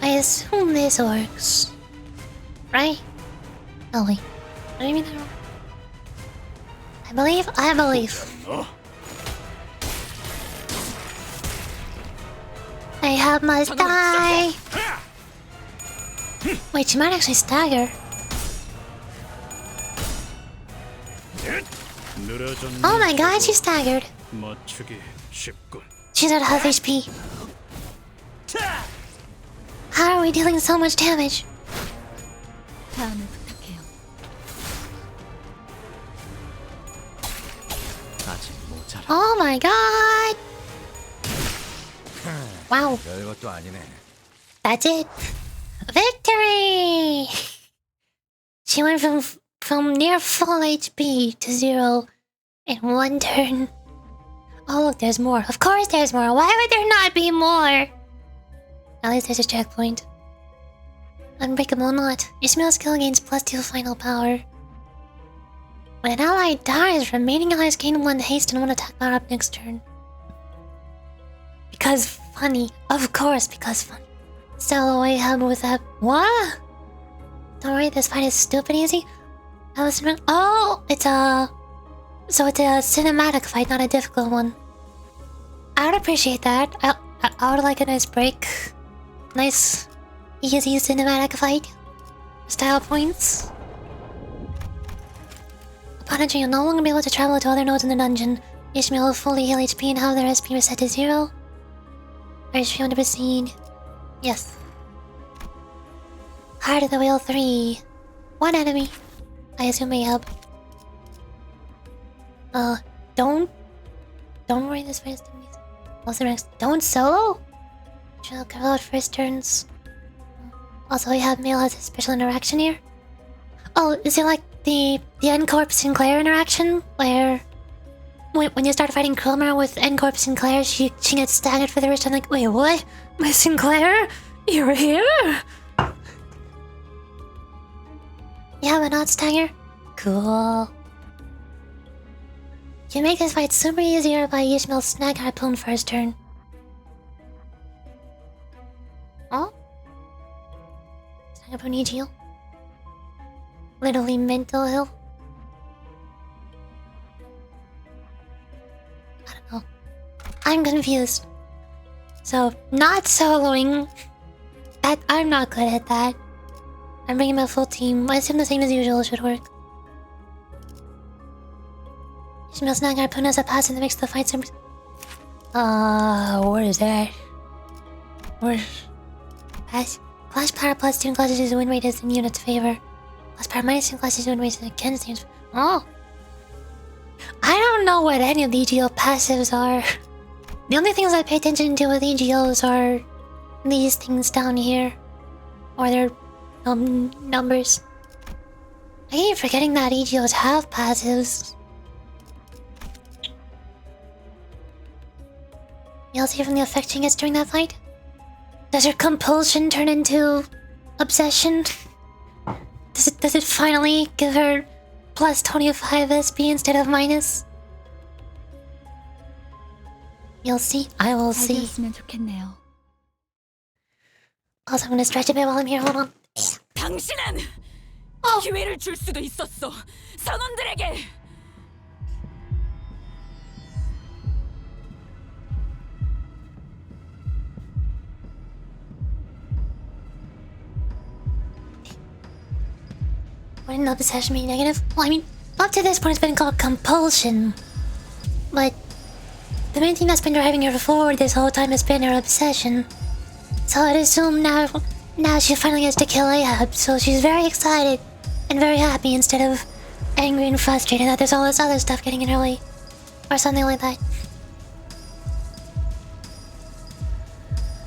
I assume this works. Right? Oh wait. What do you mean? I believe. Ahab must die! Wait, she might actually stagger. Oh my god, she staggered. She's at half HP. How are we dealing so much damage? Oh my god! Wow. That's it. Victory! She went from near full HP to 0 in 1 turn. Oh look, there's more. Of course there's more. Why would there not be more? At least there's a checkpoint. Unbreakable Knot. Ishmael skill gains +2 final power. When an ally dies, remaining allies gain 1 haste and 1 attack power up next turn. Because funny. Of course, because funny. Solo Ahab with that. What? Don't worry, this fight is stupid easy. I was... Oh! It's a... So it's a cinematic fight, not a difficult one. I would appreciate that. I would like a nice break. Nice, easy cinematic fight. Style points. Upon entry, you'll no longer be able to travel to other nodes in the dungeon. Ishmael will fully heal HP and have their SP reset to 0. Urge you to proceed. Yes. Heart of the Wheel 3. 1 enemy. I assume Ahab. Don't worry, this fight is doing easy. What's the next? Don't solo? She'll cover out first turns. Also, Ahab Mail has a special interaction here. Oh, is it like the N-Corp Sinclair interaction? Where when you start fighting Cromer with N-Corp Sinclair, she gets staggered for the rest time, like, wait, what? My Sinclair? You're here? You have a not stagger? Cool. You make this fight super easier by Ishmael's snag harpoon first turn. Oh? Snag harpoon heal? Literally mental heal? I don't know. I'm confused. So, not soloing. I'm not good at that. I'm bringing my full team. I assume the same as usual should work. Ishmael snag harpoon has a passive that makes the fight super... where is that? Where's... Pass... Clash power +2 and clashes win rate is in unit's favor. Clash power -2 clashes win rate is against unit's... Oh! I don't know what any of the EGO passives are. The only things I pay attention to with EGOs are these things down here. Or their numbers. I keep forgetting that EGOs have passives. You'll see from the effect she gets during that fight. Does her compulsion turn into obsession? Does it finally give her plus 25 SP instead of minus? You'll see. I will see. Also, I'm gonna stretch a bit while I'm here. Hold on. 당신은 기회를 줄 수도 있었어. 선원들에게. Wouldn't obsession be negative? Well, I mean, up to this point it's been called compulsion. But the main thing that's been driving her forward this whole time has been her obsession. So I'd assume now she finally gets to kill Ahab, so she's very excited and very happy instead of angry and frustrated that there's all this other stuff getting in her way. Or something like that.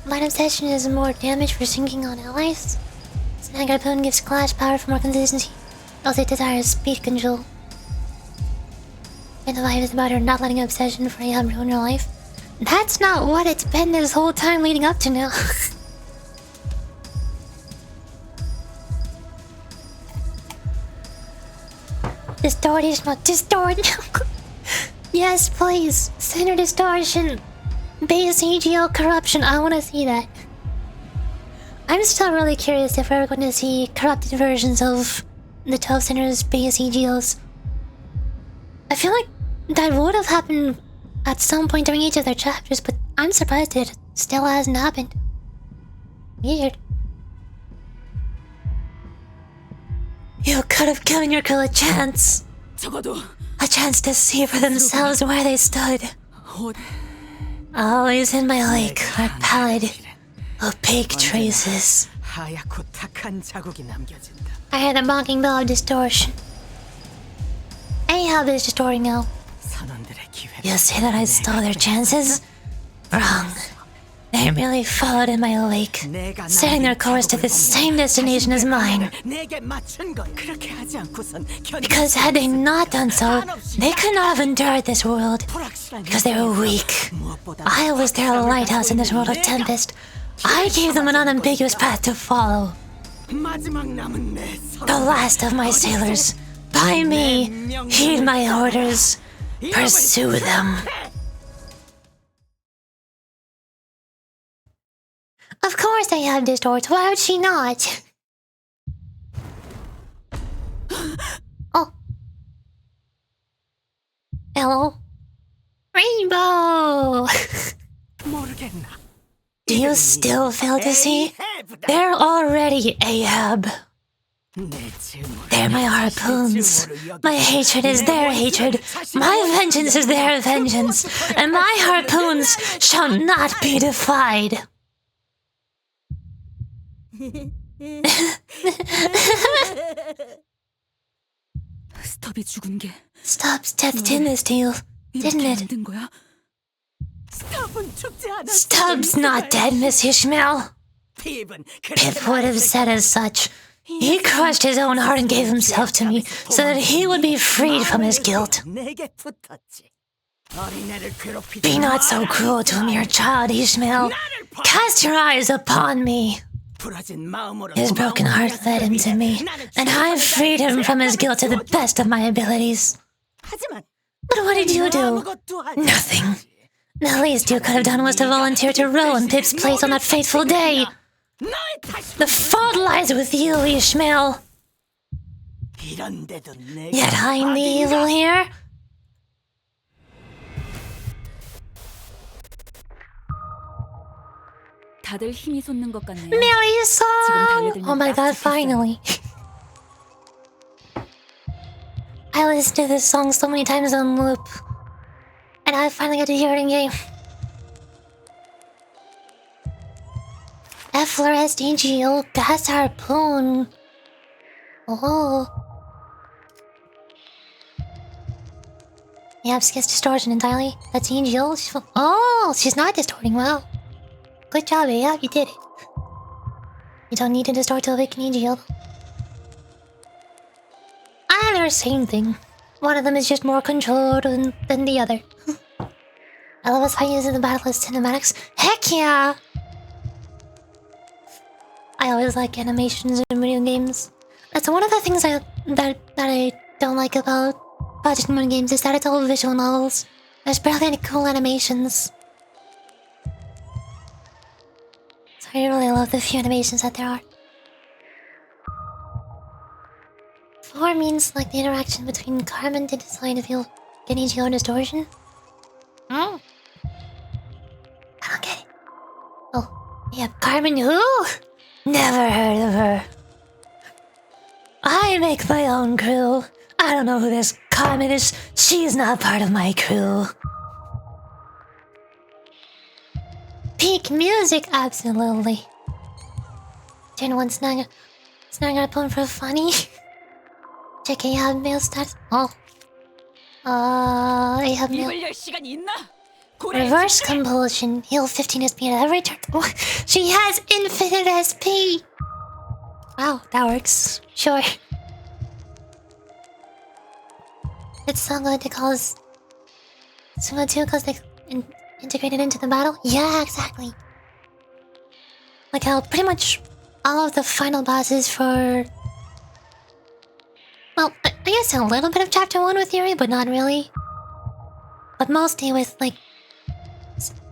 Light obsession is more damage for sinking on allies. Snag opponent gives clash power for more consistency. Also it desires speed control. And the vibe is about her not letting obsession for Ahab ruin her life. That's not what it's been this whole time leading up to now. Distortion. Yes, please. Center distortion. Base EGO corruption. I want to see that. I'm still really curious if we're going to see corrupted versions of the 12 centers base EGOs. I feel like that would have happened at some point during each of their chapters, but I'm surprised it still hasn't happened. Weird. You could have given your girl a chance. A chance to see for themselves where they stood. Always in my lake are pallid, opaque traces. I hear the mocking bell of distortion. Ahab is distorting now. You say that I stole their chances? Wrong. They merely followed in my wake, setting their course to the same destination as mine. Because had they not done so, they could not have endured this world. Because they were weak. I was their lighthouse in this world of tempest. I gave them an unambiguous path to follow. The last of my sailors. By me, heed my orders. Pursue them. Of course they have distorts. Why would she not? Oh. Hello? Rainbow! Do you still fail to see? They're already Ahab. They're my harpoons. My hatred is their hatred. My vengeance is their vengeance. And my harpoons shall not be defied. Stop's death did this to you, didn't it? Stubb's not dead, Miss Ishmael. Pip would have said as such. He crushed his own heart and gave himself to me so that he would be freed from his guilt. Be not so cruel to a mere child, Ishmael. Cast your eyes upon me. His broken heart led him to me, and I freed him from his guilt to the best of my abilities. But what did you do? Nothing. The least you could have done was to volunteer to row in Pip's place on that fateful day. The fault lies with you, Ishmael. Yet I'm the evil here. Melissa! Oh my god, finally. I listened to this song so many times on loop. And I finally got to hear it in game. F-Flores DGO Gas Harpoon. Oh. Yeah, skips distortion entirely. That's EGO. Oh, she's not distorting. Wow. Good job, yeah, you did it. You don't need to distort to awaken EGO. are same thing. One of them is just more controlled than the other. I love how using the battle as cinematics. Heck yeah! I always like animations in video games. That's one of the things that I don't like about Digimon games is that it's all visual novels. There's barely any cool animations. So I really love the few animations that there are. 4 means like the interaction between Carmen to decide if you'll get EGO distortion. I don't get it. Oh, yeah, Carmen who? Never heard of her. I make my own crew. I don't know who this Carmen is. She's not part of my crew. Peak music, absolutely. Turn one snag a poem for funny. Check Ahab mail stats. Oh. Ahab mail. Reverse compulsion. Heal 15 SP at every turn. Oh, she has infinite SP. Wow, that works. Sure. It's so good to cause... So good too because they integrated into the battle? Yeah, exactly. Like how pretty much all of the final bosses for... Well, I guess a little bit of Chapter 1 with Yuri, but not really. But mostly with, like...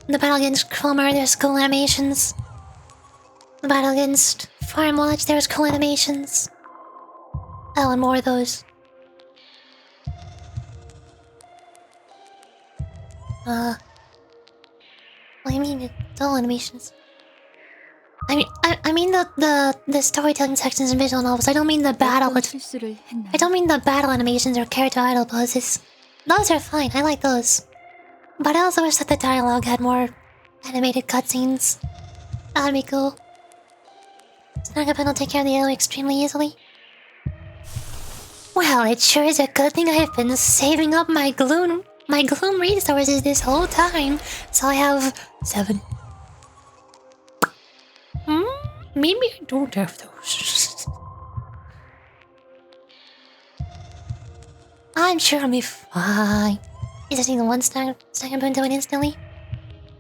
The battle against Cromer, there's cool animations. The battle against Farm Watch, there's cool animations. Oh, and more of those. What do you mean? It's all animations. I mean the storytelling sections in visual novels. I don't mean the battle. I don't mean the battle animations or character idle poses. Those are fine. I like those. But I also wish that the dialogue had more animated cutscenes. That'd be cool. Snagapen will take care of the yellow extremely easily. Well, it sure is a good thing I've been saving up my gloom resources this whole time, so I have 7. Maybe I don't have those. I'm sure I'll be fine. Is there even one Snagapen do it instantly?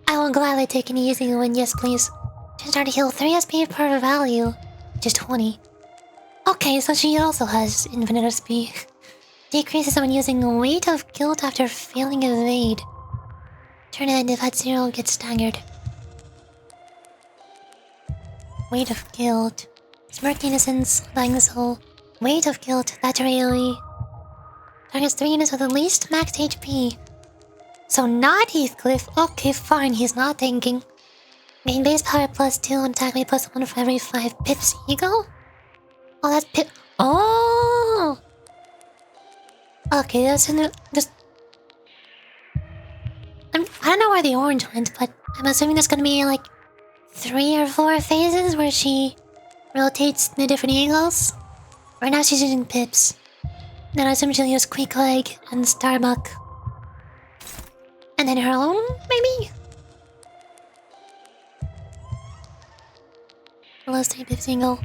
I will gladly take an easy win, yes please. Turns start to heal 3 SP per value, which is 20. Okay, so she also has infinite SP. Decreases when using weight of guilt after failing evade. Turn end if at 0 gets staggered. Weight of guilt. Smirk innocence, lying soul. Weight of guilt, that's her AoE. Targets 3 units with at least max HP. So not Heathcliff. Okay, fine, he's not thinking. Main base power +2 and attack rate +1 for every 5 pips ego? Oh, that's pip. Oh! Okay, that's in the... Just... I don't know where the orange went, but I'm assuming there's gonna be like 3 or 4 phases where she rotates the different eagles. Right now she's using pips. Then I assume she'll use Quick Leg and Starbuck. And then her own, maybe? Lowest type pips eagle.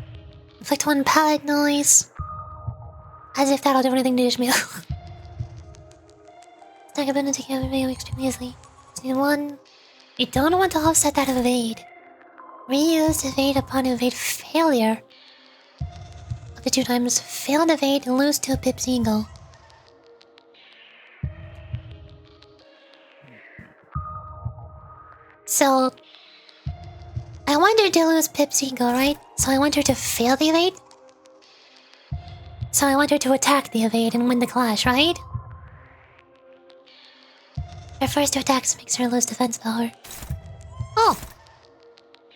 Inflict 1 pallet noise. As if that'll do anything to Ishmael. Stack up and take care of evade extremely easily. Scene 1. You don't want to offset that evade. Reuse evade upon evade failure. Up to 2 times. Failed evade, lose 2 pips ego. So... I want her to lose pips ego, right? So I want her to fail the evade? So I want her to attack the evade and win the clash, right? Her first 2 attacks makes her lose defense power. Oh!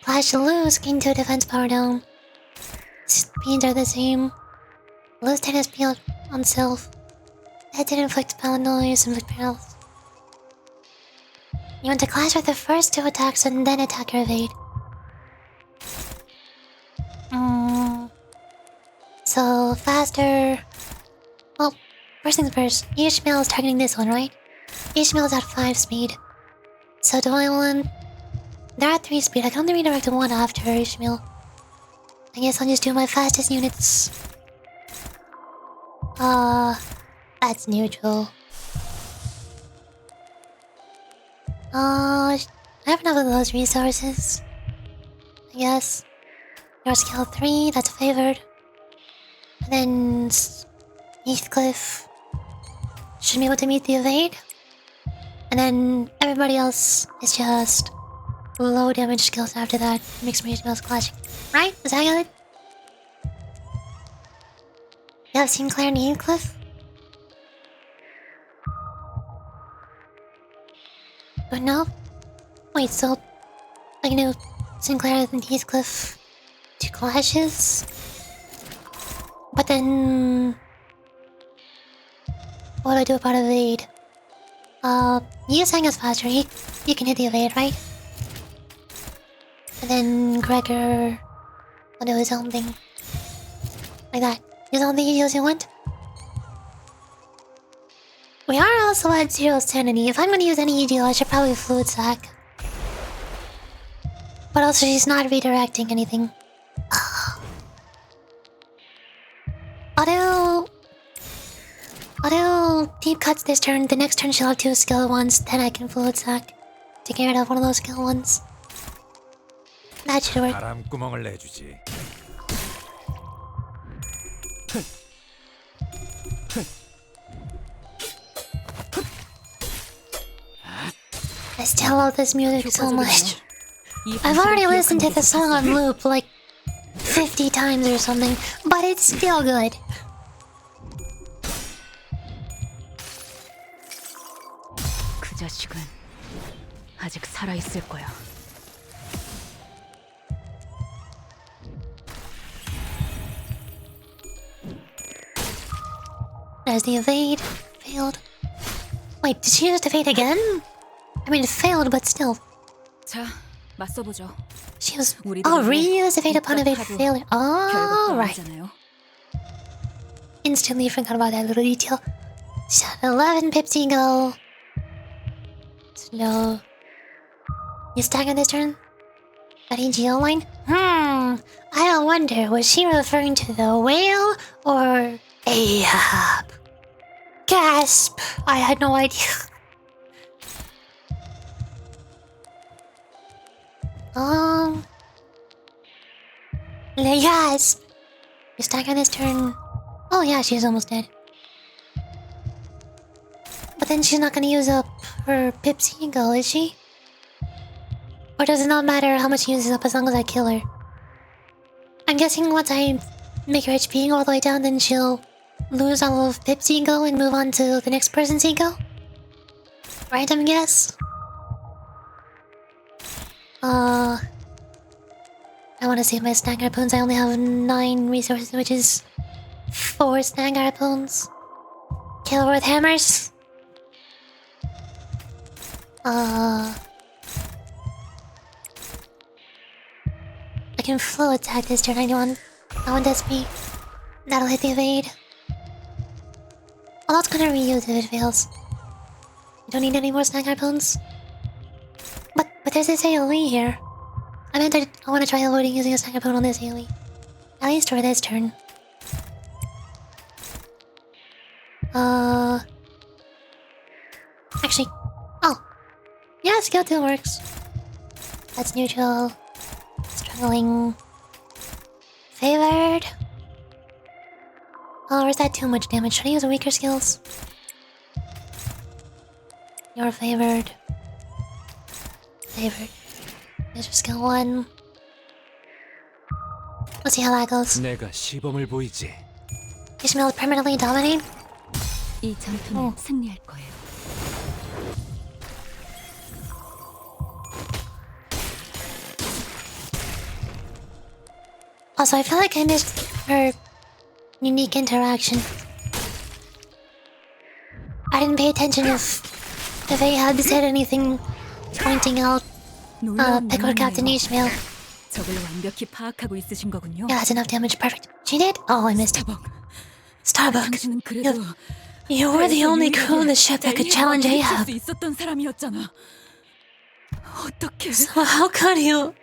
Clash to lose, gain 2 defense power down. Speeds are the same. Lose 10 SP on self. That did inflict pallet noise, inflict paralysis. You want to clash with the first 2 attacks and then attack her evade. So, faster... Well, first things first, Ishmael is targeting this one, right? Ishmael's at 5 speed. So do I want... They're at 3 speed, I can only redirect 1 after Ishmael. I guess I'll just do my fastest units. That's neutral. I have enough of those resources. I guess. Your skill 3, that's favored. And then Heathcliff should be able to meet the evade. And then everybody else is just low damage skills after that. Mixed range skills clashing. Right? Is that good? You have Sinclair and Heathcliff? Good enough? Wait, so I can do Sinclair and Heathcliff 2 clashes? But then what do I do about evade? You sang us faster, you can hit the evade, right? And then Gregor will do his own thing. Like that. Use all the heals you want. We are also at 0 sanity. If I'm gonna use any heal, I should probably fluid sack. But also she's not redirecting anything. Auto deep cuts this turn. The next turn she'll have 2 skill ones. Then I can fluid sack to get rid of one of those skill ones. That should work. 바람구멍을 내주지. I still love this music so much. I've already listened to the song on loop like 50 times or something, but it's still good. 그 자식은 아직 살아 있을 거야. There's the evade. Failed. Wait, did she just evade again? I mean, it failed, but still. 자, 맞서보죠. She was... Oh, reuse evade upon evade failure. Oh, right. Instantly forgot about that little detail. She's at 11 pips ego. Slow. You stagger this turn? That AGL line? I wonder, was she referring to the whale or Ahab? Gasp! I had no idea. Gasp! You stagger this turn. Oh yeah, she's almost dead. But then she's not gonna use up her Pip's ego, is she? Or does it not matter how much she uses up as long as I kill her? I'm guessing once I make her HP go all the way down, then she'll lose all of Pip's ego and move on to the next person's ego? Random guess? I want to save my snag harpoons. I only have 9 resources, which is 4 snag harpoons. Kill with hammers. I can flow attack this turn. I want SP. That'll hit the evade. Oh, that's gonna reuse if it fails. You don't need any more snag harpoons. But there's this AoE here. I meant I want to try avoiding using a snag harpoon on this AoE. At least for this turn. Actually, oh, yeah, skill 2 works. That's neutral. Struggling. Favored. Oh, or is that too much damage? Should I use weaker skills? You're favored. Favored. There's your skill 1. Let's see how that goes. 내가 시범을 보이지. Ishmael permanently dominate? 이 전투는 승리할 거예요. Also, I feel like I missed her unique interaction. I didn't pay attention if Ahab said anything pointing out Pickard Captain Ishmael. 적을 완벽히 파악하고 있으신 거군요. Yeah, that's enough damage. Perfect. She did? Oh, I missed it. Starbuck. You were the only crew on the ship that could challenge Ahab. 있었던 사람이었잖아. 어떻게? So how could you?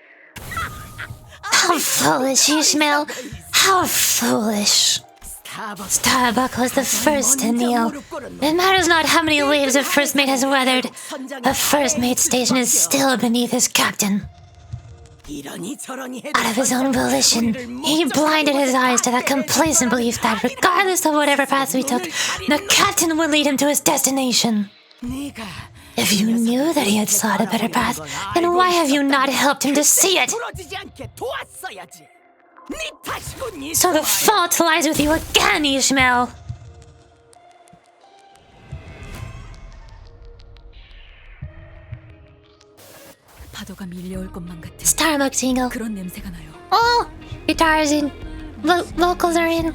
How foolish, Ishmael. How foolish. Starbuck was the first to kneel. It matters not how many waves a first mate has weathered. A first mate's station is still beneath his captain. Out of his own volition, he blinded his eyes to the complacent belief that regardless of whatever path we took, the captain would lead him to his destination. If you knew that he had sought a better path, then why have you not helped him to see it? So the fault lies with you again, Ishmael! 파도가 밀려올 것만 같은 Starbuck single. 그런 냄새가 나요. Oh! Guitars in. Vocals are in.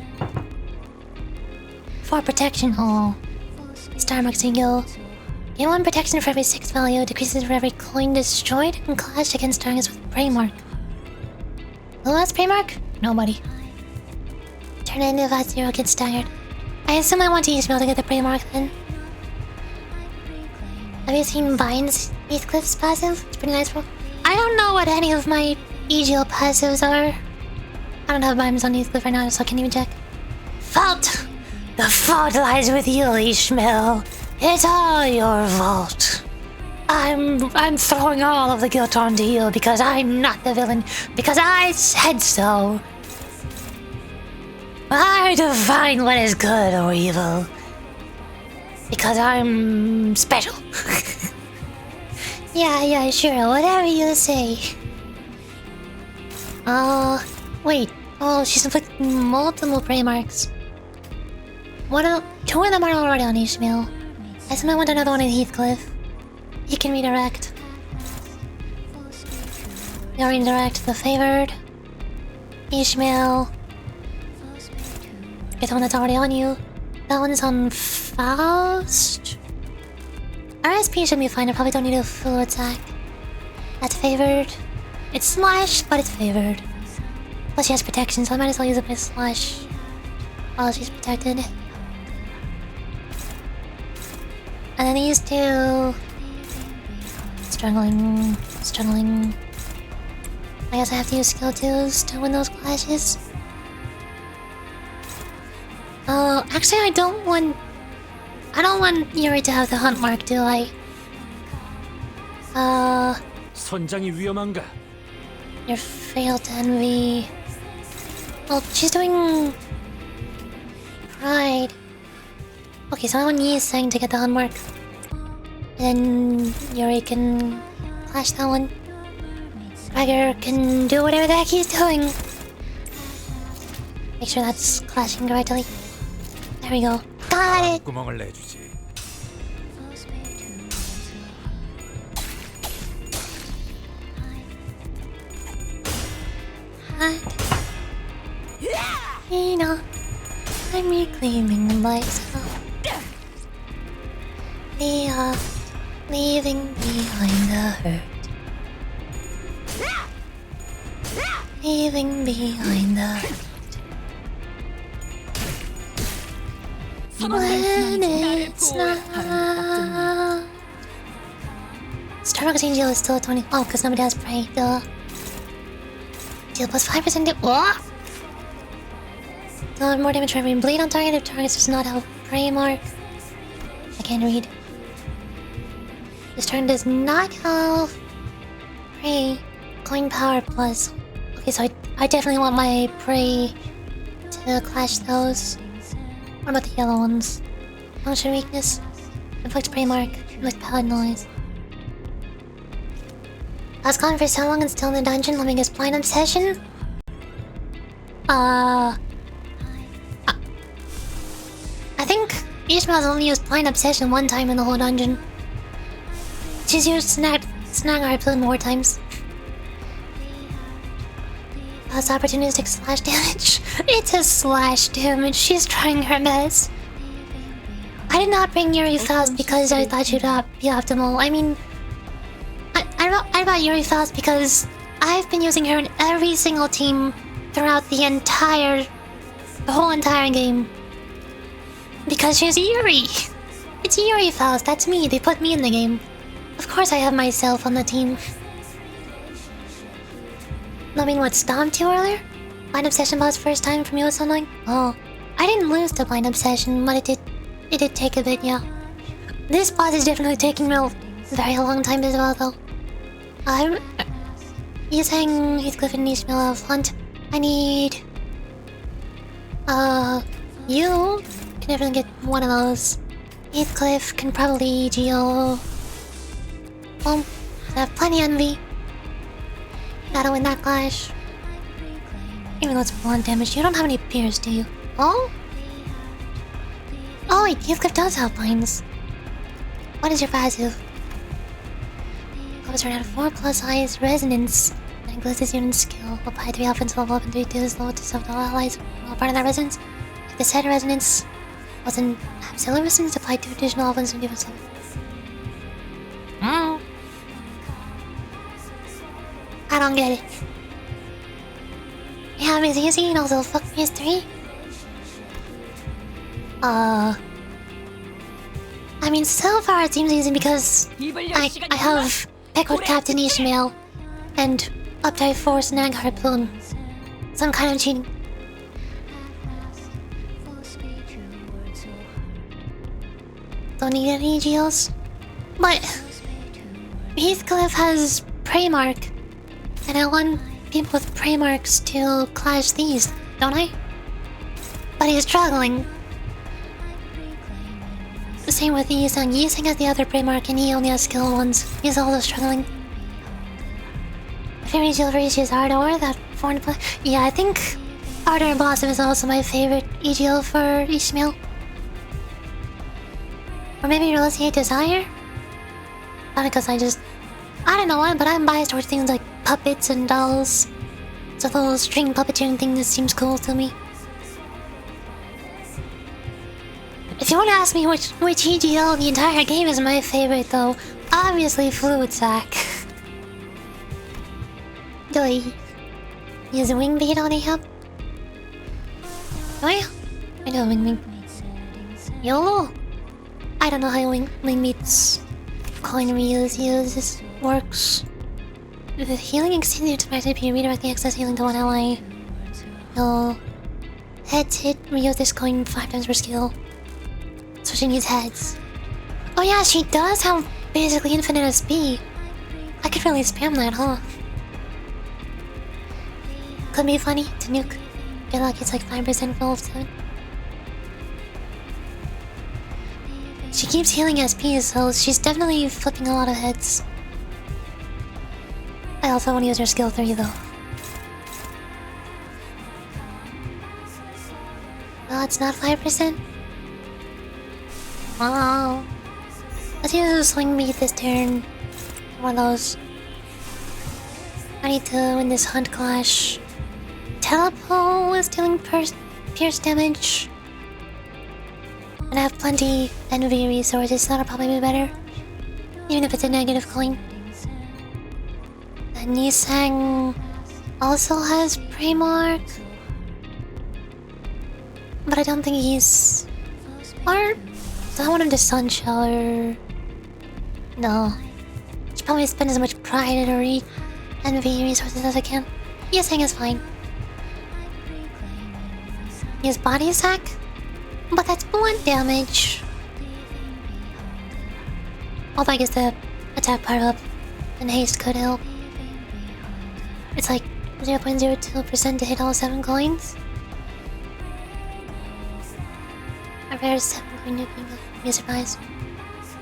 For protection. Oh. Starbuck single. Gain 1 protection for every 6 value. Decreases for every coin destroyed and clashed against targets with prey mark. Who has prey mark? Nobody. Turn it into if 0 gets staggered. I assume I want to use Ishmael to get the prey mark then. Have you seen Vine's Heathcliff's passive? It's pretty nice, bro. I don't know what any of my EGL passives are. I don't have Vimes on Heathcliff right now, so I can't even check. Fault! The fault lies with you, Ishmael. It's all your fault. I'm throwing all of the guilt onto you because I'm not the villain. Because I said so. I define what is good or evil. Because I'm special. Yeah, sure, whatever you say. Wait. Oh, she's inflicted multiple prey marks. 2 of them are already on Ishmael. I assume I want another one on Heathcliff. He can redirect. You'll redirect the favored. Ishmael. Get the one that's already on you. That one's on Faust. RSP should be fine. I probably don't need a full attack. That's favored. It's slash, but it's favored. Plus she has protection, so I might as well use up my slash while she's protected. And then these two... Struggling. I guess I have to use skill 2s to win those clashes. Oh, actually I don't want Yuri to have the hunt mark, do I? 선장이 위험한가? Your failed to envy. Well, she's doing pride. Okay, so I want Yi Sang to get the hunt mark. And then Yuri can clash that one. Gregor can do whatever the heck he's doing. Make sure that's clashing correctly. There we go. Got it! 구멍을 내주지. You know, I'm reclaiming myself. Leaving behind the hurt. Leaving behind the hurt. When it's not. Starbucks Angel is still at 20. Oh, because nobody has prey. Duh. Deal plus 5% to. What? Deal more damage for every bleed on target if targets does not have prey mark. I can't read. This turn does not have prey. Coin power plus. Okay, so I definitely want my prey to clash those. What about the yellow ones? Function weakness. Inflict prey mark. Inflict pallet noise. I was gone for so long and still in the dungeon, living his blind obsession? I think Ishmael's only used blind obsession 1 time in the whole dungeon. She's used snag harpoon more times. That's opportunistic slash damage. It's a slash damage. She's trying her best. I did not bring Yuri Faust because I thought she'd be optimal. I mean, I brought Yuri Faust because I've been using her in every single team throughout the whole entire game. Because she's Yuri. It's Yuri Faust. That's me. They put me in the game. Of course I have myself on the team. I mean, what, stomped you earlier? Blind Obsession boss first time from US Online? Oh, I didn't lose the blind obsession, but it did take a bit, yeah. This boss is definitely taking a very long time as well, though. You're saying Heathcliff and Ishmael of Hunt. I need... you can definitely get one of those. Heathcliff can probably GO... Well, I have plenty of envy. Gotta win that clash. Even though it's blunt damage, you don't have any pierce, do you? Oh? Oh wait, Heathcliff does have blinds. What is your passive? Comes around 4+ eyes resonance. That includes this unit's skill. Apply 3 offensive level up and 3 deals low to some allies. While part of that resonance, if the said resonance wasn't absolute resonance, apply 2 additional offensive defense level. I don't get it. Yeah, Miss Easy and also fuck PS3. I mean, so far it seems easy because I have Pickwood Captain Ishmael and Uptight Force Nag Harpoon. Some kind of cheating. Don't need any GLs. But Heathcliff has Prey Mark, and I want people with Prey Marks to clash these, don't I? But he's struggling. The same with Yisung. Yisung has the other Prey Mark and he only has skill ones. He's also struggling. My favorite EGL for Ishi is Ardor, that foreign play. Yeah, I think Ardor Blossom is also my favorite EGL for Ishmael. Or maybe Realisate Desire? Not because I don't know why, but I'm biased towards things like puppets and dolls. It's a little string puppeteering thing that seems cool to me. If you want to ask me which EGL in the entire game is my favorite, though, obviously Fluid Sack. Do I use a wing beat on Ahab? Do I? I know wing beat. YOLO! I don't know how wing beats coin reuse works. The healing extends automatically if you redirect the excess healing to one ally. You'll heads hit, reuse this coin 5 times per skill. So she needs heads. Oh yeah, she does have basically infinite SP. I could really spam that, huh? Could be funny to nuke. Get lucky, it's like 5% full of 7. She keeps healing SP, so she's definitely flipping a lot of heads. I also want to use her skill 3 though. No, it's not 5%. Wow. Let's use a swing beat this turn. One of those. I need to win this hunt clash. Telepole is dealing pierce damage. And I have plenty envy resources, so that'll probably be better. Even if it's a negative coin. And Nisang also has Prey Mark. But I don't think he's... Or... Do I want him to Sun Shower? No. I should probably spend as much pride or envy resources as I can. Yisang is fine. He has Body Sack? But that's blunt damage. Although I guess the attack power up and haste could help. It's like 0.02% to hit all 7 coins. A rare 7 coin nuking, be surprised.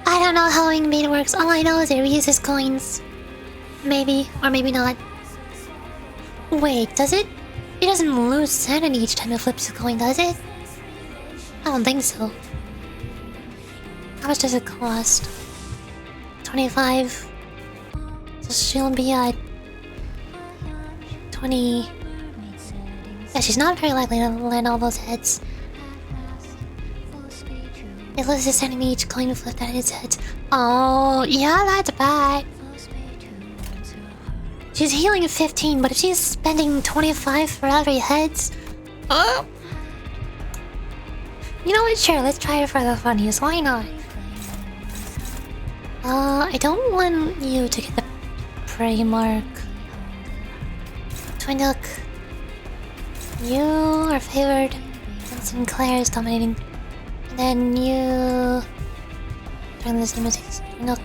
I don't know how wing beat works. All I know is it reuses coins. Maybe, or maybe not. Wait, does it? It doesn't lose sanity each time it flips a coin, does it? I don't think so. How much does it cost? 25. So she'll be at 20. Yeah, she's not very likely to land all those heads. It loses enemy each coin flip that hits heads. Oh, yeah, that's bad. She's healing 15, but if she's spending 25 for every heads... Oh! You know what, sure, let's try it for the funniest, why not? I don't want you to get the Prey Mark. Twin Duck. You are favored. Sinclair is dominating. And then you... During the same as Twinook.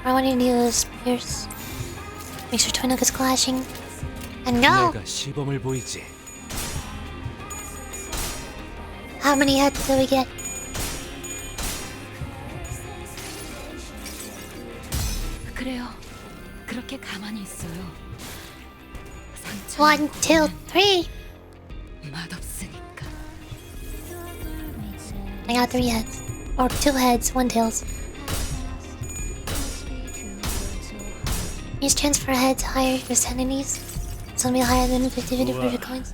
What I want you to do is Pierce. Make sure Twinook is clashing. And go! 내가 시범을 보이지. How many hits do we get? 그래요. 그렇게 가만히 있어요. 1, 2, 3. 맛없으니까. I got 3 heads. Or 2 heads, 1 tails. Use transfer heads higher your sanities. It's gonna be higher than 50 perfect coins.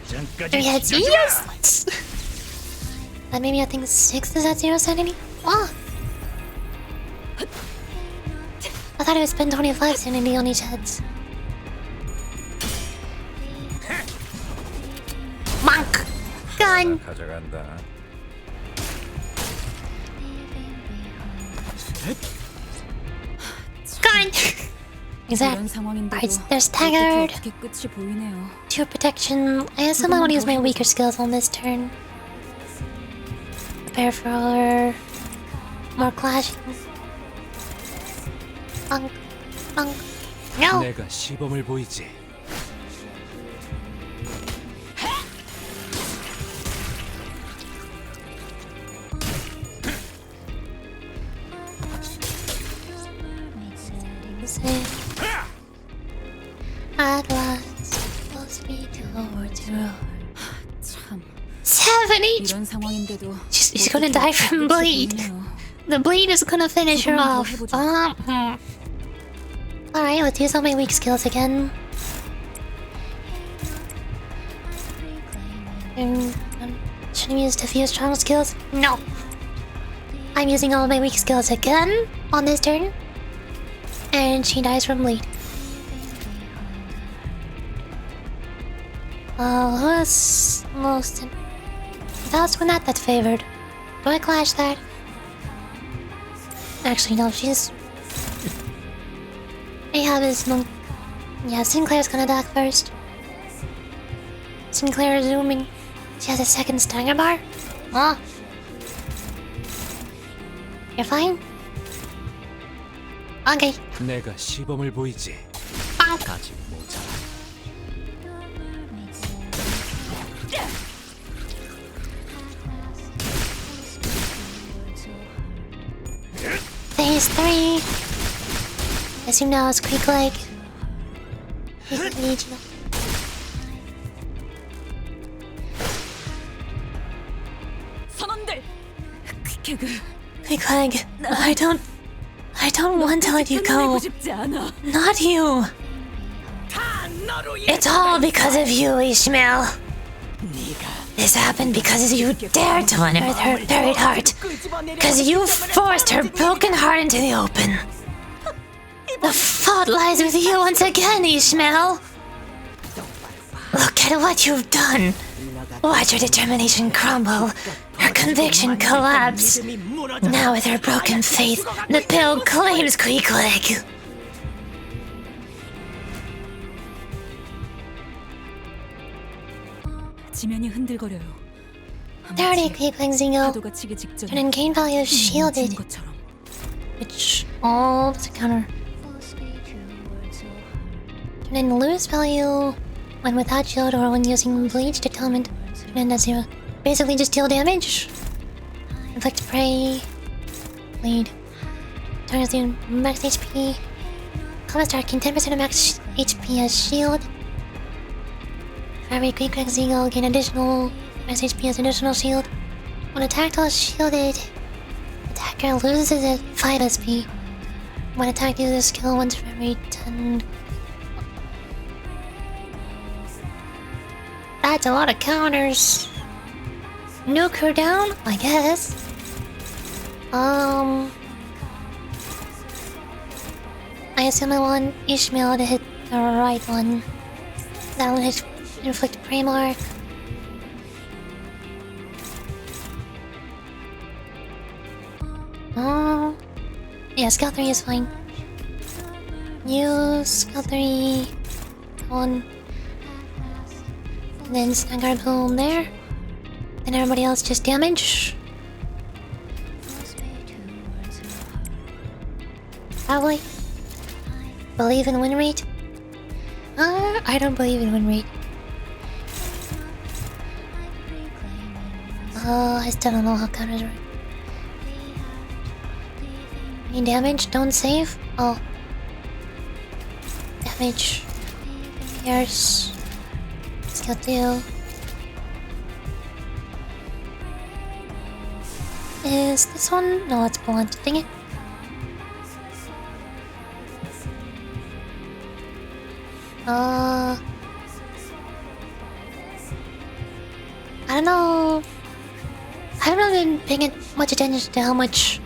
3 heads. Yes! That made me, I think, 6 is at 0 sanity? Oh! I thought it would spend 25 sanity on each heads. Monk! Gun! 가져간다. Gun! Exact. Alright, there's Taggart. Pure protection. I assume I want to use my weaker skills on this turn. Prepare for more clashing. Bonk. Bonk. No! 내가 시범을 보이지. At last, we'll speak towards your heart. 7 each! She's gonna die from bleed. The bleed is gonna finish her off. Alright, let's use all my weak skills again. Should I use a few strong skills? No! I'm using all my weak skills again on this turn. And she dies from bleed. Who's most... That's one that's favored. Do I clash that? Actually, no, she's... Ahab is no... Yeah, Sinclair's gonna attack first. Sinclair is zooming. She has a second stagger bar? Oh. You're fine? Okay. 내가 시범을 보이지. Bonk. 아직 모자라. Phase 3. Assume now it's quick leg. 선원들, Quick leg. I don't want to let you go. Not you. It's all because of you, Ishmael. This happened because you dared to unearth her buried heart. Because you forced her broken heart into the open. The fault lies with you once again, Ishmael. Look at what you've done. Watch her determination crumble, her conviction collapse. Now with her broken faith, the pill claims Quick Leg. 지면이 흔들거려요. 30 quick leg Zingo. Turn in gain value shielded. Which... Oh, that's a counter. Turn in lose value when without shield or when using bleach determined. Turn in at 0. Basically just deal damage. Inflict prey. Bleed. Targets the max HP. Combat start gain 10% of max HP as shield. For every quick leg Zingo, gain additional max HP as additional shield. When attacked while shielded, attacker loses at 5 SP. When attacked uses skill once for every 10. That's a lot of counters. Nuke her down, I guess. I assume I want Ishmael to hit the right one. That will hit inflict prey mark. Oh, yeah, skill 3 is fine. Use skill 3 on And then stagger boom there. And everybody else just damage. Probably. Believe in win rate? I don't believe in win rate. I still don't know how counters work. Any damage? Don't save? Oh. Damage. Pierce. Skill 2. Is this one? No, it's blunt. Dang it. I don't know. I haven't really been paying much attention to how much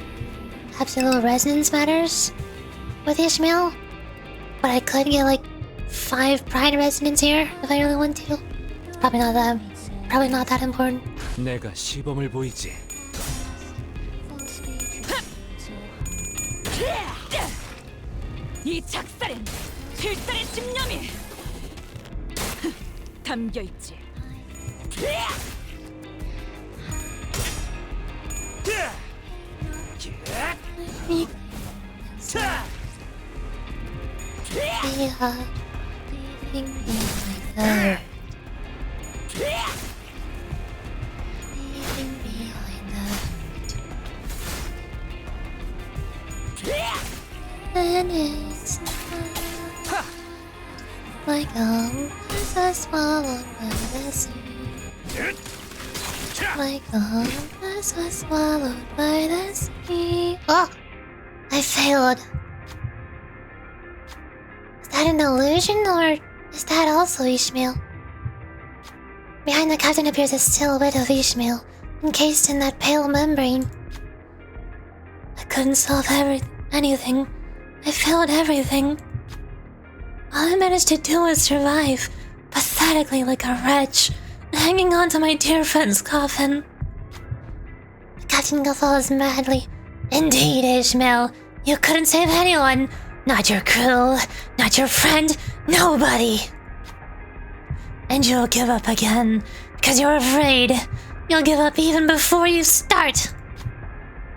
absolute resonance matters with Ishmael, but I could get like 5 pride resonance here if I really want to. It's probably not that important. 내가 시범을 보이지. 이 작살엔 필살의 집념이 담겨 있지. And it's like a swallowed by the sea. Like a swallowed by the sea. Oh! I failed. Is that an illusion or is that also Ishmael? Behind the captain appears a silhouette of Ishmael, encased in that pale membrane. I couldn't solve anything. I failed everything. All I managed to do was survive, pathetically like a wretch, hanging on to my dear friend's coffin. The captain guffaws madly. Indeed, Ishmael, you couldn't save anyone. Not your crew, not your friend, nobody. And you'll give up again, because you're afraid. You'll give up even before you start.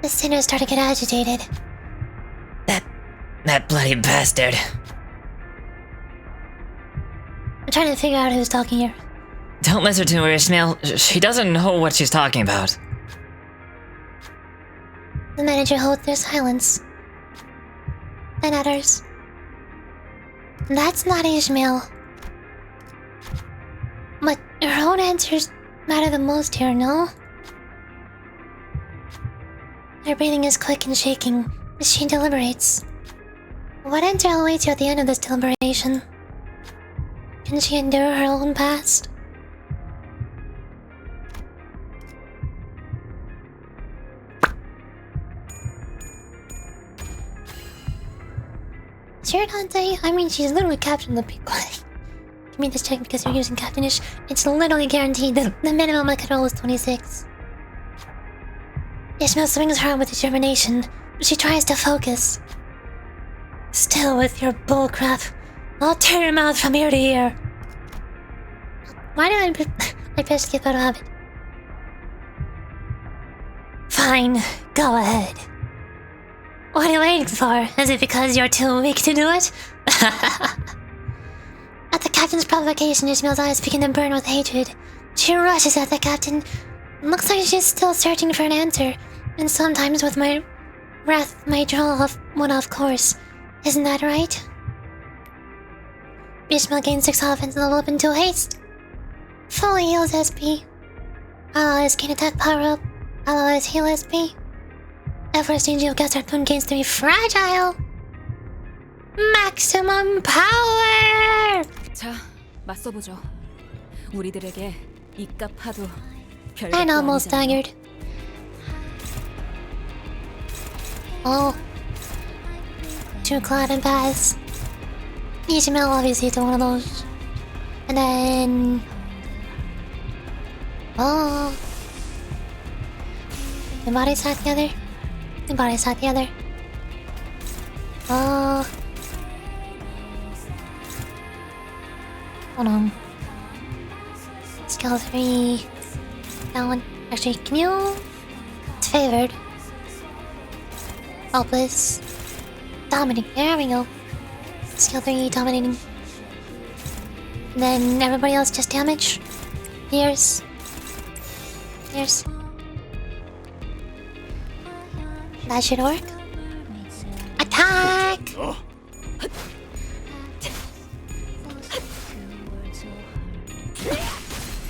The sinners start to get agitated. That bloody bastard. I'm trying to figure out who's talking here. Don't listen to her, Ishmael. She doesn't know what she's talking about. The manager holds their silence. Then utters, "That's not Ishmael." But her own answers matter the most here, no? Her breathing is quick and shaking as she deliberates. What answer awaits you at the end of this deliberation? Can she endure her own past? Sure, Dante. I mean, she's literally captain of the big one. Give me this check because you're using captainish. It's literally guaranteed that the minimum I can roll is 26. Ishmael swings her arm with determination, but she tries to focus. Still with your bullcrap. I'll tear your mouth from ear to ear. Why did I press skip out of habit? Fine, go ahead. What are you waiting for? Is it because you're too weak to do it? At the captain's provocation, Ishmael's eyes begin to burn with hatred. She rushes at the captain. Looks like she's still searching for an answer, and sometimes with my wrath may draw one off course. Isn't that right? Ishmael gains 6 offense level up in 2 haste. Fully heals SP. Allies gain attack power up. Allies heal SP. Every stage of cast harpoon gains 3 fragile. Maximum power! 자, 맞서보죠. 우리들에게 이깟 파도 And almost staggered. Oh. 2 Cloud and Pass. Ishmael obviously is one of those. And then... Oh. The bodies sat together. The bodies sat together. Oh. Hold on. Skill 3. That one. Actually, can you... It's favored. Oh, please. Dominating. There we go. Skill 3, dominating. And then everybody else just damage. Pierce. Pierce. That should work. Attack!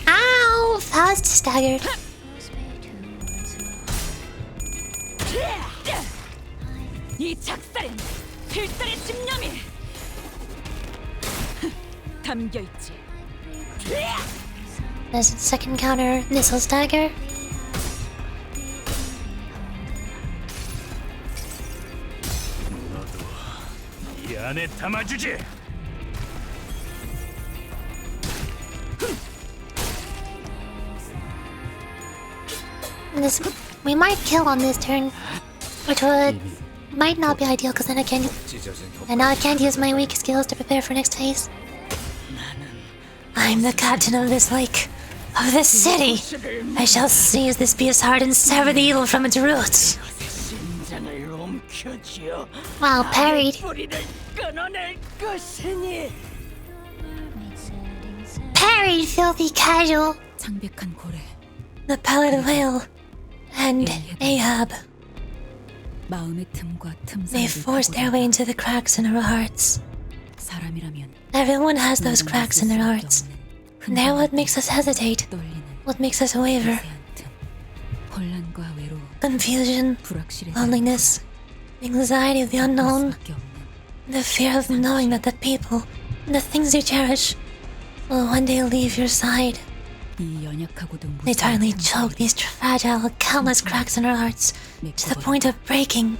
Ow! Fast staggered. 이 작살엔 필살의 집념이 담겨 있지. There's a second counter missile stagger. 이 안에 담아주지. This we might kill on this turn, which might not be ideal because then I can't use my weak skills to prepare for next phase. I'm the captain of this lake, of this city. I shall seize this beast's heart and sever the evil from its roots. Wow, parried. Parried, filthy casual. The pallid whale and Ahab. They forced their way into the cracks in our hearts. Everyone has those cracks in their hearts. And they're what makes us hesitate, what makes us waver. Confusion, loneliness, anxiety of the unknown, the fear of knowing that the people, the things you cherish, will one day leave your side. They tightly choke these fragile, countless cracks in our hearts to the point of breaking.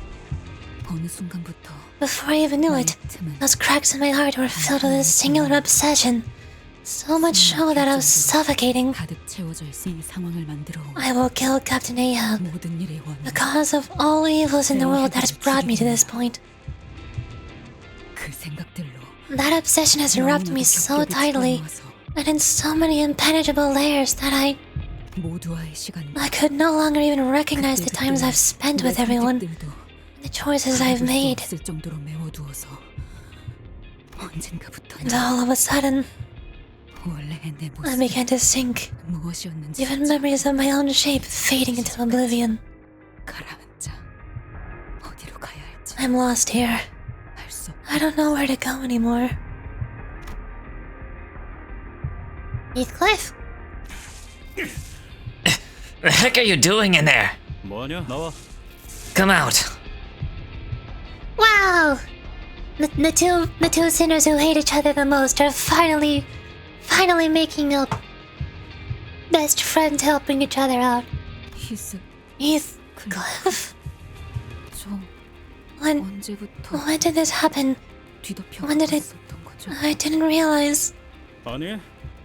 Before I even knew it, those cracks in my heart were filled with a singular obsession. So much so that I was suffocating. I will kill Captain Ahab, the cause of all evils in the world that has brought me to this point. That obsession has wrapped me so tightly, and in so many impenetrable layers that I could no longer even recognize the times I've spent with everyone, and the choices I've made. And all of a sudden, I began to sink, even memories of my own shape fading into oblivion. I'm lost here. I don't know where to go anymore. Heathcliff? The heck are you doing in there? Come out. Wow! The two sinners who hate each other the most are finally making up. Best friends helping each other out. Heathcliff? When did this happen? When did it... I didn't realize.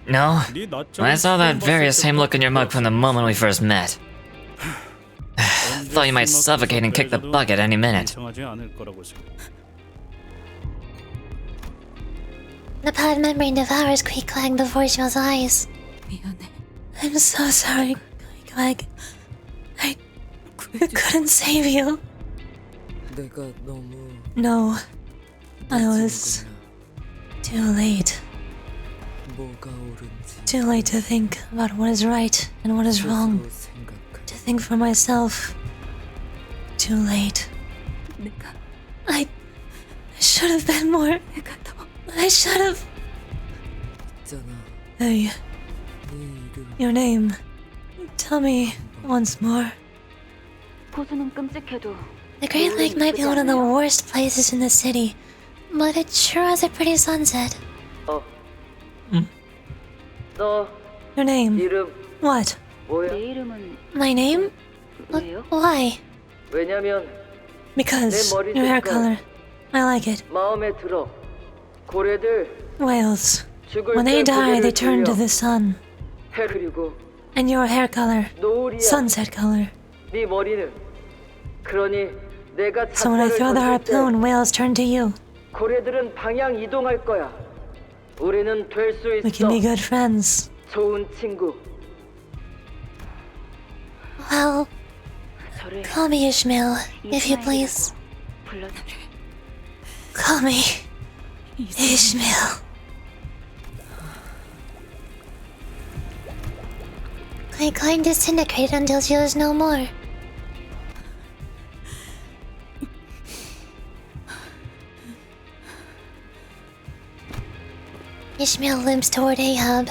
No, I saw that very same look in your mug from the moment we first met. Thought you might suffocate and kick the bucket any minute. The pod membrane devours Queequeg before she was eyes. I'm so sorry, Queequeg. I couldn't save you. No, I was too late. Too late to think about what is right and what is wrong. To think for myself. Too late. I should have been more. I should have. Hey, your name. Tell me once more. The Great Lake might be one of the worst places in the city, but it sure has a pretty sunset. Your name? What? My name? Why? Because your hair color. I like it. Whales. When they die, they turn to the sun. And your hair color. Sunset color. So when I throw the harpoon, whales turn to you. We can be good friends. 좋은 친구. Well, call me Ishmael, if you please. Call me Ishmael. Klein disintegrated until she was no more. Ishmael limps toward Ahab.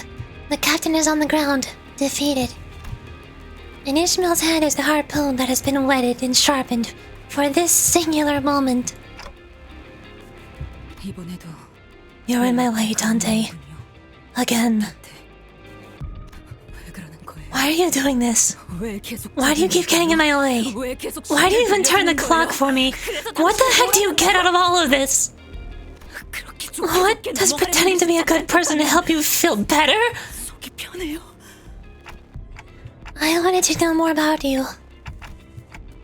The captain is on the ground, defeated. In Ishmael's hand is the harpoon that has been whetted and sharpened for this singular moment. You're in my way, Dante. Again. Why are you doing this? Why do you keep getting in my way? Why do you even turn the clock for me? What the heck do you get out of all of this? What? Does pretending to be a good person to help you feel better? I wanted to know more about you,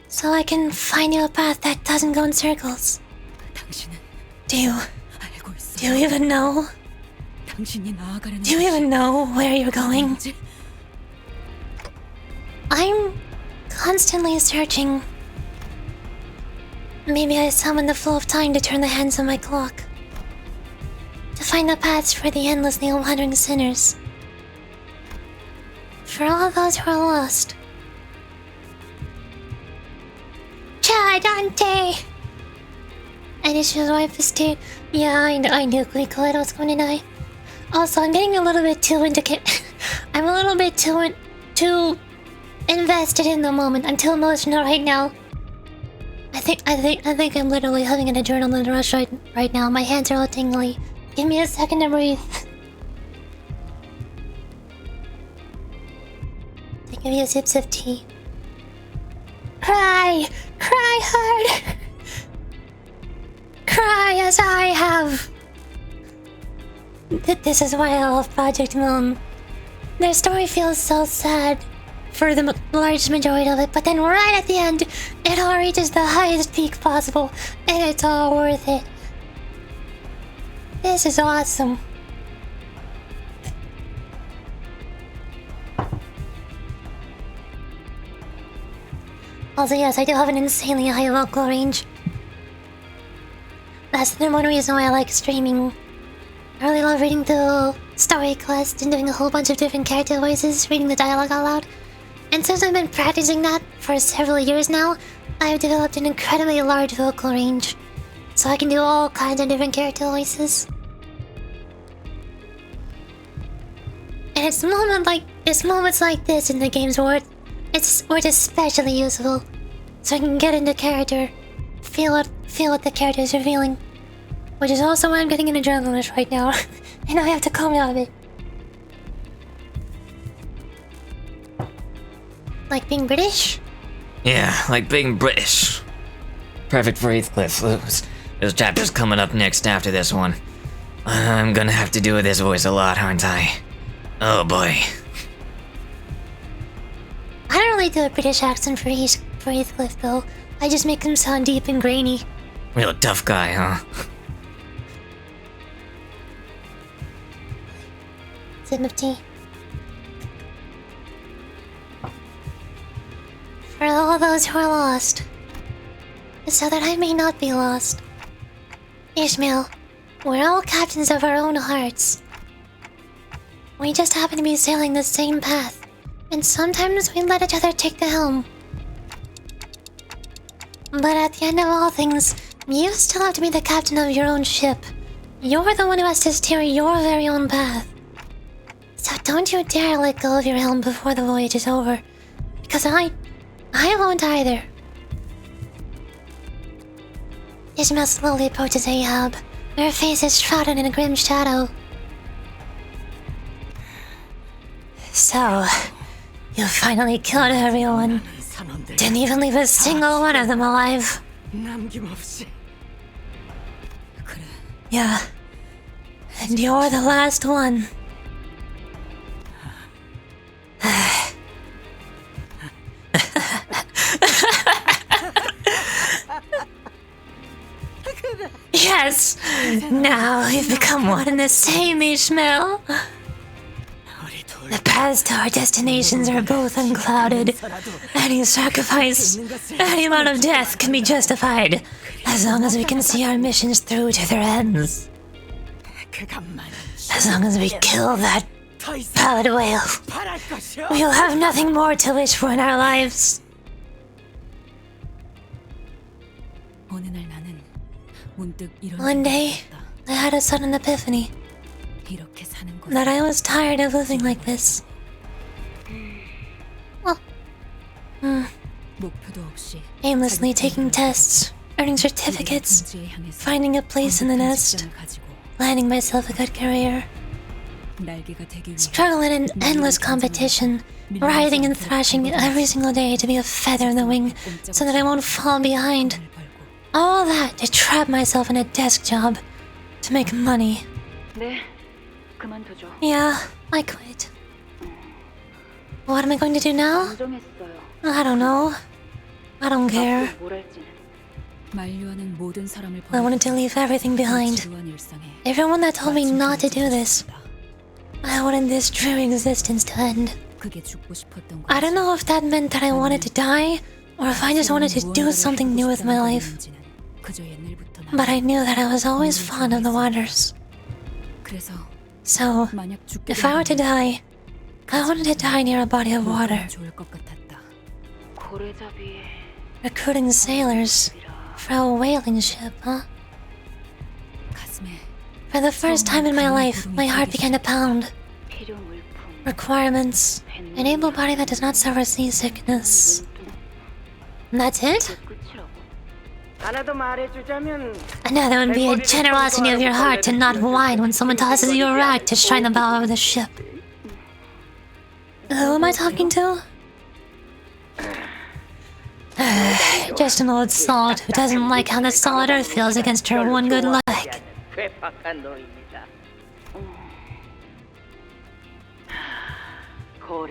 so I can find you a path that doesn't go in circles. Do you even know? Do you even know where you're going? I'm constantly searching. Maybe I summoned the flow of time to turn the hands of my clock. To find the paths for the endlessly wandering sinners. For all those who are lost. Ciao, Dante! And Ishmael's wife is dead. Yeah, I knew Glicoid was going to die. Also, I'm getting a little bit too I'm a little bit too invested in the moment. I'm too emotional right now. I think I'm literally having an adrenaline rush right now. My hands are all tingly. Give me a second to breathe. Think of you sips of tea. Cry! Cry hard! Cry as I have! This is why I love Project Moon. Their story feels so sad for the large majority of it, but then right at the end, it all reaches the highest peak possible, and it's all worth it. This is awesome. Also, yes, I do have an insanely high vocal range. That's the one reason why I like streaming. I really love reading the story quest and doing a whole bunch of different character voices, reading the dialogue out loud. And since I've been practicing that for several years now, I've developed an incredibly large vocal range. So I can do all kinds of different character voices. And it's moments like this in the games where it's especially useful. So I can get into character, feel what the characters are feeling. Which is also why I'm getting an adrenaline rush right now. And I have to calm down a bit. Like being British? Yeah, like being British. Perfect for Heathcliff. There's chapters coming up next after this one. I'm gonna have to do this voice a lot, aren't I? Oh boy. I don't really do a British accent for Heathcliff though. I just make him sound deep and grainy. Real tough guy, huh? Sip of tea. For all those who are lost, so that I may not be lost. Ishmael, we're all captains of our own hearts. We just happen to be sailing the same path, and sometimes we let each other take the helm. But at the end of all things, you still have to be the captain of your own ship. You're the one who has to steer your very own path. So don't you dare let go of your helm before the voyage is over, because I won't either. Ishmael slowly approaches Ahab. Her face is shrouded in a grim shadow. So, you finally killed everyone. Didn't even leave a single one of them alive. Yeah. And you're the last one. Yes! Now we've become one and the same, Ishmael. The as to our destinations are both unclouded, any sacrifice, any amount of death can be justified, as long as we can see our missions through to their ends. As long as we kill that pallid whale, we'll have nothing more to wish for in our lives. One day, I had a sudden epiphany that I was tired of living like this. Aimlessly taking tests, earning certificates, finding a place in the nest, landing myself a good career, struggling in endless competition, writhing and thrashing every single day to be a feather in the wing so that I won't fall behind. All that to trap myself in a desk job to make money. Yeah, I quit. What am I going to do now? I don't know. I don't care. I wanted to leave everything behind. Everyone that told me not to do this. I wanted this dreary existence to end. I don't know if that meant that I wanted to die, or if I just wanted to do something new with my life. But I knew that I was always fond of the waters. So, if I were to die, I wanted to die near a body of water. Recruiting sailors for a whaling ship, huh? For the first time in my life, my heart began to pound. Requirements: an able body that does not suffer seasickness. And that's it? Another would be a generosity of your heart to not whine when someone tosses you a rag to shine the bow of the ship. Who am I talking to? Just an old salt who doesn't like how the solid earth feels against her one good leg.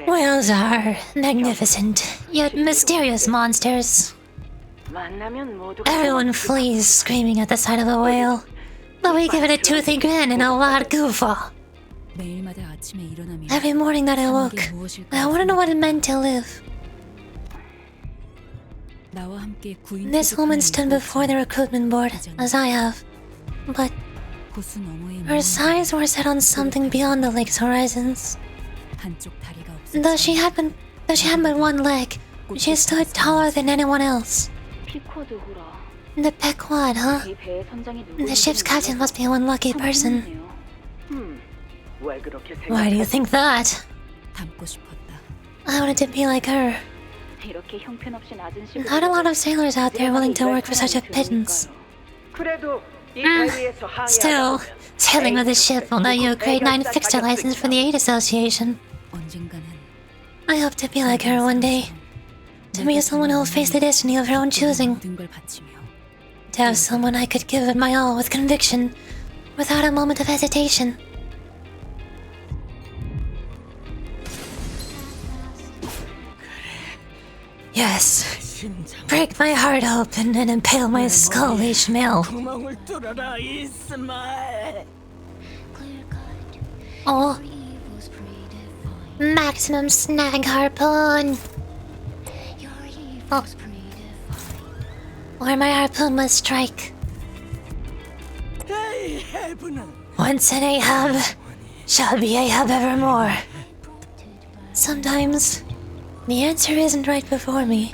Whales are magnificent, yet mysterious monsters. Everyone flees screaming at the sight of a whale, but we give it a toothy grin and a wild goof off. Every morning that I woke, I want to know what it meant to live. This woman stood before the recruitment board, as I have, but her sighs were set on something beyond the lake's horizons. Though she had but one leg, she stood taller than anyone else. The Pequod, huh? The ship's captain must be one lucky person. Why do you think that? I wanted to be like her. Not a lot of sailors out there willing to work for such a pittance. Still, sailing with a ship will net you a grade 9 fixture license from the Aid Association. I hope to be like her one day. To be someone who will face the destiny of her own choosing. To have someone I could give it my all with conviction, without a moment of hesitation. Yes. Break my heart open and impale my skull, Ishmael. Oh. Maximum snag harpoon. Oh. Where my harpoon must strike. Once an Ahab, shall be Ahab evermore. Sometimes, the answer isn't right before me.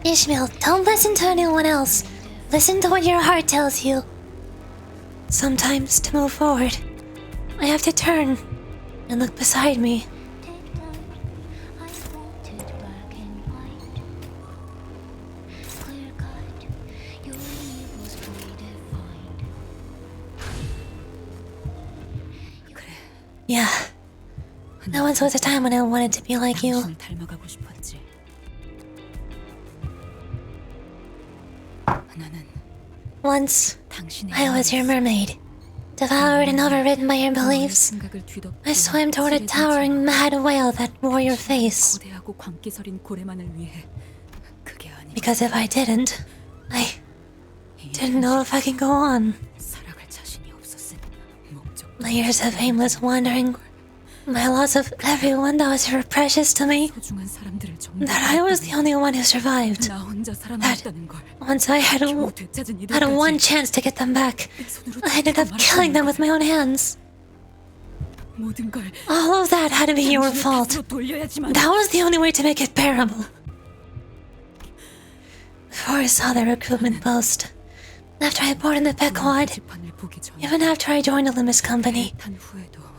Ishmael, don't listen to anyone else. Listen to what your heart tells you. Sometimes, to move forward, I have to turn and look beside me. Yeah, there once was a time when I wanted to be like you. Once, I was your mermaid, devoured and overridden by your beliefs. I swam toward a towering mad whale that wore your face. Because if I didn't know if I could go on. My years of aimless wandering, my loss of everyone that was ever precious to me, that I was the only one who survived. That once I had one chance to get them back, I ended up killing them with my own hands. All of that had to be your fault. That was the only way to make it bearable. Before I saw the recruitment post, after I boarded the Pequod, even after I joined the Limbus Company,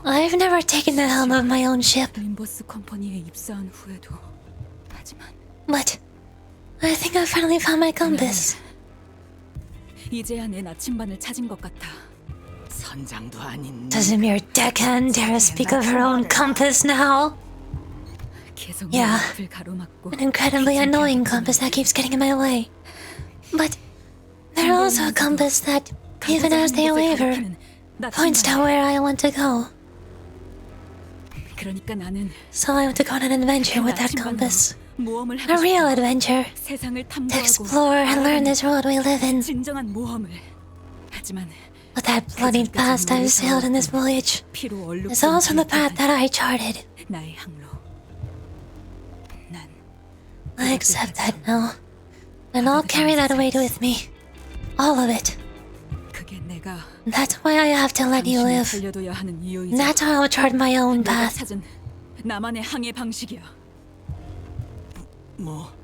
I've never taken the helm of my own ship. But I think I finally found my compass. Does a mere deckhand dare speak of her own compass now? Yeah, an incredibly annoying compass that keeps getting in my way. But there's also a compass that, even as they waver, points to where I want to go. So I want to go on an adventure with that compass. A real adventure. To explore and learn this world we live in. But that bloody past I've sailed in this voyage is also the path that I charted. I accept that now. And I'll carry that weight with me. All of it. That's why I have to let you live. That's how I'll chart my own path.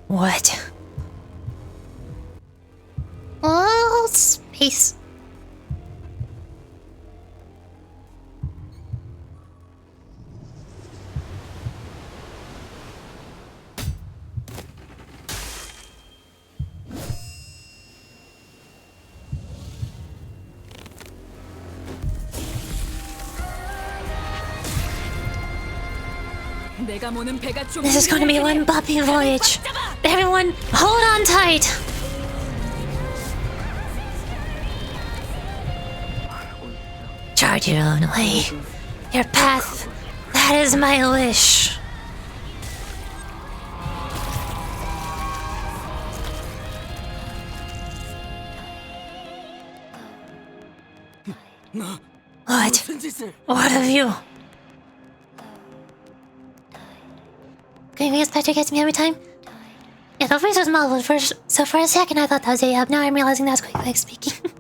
What? Oh, space. This is going to be one bumpy voyage. Everyone, hold on tight. Chart your own way. Your path. That is my wish. What? What of you? Can you expect to get me every time? Yeah, the voice was muffled first, so for a second I thought that was Ahab. Now I'm realizing that's Quick speaking.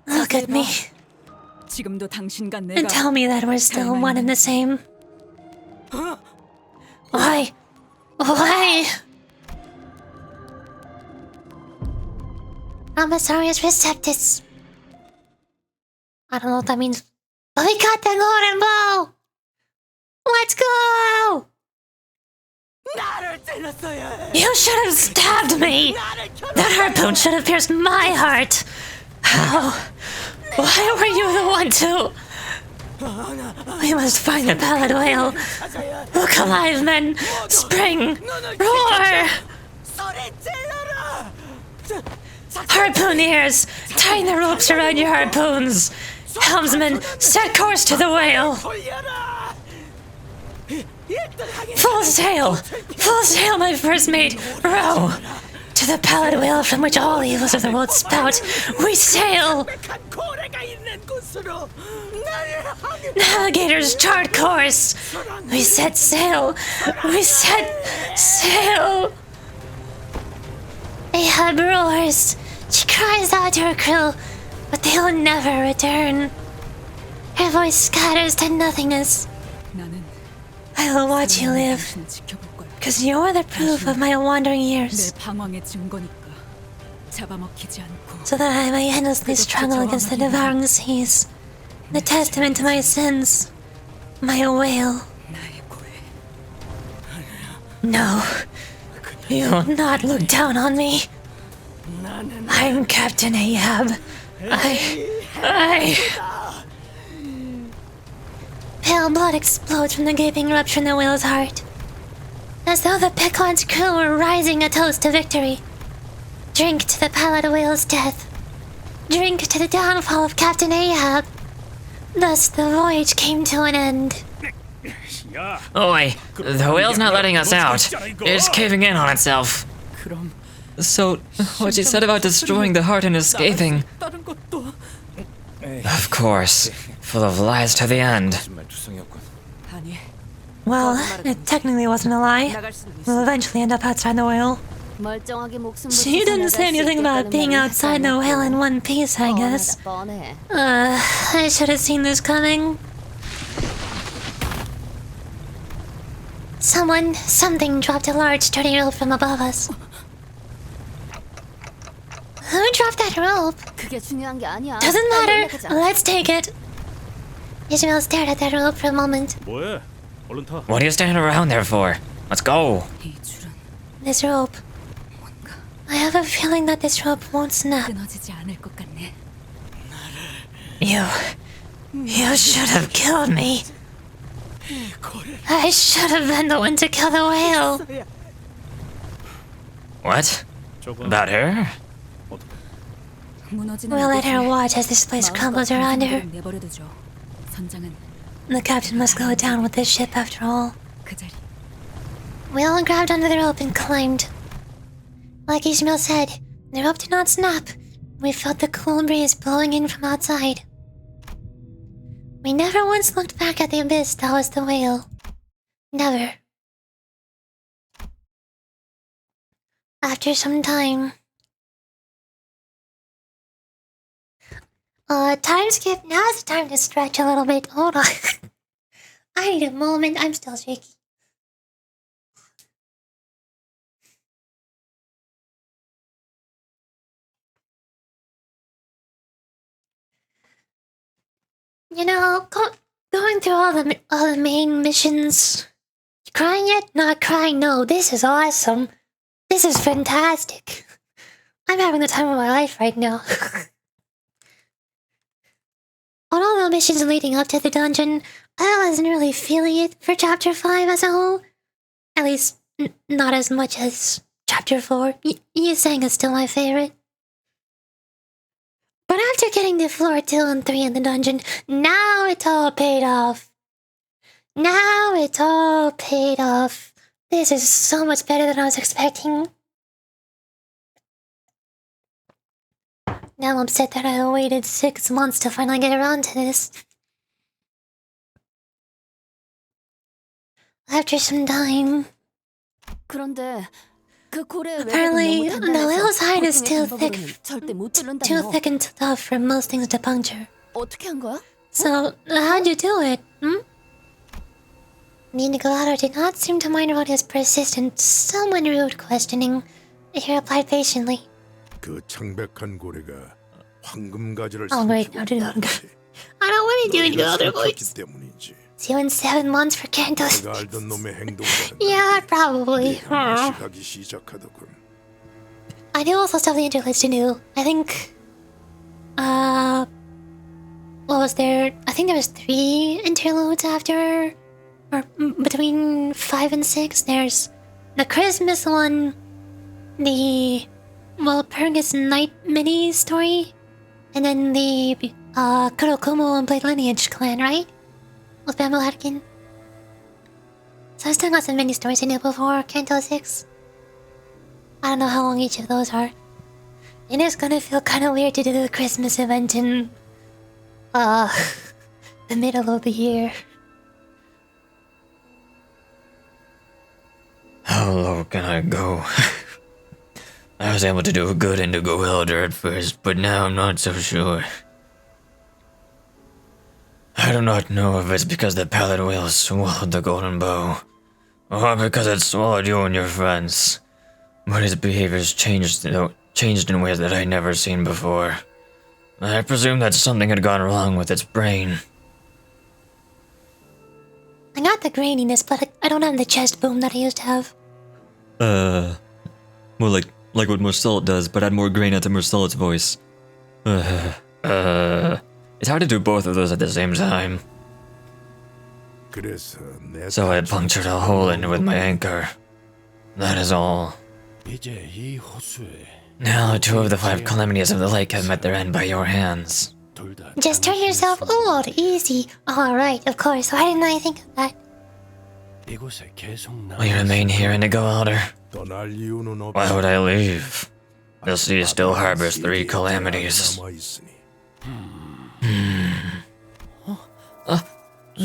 Look at me. And tell me that we're still one and the same. Why? Why? Amasaurus receptus. I don't know what that means. But we got the golden bow! Let's go! You should have stabbed me! That harpoon should have pierced my heart! How? Why were you the one to... We must find the pallid whale. Look alive, men! Spring! Roar! Harpooneers! Tie the ropes around your harpoons! Helmsman, set course to the whale! Full sail! Full sail, my first mate! Row! To the pallid whale from which all evils of the world spout! We sail! Navigators, chart course! We set sail! We set sail! Ahab roars. She cries out to her crew, but they'll never return. Her voice scatters to nothingness. I will watch you live, because you are the proof of my wandering years, so that I may endlessly struggle against the devouring seas, the testament to my sins, my wail. No, you will not look down on me. I'm Captain Ahab. Pale blood explodes from the gaping rupture in the whale's heart, as though the Pequod's crew were rising a toast to victory. Drink to the pallid whale's death. Drink to the downfall of Captain Ahab. Thus the voyage came to an end. Oi, the whale's not letting us out. It's caving in on itself. So, what you said about destroying the heart and escaping... Of course. Full of lies to the end. Well, it technically wasn't a lie. We'll eventually end up outside the whale. She didn't say anything about being outside the whale in one piece, I guess. I should have seen this coming. Something dropped a large sturdy rope from above us. Who dropped that rope? Doesn't matter. Let's take it. Ishmael stared at that rope for a moment. What are you standing around there for? Let's go. This rope. I have a feeling that this rope won't snap. You should have killed me. I should have been the one to kill the whale. What? About her? We'll let her watch as this place crumbles around her. The captain must go down with this ship after all. We all grabbed onto the rope and climbed. Like Ishmael said, the rope did not snap. We felt the cool breeze blowing in from outside. We never once looked back at the abyss that was the whale. Never. After some time... time skip. Now's the time to stretch a little bit. Hold on. I need a moment. I'm still shaky. You know, going through all the main missions. You crying yet? Not crying. No, this is awesome. This is fantastic. I'm having the time of my life right now. On all the missions leading up to the dungeon, I wasn't really feeling it for Chapter 5 as a whole. At least, not as much as Chapter 4. You saying it's still my favorite. But after getting to floor 2 and 3 in the dungeon, now it's all paid off. Now it's all paid off. This is so much better than I was expecting. Now I'm upset that I waited 6 months to finally get around to this. After some time... Apparently, the whale's hide is too thick and tough for most things to puncture. So, how'd you do it, The Inigalado did not seem to mind about his persistent, somewhat rude questioning. He replied patiently. 그 창백한 고래가 황금가지를 Oh great, now do it. I don't want to do it in other voice. 2 and 7 months for canto. Yeah, probably. I do also still have the interludes to do. I think... what was there? I think there was 3 interludes after... Or between 5 and 6. There's the Christmas one, the... Well, Pergus Night mini story, and then the Kurokumo and Blade Lineage clan, right? With Bamboo Hatkin. So I still got some mini stories to do before Kanto 6. I don't know how long each of those are. And it's gonna feel kinda weird to do the Christmas event in the middle of the year. How low can I go? I was able to do a good Indigo Elder at first, but now I'm not so sure. I do not know if it's because the pallid whale swallowed the golden bow, or because it swallowed you and your friends, but his behavior's changed in ways that I'd never seen before. I presume that something had gone wrong with its brain. I got the graininess, but I don't have the chest boom that I used to have. More like what Marcellus does, but add more grain into Marcellus' voice. It's hard to do both of those at the same time. So I punctured a hole in it with my anchor. That is all. Now 2 of the 5 calamities of the lake have met their end by your hands. Just turn yourself old, easy. Alright, of course, why didn't I think of that? Will you remain here, Indigo Elder? Why would I leave? The sea still harbors 3 calamities.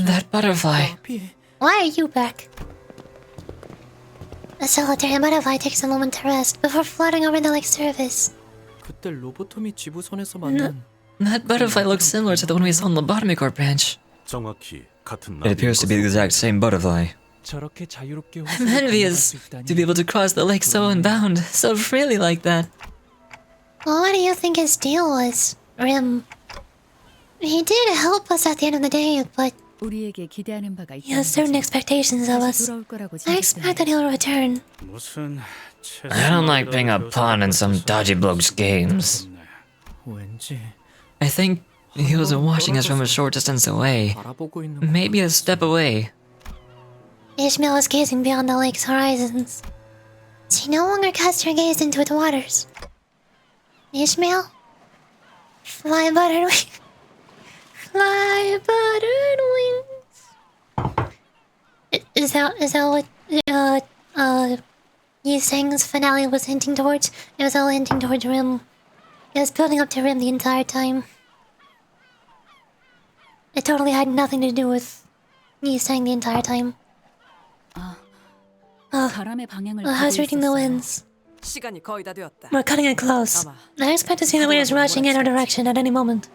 That butterfly. Why are you back? A solitary butterfly takes a moment to rest before floating over the lake's surface. 그때 로보토미 지부선에서 만난 That butterfly looks similar to the one we saw on the Lobotomy Corps branch. It appears to be the exact same butterfly. I'm envious to be able to cross the lake so unbound, so freely like that. Well, what do you think his deal was, Rim? He did help us at the end of the day, but he has certain expectations of us. I expect that he'll return. I don't like being a pawn in some dodgy bloke's games. I think he was watching us from a short distance away. Maybe a step away. Ishmael was gazing beyond the lake's horizons. She no longer cast her gaze into its waters. Ishmael? Fly buttered wings. Fly buttered wings. Is that what, Yi Sang's finale was hinting towards? It was all hinting towards Rim. It was building up to Rim the entire time. It totally had nothing to do with Yi Sang the entire time. How's reading the winds? We're cutting it close. I expect to see the waves rushing in our direction at any moment.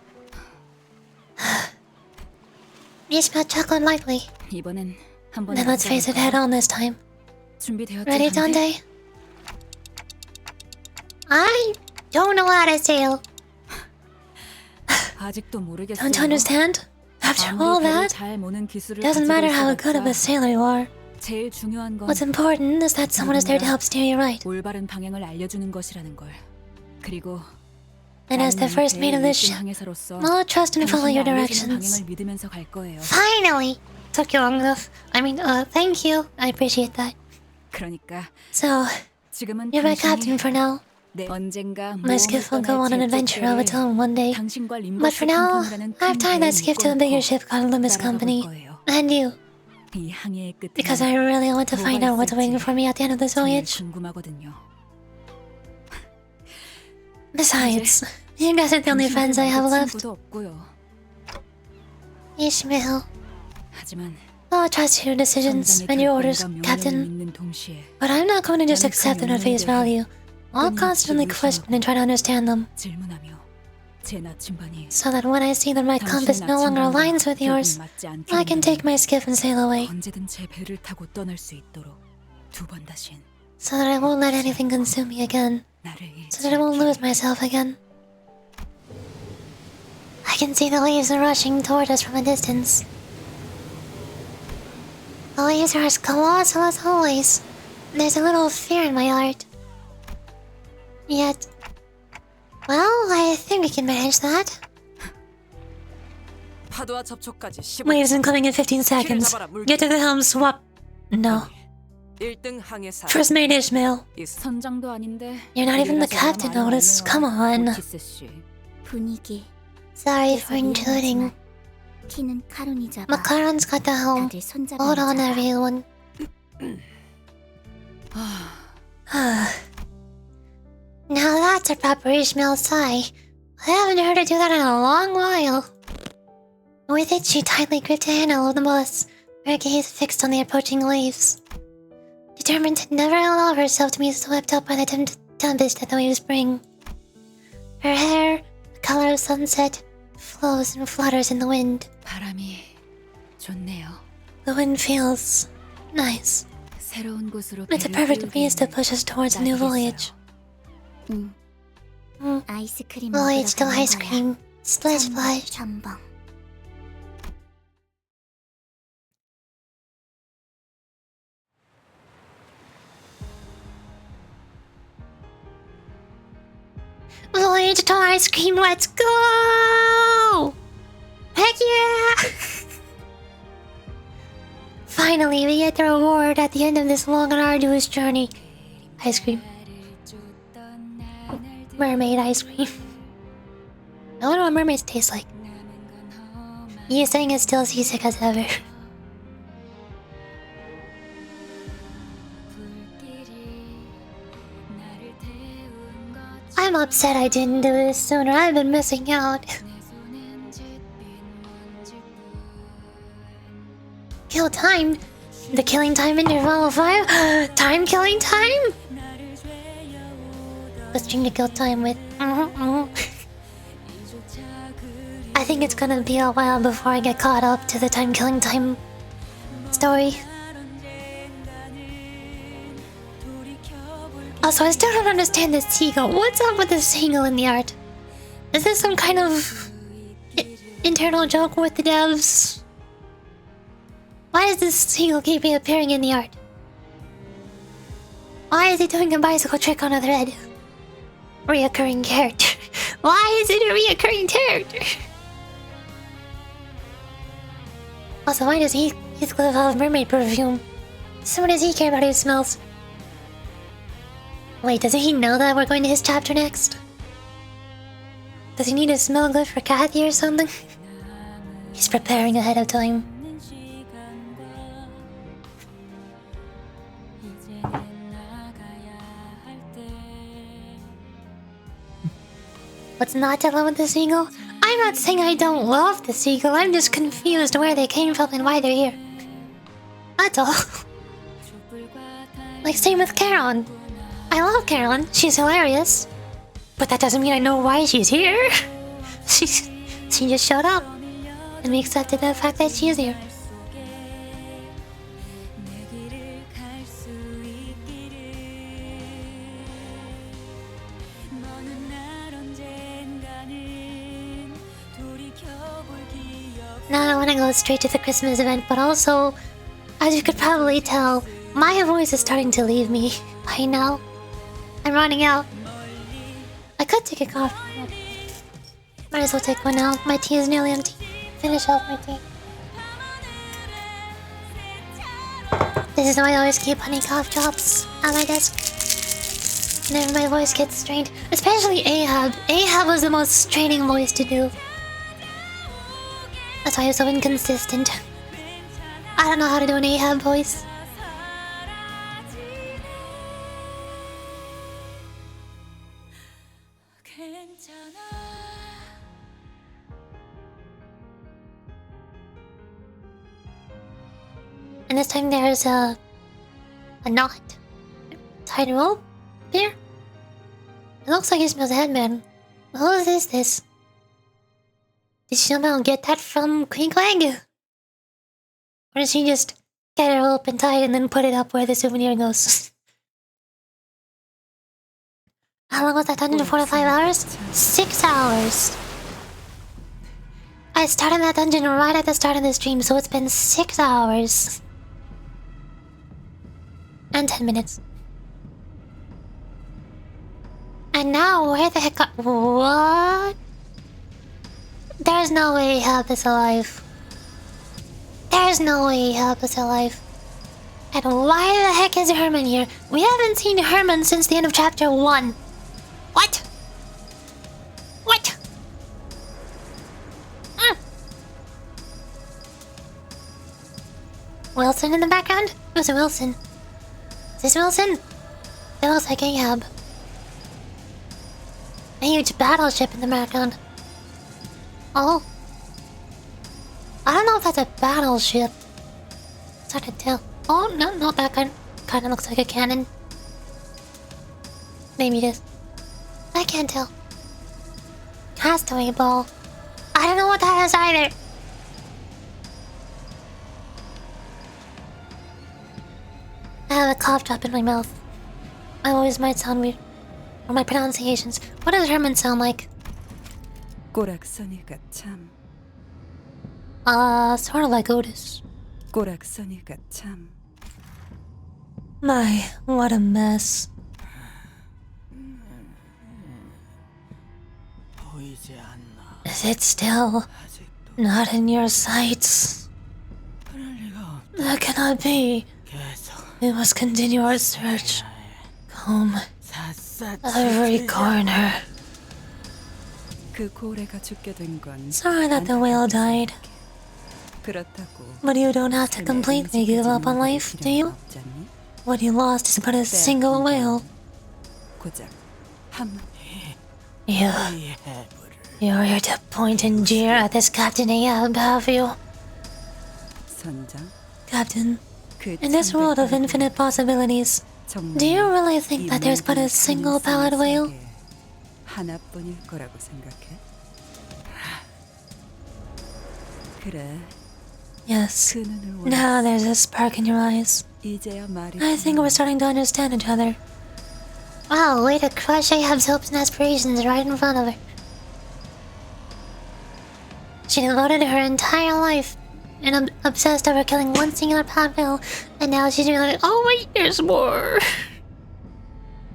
Ishmael chuckled lightly. Then let's face it head on this time. Ready, Dante? I don't know how to sail. Don't you understand? After all that, doesn't matter how good of a sailor you are. What's important is that someone is there to help steer you right. And as the first mate of this ship, I'll trust and follow your directions. Finally! Took you long enough. Thank you. I appreciate that. So, you're my captain for now. My skiff will go on an adventure of its own one day. But for now, I've tied that skiff to a bigger ship called Limbus Company. And you. Because I really want to find out what's waiting for me at the end of this voyage. Besides, you guys are the only friends I have left. Ishmael. I'll trust your decisions and your orders, Captain. But I'm not going to just accept them at face value. I'll constantly question and try to understand them. So that when I see that my compass no longer aligns with yours, I can take my skiff and sail away. So that I won't let anything consume me again. So that I won't lose myself again. I can see the waves are rushing toward us from a distance. The waves are as colossal as always. There's a little fear in my heart. Yet... well, I think we can manage that. Waves incoming in 15 seconds. Get to the helm, swap... no. First mate Ishmael. You're not even the captain, Otis. Come on. Sorry for intruding. Macaron's got the helm. Hold on, everyone. Now that's a proper Ishmael sigh. I haven't heard her do that in a long while. With it, she tightly gripped the handle of the bus, her gaze fixed on the approaching waves. Determined to never allow herself to be swept up by the tempest that the waves bring. Her hair, the color of sunset, flows and flutters in the wind. The wind feels nice. It's a perfect breeze to push us towards a new voyage. Voyage to ice cream. Splish splash. Voyage to ice cream, let's go! Heck yeah! Finally, we get the reward at the end of this long and arduous journey. Ice cream. Mermaid ice cream. I wonder what mermaids taste like. Yi Sang is still seasick as ever. I'm upset I didn't do this sooner. I've been missing out. kill time. The killing time interval 5. Time killing time. The string to kill time with. I think it's gonna be a while before I get caught up to the time killing time story. Also, I still don't understand this seagull. What's up with this seagull in the art? Is this some kind of internal joke with the devs? Why does this seagull keep appearing in the art? Why is he doing a bicycle trick on a thread? Reoccurring character. Why is it a reoccurring character? Also, why does Heathcliff have mermaid perfume? So what does he care about who smells? Wait, doesn't he know that we're going to his chapter next? Does he need to smell good for Kathy or something? He's preparing ahead of time. What's not to love with the seagull? I'm not saying I don't love the seagull, I'm just confused where they came from and why they're here. That's all. Like same with Caroline. I love Caroline, she's hilarious. But that doesn't mean I know why she's here. She just showed up. And we accepted the fact that she is here. Now I want to go straight to the Christmas event, but also, as you could probably tell, my voice is starting to leave me by now. I'm running out. I could take a coffee. Might as well take one now. My tea is nearly empty. Finish off my tea. This is why I always keep honey cough drops on my desk. Whenever my voice gets strained. Especially Ahab. Ahab was the most straining voice to do. That's why I'm so inconsistent. I don't know how to do an Ahab voice. And this time there's a knot tied rope here. It looks like he smells a headband. Who is this? Did she somehow get that from Queequeg? Or did she just get her rope and tie it and then put it up where the souvenir goes? How long was that dungeon? 4 to 5 hours? 6 hours. I started that dungeon right at the start of the stream, so it's been 6 hours. And 10 minutes. And now, where the heck what? There's no way Ahab is alive. There's no way Ahab is alive. And why the heck is Herman here? We haven't seen Herman since the end of chapter 1. What? What? Wilson in the background? Who's a Wilson? Is this Wilson? It looks like Ahab. A huge battleship in the background. Oh. I don't know if that's a battleship. It's hard to tell. Oh, no, not that kind. Kinda looks like a cannon. Maybe it is. I can't tell. Castaway ball. I don't know what that is either. I have a cough drop in my mouth. My voice might sound weird. Or my pronunciations. What does Herman sound like? 꼬락서니까 참. Sort of like Otis. 꼬락서니까 참. My, what a mess. Is it still not in your sights? That cannot be. We must continue our search. Comb every corner. Sorry that the whale died. But you don't have to completely give up on life, do you? What you lost is but a single whale. You're here to point and jeer at this Captain Ahab, have you? Captain, in this world of infinite possibilities, do you really think that there's but a single pallid whale? 하나뿐일 거라고 생각해? 그래. Yes. Now there's a spark in your eyes. I think we're starting to understand each other. Wow, way to crush Ahab's hopes and aspirations right in front of her. She devoted her entire life and obsessed over killing one singular pallid whale, and now she's like, oh wait, there's more.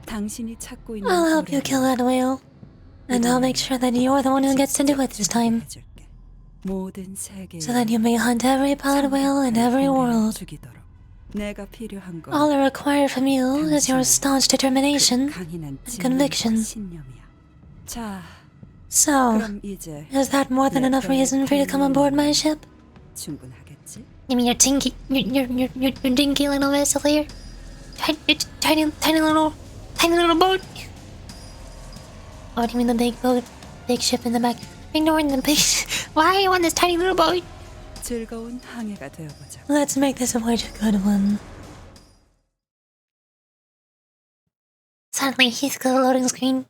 I'll help you kill that whale, and I'll make sure that you're the one who gets to do it this time, so that you may hunt every pallid whale in every world. All I require from you is your staunch determination and conviction. So, is that more than enough reason for you to come aboard my ship? You mean your dinky little vessel here? Tiny little boat? Oh, do you mean the big boat? Big ship in the back? Ignoring the big... Why are you on this tiny little boat? Let's make this a voyage a good one. Suddenly, Heath got a loading screen.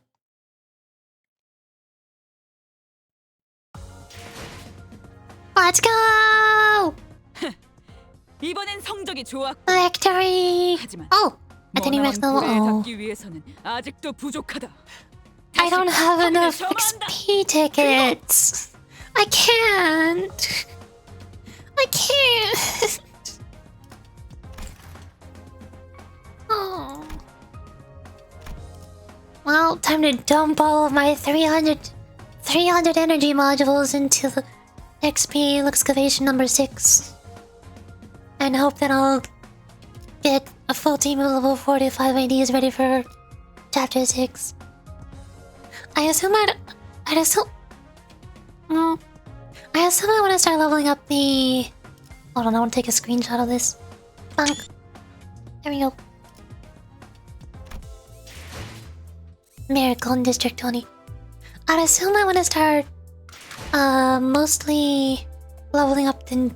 Let's go! 이번엔 성적이 좋았고. Victory! Oh, at any max level. Oh. 아직도 부족하다. I don't have enough XP tickets. I can't. I can't. Oh. Well, time to dump all of my 300 energy modules into the XP excavation number 6. And hope that I'll get a full team of level 45 IDs ready for chapter 6. I assume I want to start leveling up the... Hold on, I want to take a screenshot of this. Bonk. There we go. Miracle in District 20. I'd assume I want to start mostly leveling up the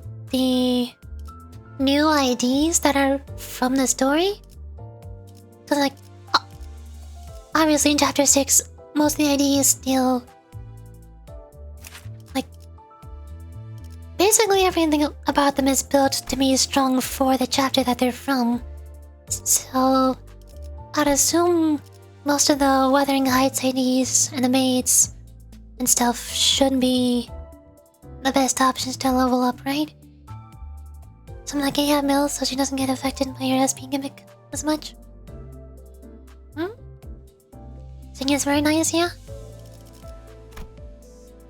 new IDs that are from the story. Cause like, obviously in chapter 6, most of the IDs still... Like, basically everything about them is built to be strong for the chapter that they're from. So, I'd assume most of the Wuthering Heights IDs and the maids and stuff should be the best options to level up, right? Something like Ahab Mills so she doesn't get affected by your SP gimmick as much. Singing is very nice, yeah?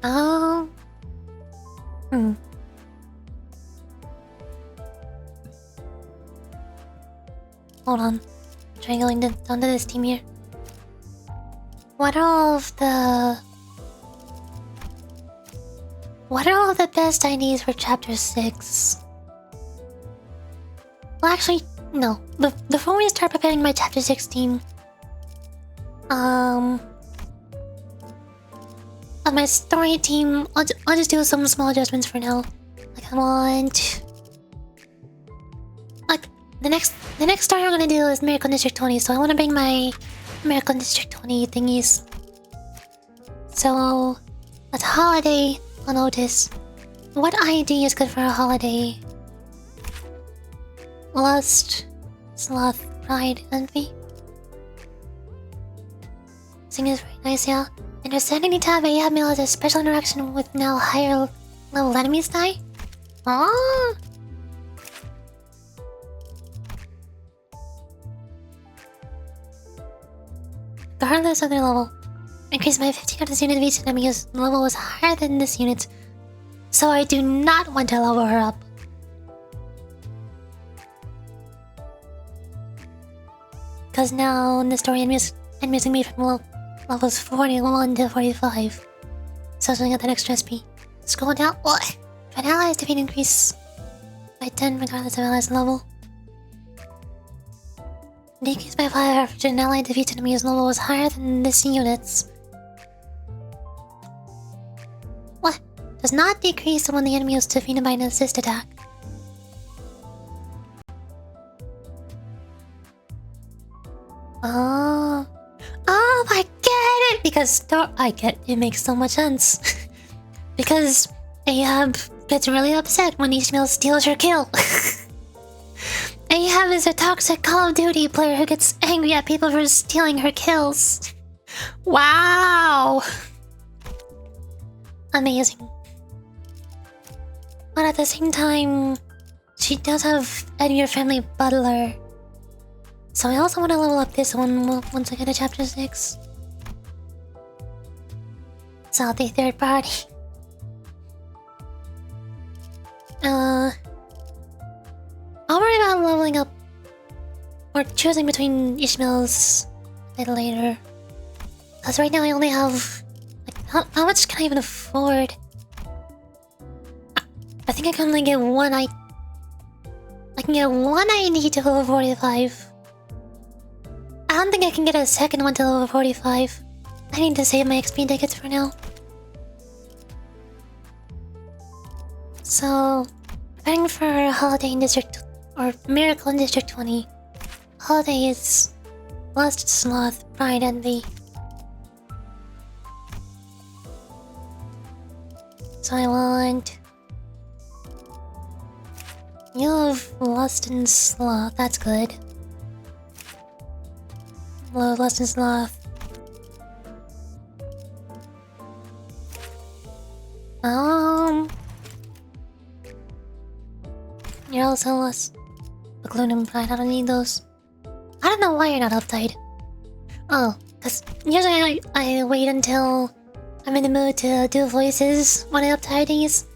Oh. Hold on. Trying going down to this team here. What are all of the best IDs for chapter 6? Well, actually, no. Before we start preparing my chapter 6 team, on my story team, I'll just do some small adjustments for now. Like I want, like the next story I'm gonna do is Miracle District 20, so I want to bring my Miracle District 20 thingies. So that's holiday on Otis. What ID is good for a holiday? Lust, Sloth, Pride, Envy. Singing is very nice, yeah. Understanding tab Ahab Meal has a special interaction with now higher level enemies die? Aww. Regardless of their level, increase by 15 of this unit of each enemy's level was higher than this unit, so I do not want to level her up. Because now in the story I'm using me from levels 41 to 45. So I got that extra SP. Scroll down. What? If an ally's defeat increase by 10 regardless of ally's level. Decrease by 5 after an ally defeats enemy's level was higher than this unit's. What? Does not decrease when the enemy is defeated by an assist attack. Oh. Oh, I get it! Because I get it makes so much sense. Because Ahab gets really upset when Ishmael steals her kill. Ahab is a toxic Call of Duty player who gets angry at people for stealing her kills. Wow! Amazing. But at the same time, she does have your family butler. So I also want to level up this one once I get to chapter 6. Salty third party. I'll worry about leveling up or choosing between Ishmael's a little later. Because right now I only have... Like, how much can I even afford? I think I can only get one I can get one ID to level 45. I don't think I can get a second one to level 45. I need to save my XP tickets for now. So, preparing for Holiday in District... or Miracle in District 20. Holiday is... Lust, Sloth, Pride, Envy. So I want... You have Lust and Sloth, that's good. Low Lust and Sloth. You're also Lust. Balloon and Pride, I don't need those. I don't know why you're not uptight. Oh, because usually I wait until I'm in the mood to do voices when I uptight these.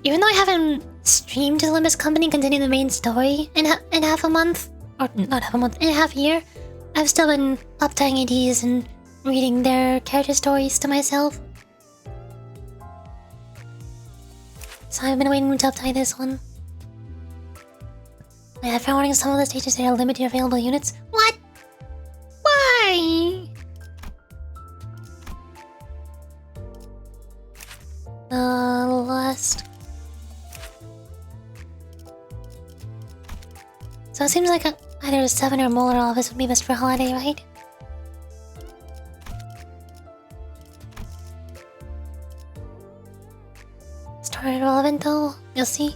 Even though I haven't streamed to Limbus Company continue the main story in half a month, or not half a month, in half a year, I've still been uptying ADs and reading their character stories to myself. So I've been waiting to uptie this one. I have found warning some of the stages that are limited available units. What? Why? Last. So it seems like either a 7 or Molar office would be best for Holiday, right? Story relevant though, you'll see.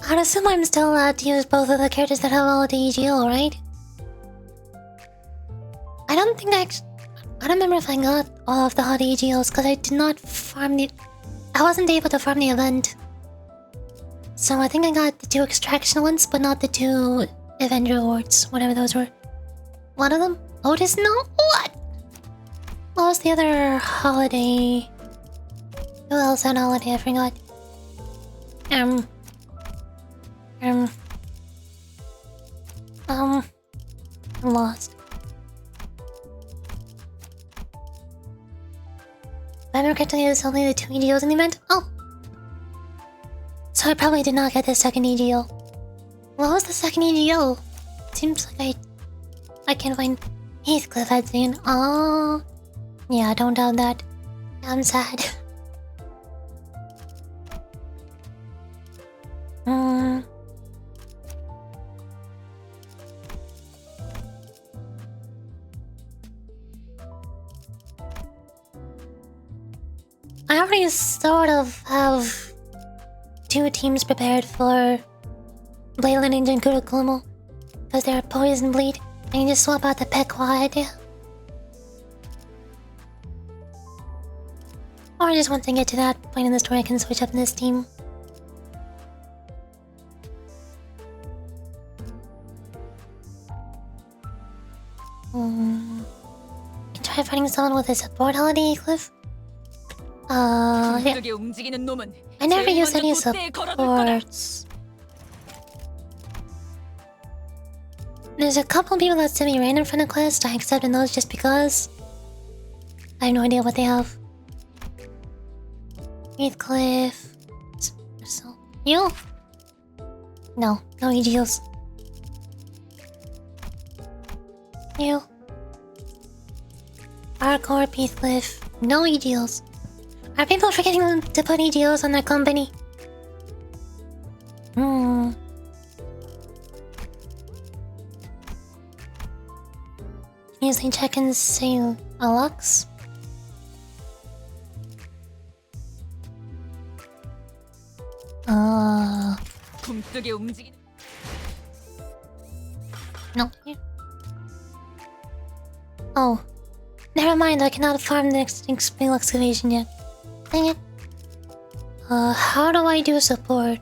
I'd assume I'm still allowed to use both of the characters that have all the EGO, right? I don't think I don't remember if I got all of the hot EGOs because I did not farm the... I wasn't able to farm the event. So I think I got the 2 extraction ones, but not the 2 Avenger awards, whatever those were. One of them? Otis? No? What? What was the other holiday? Who else had holiday? I forgot. I'm lost. If I remember correctly, it was only the 2 EGOs in the event? Oh! So I probably did not get the second EGO. What was the second EGO? Seems like I can't find Heathcliff at the end. Oh, yeah, don't doubt that. I'm sad. I already sort of have 2 teams prepared for Blayland and Jankuro Kumo because they're Poison Bleed. I can just swap out the Pequod idea. Or just once I get to that point in the story, I can switch up this team. Can try finding someone with a support holiday, Cliff. Yeah. I never use any supports. There's a couple people that send me random friend requests. I accept those just because. I have no idea what they have. Heathcliff. So, you? No EGOs. You? Hardcore Heathcliff. No EGOs. Are people forgetting to put EGOs on their company? continuously check and say Lux? 굼뜨게 움직이는. No. Oh. Never mind, I cannot farm the next spring excavation yet. Dang it. How do I do support?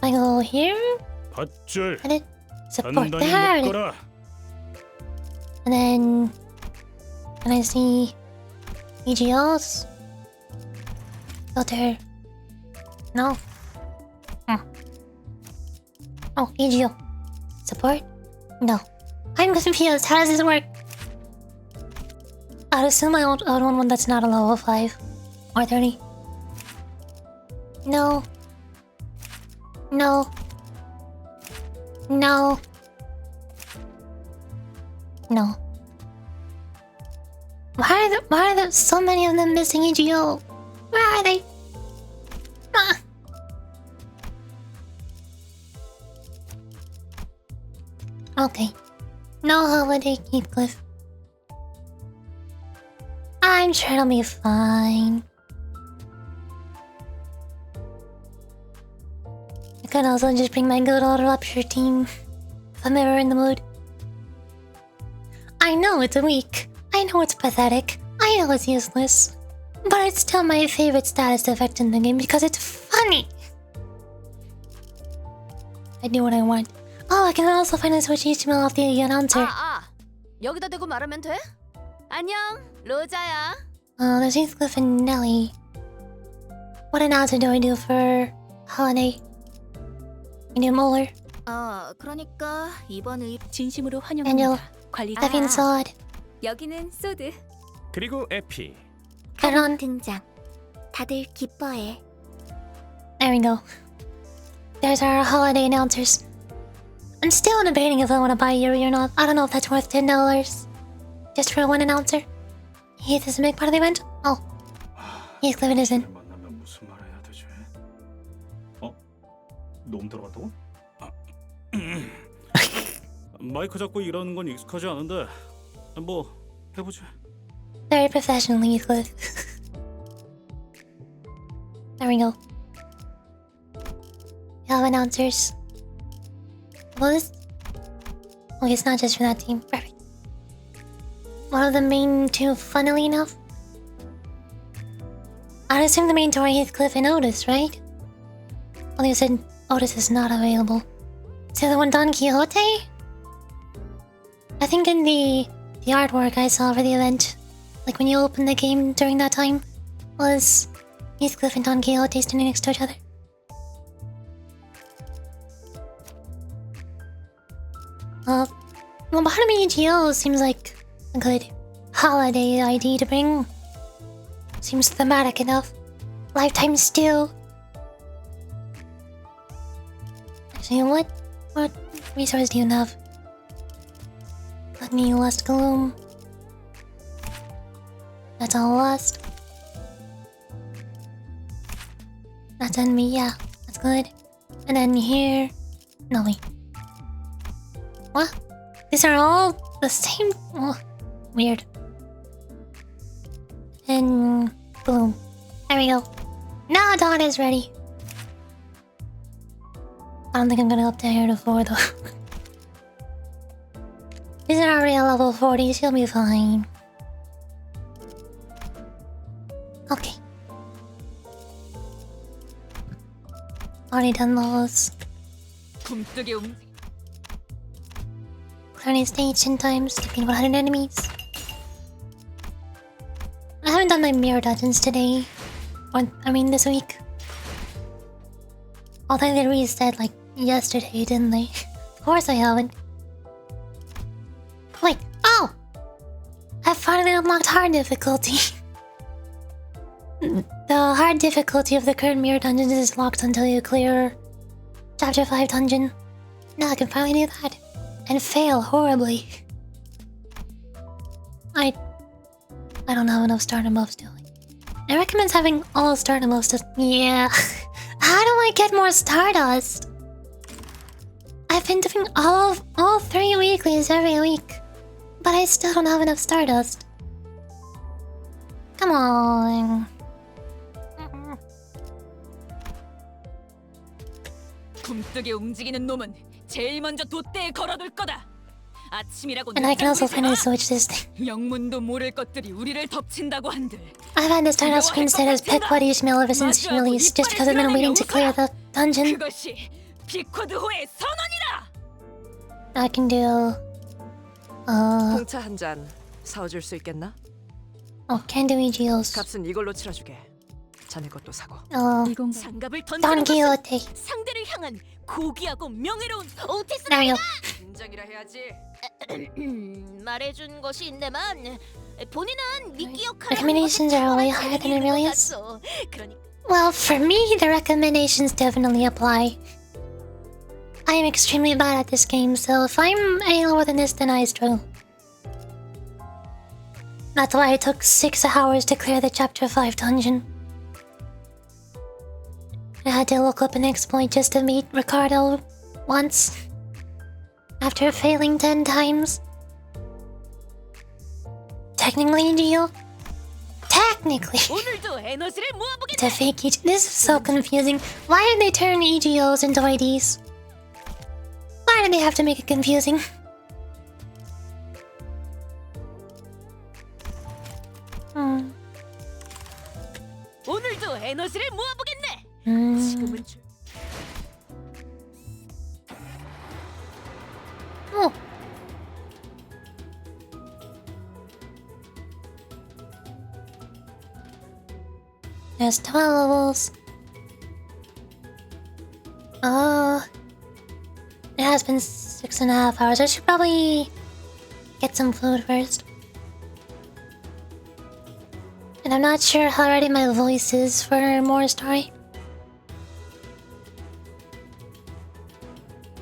I go here? 밧줄. Edit. Support. 단단히 There it is. 묶어라. And then... Can I see... EGLs? Filter... No. Oh, EGL. Support? No. I'm confused. How does this work? I'd assume I would want one that's not a level 5. Or 30. No. No. No. No. Why are there so many of them missing EGO? Where are they? Ah. Okay. No holiday, Heathcliff. I'm sure it'll be fine. I could also just bring my good old Rupture team if I'm ever in the mood. I know it's weak. I know it's pathetic. I know it's useless. But it's still my favorite status effect in the game because it's funny. I do what I want. Oh, I can also finally switch HTML off the announcer. 여기다 대고 말하면 돼? 안녕, 로자야. Oh, there's Heathcliff and Nelly. What announcer do I do for holiday? I do Molar. 그러니까 이번 진심으로 Angel. 환영합니다. 관리. Devin Sod. 여기는 소드. 그리고 에피. Caron. 등장. 다들 기뻐해. There we go. There's our holiday announcers. I'm still debating if I want to buy Yuri or not. I don't know if that's worth $10. Just for one announcer. Heath is a big part of the event. Oh. Heathcliff isn't. 만나면 무슨 말 해야 되지? 놈 들어갔다고? 마이크 잡고 일하는 건 익숙하지 않은데 뭐 해보지. Very professional, Heathcliff. There we go. We have announcers. Well, this... Okay, it's not just for that team. Perfect. One of the main two, funnily enough. I'd assume the main two are Heathcliff and Otis, right? Well, you said Otis is not available. Is the other one Don Quixote? I think in the artwork I saw for the event, like when you open the game during that time, was Heathcliff and Don Quixote standing next to each other. Well, part of me EGO seems like a good holiday ID to bring. Seems thematic enough. Lifetime steal. Actually, what resource do you have? Let me Lust Gloom. That's all Lust. That's enemy, yeah. That's good. And then here... No, wait. What? These are all the same... Oh, weird. And... boom. There we go. Now Dawn is ready. I don't think I'm gonna go up to here to 4 though. These are already at level 40, she'll be fine. Okay. Already done those. Clearing stage 10 times, defeating 100 enemies. I haven't done my mirror dungeons today. This week. Although they reset like yesterday, didn't they? Of course I haven't. Wait, oh! I finally unlocked hard difficulty. The hard difficulty of the current mirror dungeons is locked until you clear Chapter 5 dungeon. Now I can finally do that. And fail horribly. I don't have enough starter buffs still. It recommends having all starter buffs. Yeah. How do I get more Stardust? I I've been doing all 3 weeklies every week, but I still don't have enough Stardust. Come on. 굼뜨게 움직이는 놈은 제일 먼저 돛대에 걸어둘 거다. 아침이라고 And I can also finally switch this thing. 영문도 모를 것들이 우리를 덮친다고 한들. I've had this title screen set as Pet Buddy Ishmael ever since its release, just because I've been waiting to clear the dungeon. 그것이 비코드호의 선언이다. I can do... 홍차 한 잔 사와줄 수 있겠나? can do EGOs. 값은 이걸로 치러주게. 자네 것도 사고. 장갑을 Don 던지는 것은 Quixote. 상대를 향한 고귀하고 명예로운 오티스. There you go. 긴장이라 해야지. 말해준 것이 있네만 본인은 미끼 역할을 Recommendations are way higher than it really is. 그러니까 Well, for me, the recommendations definitely apply. I am extremely bad at this game, so if I'm any lower than this, then I struggle. That's why it took 6 hours to clear the Chapter 5 dungeon. I had to look up an exploit just to meet Ricardo once, after failing 10 times. Technically, Gio. Technically. 오늘도 에너지를 모아보겠다. To fake EG. This is so confusing. Why did they turn EGOs into IDs? Why did they have to make it confusing? 오늘도 에너지를 모아보겠네. 지금은 Oh. There's 12 levels. It has been 6.5 hours. I should probably get some food first. And I'm not sure how ready my voice is for more story.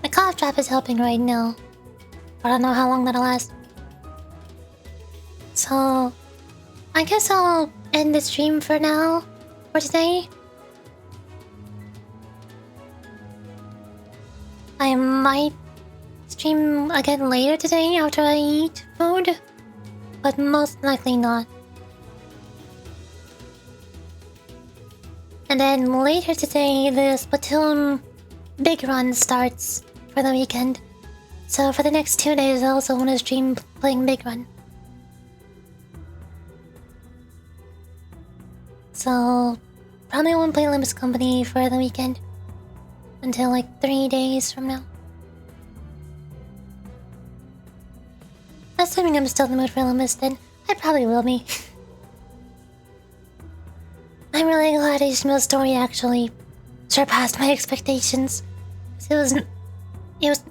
The cough drop is helping right now. I don't know how long that'll last. So, I guess I'll end the stream for now, for today. I might stream again later today after I eat food, but most likely not. And then later today, the Splatoon Big Run starts for the weekend. So for the next 2 days, I also want to stream playing Big Run. So probably won't play Limbus Company for the weekend until like 3 days from now. Assuming I'm still in the mood for Limbus, then I probably will be. I'm really glad Ishmael's story actually surpassed my expectations. It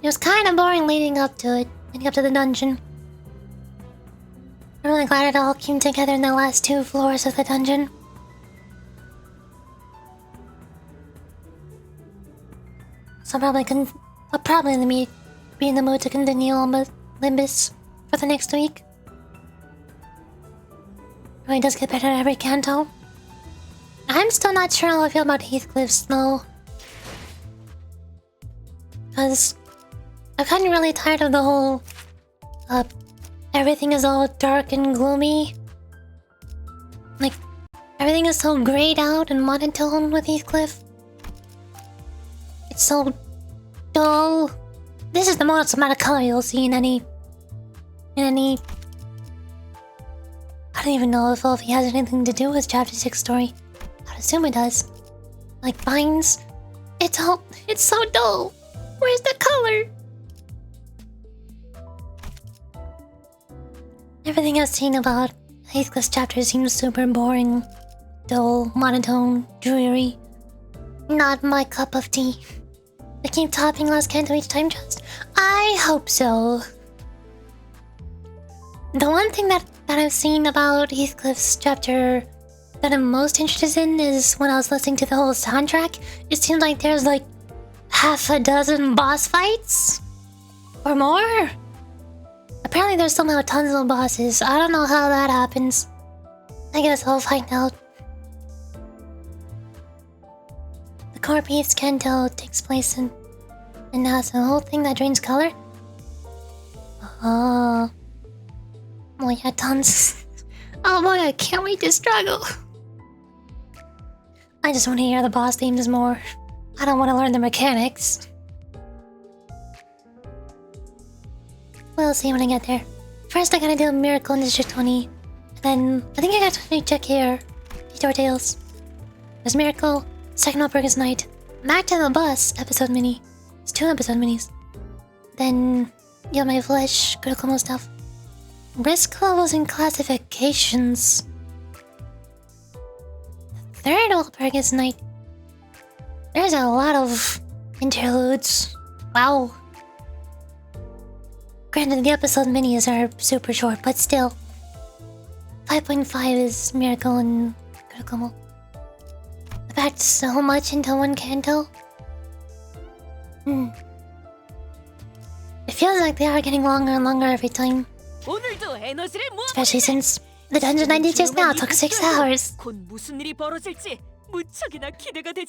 was kind of boring leading up to it, leading up to the dungeon. I'm really glad it all came together in the last 2 floors of the dungeon. So I'll probably be in the mood to continue on with Limbus for the next week. It really does get better at every canto. I'm still not sure how I feel about Heathcliff's though. Because I've gotten really tired of the whole everything is all dark and gloomy. Like, everything is so grayed out and monotone with Heathcliff. It's so dull. This is the most amount of color you'll see in any... I don't even know if Wolfie has anything to do with Chapter 6 story. I'd assume it does. Like vines. It's so dull. Where's the color? Everything I've seen about Heathcliff's chapter seems super boring, dull, monotone, dreary. Not my cup of tea. They keep topping Last Canto each time just. I hope so. The one thing that I've seen about Heathcliff's chapter that I'm most interested in is when I was listening to the whole soundtrack, it seems like there's like half a dozen boss fights? Or more? Apparently there's somehow tons of bosses. I don't know how that happens. I guess I'll find out. The core piece Kento takes place in And now it's the whole thing that drains color? Oh. Oh yeah, tons. Oh boy, I can't wait to struggle. I just want to hear the boss themes more. I don't want to learn the mechanics. We'll see when I get there. First I gotta do a Miracle in District 20. And then I think I got to check here. Detour Tales. There's Miracle, second Walpurgis Night, Back to the Bus episode mini. It's 2 episode minis. Then Get My Flesh, critical stuff. Risk levels and classifications. Third Walpurgis Night. There's a lot of interludes. Wow. Granted, the episode minis are super short, but still. 5.5 is Miracle and critical. I packed so much into one canto. It feels like they are getting longer and longer every time. Especially since the dungeon I did just now took 6 hours.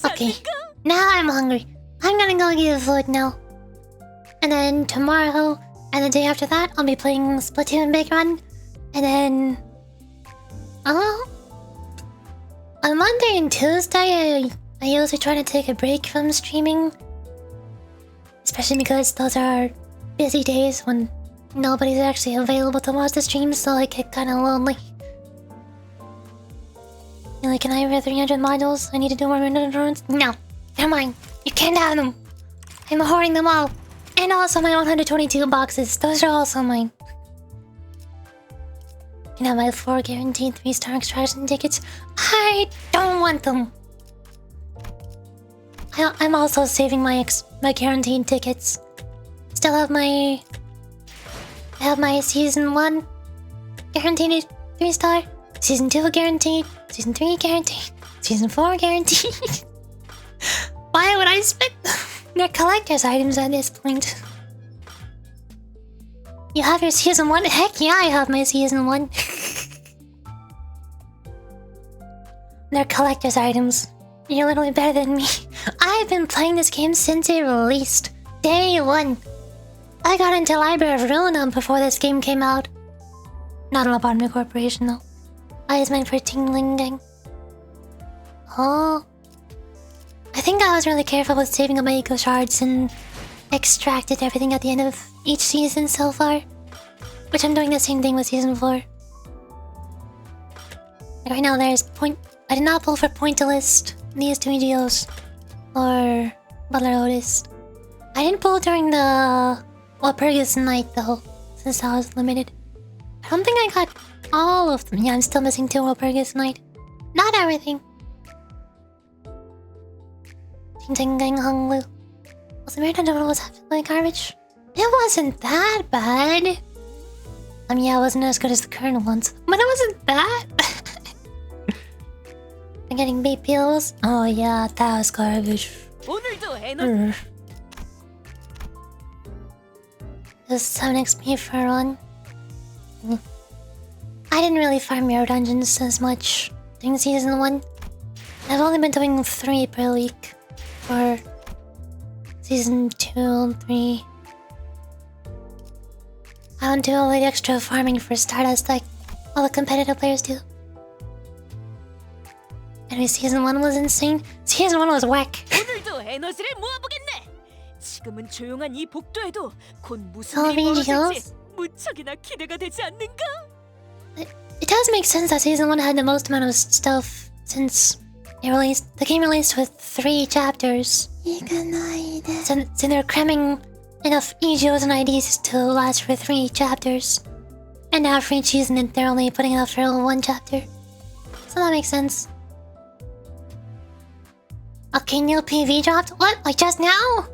Okay, now I'm hungry. I'm gonna go get food now. And then tomorrow and the day after that, I'll be playing Splatoon Big Run. And then... on Monday and Tuesday, I usually try to take a break from streaming. Especially because those are busy days when nobody's actually available to watch the streams, so I get kinda lonely. You're like, can I have 300 modules? I need to do more runs? No, they're mine. You can't have them. I'm hoarding them all. And also my 122 boxes. Those are also mine. You can have my 4 guaranteed 3-star extraction tickets. I don't want them. I'm also saving my guaranteed tickets. Still have my... I have my Season 1 guaranteed 3-star. Season 2 guaranteed. Season 3 guaranteed. Season 4 guaranteed. Why would I spend... They're collector's items at this point. You have your Season 1? Heck yeah, I have my Season 1. They're collector's items. You're literally better than me. I've been playing this game since it released. Day 1. I got into Library of Ruina before this game came out. Not a Lobotomy Corporation though. I was meant for Tingling Gang. Oh. I think I was really careful with saving up my eco shards and extracted everything at the end of each season so far. Which I'm doing the same thing with Season 4. Like right now there's I did not pull for Pointillist, these 2 EGOs, or Butler Otis. I didn't pull during the Walpurgis Night though, since I was limited. I don't think I got all of them. Yeah, I'm still missing 2 Walpurgis Night. Not everything. Was the Marathon Donald was absolutely garbage? It wasn't that bad. I mean, yeah, it wasn't as good as the current ones, but it wasn't that bad. I'm getting beat peels. Oh yeah, that was garbage. Just 7 XP for a run. I didn't really farm Mirror Dungeons as much during Season 1. I've only been doing 3 per week for Season 2 and 3. I don't do all the extra farming for Stardust like all the competitive players do. Anyway, Season 1 was insane. Season 1 was whack. It does make sense that Season 1 had the most amount of stuff since the game released with 3 chapters. So they're cramming enough EGOs and IDs to last for 3 chapters. And now for each season they're only putting enough for 1 chapter. So that makes sense. Okay, new PV dropped? What? Like just now?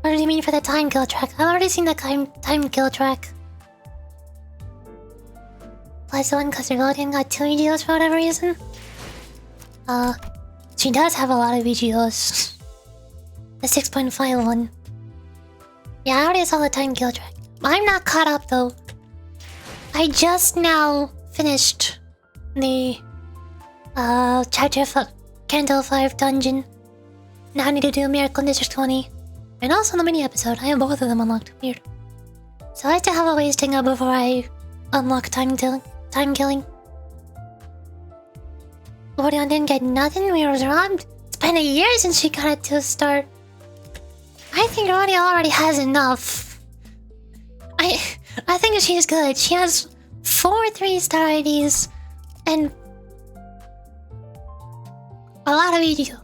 What do you mean for the time kill track? I've already seen the time kill track. +1 because Reloading got 2 EGOs for whatever reason. She does have a lot of EGOs. The 6.5 one. Yeah, I already saw the time kill track. I'm not caught up though. I just now finished the Chapter Canto 5 dungeon. Now I need to do Miracle in District 20. And also the mini episode, I have both of them unlocked. Weird. So I like to have a wasting up before I unlock time killing. Orion didn't get nothing, we was robbed. It's been a year since she got it to start. I think Orion already has enough. I think she's good. She has 4 3-star IDs and a lot of EGO.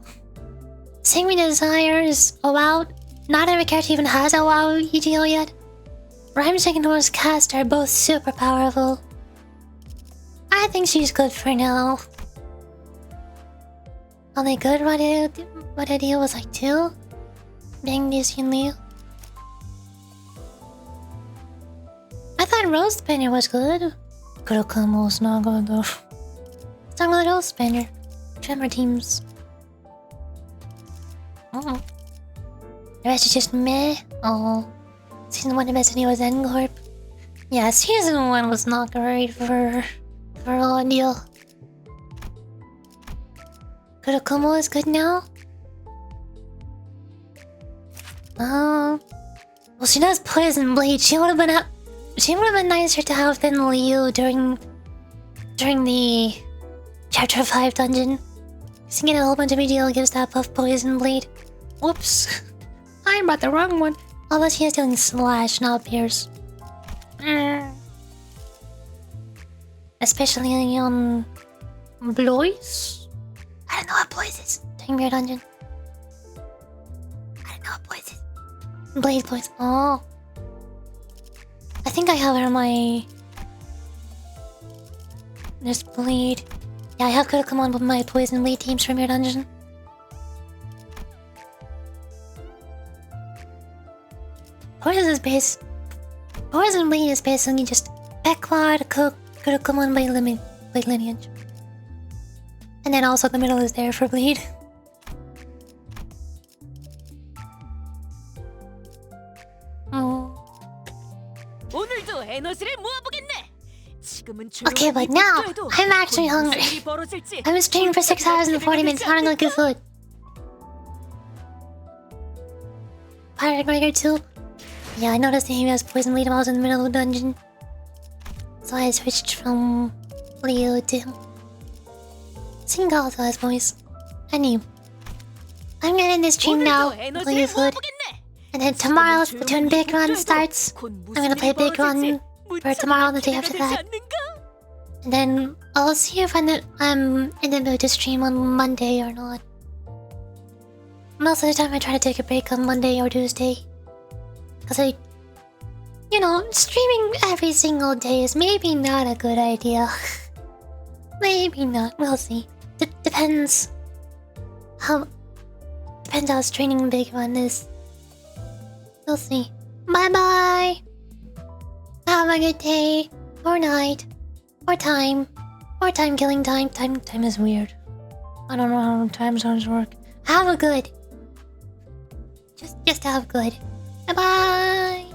Sing Me Desires, a WoW. Not every character even has a WoW EGO yet. Rhymesick and Horse Cast are both super powerful. I think she's good for now. Only good what idea was like 2? Being DC and Leo. I thought Rose Spanier was good. Kurokamo was not good though. Start with Rose Spanier. Tremor teams. Oh. The rest is just meh. Oh. Season 1 of Destiny was N-Corp. Yeah, Season 1 was not great for audio. Kurokamo is good now? Well, she does Poison Blade. She would have been nicer to have than Liu during the Chapter 5 dungeon. Just get a whole bunch of EGL gives that buff Poison Blade. Whoops. I brought the wrong one. Although she is doing Slash, not Pierce. Especially on Blois? I don't know what Blois is. During your dungeon. I don't know what Blois is. Blade Blois. Oh. I think I have her on my... This Blade. Yeah, I have to come on with my Poison Blade teams from your dungeon. Poison Blade is basically just backward Kurokamo Blade lineage. And then also the middle is there for Blade. Oh. Okay, but now I'm actually hungry. I was streaming for 6 hours and 40 minutes. I don't know good food. Pirate Gregor 2. Yeah, I noticed that he has Poison Blade while I was in the middle of the dungeon. So I switched from Leo to him. Sing also has voice. And you. I'm gonna end this stream now. Play food. And then tomorrow, Splatoon Big Run starts. I'm gonna play Big Run for tomorrow and the day after that. And then I'll see if I'm in the mood to stream on Monday or not. Most of the time I try to take a break on Monday or Tuesday. Because streaming every single day is maybe not a good idea. Maybe not, we'll see. Depends how straining Big Run is. We'll see. Bye bye! Have a good day, or night, or time killing time. Time is weird. I don't know how time zones work. Have a good. Just have good. Bye bye!